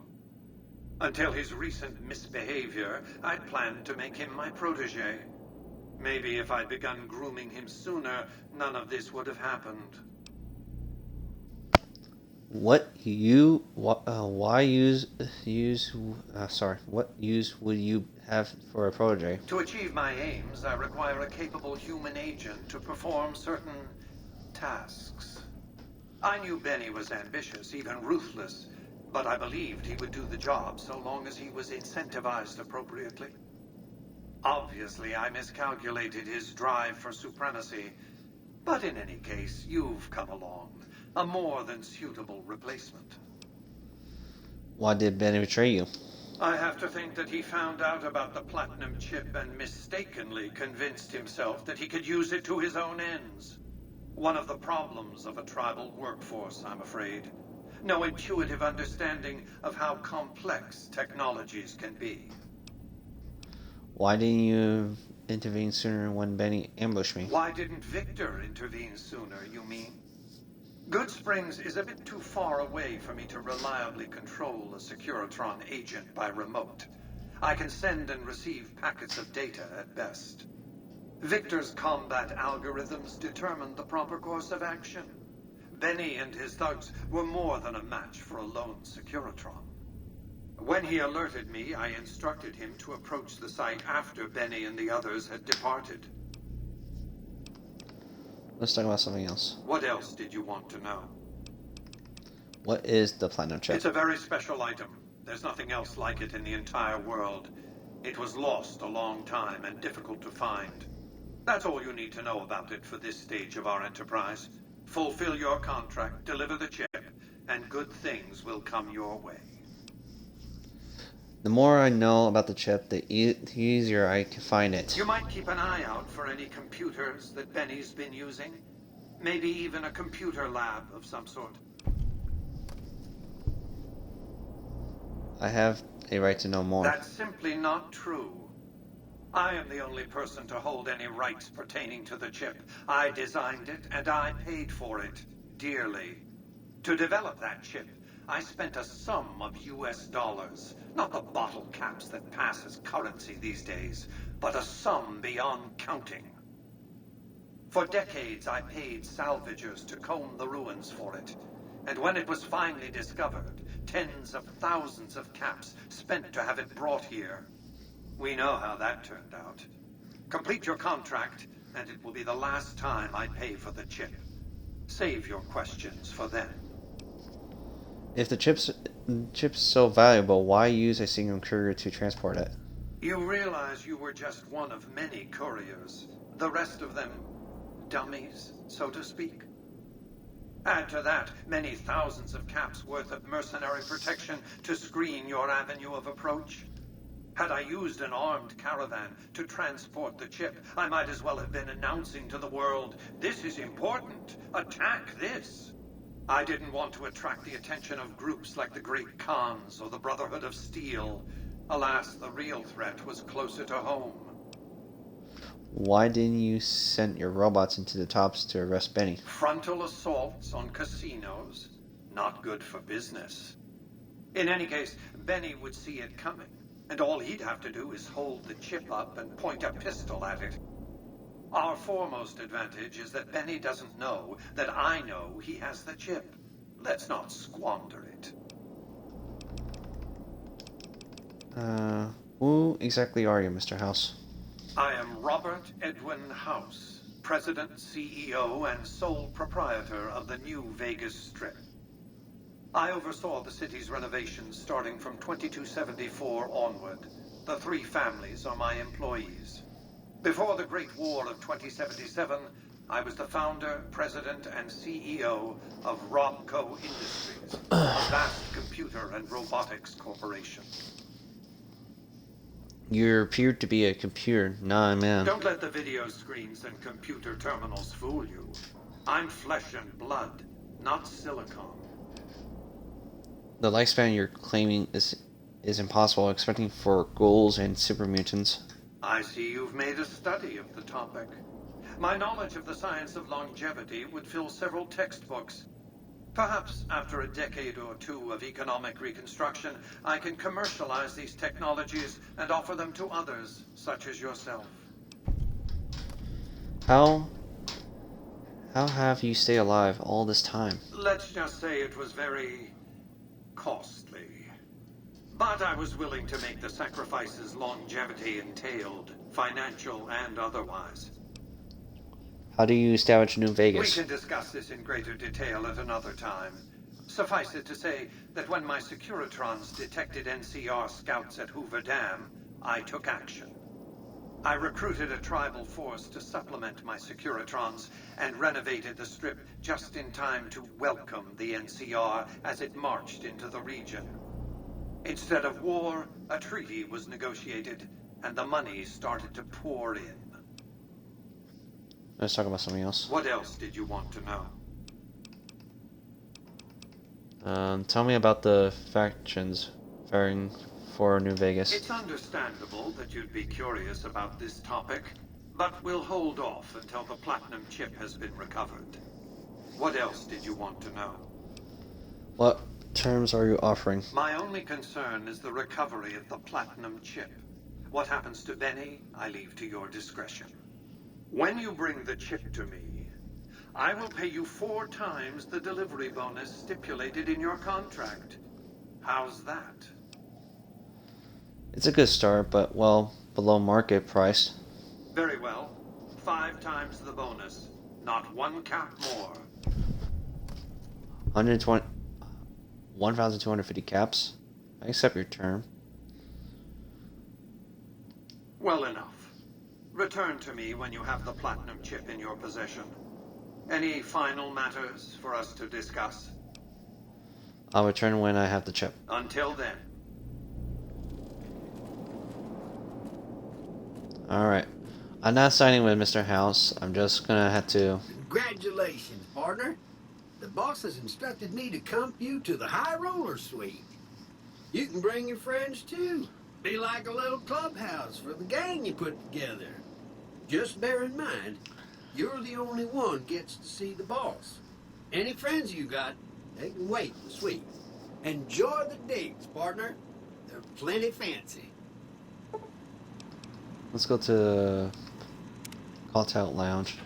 Until his recent misbehavior, I'd planned to make him my protege. Maybe if I'd begun grooming him sooner, none of this would have happened. What use would you have for a protege? To achieve my aims, I require a capable human agent to perform certain tasks. I knew Benny was ambitious, even ruthless, but I believed he would do the job so long as he was incentivized appropriately. Obviously, I miscalculated his drive for supremacy, but in any case, you've come along. A more than suitable replacement. Why did Benny betray you? I have to think that he found out about the platinum chip and mistakenly convinced himself that he could use it to his own ends. One of the problems of a tribal workforce, I'm afraid. No intuitive understanding of how complex technologies can be. Why didn't you intervene sooner when Benny ambushed me? Why didn't Victor intervene sooner, you mean? Goodsprings is a bit too far away for me to reliably control a Securitron agent by remote. I can send and receive packets of data at best. Victor's combat algorithms determined the proper course of action. Benny and his thugs were more than a match for a lone Securitron. When he alerted me, I instructed him to approach the site after Benny and the others had departed. Let's talk about something else. What else did you want to know? What is the platinum chip? It's a very special item. There's nothing else like it in the entire world. It was lost a long time and difficult to find. That's all you need to know about it for this stage of our enterprise. Fulfill your contract, deliver the chip, and good things will come your way. The more I know about the chip, the easier I can find it. You might keep an eye out for any computers that Benny's been using. Maybe even a computer lab of some sort. I have a right to know more. That's simply not true. I am the only person to hold any rights pertaining to the chip. I designed it, and I paid for it dearly. To develop that chip, I spent a sum of US dollars. Not the bottle caps that pass as currency these days, but a sum beyond counting. For decades, I paid salvagers to comb the ruins for it. And when it was finally discovered, tens of thousands of caps spent to have it brought here. We know how that turned out. Complete your contract, and it will be the last time I pay for the chip. Save your questions for then. If the chip's so valuable, why use a single courier to transport it? You realize you were just one of many couriers. The rest of them, dummies, so to speak. Add to that many thousands of caps worth of mercenary protection to screen your avenue of approach. Had I used an armed caravan to transport the chip, I might as well have been announcing to the world, "This is important. Attack this." I didn't want to attract the attention of groups like the Great Khans or the Brotherhood of Steel. Alas, the real threat was closer to home. Why didn't you send your robots into the tops to arrest Benny? Frontal assaults on casinos, not good for business. In any case, Benny would see it coming, and all he'd have to do is hold the chip up and point a pistol at it. Our foremost advantage is that Benny doesn't know that I know he has the chip. Let's not squander it. Who exactly are you, Mr. House? I am Robert Edwin House, President, CEO, and sole proprietor of the New Vegas Strip. I oversaw the city's renovations starting from 2274 onward. The three families are my employees. Before the Great War of 2077, I was the founder, president, and CEO of Robco Industries, a vast computer and robotics corporation. You appear to be a computer, not a man. Don't let the video screens and computer terminals fool you. I'm flesh and blood, not silicon. The lifespan you're claiming is impossible, expecting for ghouls and super mutants. I see you've made a study of the topic. My knowledge of the science of longevity would fill several textbooks. Perhaps after a decade or two of economic reconstruction, I can commercialize these technologies and offer them to others, such as yourself. How How have you stayed alive all this time? Let's just say it was very costly. But I was willing to make the sacrifices longevity entailed, financial and otherwise. How do you establish New We Vegas? can discuss this in greater detail at another time. Suffice it to say that when my Securitrons detected NCR scouts at Hoover Dam, I took action. I recruited a tribal force to supplement my Securitrons and renovated the Strip just in time to welcome the NCR as it marched into the region. Instead of war, a treaty was negotiated, and the money started to pour in. Let's talk about something else. What else did you want to know? Tell me about the factions faring for New Vegas. It's understandable that you'd be curious about this topic, but we'll hold off until the platinum chip has been recovered. What else did you want to know? What terms are you offering? My only concern is the recovery of the platinum chip. What happens to Benny, I leave to your discretion. When you bring the chip to me, I will pay you 4 times the delivery bonus stipulated in your contract. How's that? It's a good start, but, well, below market price. Very well. 5 times the bonus. Not 1 cap more. 1,250 caps. I accept your term. Well enough. Return to me when you have the platinum chip in your possession. Any final matters for us to discuss? I'll return when I have the chip. Until then. Alright. I'm not signing with Mr. House. I'm just gonna have to... Congratulations, partner. The boss has instructed me to comp you to the High Roller Suite. You can bring your friends, too. Be like a little clubhouse for the gang you put together. Just bear in mind, you're the only one gets to see the boss. Any friends you got, they can wait in the suite. Enjoy the digs, partner. They're plenty fancy. Let's go to Call Out Lounge.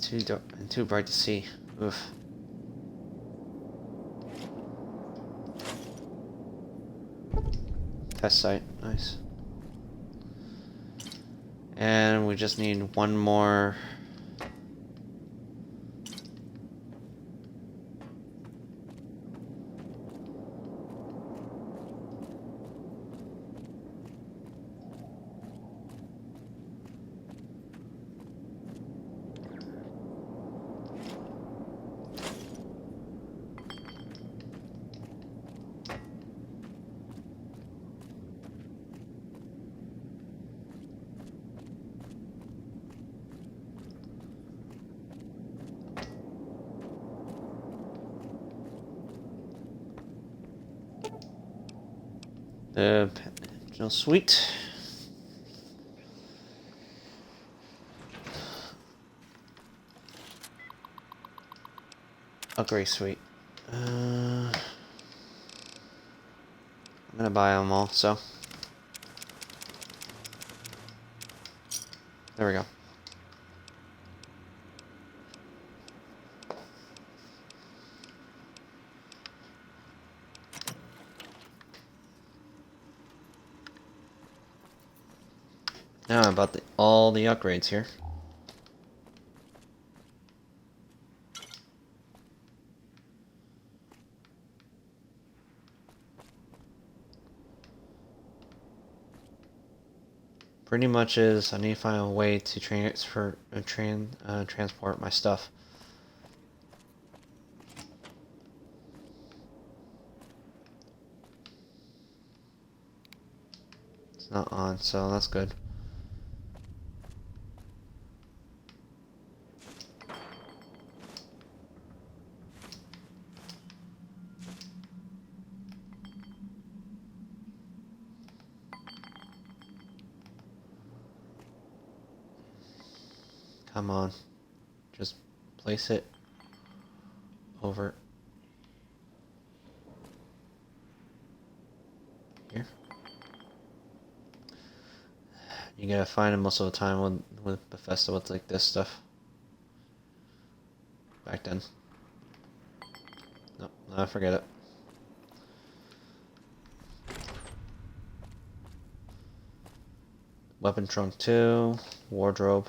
Too dark and too bright to see. Oof. Test site, nice. And we just need one more. The Pension Suite. Upgrade Suite. I'm gonna buy them all, so. There we go. Now about all the upgrades here. Pretty much is I need to find a way to transport my stuff. It's not on, so that's good. Come on. Just place it over here. You gotta find it most of the time with Bethesda with like this stuff. Back then. Nope, no, forget it. Weapon trunk 2, wardrobe.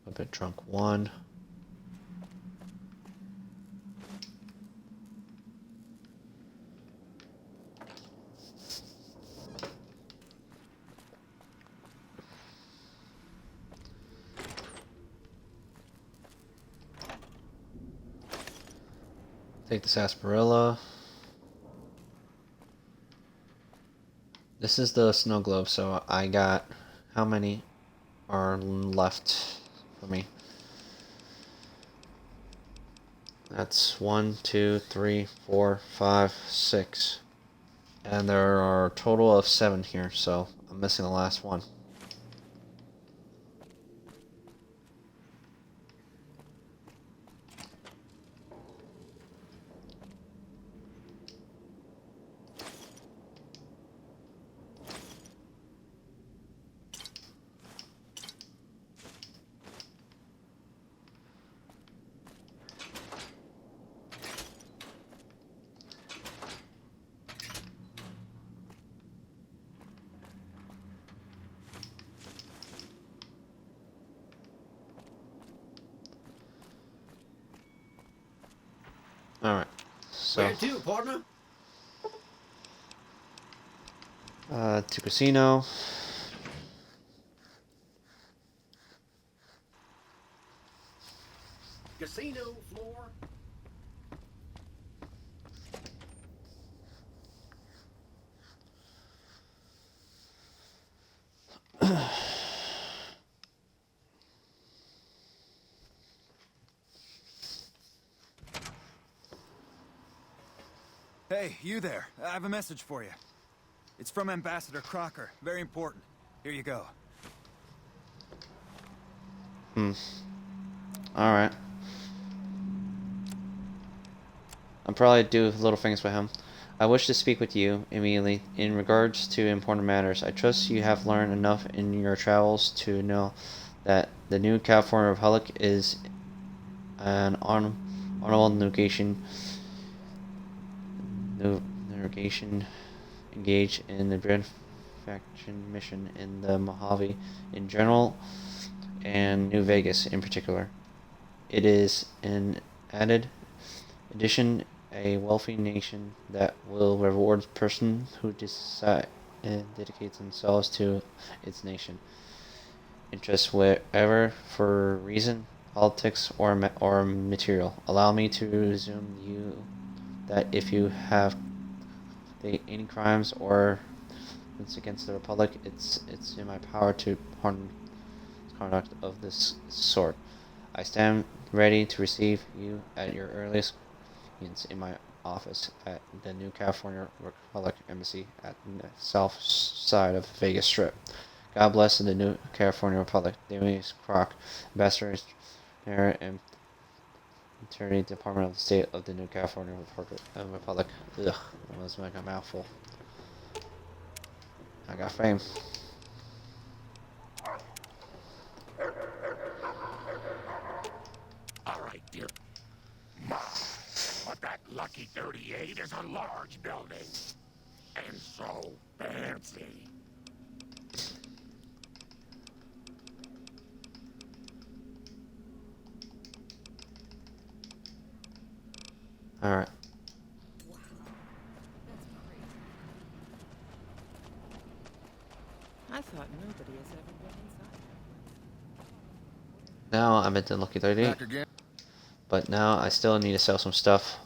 Weapon trunk 1. Take the sarsaparilla. This is the snow globe, so I got how many are left for me? That's 1, 2, 3, 4, 5, 6. And there are a total of 7 here, so I'm missing the last one. Alright, so Where to, partner? to casino. Casino floor. Hey, you there. I have a message for you. It's from Ambassador Crocker. Very important. Here you go. Alright. I'll probably do little things with him. I wish to speak with you immediately in regards to important matters. I trust you have learned enough in your travels to know that the new California Republic is an honorable negation engaged in the Dread Faction mission in the Mojave in general and New Vegas in particular. It is an added addition a wealthy nation that will reward person who dedicates themselves to its nation interests, wherever for reason, politics, or material. Allow me to resume you that if you have any crimes or against the Republic, it's in my power to pardon conduct of this sort. I stand ready to receive you at your earliest convenience in my office at the New California Republic Embassy at the south side of Vegas Strip. God bless the New California Republic. Dennis Croc, Ambassador and Attorney Department of the State of the New California Republic. Ugh, that was like a mouthful. I got fame. All right, dear. But that Lucky 38 is a large building. And so fancy. Alright. I thought nobody has ever been inside. Now I'm at the Lucky 38. Back again. But now I still need to sell some stuff.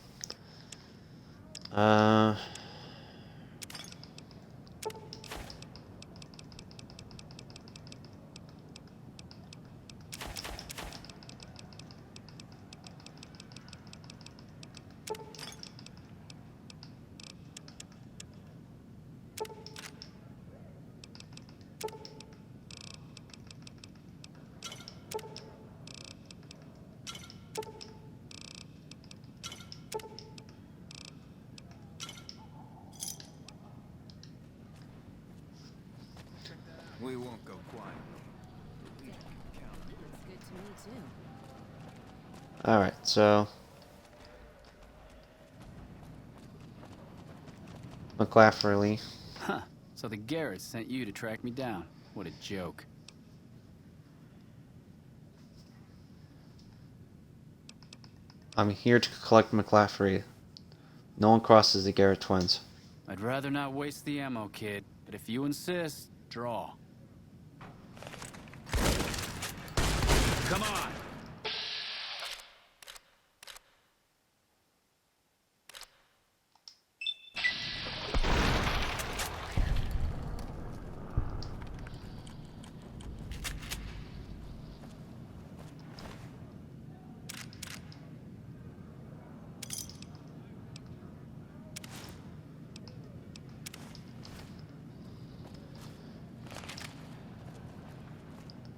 Alright, so McClafferly. Huh. So the Garretts sent you to track me down. What a joke. I'm here to collect McClaffery. No one crosses the Garrett twins. I'd rather not waste the ammo, kid. But if you insist, draw. Come on!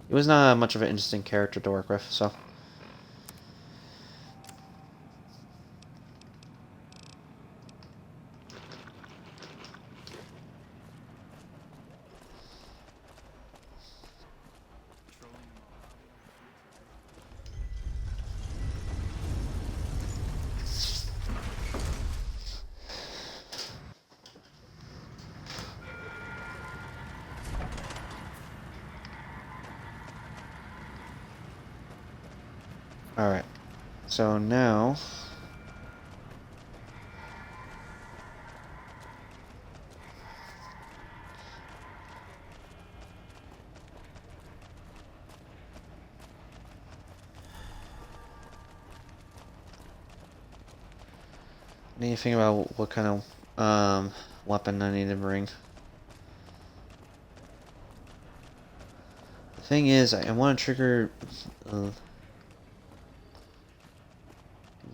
He was not much of an interesting character to work with, so. Alright, so now need to think about what kind of weapon I need to bring. The thing is, I want to trigger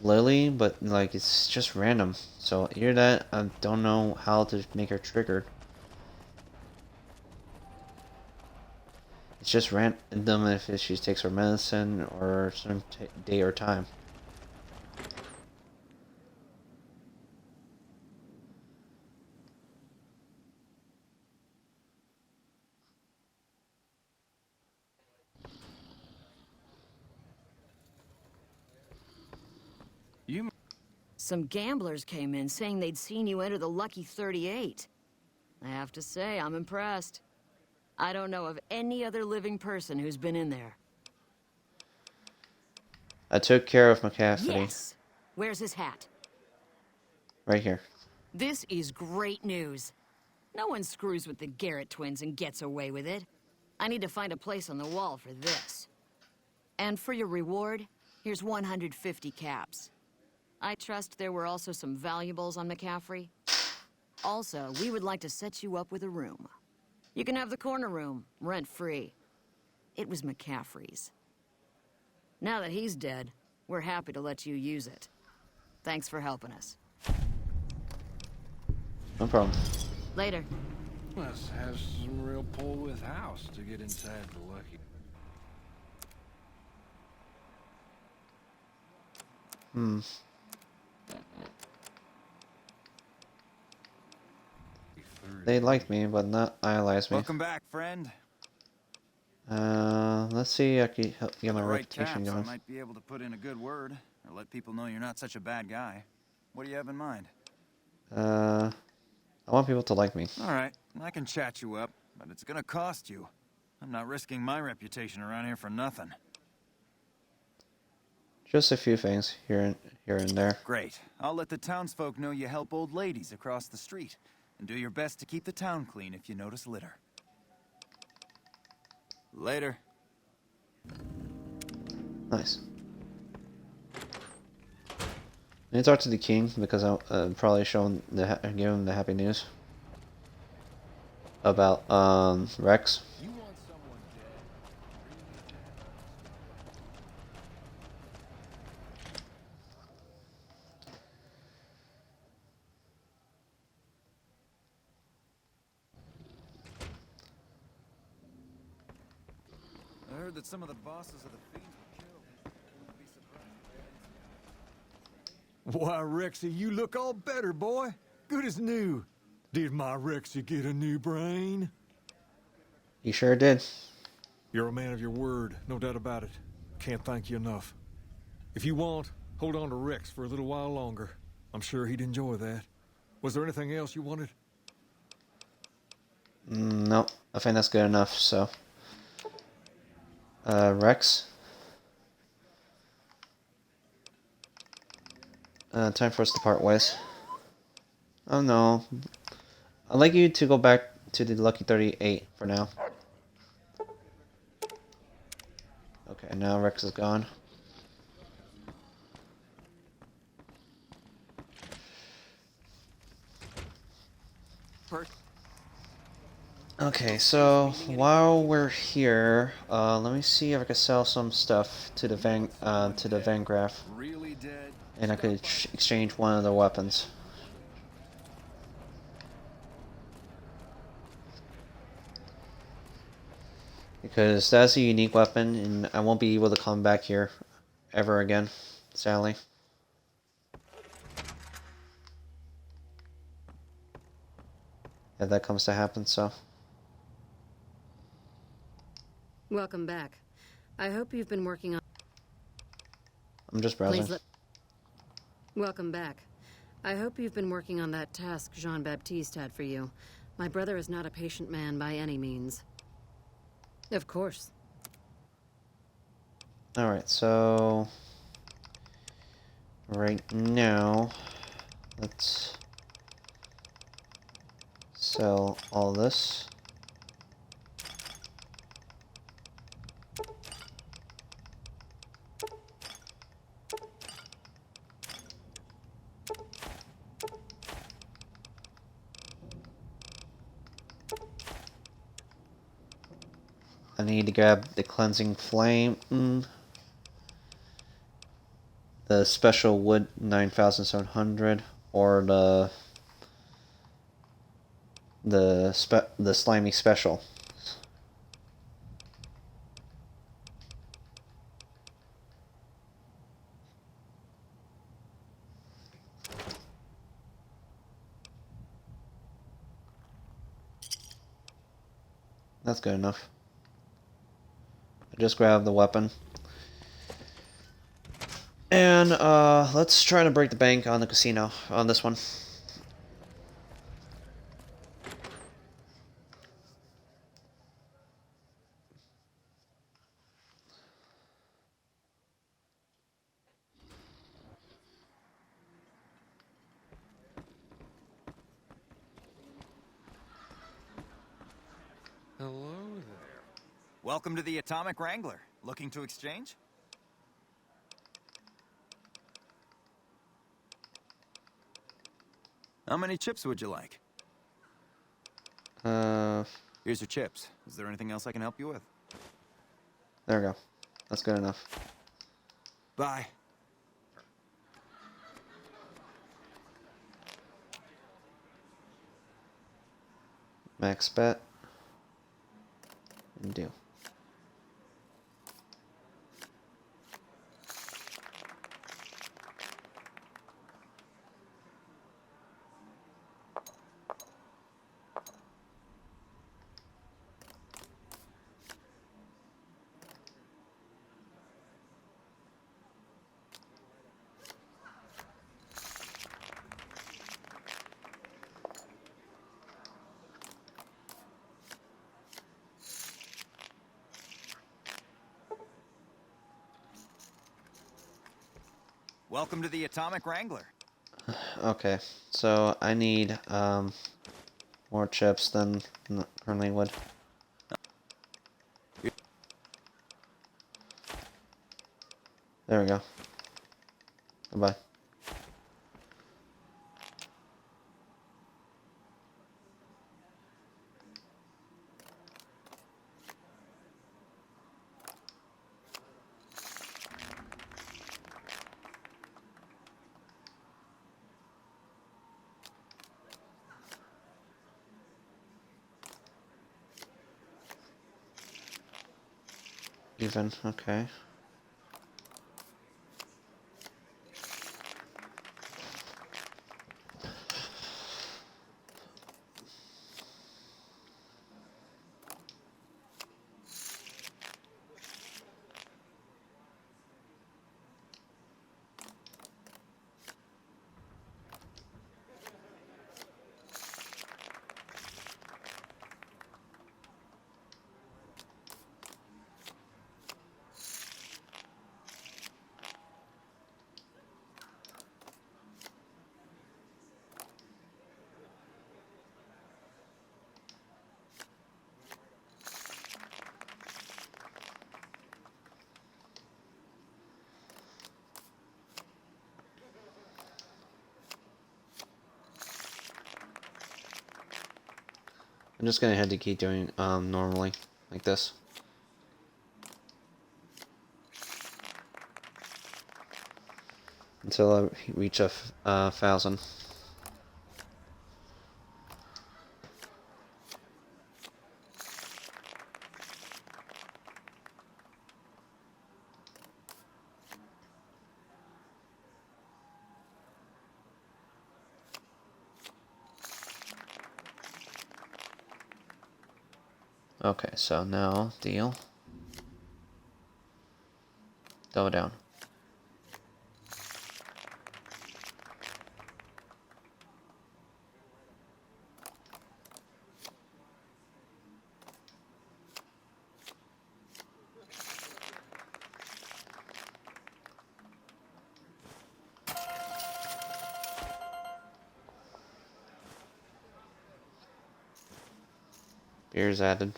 Lily, but like it's just random. So either that, I don't know how to make her triggered. It's just random if she takes her medicine or some day or time. Some gamblers came in saying they'd seen you enter the Lucky 38. I have to say, I'm impressed. I don't know of any other living person who's been in there. I took care of McCaffrey. Yes! Where's his hat? Right here. This is great news. No one screws with the Garrett twins and gets away with it. I need to find a place on the wall for this. And for your reward, here's 150 caps. I trust there were also some valuables on McCaffrey. Also, we would like to set you up with a room. You can have the corner room, rent-free. It was McCaffrey's. Now that he's dead, we're happy to let you use it. Thanks for helping us. No problem. Later. Must have some real pull with House to get inside the Lucky. They like me, but not idolize me. Welcome back, friend. Let's see. I can help get my The right reputation caps, I going. might be able to put in a good word, or let people know you're not such a bad guy. What do you have in mind? I want people to like me. All right, I can chat you up, but it's gonna cost you. I'm not risking my reputation around here for nothing. Just a few things here and there. Great. I'll let the townsfolk know you help old ladies across the street, and do your best to keep the town clean if you notice litter. Later. Nice. I need to talk to the king because I'm probably showing give him the happy news about Rex. I heard that some of the bosses of the Fiends were killed. Wouldn't be surprised. Why, Rexy, you look all better, boy. Good as new. Did my Rexy get a new brain? You sure did. You're a man of your word, no doubt about it. Can't thank you enough. If you want, hold on to Rex for a little while longer. I'm sure he'd enjoy that. Was there anything else you wanted? Nope. I think that's good enough, so. Rex? Time for us to part ways. Oh no. I'd like you to go back to the Lucky 38 for now. Okay, now Rex is gone. Okay, so while we're here, let me see if I can sell some stuff to the Van Graff, and I could exchange one of the weapons. Because that's a unique weapon, and I won't be able to come back here ever again, sadly. If that comes to happen, so. Welcome back. I hope you've been working on... I'm just browsing. Welcome back. I hope you've been working on that task Jean-Baptiste had for you. My brother is not a patient man by any means. Of course. Alright, so... right now, let's sell all this. I need to grab the cleansing flame, the special wood 9700, or the slimy special. That's good enough. I just grabbed the weapon. And let's try to break the bank on the casino on this one. Hello there. Welcome to the Atomic Wrangler. Looking to exchange? How many chips would you like? Here's your chips. Is there anything else I can help you with? There we go. That's good enough. Bye. Max bet. And deal. Welcome to the Atomic Wrangler. Okay, so I need more chips than currently would. There we go. Goodbye. Even, okay. I'm just gonna have to keep doing normally like this until I reach a 1,000. Okay, so now deal. Double down. Beers added.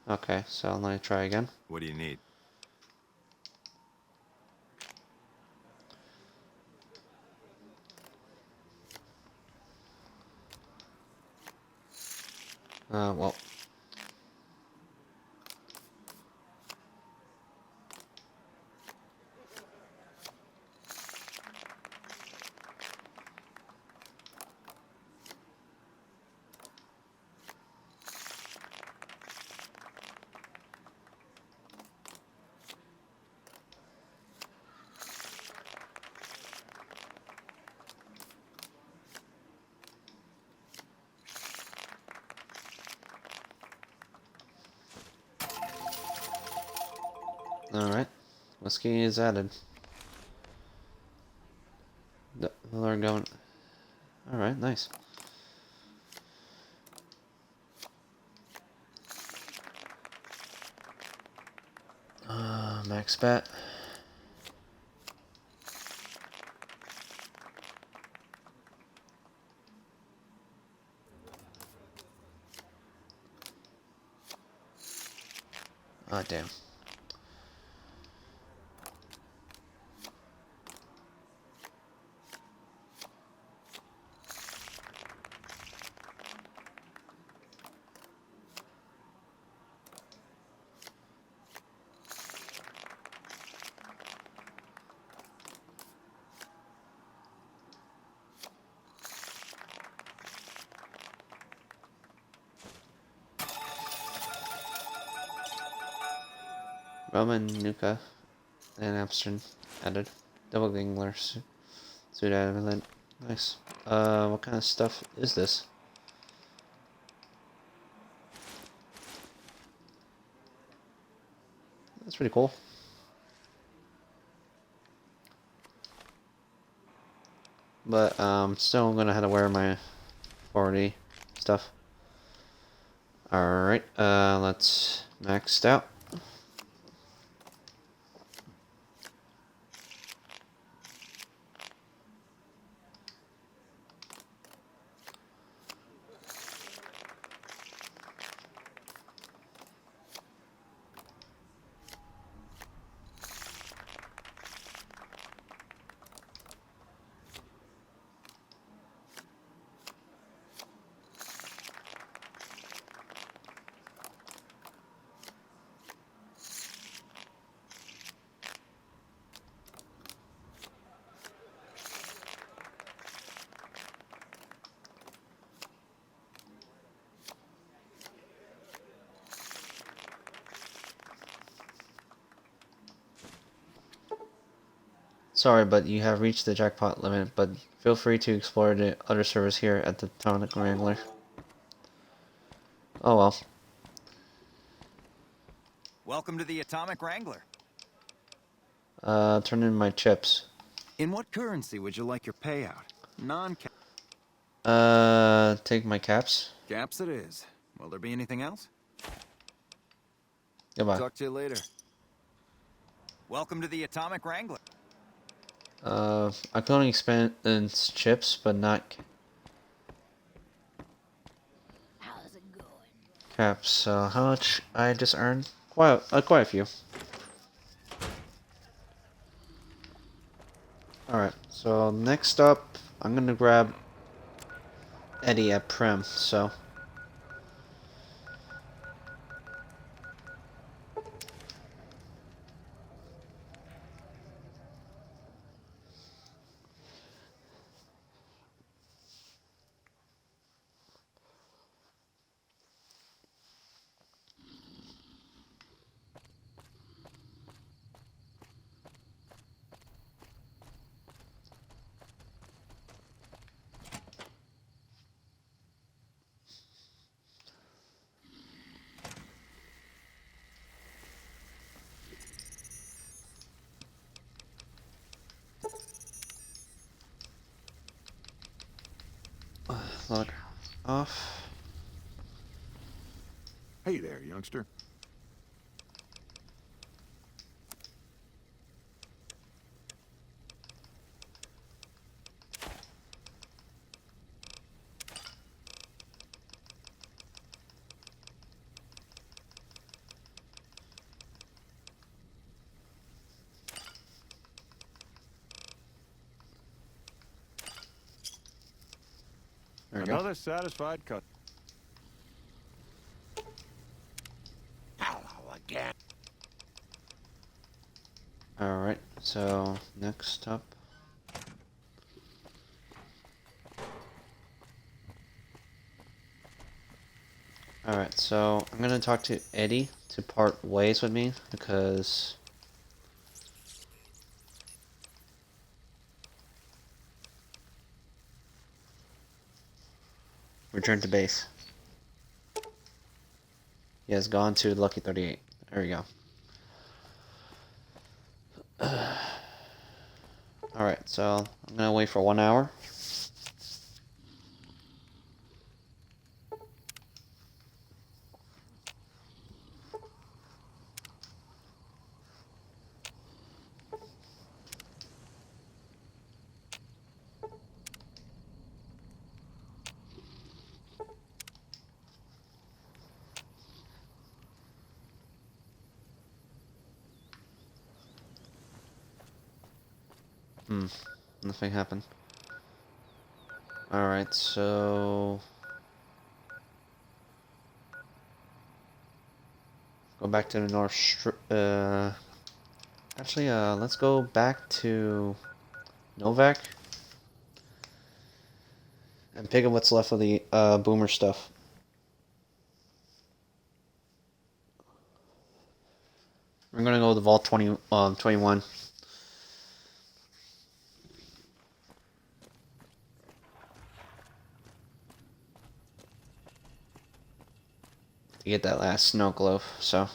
Okay, so let me try again. What do you need? Well. Alright. Whiskey is added. They're going. Alright, nice. Max bet. Ah, damn. Roman, Nuka, and Amsterdam added. Double Gingler suit added. Nice. What kind of stuff is this? That's pretty cool. But still gonna have to wear my 40 stuff. Alright, let's max out. Sorry, but you have reached the jackpot limit, but feel free to explore the other servers here at the Atomic Wrangler. Oh well. Welcome to the Atomic Wrangler. Turn in my chips. In what currency would you like your payout? Non-cap. Take my caps. Caps it is. Will there be anything else? Goodbye. Talk to you later. Welcome to the Atomic Wrangler. I can only expand in chips, but not caps. So how much I just earned? Quite a few. Alright, so next up, I'm gonna grab Eddie at Prem, so log off. Hey there, youngster. There we go. Another satisfied cut. Hello again. Alright, so next up. Alright, so I'm gonna talk to Eddie to part ways with me because return to base. He has gone to Lucky 38. There we go. Alright, so I'm gonna wait for 1 hour. Nothing happened. Alright, so go back to the North actually, let's go back to Novak and pick up what's left of the Boomer stuff. We're gonna go with the Vault 21. To get that last snow globe, so.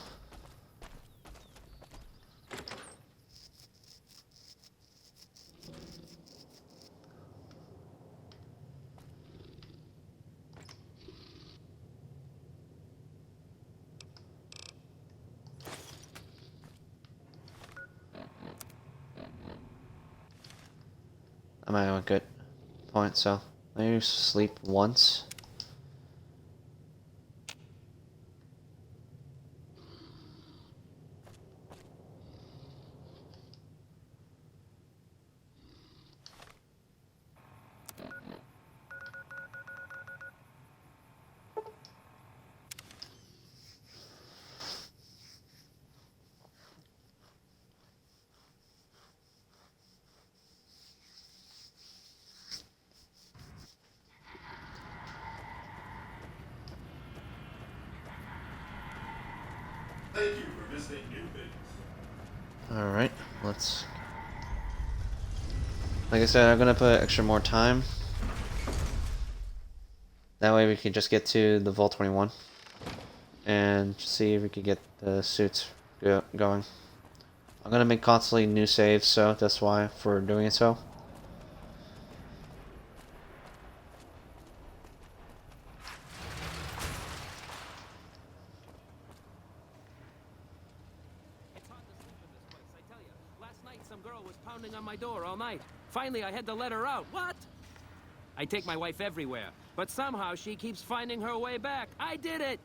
I'm at a good point, so let me sleep once. Thank you for visiting New Vegas. Alright, let's... Like I said, I'm gonna put extra more time. That way we can just get to the Vault 21. And see if we can get the suits going. I'm gonna make constantly new saves, so that's why for doing it so. On my door all night. Finally, I had to let her out. What? I take my wife everywhere, but somehow she keeps finding her way back. I did it!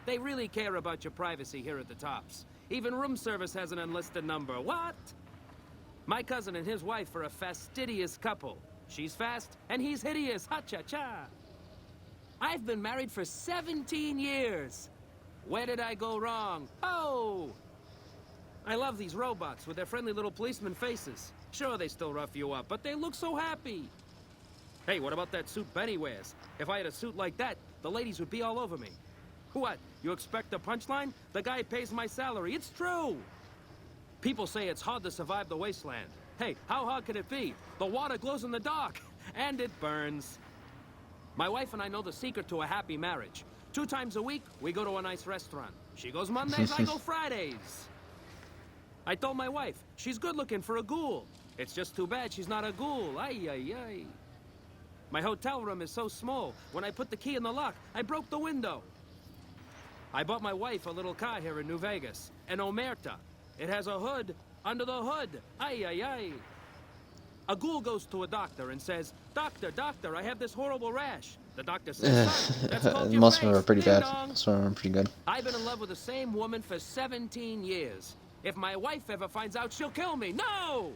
They really care about your privacy here at the Tops. Even room service has an enlisted number. What? My cousin and his wife are a fastidious couple. She's fast, and he's hideous. Ha-cha-cha! I've been married for 17 years. Where did I go wrong? Oh! I love these robots with their friendly little policeman faces. Sure, they still rough you up, but they look so happy. Hey, what about that suit Benny wears? If I had a suit like that, the ladies would be all over me. What? You expect a punchline? The guy pays my salary. It's true. People say it's hard to survive the wasteland. Hey, how hard could it be? The water glows in the dark, and it burns. My wife and I know the secret to a happy marriage. 2 times a week, we go to a nice restaurant. She goes Mondays, I go Fridays. I told my wife, she's good looking for a ghoul. It's just too bad she's not a ghoul. Ay, ay, ay. My hotel room is so small, when I put the key in the lock, I broke the window. I bought my wife a little car here in New Vegas, an Omerta. It has a hood under the hood. Ay, ay, ay. A ghoul goes to a doctor and says, Doctor, doctor, I have this horrible rash. The doctor says, son, that's called your Most of face. them are pretty Ding bad. dong. Most of them are pretty good. I've been in love with the same woman for 17 years. If my wife ever finds out, she'll kill me. No!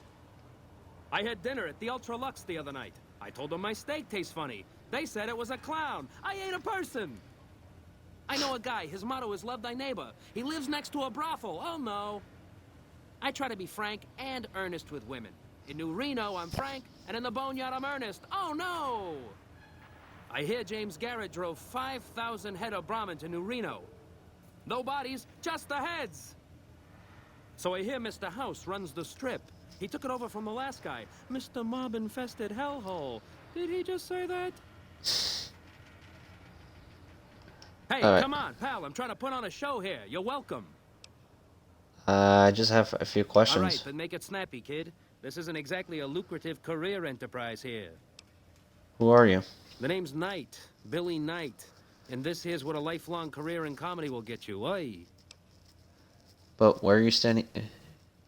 I had dinner at the Ultra Lux the other night. I told them my steak tastes funny. They said it was a clown. I ate a person. I know a guy. His motto is love thy neighbor. He lives next to a brothel. Oh, no. I try to be frank and earnest with women. In New Reno, I'm frank, and in the Boneyard, I'm earnest. Oh, no! I hear James Garrett drove 5,000 head of Brahmin to New Reno. No bodies, just the heads. So I hear Mr. House runs the strip. He took it over from the last guy, Mr. Mob-infested hellhole. Did he just say that? Hey, All right. come on, pal. I'm trying to put on a show here. You're welcome. I just have a few questions. All right, but make it snappy, kid. This isn't exactly a lucrative career enterprise here. Who are you? The name's Knight, Billy Knight. And this here's what a lifelong career in comedy will get you. Oi. But where are you standing?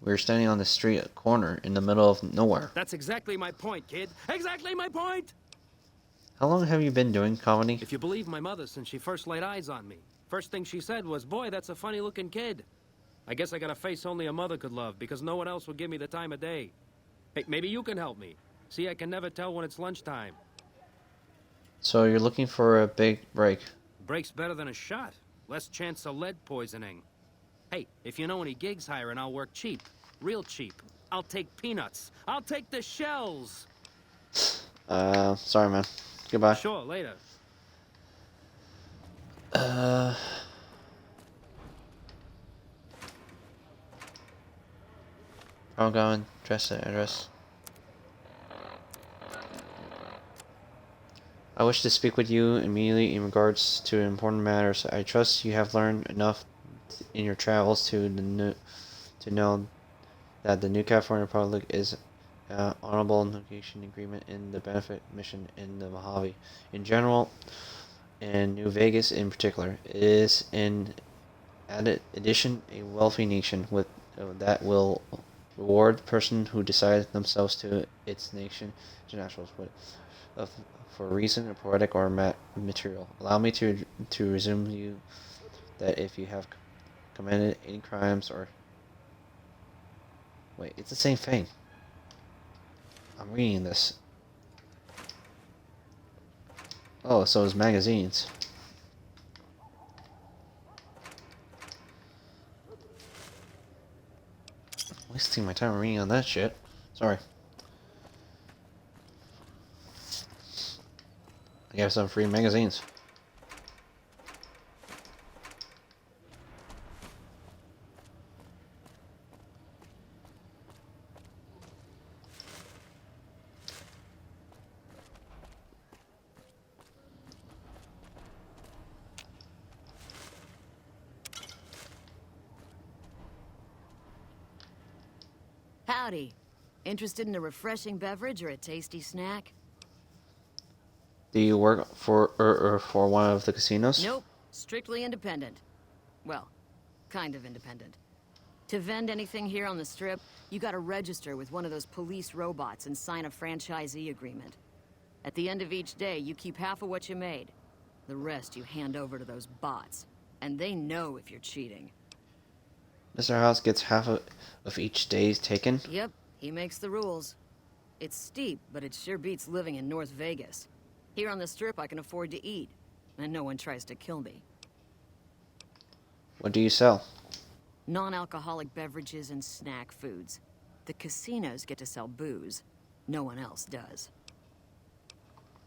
We're standing on the street corner in the middle of nowhere. That's exactly my point, kid. Exactly my point! How long have you been doing comedy? If you believe my mother since she first laid eyes on me. First thing she said was, boy, that's a funny-looking kid. I guess I got a face only a mother could love because no one else would give me the time of day. Hey, maybe you can help me. See, I can never tell when it's lunchtime. So you're looking for a big break. Break's better than a shot. Less chance of lead poisoning. Hey, if you know any gigs hiring, I'll work cheap. Real cheap. I'll take peanuts. I'll take the shells. Sorry, man. Goodbye. Sure, later. I'll go and address the address. I wish to speak with you immediately in regards to important matters. I trust you have learned enough in your travels to know that the New California Republic is an honorable negotiation agreement in the benefit mission in the Mojave in general, and New Vegas in particular. It is in addition a wealthy nation with that will reward the person who decides themselves to its nation internationals for reason, poetic or material. Allow me to resume you that if you have committed any crimes or wait, it's the same thing. I'm reading this. Oh, so it's magazines. I'm wasting my time reading on that shit. Sorry. I got some free magazines. Howdy. Interested in a refreshing beverage or a tasty snack? Do you work for one of the casinos? Nope. Strictly independent. Well, kind of independent. To vend anything here on the Strip, you gotta register with one of those police robots and sign a franchisee agreement. At the end of each day, you keep half of what you made. The rest you hand over to those bots. And they know if you're cheating. Mr. House gets half of each day's taken? Yep, he makes the rules. It's steep, but it sure beats living in North Vegas. Here on the Strip, I can afford to eat, and no one tries to kill me. What do you sell? Non-alcoholic beverages and snack foods. The casinos get to sell booze. No one else does.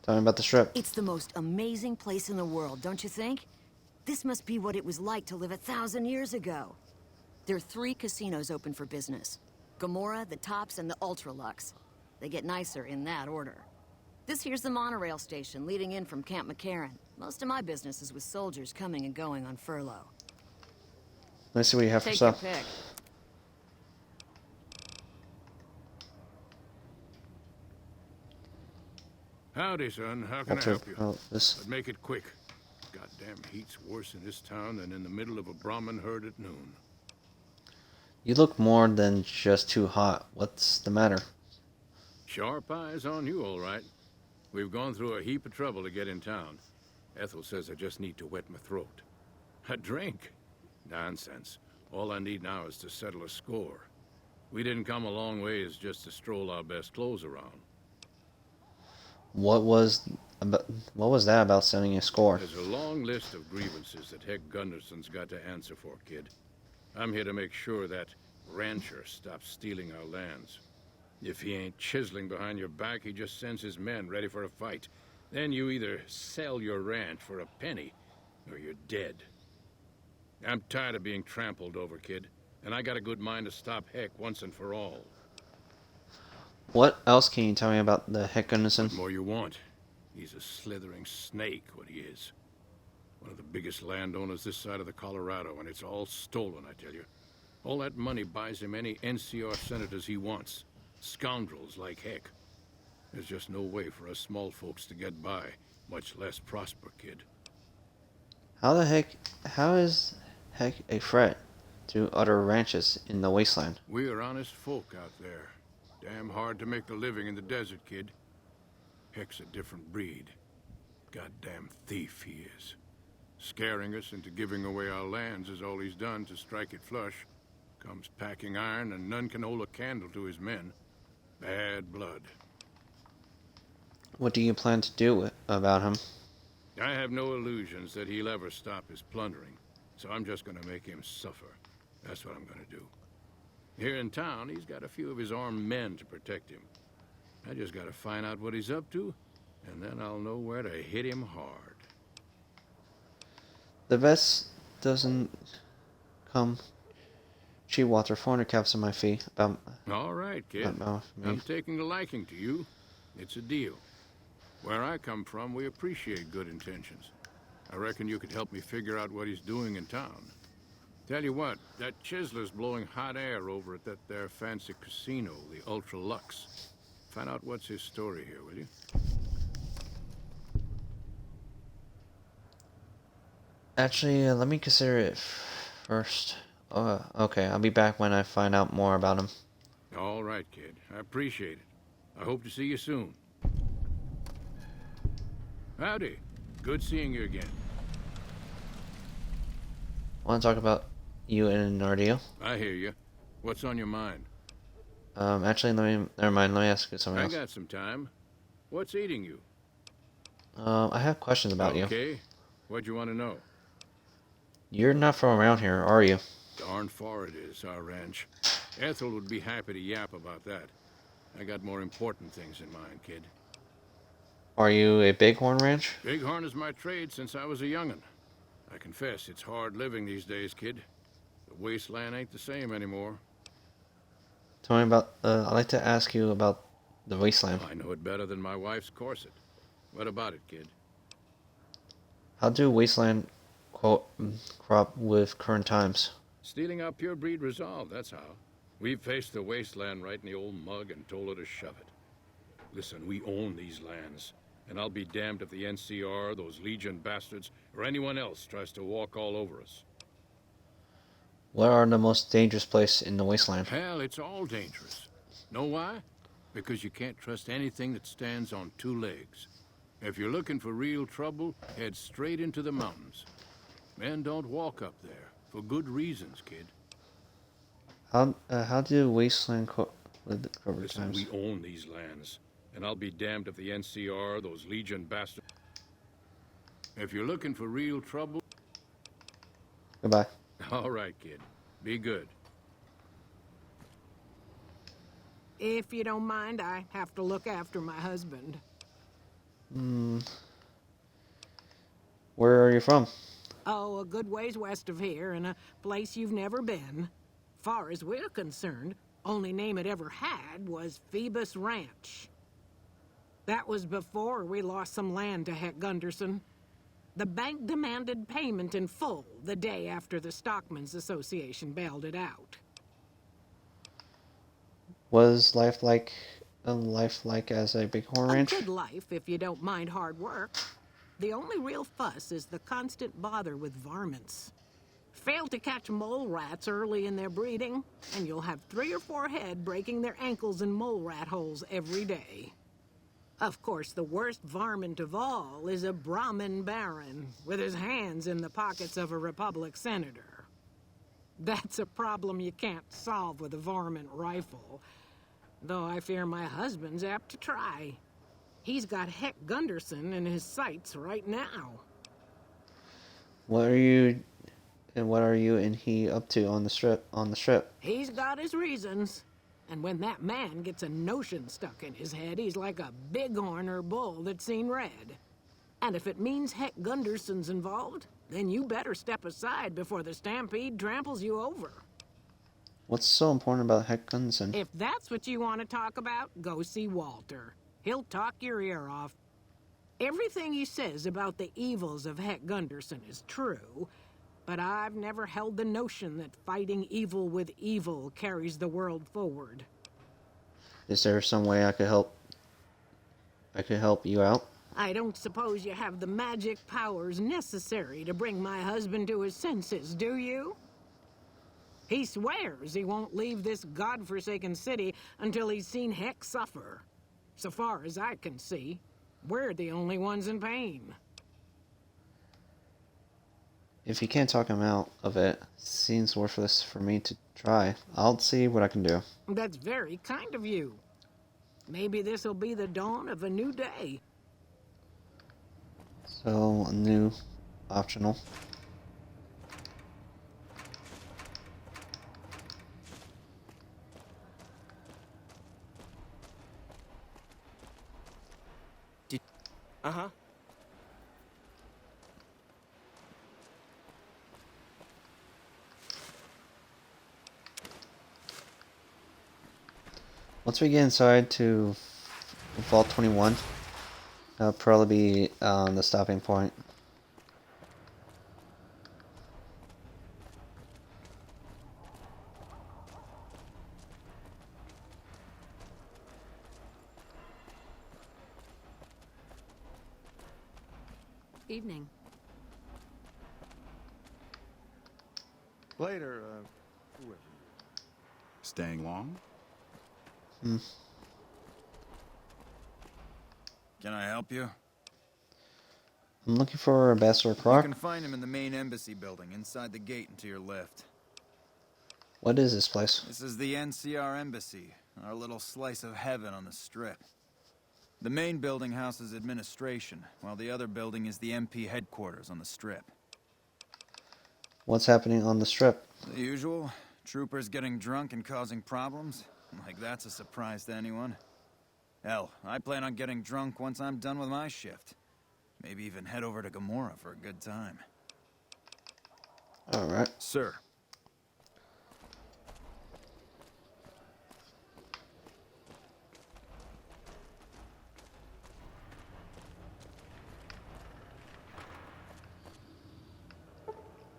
Tell me about the Strip. It's the most amazing place in the world, don't you think? This must be what it was like to live 1,000 years ago. There are 3 casinos open for business. Gomorrah, the Tops, and the Ultra Lux. They get nicer in that order. This here's the monorail station leading in from Camp McCarran. Most of my business is with soldiers coming and going on furlough. Let's see what you have for Take sale. your pick. Howdy, son. How can I Walter, help you? this. But make it quick. Goddamn heat's worse in this town than in the middle of a Brahmin herd at noon. You look more than just too hot. What's the matter? Sharp eyes on you, all right. We've gone through a heap of trouble to get in town. Ethel says I just need to wet my throat. A drink? Nonsense. All I need now is to settle a score. We didn't come a long ways just to stroll our best clothes around. What was that about sending a score? There's a long list of grievances that Heck Gunderson's got to answer for, kid. I'm here to make sure that rancher stops stealing our lands. If he ain't chiseling behind your back, he just sends his men ready for a fight. Then you either sell your ranch for a penny, or you're dead. I'm tired of being trampled over, kid, and I got a good mind to stop Heck once and for all. What else can you tell me about the Heck Gunderson? What more you want? He's a slithering snake, what he is. One of the biggest landowners this side of the Colorado, and it's all stolen, I tell you. All that money buys him any NCR senators he wants. Scoundrels like Heck. There's just no way for us small folks to get by, much less prosper, kid. How is Heck a threat to other ranches in the wasteland? We are honest folk out there. Damn hard to make a living in the desert, kid. Heck's a different breed. Goddamn thief he is. Scaring us into giving away our lands is all he's done to strike it flush. Comes packing iron, and none can hold a candle to his men. Bad blood. What do you plan to do about him? I have no illusions that he'll ever stop his plundering, so I'm just gonna make him suffer. That's what I'm gonna do. Here in town, he's got a few of his armed men to protect him. I just gotta find out what he's up to, and then I'll know where to hit him hard. The best doesn't come cheap, Walter. 400 caps on my fee. All right, kid. I'm taking a liking to you. It's a deal. Where I come from, we appreciate good intentions. I reckon you could help me figure out what he's doing in town. Tell you what, that Chisler's blowing hot air over at that there fancy casino, the Ultra Lux. Find out what's his story here, will you? Actually, let me consider it first. Okay, I'll be back when I find out more about him. All right, kid. I appreciate it. I hope to see you soon. Howdy. Good seeing you again. Want to talk about you and Nardeo? I hear you. What's on your mind? Actually, never mind. Let me ask you something else. I got some time. What's eating you? I have questions about you. Okay. What'd you want to know? You're not from around here, are you? Darn far it is, our ranch. Ethel would be happy to yap about that. I got more important things in mind, kid. Are you a Bighorn Ranch? Bighorn is my trade since I was a young'un. I confess, it's hard living these days, kid. The wasteland ain't the same anymore. Tell me about, I'd like to ask you about the wasteland. I know it better than my wife's corset. What about it, kid? How do wasteland crop with current times? Stealing our pure breed resolve, that's how. We've faced the wasteland right in the old mug and told her to shove it. Listen, we own these lands. And I'll be damned if the NCR, those Legion bastards, or anyone else tries to walk all over us. What are the most dangerous places in the wasteland? Hell, it's all dangerous. Know why? Because you can't trust anything that stands on two legs. If you're looking for real trouble, head straight into the mountains. Men don't walk up there, for good reasons, kid. How do wasteland live the cover Listen, times? we own these lands. And I'll be damned if the NCR, those Legion bastards... If you're looking for real trouble... Goodbye. All right, kid. Be good. If you don't mind, I have to look after my husband. Where are you from? Oh, a good ways west of here, in a place you've never been. Far as we're concerned, only name it ever had was Phoebus Ranch. That was before we lost some land to Heck Gunderson. The bank demanded payment in full the day after the Stockmen's Association bailed it out. What is life like life like as a bighorn A ranch? good life if you don't mind hard work. The only real fuss is the constant bother with varmints. Fail to catch mole rats early in their breeding, and you'll have 3 or 4 head breaking their ankles in mole rat holes every day. Of course, the worst varmint of all is a Brahmin baron, with his hands in the pockets of a Republic senator. That's a problem you can't solve with a varmint rifle, though I fear my husband's apt to try. He's got Heck Gunderson in his sights right now. What are you and he up to on the strip? He's got his reasons. And when that man gets a notion stuck in his head, he's like a bighorn or bull that's seen red. And if it means Heck Gunderson's involved, then you better step aside before the stampede tramples you over. What's so important about Heck Gunderson? If that's what you want to talk about, go see Walter. He'll talk your ear off. Everything he says about the evils of Heck Gunderson is true, but I've never held the notion that fighting evil with evil carries the world forward. Is there some way I could help you out? I don't suppose you have the magic powers necessary to bring my husband to his senses, do you? He swears he won't leave this godforsaken city until he's seen Heck suffer. So far as I can see, we're the only ones in pain. If you can't talk him out of it, seems worthless for me to try. I'll see what I can do. That's very kind of you. Maybe this'll be the dawn of a new day. So, a new optional. Uh-huh. Once we get inside to Vault 21, that'll probably be the stopping point. Evening. Later, whoever. Staying long? Can I help you? I'm looking for Ambassador You Clark. can find him in the main embassy building, inside the gate and to your left. What is this place? This is the NCR Embassy, our little slice of heaven on the Strip. The main building houses administration, while the other building is the MP headquarters on the Strip. What's happening on the Strip? The usual. Troopers getting drunk and causing problems. Like that's a surprise to anyone. Hell, I plan on getting drunk once I'm done with my shift. Maybe even head over to Gamora for a good time. Alright. Sir.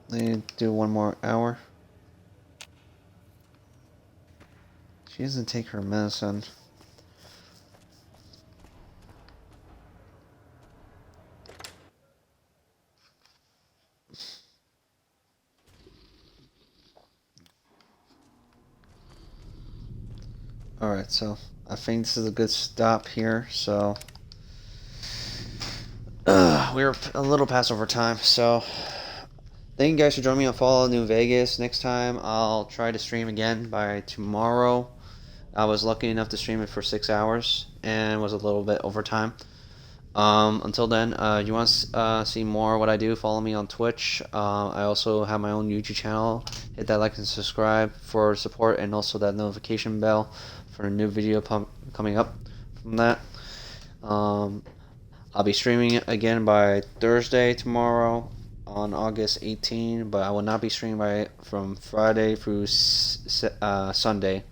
They do 1 more hour. She doesn't take her medicine. Alright, so I think this is a good stop here, so we're a little past over time, so thank you guys for joining me on Fallout New Vegas. Next time I'll try to stream again by tomorrow. I was lucky enough to stream it for 6 hours and was a little bit over time. Until then, you want to see more of what I do, follow me on Twitch. I also have my own YouTube channel. Hit that like and subscribe for support, and also that notification bell for a new video coming up from that. I'll be streaming again by Thursday tomorrow on August 18, but I will not be streaming from Friday through Sunday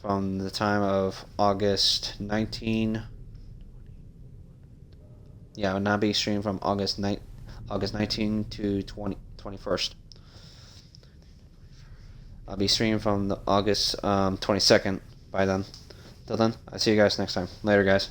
from the time of August 19. Yeah, I will not be streaming from August 19 to 21st. I'll be streaming from the August 22nd by then. Till then, I'll see you guys next time. Later, guys.